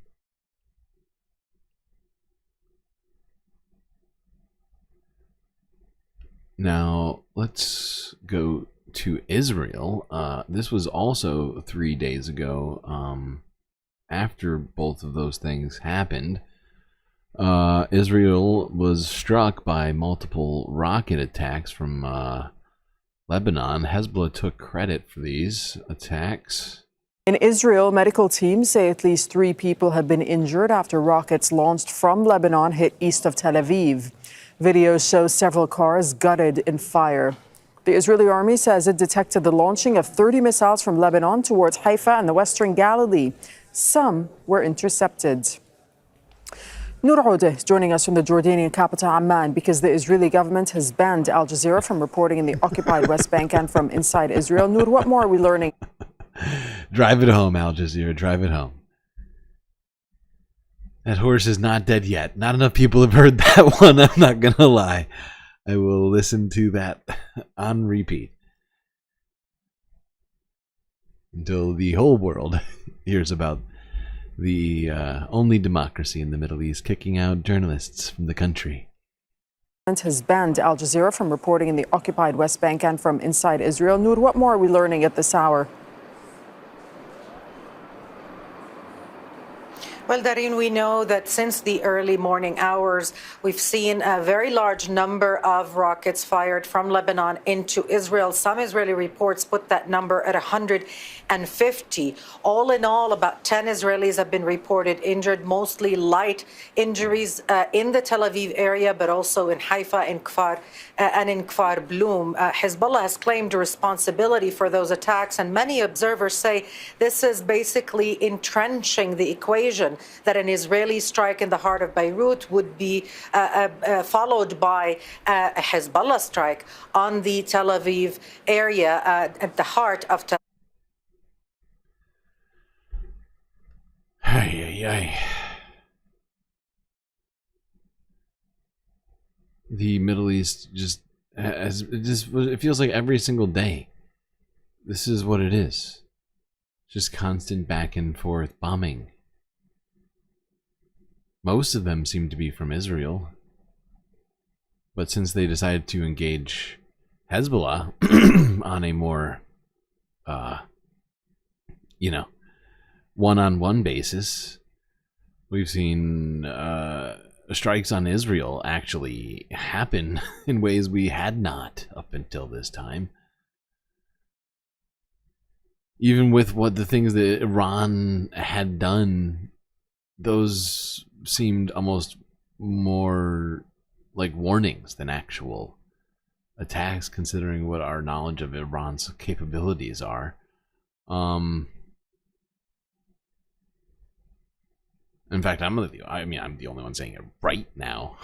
Speaker 9: Now, let's go to Israel. This was also 3 days ago, after both of those things happened. Israel was struck by multiple rocket attacks from Lebanon. Hezbollah took credit for these attacks.
Speaker 10: In Israel, medical teams say at least 3 people have been injured after rockets launched from Lebanon hit east of Tel Aviv. Videos show several cars gutted in fire. The Israeli army says it detected the launching of 30 missiles from Lebanon towards Haifa and the western Galilee. Some were intercepted. Noor Oudeh is joining us from the Jordanian capital Amman because the Israeli government has banned Al Jazeera from reporting in the occupied West Bank and from inside Israel. Noor, what more are we learning?
Speaker 9: Drive it home, Al Jazeera. Drive it home. That horse is not dead yet. Not enough people have heard that one. I'm not going to lie. I will listen to that on repeat until the whole world hears about the only democracy in the Middle East kicking out journalists from the country.
Speaker 10: Has banned Al Jazeera from reporting in the occupied West Bank and from inside Israel. Noor, what more are we learning at this hour?
Speaker 12: Well, Darine, we know that since the early morning hours, we've seen a very large number of rockets fired from Lebanon into Israel. Some Israeli reports put that number at 150. All in all, about 10 Israelis have been reported injured, mostly light injuries in the Tel Aviv area, but also in Haifa and in Kfar Bloom. Hezbollah has claimed responsibility for those attacks, and many observers say this is basically entrenching the equation that an Israeli strike in the heart of Beirut would be followed by a Hezbollah strike on the Tel Aviv area at the heart of Tel
Speaker 9: Aviv. The Middle East it feels like every single day this is what it is. Just constant back and forth bombing. Most of them seem to be from Israel. But since they decided to engage Hezbollah on a more, one-on-one basis, we've seen strikes on Israel actually happen in ways we had not up until this time. Even with what the things that Iran had done, those seemed almost more like warnings than actual attacks, considering what our knowledge of Iran's capabilities are. In fact, I'm the only one saying it right now,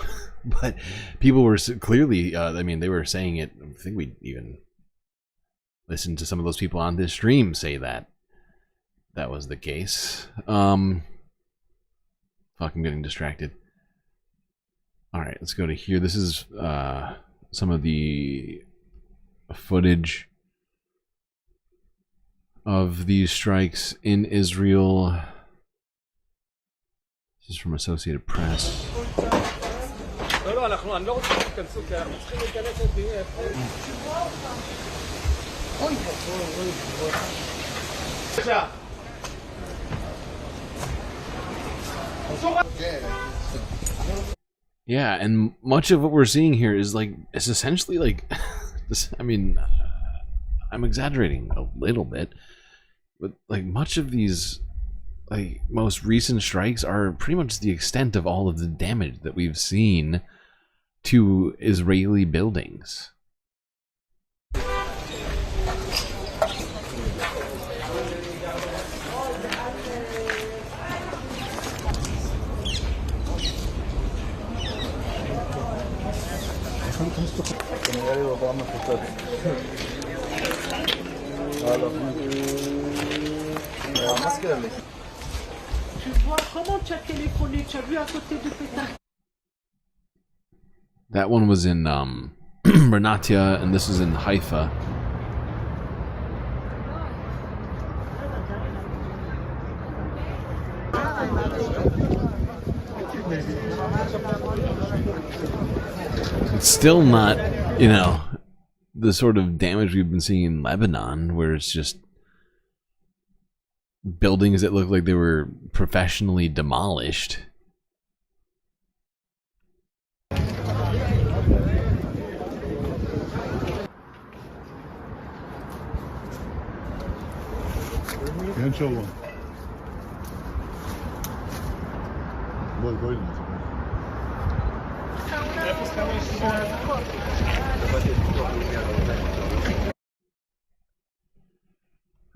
Speaker 9: but people were clearly, they were saying it. I think we even listened to some of those people on this stream say that was the case. Fuck, I'm getting distracted. Alright, let's go to here. This is some of the footage of these strikes in Israel. This is from Associated Press. Yeah, and much of what we're seeing here is it's essentially like this. I'm exaggerating a little bit, but much of these most recent strikes are pretty much the extent of all of the damage that we've seen to Israeli buildings. That one was in Renatia, and this was in Haifa. It's still not, you know, the sort of damage we've been seeing in Lebanon, where it's just buildings that look like they were professionally demolished.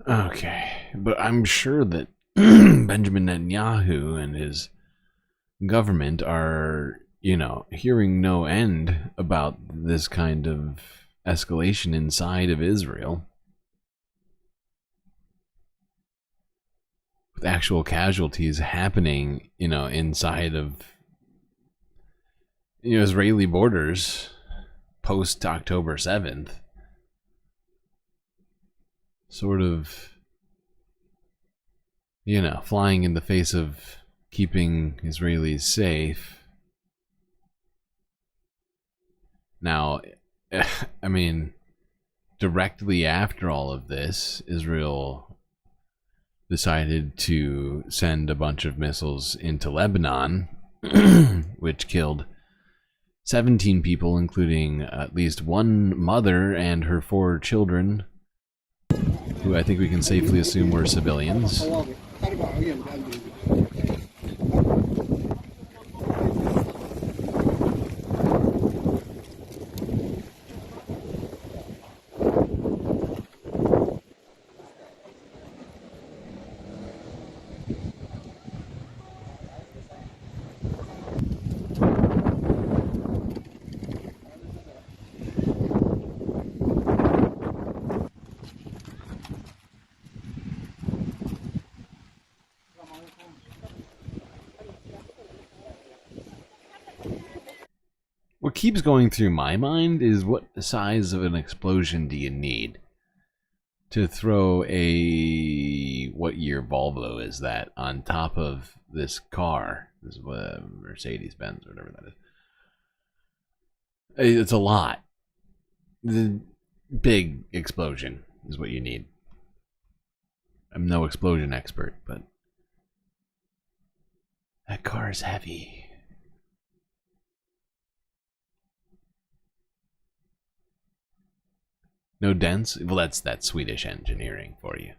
Speaker 9: Okay, but I'm sure that Benjamin Netanyahu and his government are, you know, hearing no end about this kind of escalation inside of Israel, with actual casualties happening, you know, inside of, you know, Israeli borders post October 7th. Sort of, you know, flying in the face of keeping Israelis safe. Now, I mean, directly after all of this, Israel decided to send a bunch of missiles into Lebanon, which killed 17 people, including at least one mother and her 4 children, who I think we can safely assume were civilians. What keeps going through my mind is, what size of an explosion do you need to throw a, what year Volvo is that, on top of this car, this Mercedes-Benz or whatever that is. It's a lot. The big explosion is what you need. I'm no explosion expert, but that car is heavy. No dents? Well, that's Swedish engineering for you.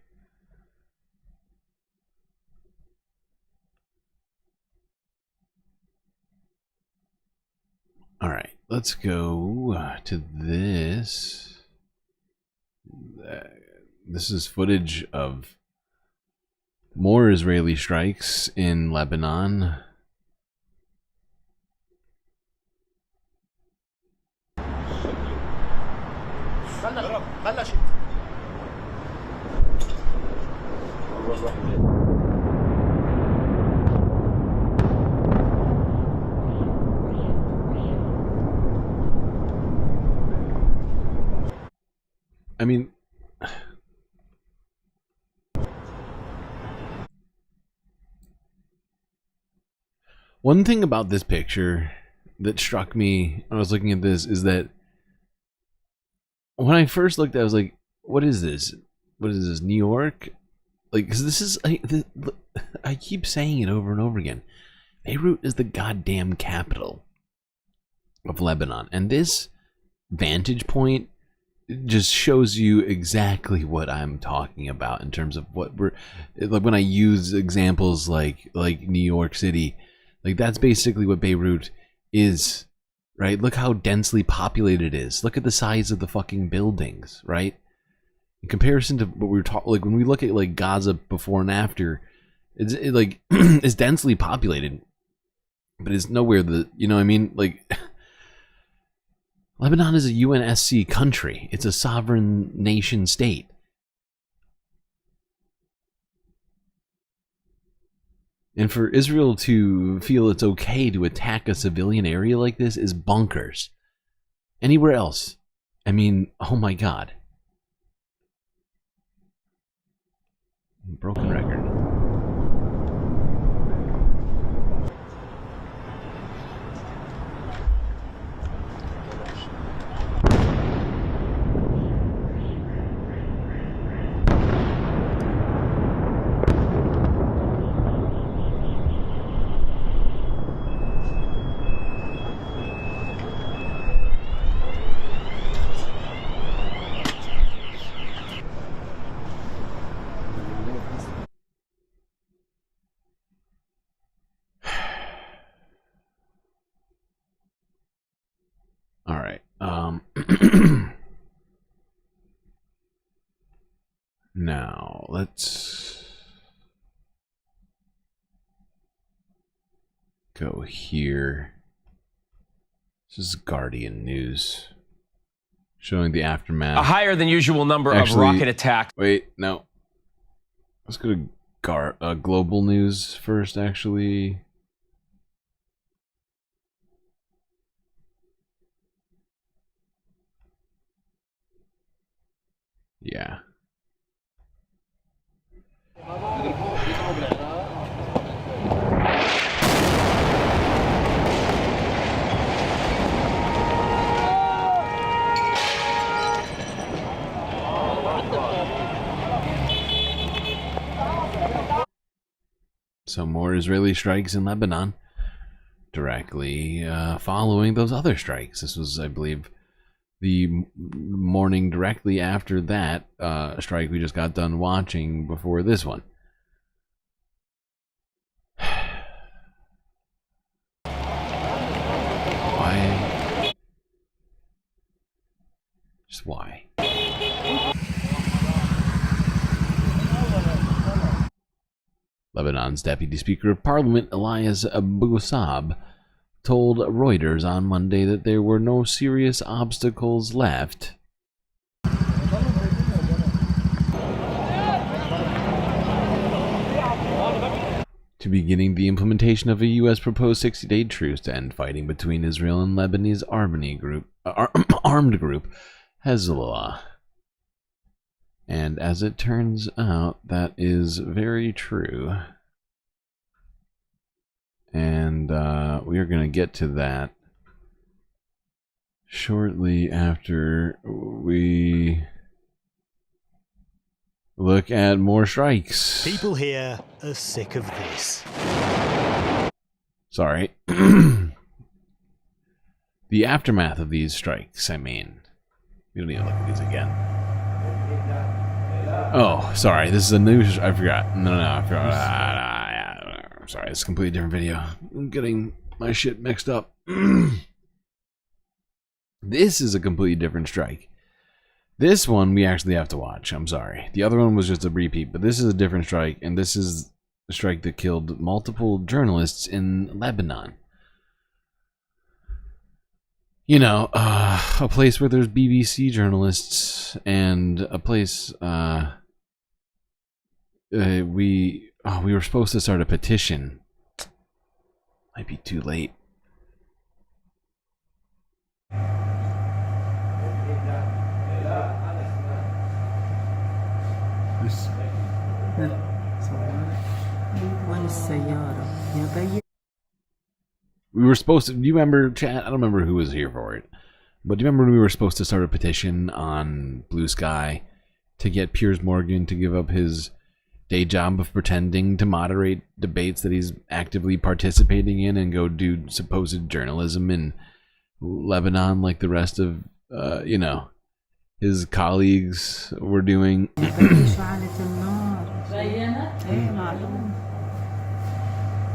Speaker 9: All right, let's go to this. This is footage of more Israeli strikes in Lebanon. I mean, one thing about this picture that struck me when I was looking at this is that when I first looked at it, I was like, what is this? What is this, New York? Like, because this is, I keep saying it over and over again. Beirut is the goddamn capital of Lebanon. And this vantage point just shows you exactly what I'm talking about in terms of what we're, like, when I use examples like New York City, like, that's basically what Beirut is. Right? Look how densely populated it is. Look at the size of the fucking buildings, right? In comparison to what we were talking, like when we look at like Gaza before and after, it's like it's densely populated, but it's nowhere the, you know what I mean? Like Lebanon is a UNSC country. It's a sovereign nation state. And for Israel to feel it's okay to attack a civilian area like this is bonkers. Anywhere else, I mean, oh my God. Broken record. All right. Now, let's go here. This is Guardian News. Showing the aftermath.
Speaker 15: A higher than usual number of rocket attacks.
Speaker 9: Wait, no. Let's go to Global News first, actually. Yeah. So more Israeli strikes in Lebanon, directly following those other strikes. This was, I believe, the morning directly after that strike we just got done watching before this one. Why? Just why? Lebanon's Deputy Speaker of Parliament, Elias Boussab, told Reuters on Monday that there were no serious obstacles left to beginning the implementation of a U.S. proposed 60-day truce to end fighting between Israel and Lebanese armed group Hezbollah. And as it turns out, that is very true. And we are going to get to that shortly after we look at more strikes.
Speaker 18: People here are sick of this.
Speaker 9: Sorry. The aftermath of these strikes, I mean. We don't need to look at these again. Oh, sorry. This is a new... I forgot. No, I forgot. Sorry, it's a completely different video. I'm getting my shit mixed up. This is a completely different strike. This one we actually have to watch. I'm sorry. The other one was just a repeat, but this is a different strike, and this is a strike that killed multiple journalists in Lebanon. You know, a place where there's BBC journalists, and a place we were supposed to start a petition. Might be too late. We were supposed to, do you remember, chat? I don't remember who was here for it. But do you remember when we were supposed to start a petition on Blue Sky to get Piers Morgan to give up his day job of pretending to moderate debates that he's actively participating in and go do supposed journalism in Lebanon like the rest of, you know, his colleagues were doing?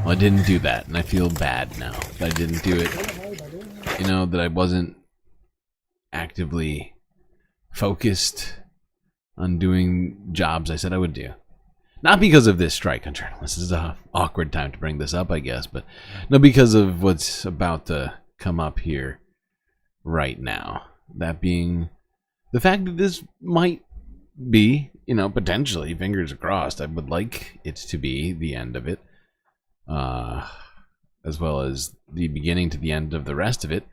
Speaker 9: Well, I didn't do that, and I feel bad now that I didn't do it. You know, that I wasn't actively focused on doing jobs I said I would do. Not because of this strike on journalists. This is an awkward time to bring this up, I guess, but no, because of what's about to come up here right now. That being the fact that this might be, potentially, fingers crossed, I would like it to be the end of it, as well as the beginning to the end of the rest of it.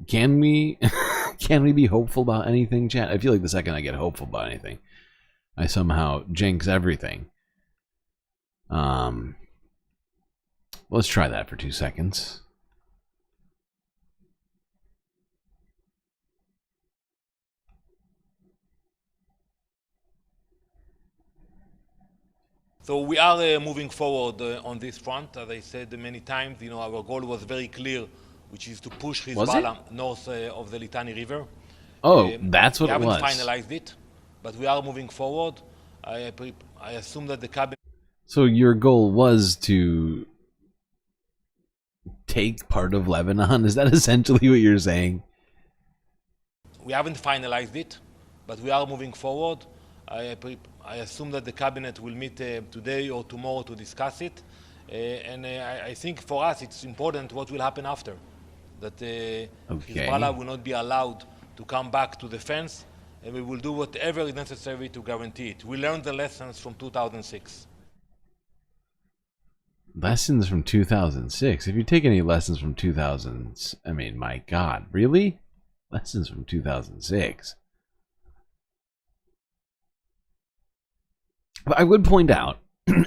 Speaker 9: Can we be hopeful about anything, chat? I feel like the second I get hopeful about anything, I somehow jinx everything. Let's try that for 2 seconds.
Speaker 2: So we are moving forward on this front. As I said many times, our goal was very clear, which is to push Hezbollah north of the Litani River.
Speaker 9: Oh, that's what it was.
Speaker 2: We haven't finalized it, but we are moving forward. I assume that the cabinet...
Speaker 9: So your goal was to take part of Lebanon? Is that essentially what you're saying?
Speaker 2: We haven't finalized it, but we are moving forward. I assume that the cabinet will meet today or tomorrow to discuss it. And I think for us it's important what will happen after. That Hezbollah will not be allowed to come back to the fence, and we will do whatever is necessary to guarantee it. We learned the lessons from 2006.
Speaker 9: Lessons from 2006? If you take any lessons from 2000, I mean, my God, really? Lessons from 2006? But I would point out,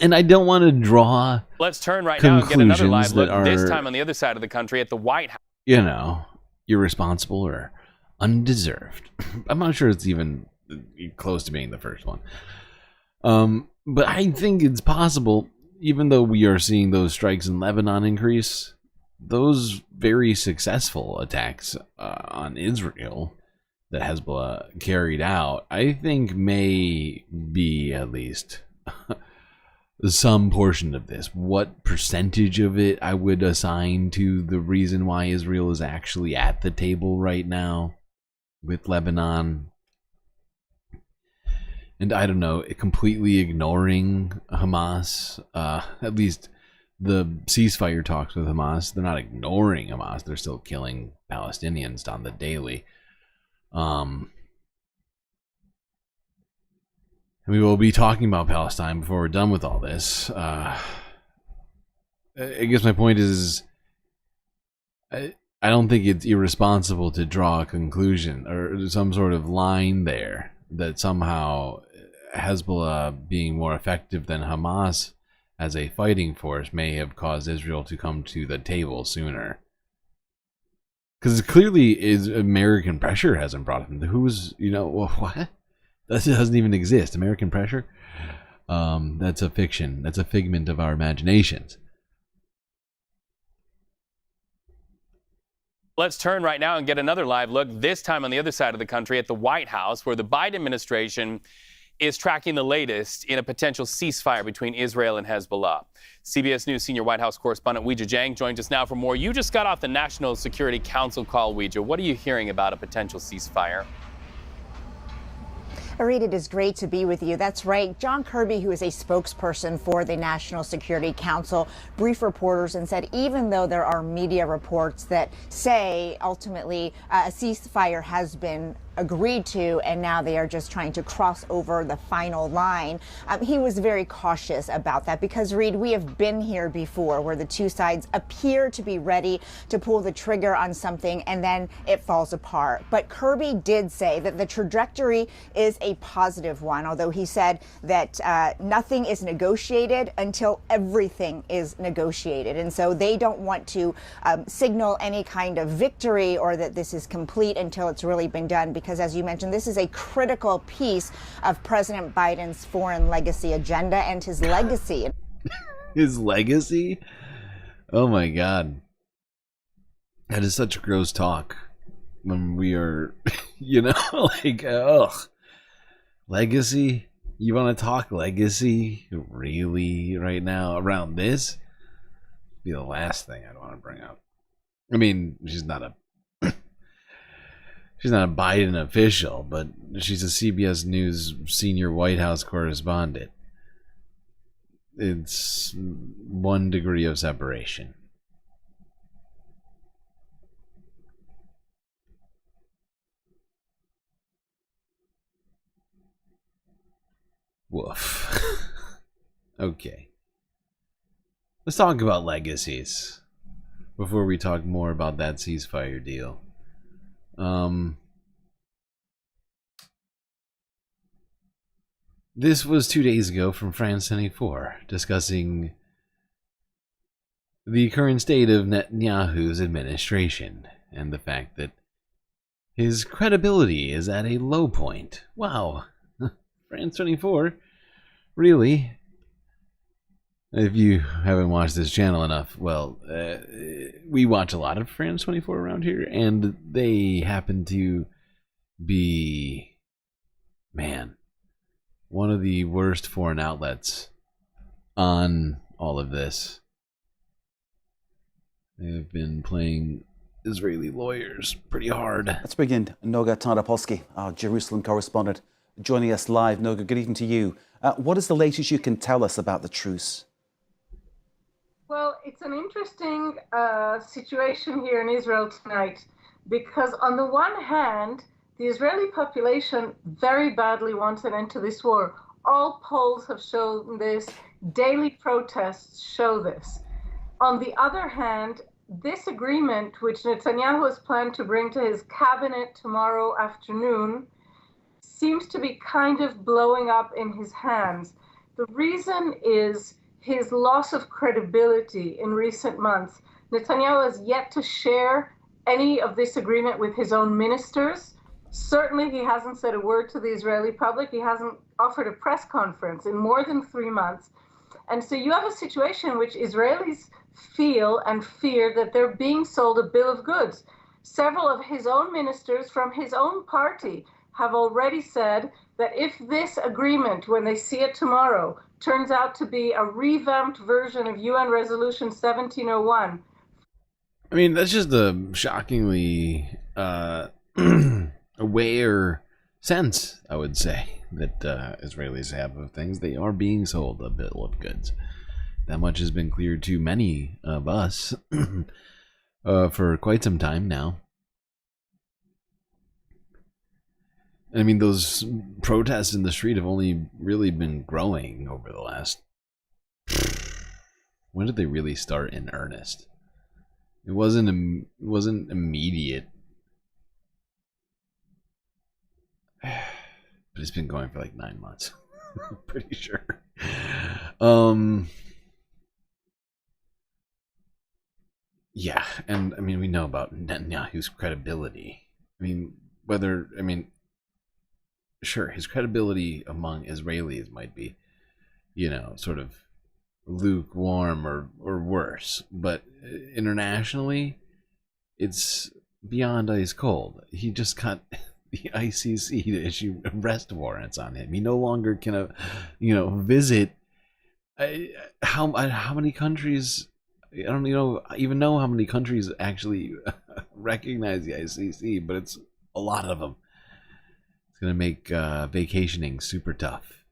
Speaker 9: and I don't want to draw
Speaker 11: Let's turn right now and get another live look,
Speaker 9: are,
Speaker 11: this time on the other side of the country at the White House.
Speaker 9: Irresponsible or undeserved. I'm not sure it's even close to being the first one. But I think it's possible, even though we are seeing those strikes in Lebanon increase, those very successful attacks on Israel that Hezbollah carried out, I think may be at least some portion of this. What percentage of it I would assign to the reason why Israel is actually at the table right now with Lebanon? And I don't know, completely ignoring Hamas, at least the ceasefire talks with Hamas, they're not ignoring Hamas, they're still killing Palestinians on the daily. We will be talking about Palestine before we're done with all this. I guess my point is, I don't think it's irresponsible to draw a conclusion or some sort of line there that somehow Hezbollah being more effective than Hamas as a fighting force may have caused Israel to come to the table sooner. Because clearly is American pressure hasn't brought him. Who's, what? That doesn't even exist. American pressure? That's a fiction. That's a figment of our imaginations.
Speaker 11: Let's turn right now and get another live look, this time on the other side of the country at the White House, where the Biden administration is tracking the latest in a potential ceasefire between Israel and Hezbollah. CBS News senior White House correspondent Weijia Jiang joins us now for more. You just got off the National Security Council call, Weijia. What are you hearing about a potential ceasefire?
Speaker 20: Reed, it is great to be with you. That's right. John Kirby, who is a spokesperson for the National Security Council, briefed reporters and said even though there are media reports that say ultimately a ceasefire has been agreed to and now they are just trying to cross over the final line, he was very cautious about that because, Reed, we have been here before where the two sides appear to be ready to pull the trigger on something and then it falls apart. But Kirby did say that the trajectory is a positive one, although he said that nothing is negotiated until everything is negotiated. And so they don't want to signal any kind of victory or that this is complete until it's really been done, because as you mentioned, this is a critical piece of President Biden's foreign legacy agenda and his legacy.
Speaker 9: His legacy? Oh my God. That is such gross talk when we are, legacy? You want to talk legacy? Really? Right now? Around this? Be the last thing I'd want to bring up. I mean, she's not a Biden official, but she's a CBS News senior White House correspondent. it's 1 degree of separation. Woof. Okay. Let's talk about legacies before we talk more about that ceasefire deal. This was 2 days ago from France 24, discussing the current state of Netanyahu's administration and the fact that his credibility is at a low point. Wow. France 24? Really? If you haven't watched this channel enough, well, we watch a lot of France 24 around here, and they happen to be, man, one of the worst foreign outlets on all of this. They've been playing Israeli lawyers pretty hard.
Speaker 1: Let's begin. Noga Tandapolsky, our Jerusalem correspondent, joining us live. Noga, good evening to you. What is the latest you can tell us about the truce?
Speaker 5: Well, it's an interesting situation here in Israel tonight, because on the one hand, the Israeli population very badly wants an end to this war. All polls have shown this. Daily protests show this. On the other hand, this agreement, which Netanyahu has planned to bring to his cabinet tomorrow afternoon, seems to be kind of blowing up in his hands. The reason is his loss of credibility in recent months. Netanyahu has yet to share any of this agreement with his own ministers. Certainly, he hasn't said a word to the Israeli public. He hasn't offered a press conference in more than 3 months. And so you have a situation in which Israelis feel and fear that they're being sold a bill of goods. Several of his own ministers from his own party have already said that if this agreement, when they see it tomorrow, turns out to be a revamped version of UN Resolution 1701.
Speaker 9: I mean, that's just a shockingly aware sense, I would say, that Israelis have of things. They are being sold a bill of goods. That much has been clear to many of us for quite some time now. I mean, those protests in the street have only really been growing over the last... When did they really start in earnest? It wasn't immediate. But it's been going for like 9 months. I'm pretty sure. Yeah, and I mean, we know about Netanyahu's credibility. Sure, his credibility among Israelis might be, sort of lukewarm or worse, but internationally, it's beyond ice cold. He just got the ICC to issue arrest warrants on him. He no longer can, visit. How many countries? I don't even know how many countries actually recognize the ICC, but it's a lot of them. It's gonna make vacationing super tough.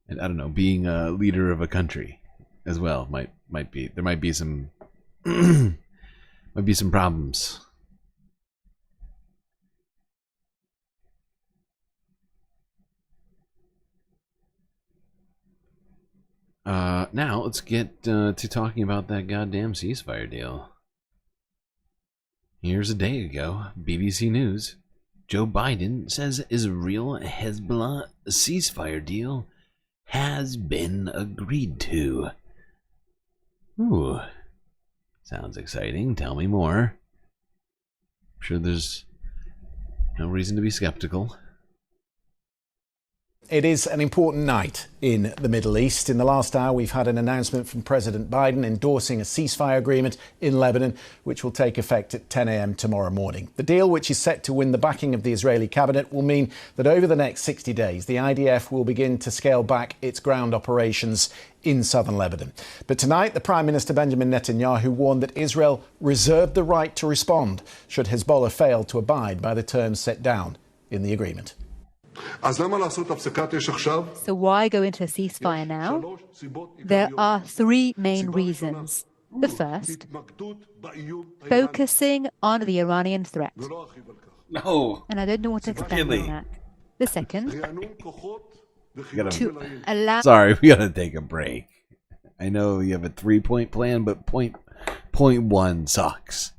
Speaker 9: And I don't know, being a leader of a country as well might be, there might be some might be some problems. Now let's get to talking about that goddamn ceasefire deal. Here's a day ago, BBC News. Joe Biden says Israel-Hezbollah ceasefire deal has been agreed to. Ooh, sounds exciting. Tell me more. I'm sure there's no reason to be skeptical.
Speaker 13: It is an important night in the Middle East. In the last hour, we've had an announcement from President Biden endorsing a ceasefire agreement in Lebanon, which will take effect at 10 a.m. tomorrow morning. The deal, which is set to win the backing of the Israeli cabinet, will mean that over the next 60 days, the IDF will begin to scale back its ground operations in southern Lebanon. But tonight, the Prime Minister Benjamin Netanyahu warned that Israel reserved the right to respond should Hezbollah fail to abide by the terms set down in the agreement.
Speaker 17: So why go into a ceasefire now? There are three main reasons. The first, focusing on the Iranian threat.
Speaker 9: No.
Speaker 17: And I don't know what to expand on that. The second, to allow...
Speaker 9: Sorry, we gotta take a break. I know you have a 3-point plan, but point one sucks.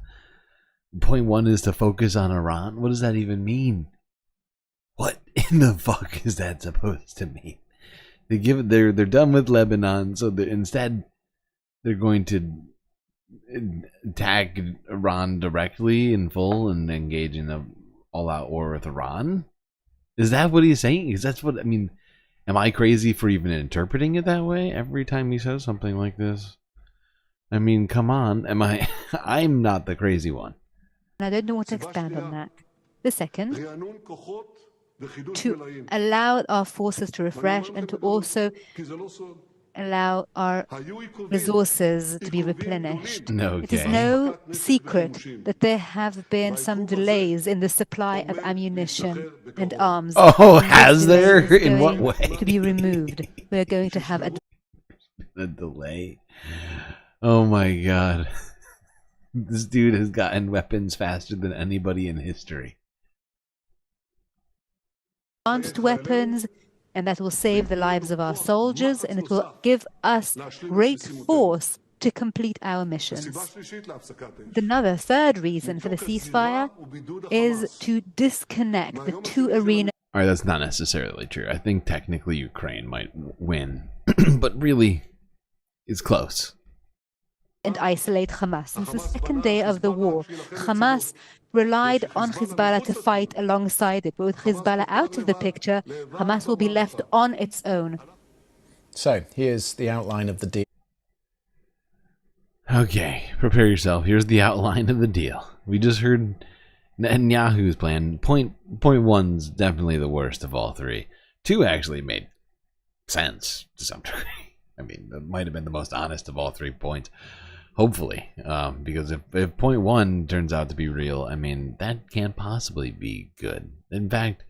Speaker 9: Point one is to focus on Iran. What does that even mean? What in the fuck is that supposed to mean? They're done with Lebanon, so instead they're going to attack Iran directly in full and engage in a all-out war with Iran. Is that what he's saying? Because that's what I mean. Am I crazy for even interpreting it that way every time he says something like this? I mean, come on. Am I? I'm not the crazy one.
Speaker 17: And I don't know what to expand on that. The second, to allow our forces to refresh and to also allow our resources to be replenished.
Speaker 9: Okay.
Speaker 17: It is no secret that there have been some delays in the supply of ammunition and arms.
Speaker 9: Oh, has there? In what way?
Speaker 17: To be removed. We're going to have
Speaker 9: a delay. Oh my god. This dude has gotten weapons faster than anybody in history.
Speaker 17: Advanced weapons, and that will save the lives of our soldiers, and it will give us great force to complete our missions. Another third reason for the ceasefire is to disconnect the two arenas.
Speaker 9: All right, that's not necessarily true. I think technically Ukraine might win, but really, it's close.
Speaker 17: And isolate Hamas. Since the second day of the war, Hamas relied on Hezbollah to fight alongside it. But with Hezbollah out of the picture, Hamas will be left on its own.
Speaker 13: So here's the outline of the deal.
Speaker 9: Okay, prepare yourself. Here's the outline of the deal. We just heard Netanyahu's plan. Point one's definitely the worst of all three. Two actually made sense to some degree. I mean, that might have been the most honest of all 3 points. Hopefully, because if point one turns out to be real, I mean, that can't possibly be good. In fact,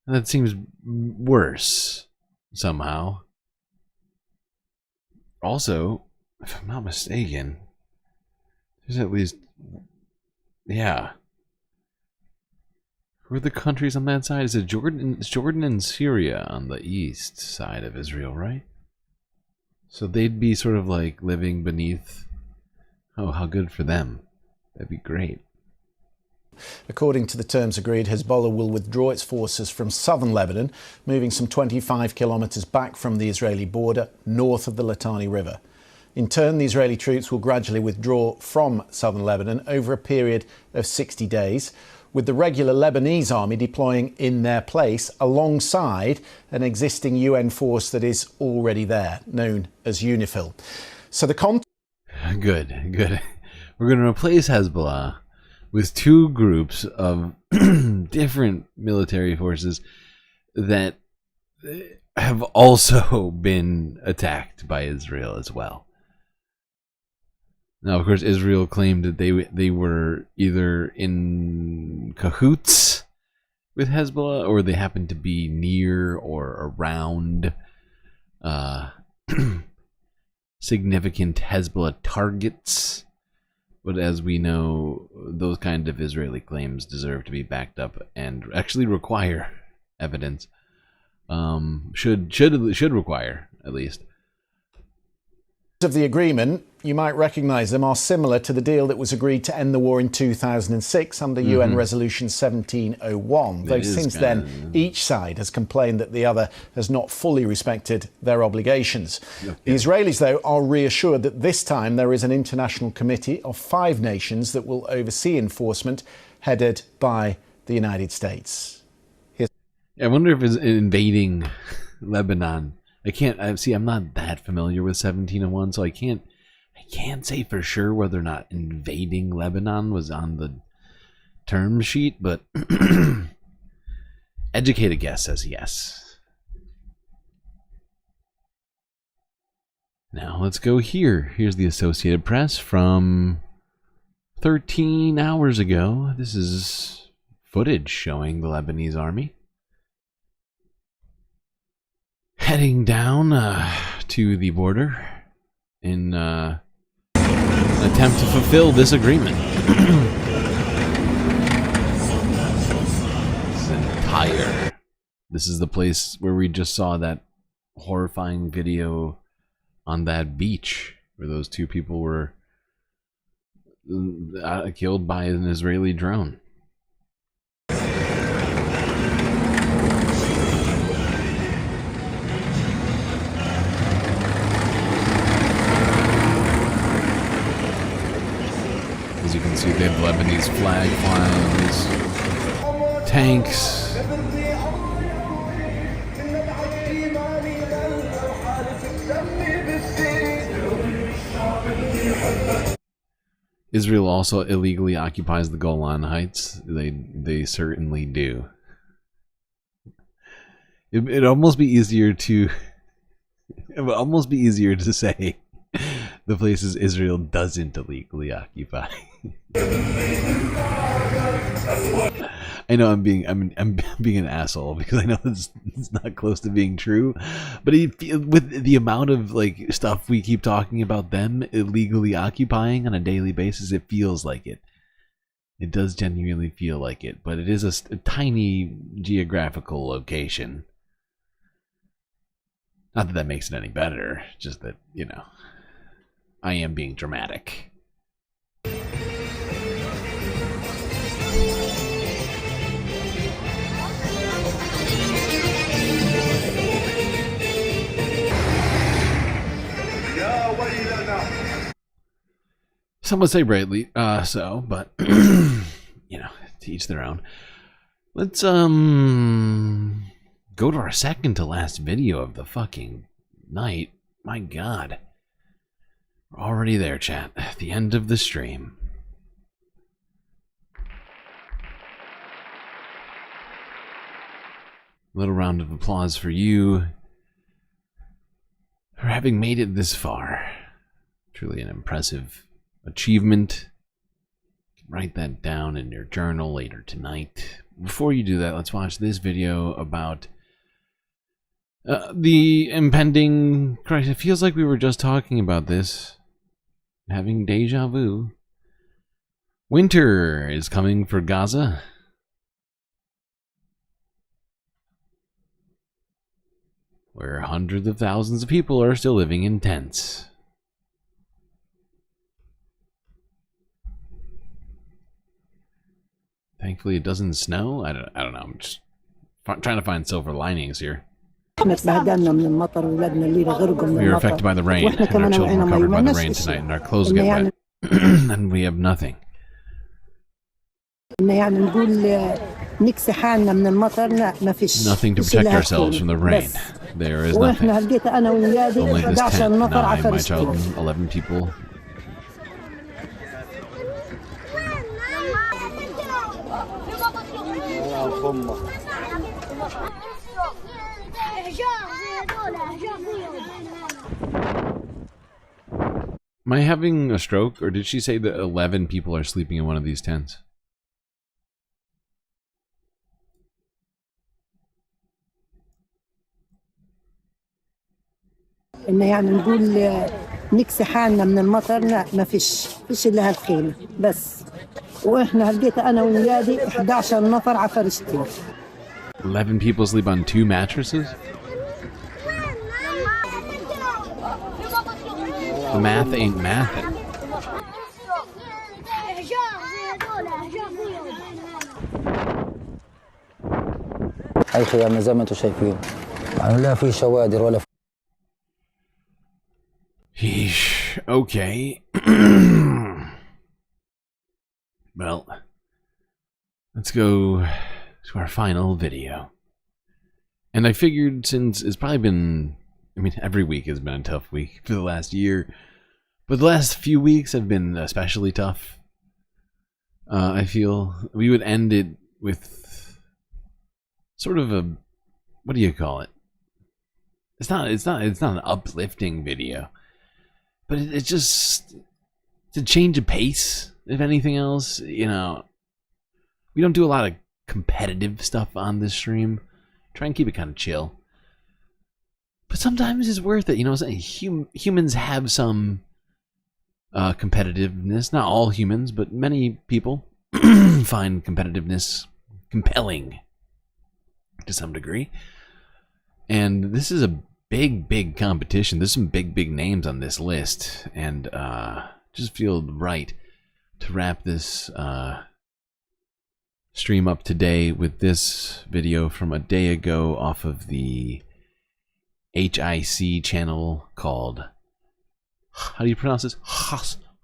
Speaker 9: that seems worse somehow. Also, if I'm not mistaken, there's at least, yeah. Who are the countries on that side? Is it Jordan? It's Jordan and Syria on the east side of Israel, right? So they'd be sort of like living beneath. Oh, how good for them. That'd be great.
Speaker 13: According to the terms agreed, Hezbollah will withdraw its forces from southern Lebanon, moving some 25 kilometers back from the Israeli border, north of the Litani River. In turn, the Israeli troops will gradually withdraw from southern Lebanon over a period of 60 days, with the regular Lebanese army deploying in their place alongside an existing UN force that is already there, known as UNIFIL. So the
Speaker 9: Good. We're going to replace Hezbollah with two groups of different military forces that have also been attacked by Israel as well. Now, of course, Israel claimed that they were either in cahoots with Hezbollah or they happened to be near or around significant Hezbollah targets. But as we know, those kind of Israeli claims deserve to be backed up and actually require evidence. Should require, at least.
Speaker 13: Of the agreement, you might recognise them, are similar to the deal that was agreed to end the war in 2006 under UN Resolution 1701, though since then each side has complained that the other has not fully respected their obligations. The Israelis, though, are reassured that this time there is an international committee of 5 nations that will oversee enforcement, headed by the United States.
Speaker 9: I wonder if it's invading Lebanon. I'm not that familiar with 1701, so I can't say for sure whether or not invading Lebanon was on the term sheet, but educated guess says yes. Now let's go here. Here's the Associated Press from 13 hours ago. This is footage showing the Lebanese army. heading down to the border in an attempt to fulfill this agreement. This is the place where we just saw that horrifying video on that beach where those two people were killed by an Israeli drone. As you can see, they have Lebanese flag flying, these tanks. Israel also illegally occupies the Golan Heights. They certainly do. It'd almost be easier to say the places Israel doesn't illegally occupy. I know I'm being an asshole because I know it's not close to being true, but with the amount of like stuff we keep talking about them illegally occupying on a daily basis, it feels like it. It does genuinely feel like it, but it is a tiny geographical location. Not that that makes it any better, just that, you know, I am being dramatic. Some would say rightly so, but you know, to each their own. Let's go to our second to last video of the fucking night. My God, we're already there, chat. At the end of the stream. A little round of applause for you for having made it this far. Truly an impressive achievement. Write that down in your journal later tonight. Before you do that, let's watch this video about the impending crisis. It feels like we were just talking about this. Having deja vu. Winter is coming for Gaza. Where hundreds of thousands of people are still living in tents. Thankfully, it doesn't snow. I don't know. I'm just trying to find silver linings here. We were affected by the rain, and our children were covered by the rain tonight, and our clothes get wet, and we have nothing. Nothing to protect ourselves from the rain. There is nothing. Only this tent. 9, my child, 11 people. Am I having a stroke, or did she say that 11 people are sleeping in one of these tents?
Speaker 4: إن يعني نقول نكسي حالنا من المطر. لا ما فيش إلا هالخيمة بس، وإحنا هلقيت أنا وولادي 11 نفر على فرشتين.
Speaker 9: 11 people sleep on 2 mattresses? The math ain't mathing.
Speaker 19: هاي خيامنا زي ما انتم شايفين، يعني لا في شوادر ولا
Speaker 9: Yeesh. Okay. Well, let's go to our final video. And I figured since it's probably been, I mean, every week has been a tough week for the last year, but the last few weeks have been especially tough. I feel we would end it with sort of a, what do you call it? It's not an uplifting video. But it's just to change of pace, if anything else. You know, we don't do a lot of competitive stuff on this stream. Try and keep it kind of chill. sometimes it's worth it. You know, humans have some competitiveness. Not all humans, but many people find competitiveness compelling to some degree. And this is a big competition. There's some big names on this list, and just feel right to wrap this stream up today with this video from a day ago off of the HIC channel called, how do you pronounce this?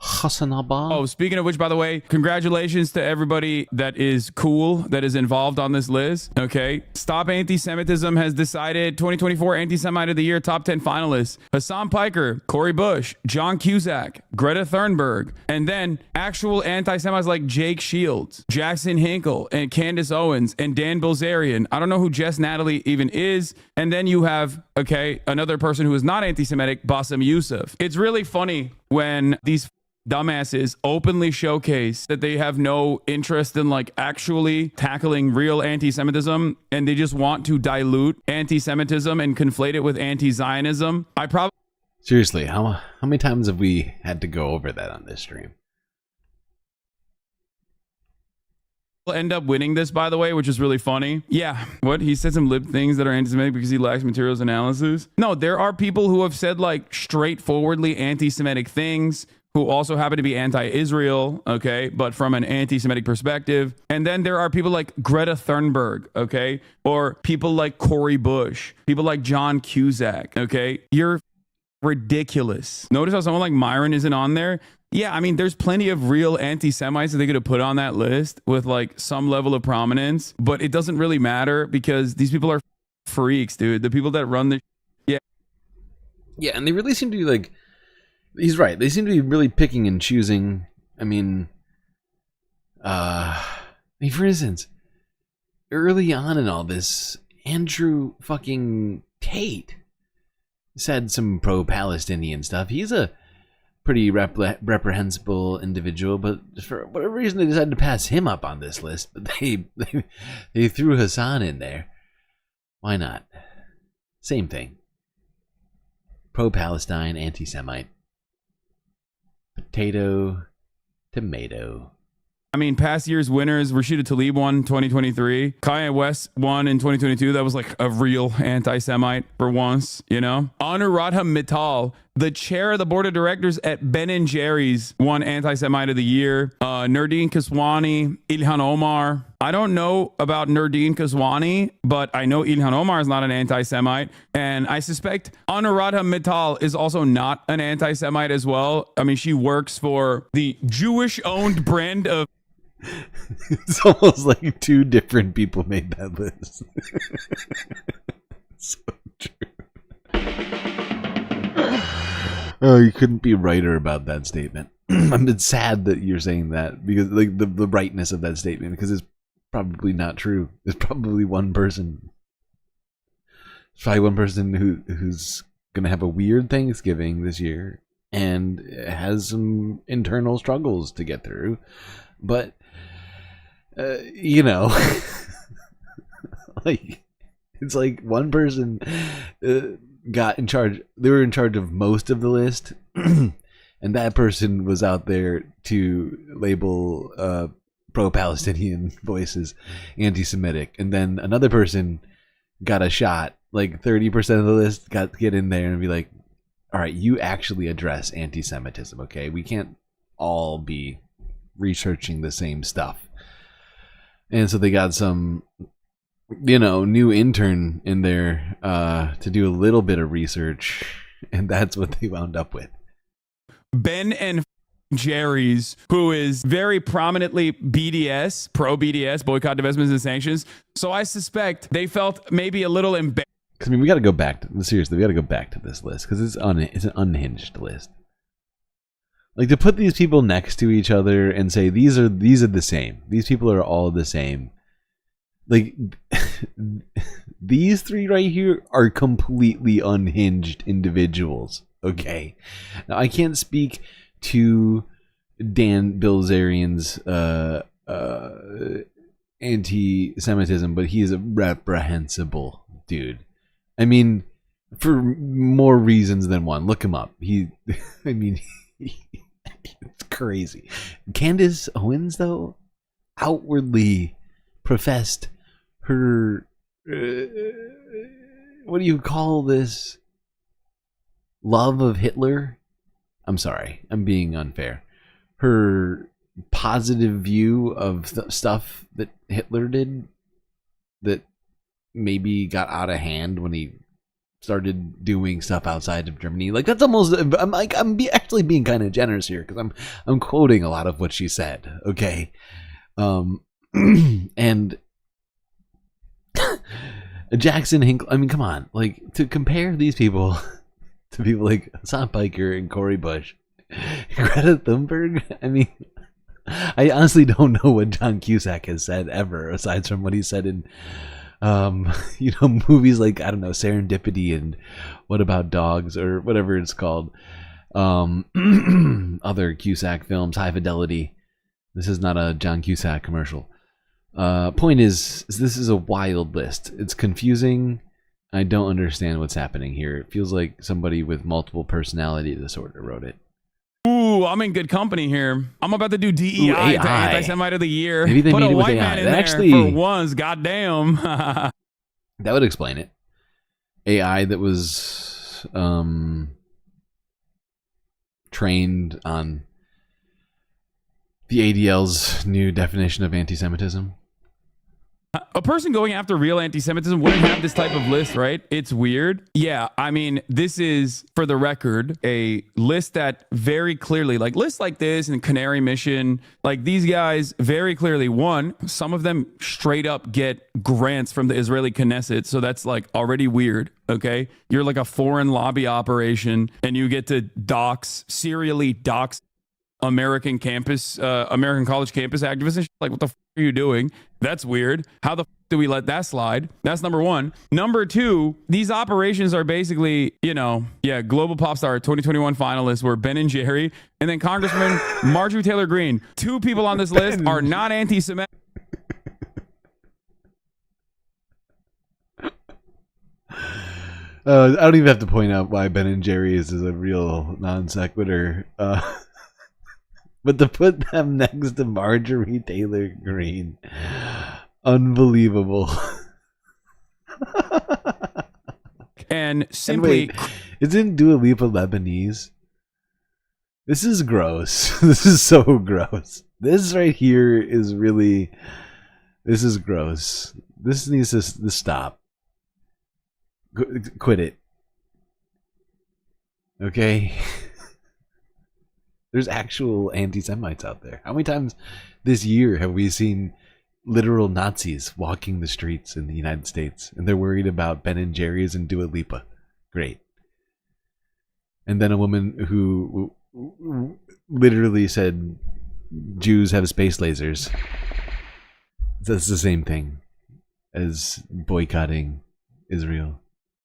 Speaker 9: Hassanabad?
Speaker 14: Oh, speaking of which, by the way, congratulations to everybody that is cool, that is involved on this list. Okay. Stop Anti-Semitism has decided 2024 Anti-Semite of the Year top 10 finalists. Hassan Piker, Cori Bush, John Cusack, Greta Thunberg, and then actual anti-Semites like Jake Shields, Jackson Hinkle, and Candace Owens, and Dan Bilzerian. I don't know who Jess Natalie even is. And then you have, okay, another person who is not anti-Semitic, Bassem Youssef. It's really funny when these dumbasses openly showcase that they have no interest in like actually tackling real anti-Semitism, and they just want to dilute anti-Semitism and conflate it with anti-Zionism.
Speaker 9: Seriously, how many times have we had to go over that on this stream?
Speaker 14: Will end up winning this, by the way, which is really funny. Yeah, what? He said some lib things that are anti-Semitic because he lacks materials analysis. No, there are people who have said like straightforwardly anti-Semitic things who also happen to be anti-Israel, okay, but from an anti-Semitic perspective. And then there are people like Greta Thunberg, okay, or people like Cori Bush, people like John Cusack, okay? You're ridiculous. Notice how someone like Myron isn't on there? Yeah, I mean, there's plenty of real anti-Semites that they could have put on that list with like some level of prominence, but it doesn't really matter because these people are freaks, dude. The people that run the...
Speaker 9: Yeah, and they really seem to be like... He's right. They seem to be really picking and choosing. I mean, for instance, early on in all this, Andrew fucking Tate said some pro-Palestinian stuff. He's a pretty reprehensible individual, but for whatever reason, they decided to pass him up on this list. But they threw Hassan in there. Why not? Same thing. Pro-Palestine, anti-Semite. Potato, tomato.
Speaker 14: I mean, past year's winners, Rashida Tlaib won 2023. Kanye West won in 2022. That was like a real anti-Semite for once, you know? Anuradha Mittal, the chair of the board of directors at Ben & Jerry's, won Anti-Semite of the Year. Nurdin Kaswani, Ilhan Omar. I don't know about Nurdin Kaswani, but I know Ilhan Omar is not an anti-Semite. And I suspect Anuradha Mittal is also not an anti-Semite as well. I mean, she works for the Jewish-owned brand of...
Speaker 9: It's almost like two different people made that list. So true. Oh, you couldn't be righter about that statement. I'm bit sad that you're saying that because like the rightness of that statement, because it's probably not true. There's probably one person. There's probably one person who's gonna have a weird Thanksgiving this year and has some internal struggles to get through, but. You know, like it's like one person got in charge. They were in charge of most of the list, and that person was out there to label pro-Palestinian voices anti-Semitic, and then another person got a shot. Like 30% of the list got to get in there and be like, "All right, you actually address anti-Semitism, okay? We can't all be researching the same stuff." And so they got some, you know, new intern in there to do a little bit of research, and that's what they wound up with.
Speaker 14: Ben and Jerry's, who is very prominently BDS, pro-BDS, boycott, divestments, and sanctions. So I suspect they felt maybe a little embarrassed.
Speaker 9: I mean, we got to go back to, seriously, we got to go back to this list because it's an unhinged list. Like to put these people next to each other and say these are the same. These people are all the same. Like these three right here are completely unhinged individuals. Okay, now I can't speak to Dan Bilzerian's anti-Semitism, but he is a reprehensible dude. I mean, for more reasons than one. Look him up. I mean, it's crazy. Candace Owens, though, outwardly professed her, what do you call this? Love of Hitler? I'm sorry, I'm being unfair. Her positive view of the stuff that Hitler did that maybe got out of hand when he started doing stuff outside of Germany. Like, that's almost, I'm actually being kind of generous here because I'm quoting a lot of what she said. Okay. And Jackson Hinkle, I mean, come on, like, to compare these people to people like Hassan Piker and Cory Bush, Greta Thunberg, I mean, I honestly don't know what John Cusack has said ever, aside from what he said in, movies like, I don't know, Serendipity and What About Dogs or whatever it's called. Other Cusack films, High Fidelity. This is not a John Cusack commercial. Point is, this is a wild list. It's confusing. I don't understand what's happening here. It feels like somebody with multiple personality disorder wrote it.
Speaker 14: Ooh, I'm in good company here. I'm about to do DEI to Anti-Semite of the Year.
Speaker 9: Maybe they
Speaker 14: Put
Speaker 9: made
Speaker 14: a
Speaker 9: it with
Speaker 14: white
Speaker 9: AI.
Speaker 14: man in
Speaker 9: That
Speaker 14: there
Speaker 9: actually,
Speaker 14: for once. Goddamn.
Speaker 9: That would explain it. AI that was trained on the ADL's new definition of anti-Semitism.
Speaker 14: A person going after real anti-Semitism wouldn't have this type of list, right? It's weird. Yeah, I mean, this is, for the record, a list that very clearly, like lists like this and Canary Mission, like these guys very clearly, one, some of them straight up get grants from the Israeli Knesset, so that's like already weird, okay? You're like a foreign lobby operation and you get to serially dox American college campus activists and shit. Like, what the f are you doing? That's weird. How the f do we let that slide? That's number one. Number two, these operations are basically, Global Pop Star 2021 finalists were Ben and Jerry, and then Congressman Marjorie Taylor Greene. Two people on this list are not anti-Semitic.
Speaker 9: I don't even have to point out why Ben and Jerry's is a real non sequitur. But to put them next to Marjorie Taylor Greene, unbelievable.
Speaker 14: And simply,
Speaker 9: wait, isn't Dua Lipa Lebanese? This is gross. This is so gross. This right here is really, this is gross. This needs to stop. Quit it. Okay? There's actual anti-Semites out there. How many times this year have we seen literal Nazis walking the streets in the United States, and they're worried about Ben and Jerry's and Dua Lipa? Great. And then a woman who literally said Jews have space lasers. That's the same thing as boycotting Israel.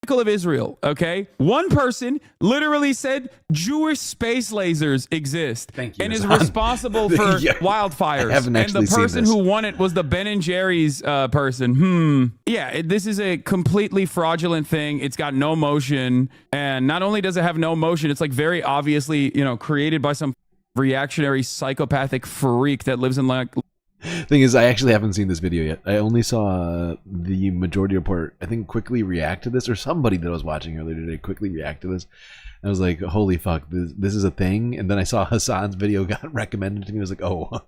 Speaker 14: Of Israel, okay? One person literally said Jewish space lasers exist.
Speaker 9: Thank you,
Speaker 14: and is
Speaker 9: Hassan.
Speaker 14: responsible for wildfires.
Speaker 9: I haven't actually
Speaker 14: and the person
Speaker 9: seen
Speaker 14: who
Speaker 9: this.
Speaker 14: won it was the Ben and Jerry's person. Yeah, this is a completely fraudulent thing. It's got no motion. And not only does it have no motion, it's like very obviously, created by some reactionary psychopathic freak that lives in like...
Speaker 9: Thing is, I actually haven't seen this video yet. I only saw the Majority Report, I think, quickly react to this, or somebody that I was watching earlier today quickly react to this. I was like, holy fuck, this is a thing. And then I saw Hassan's video got recommended to me. I was like, oh,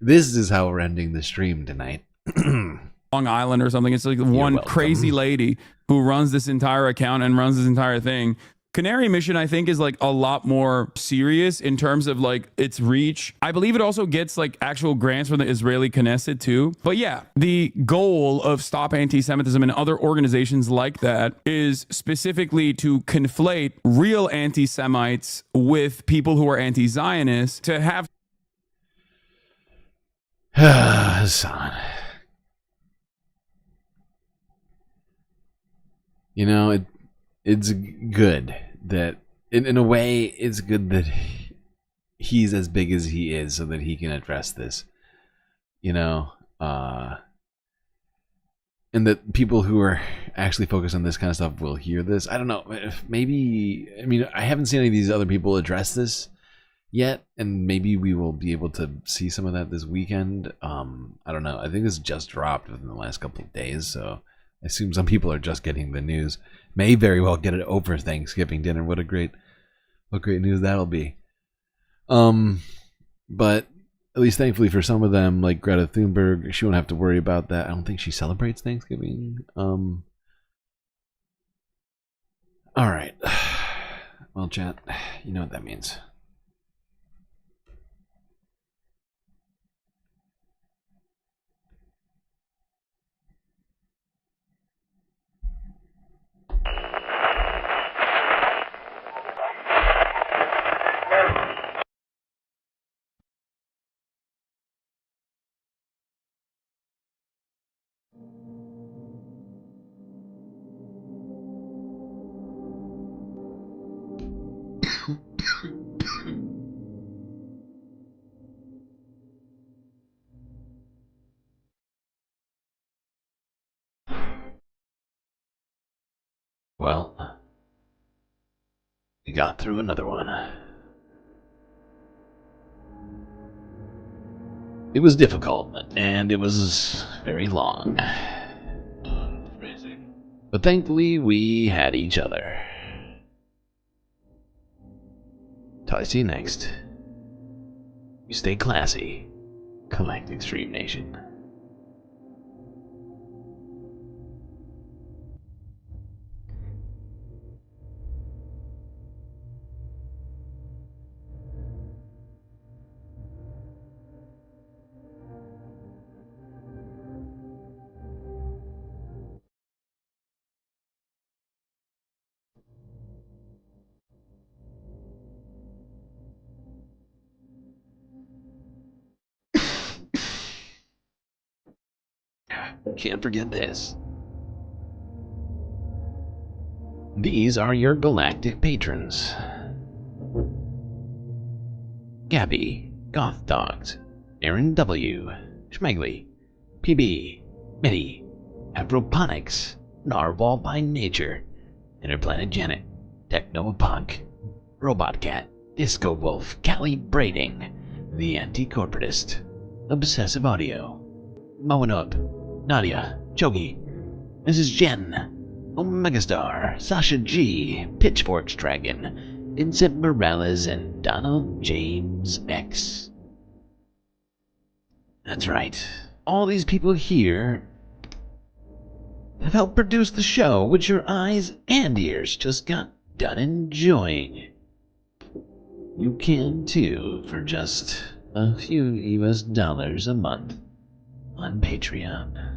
Speaker 9: this is how we're ending the stream tonight.
Speaker 14: Long Island or something. It's like one crazy lady who runs this entire account and runs this entire thing. Canary Mission, I think, is like a lot more serious in terms of like its reach. I believe it also gets like actual grants from the Israeli Knesset too. But yeah, the goal of Stop Anti-Semitism and other organizations like that is specifically to conflate real anti-Semites with people who are anti-Zionists to have.
Speaker 9: Hassan. It's good that, in a way, it's good that he's as big as he is so that he can address this. And and that people who are actually focused on this kind of stuff will hear this. I don't know. Maybe, I mean, I haven't seen any of these other people address this yet, and maybe we will be able to see some of that this weekend. I don't know. I think this just dropped within the last couple of days, so I assume some people are just getting the news. May very well get it over Thanksgiving dinner. What great news that'll be. But at least thankfully for some of them, like Greta Thunberg, she won't have to worry about that. I don't think she celebrates Thanksgiving. All right. Well, chat, you know what that means. Well, we got through another one. It was difficult, and it was very long. But thankfully, we had each other. Till I see you next. You stay classy, Galactic Stream Nation. Can't forget this. These are your galactic patrons. Gabby, Goth Dogs, Aaron W, Schmegley, PB, Mitty, Afroponics, Narwhal by Nature, Interplanet Janet, Techno Punk, Robot Cat, Disco Wolf, Calibrating, The Anti-Corporatist, Obsessive Audio, Moanub, Nadia, Chogi, Mrs. Jen, Omegastar, Sasha G, Pitchforks Dragon, Vincent Morales, and Donald James X. That's right. All these people here have helped produce the show which your eyes and ears just got done enjoying. You can too for just a few US dollars a month on Patreon.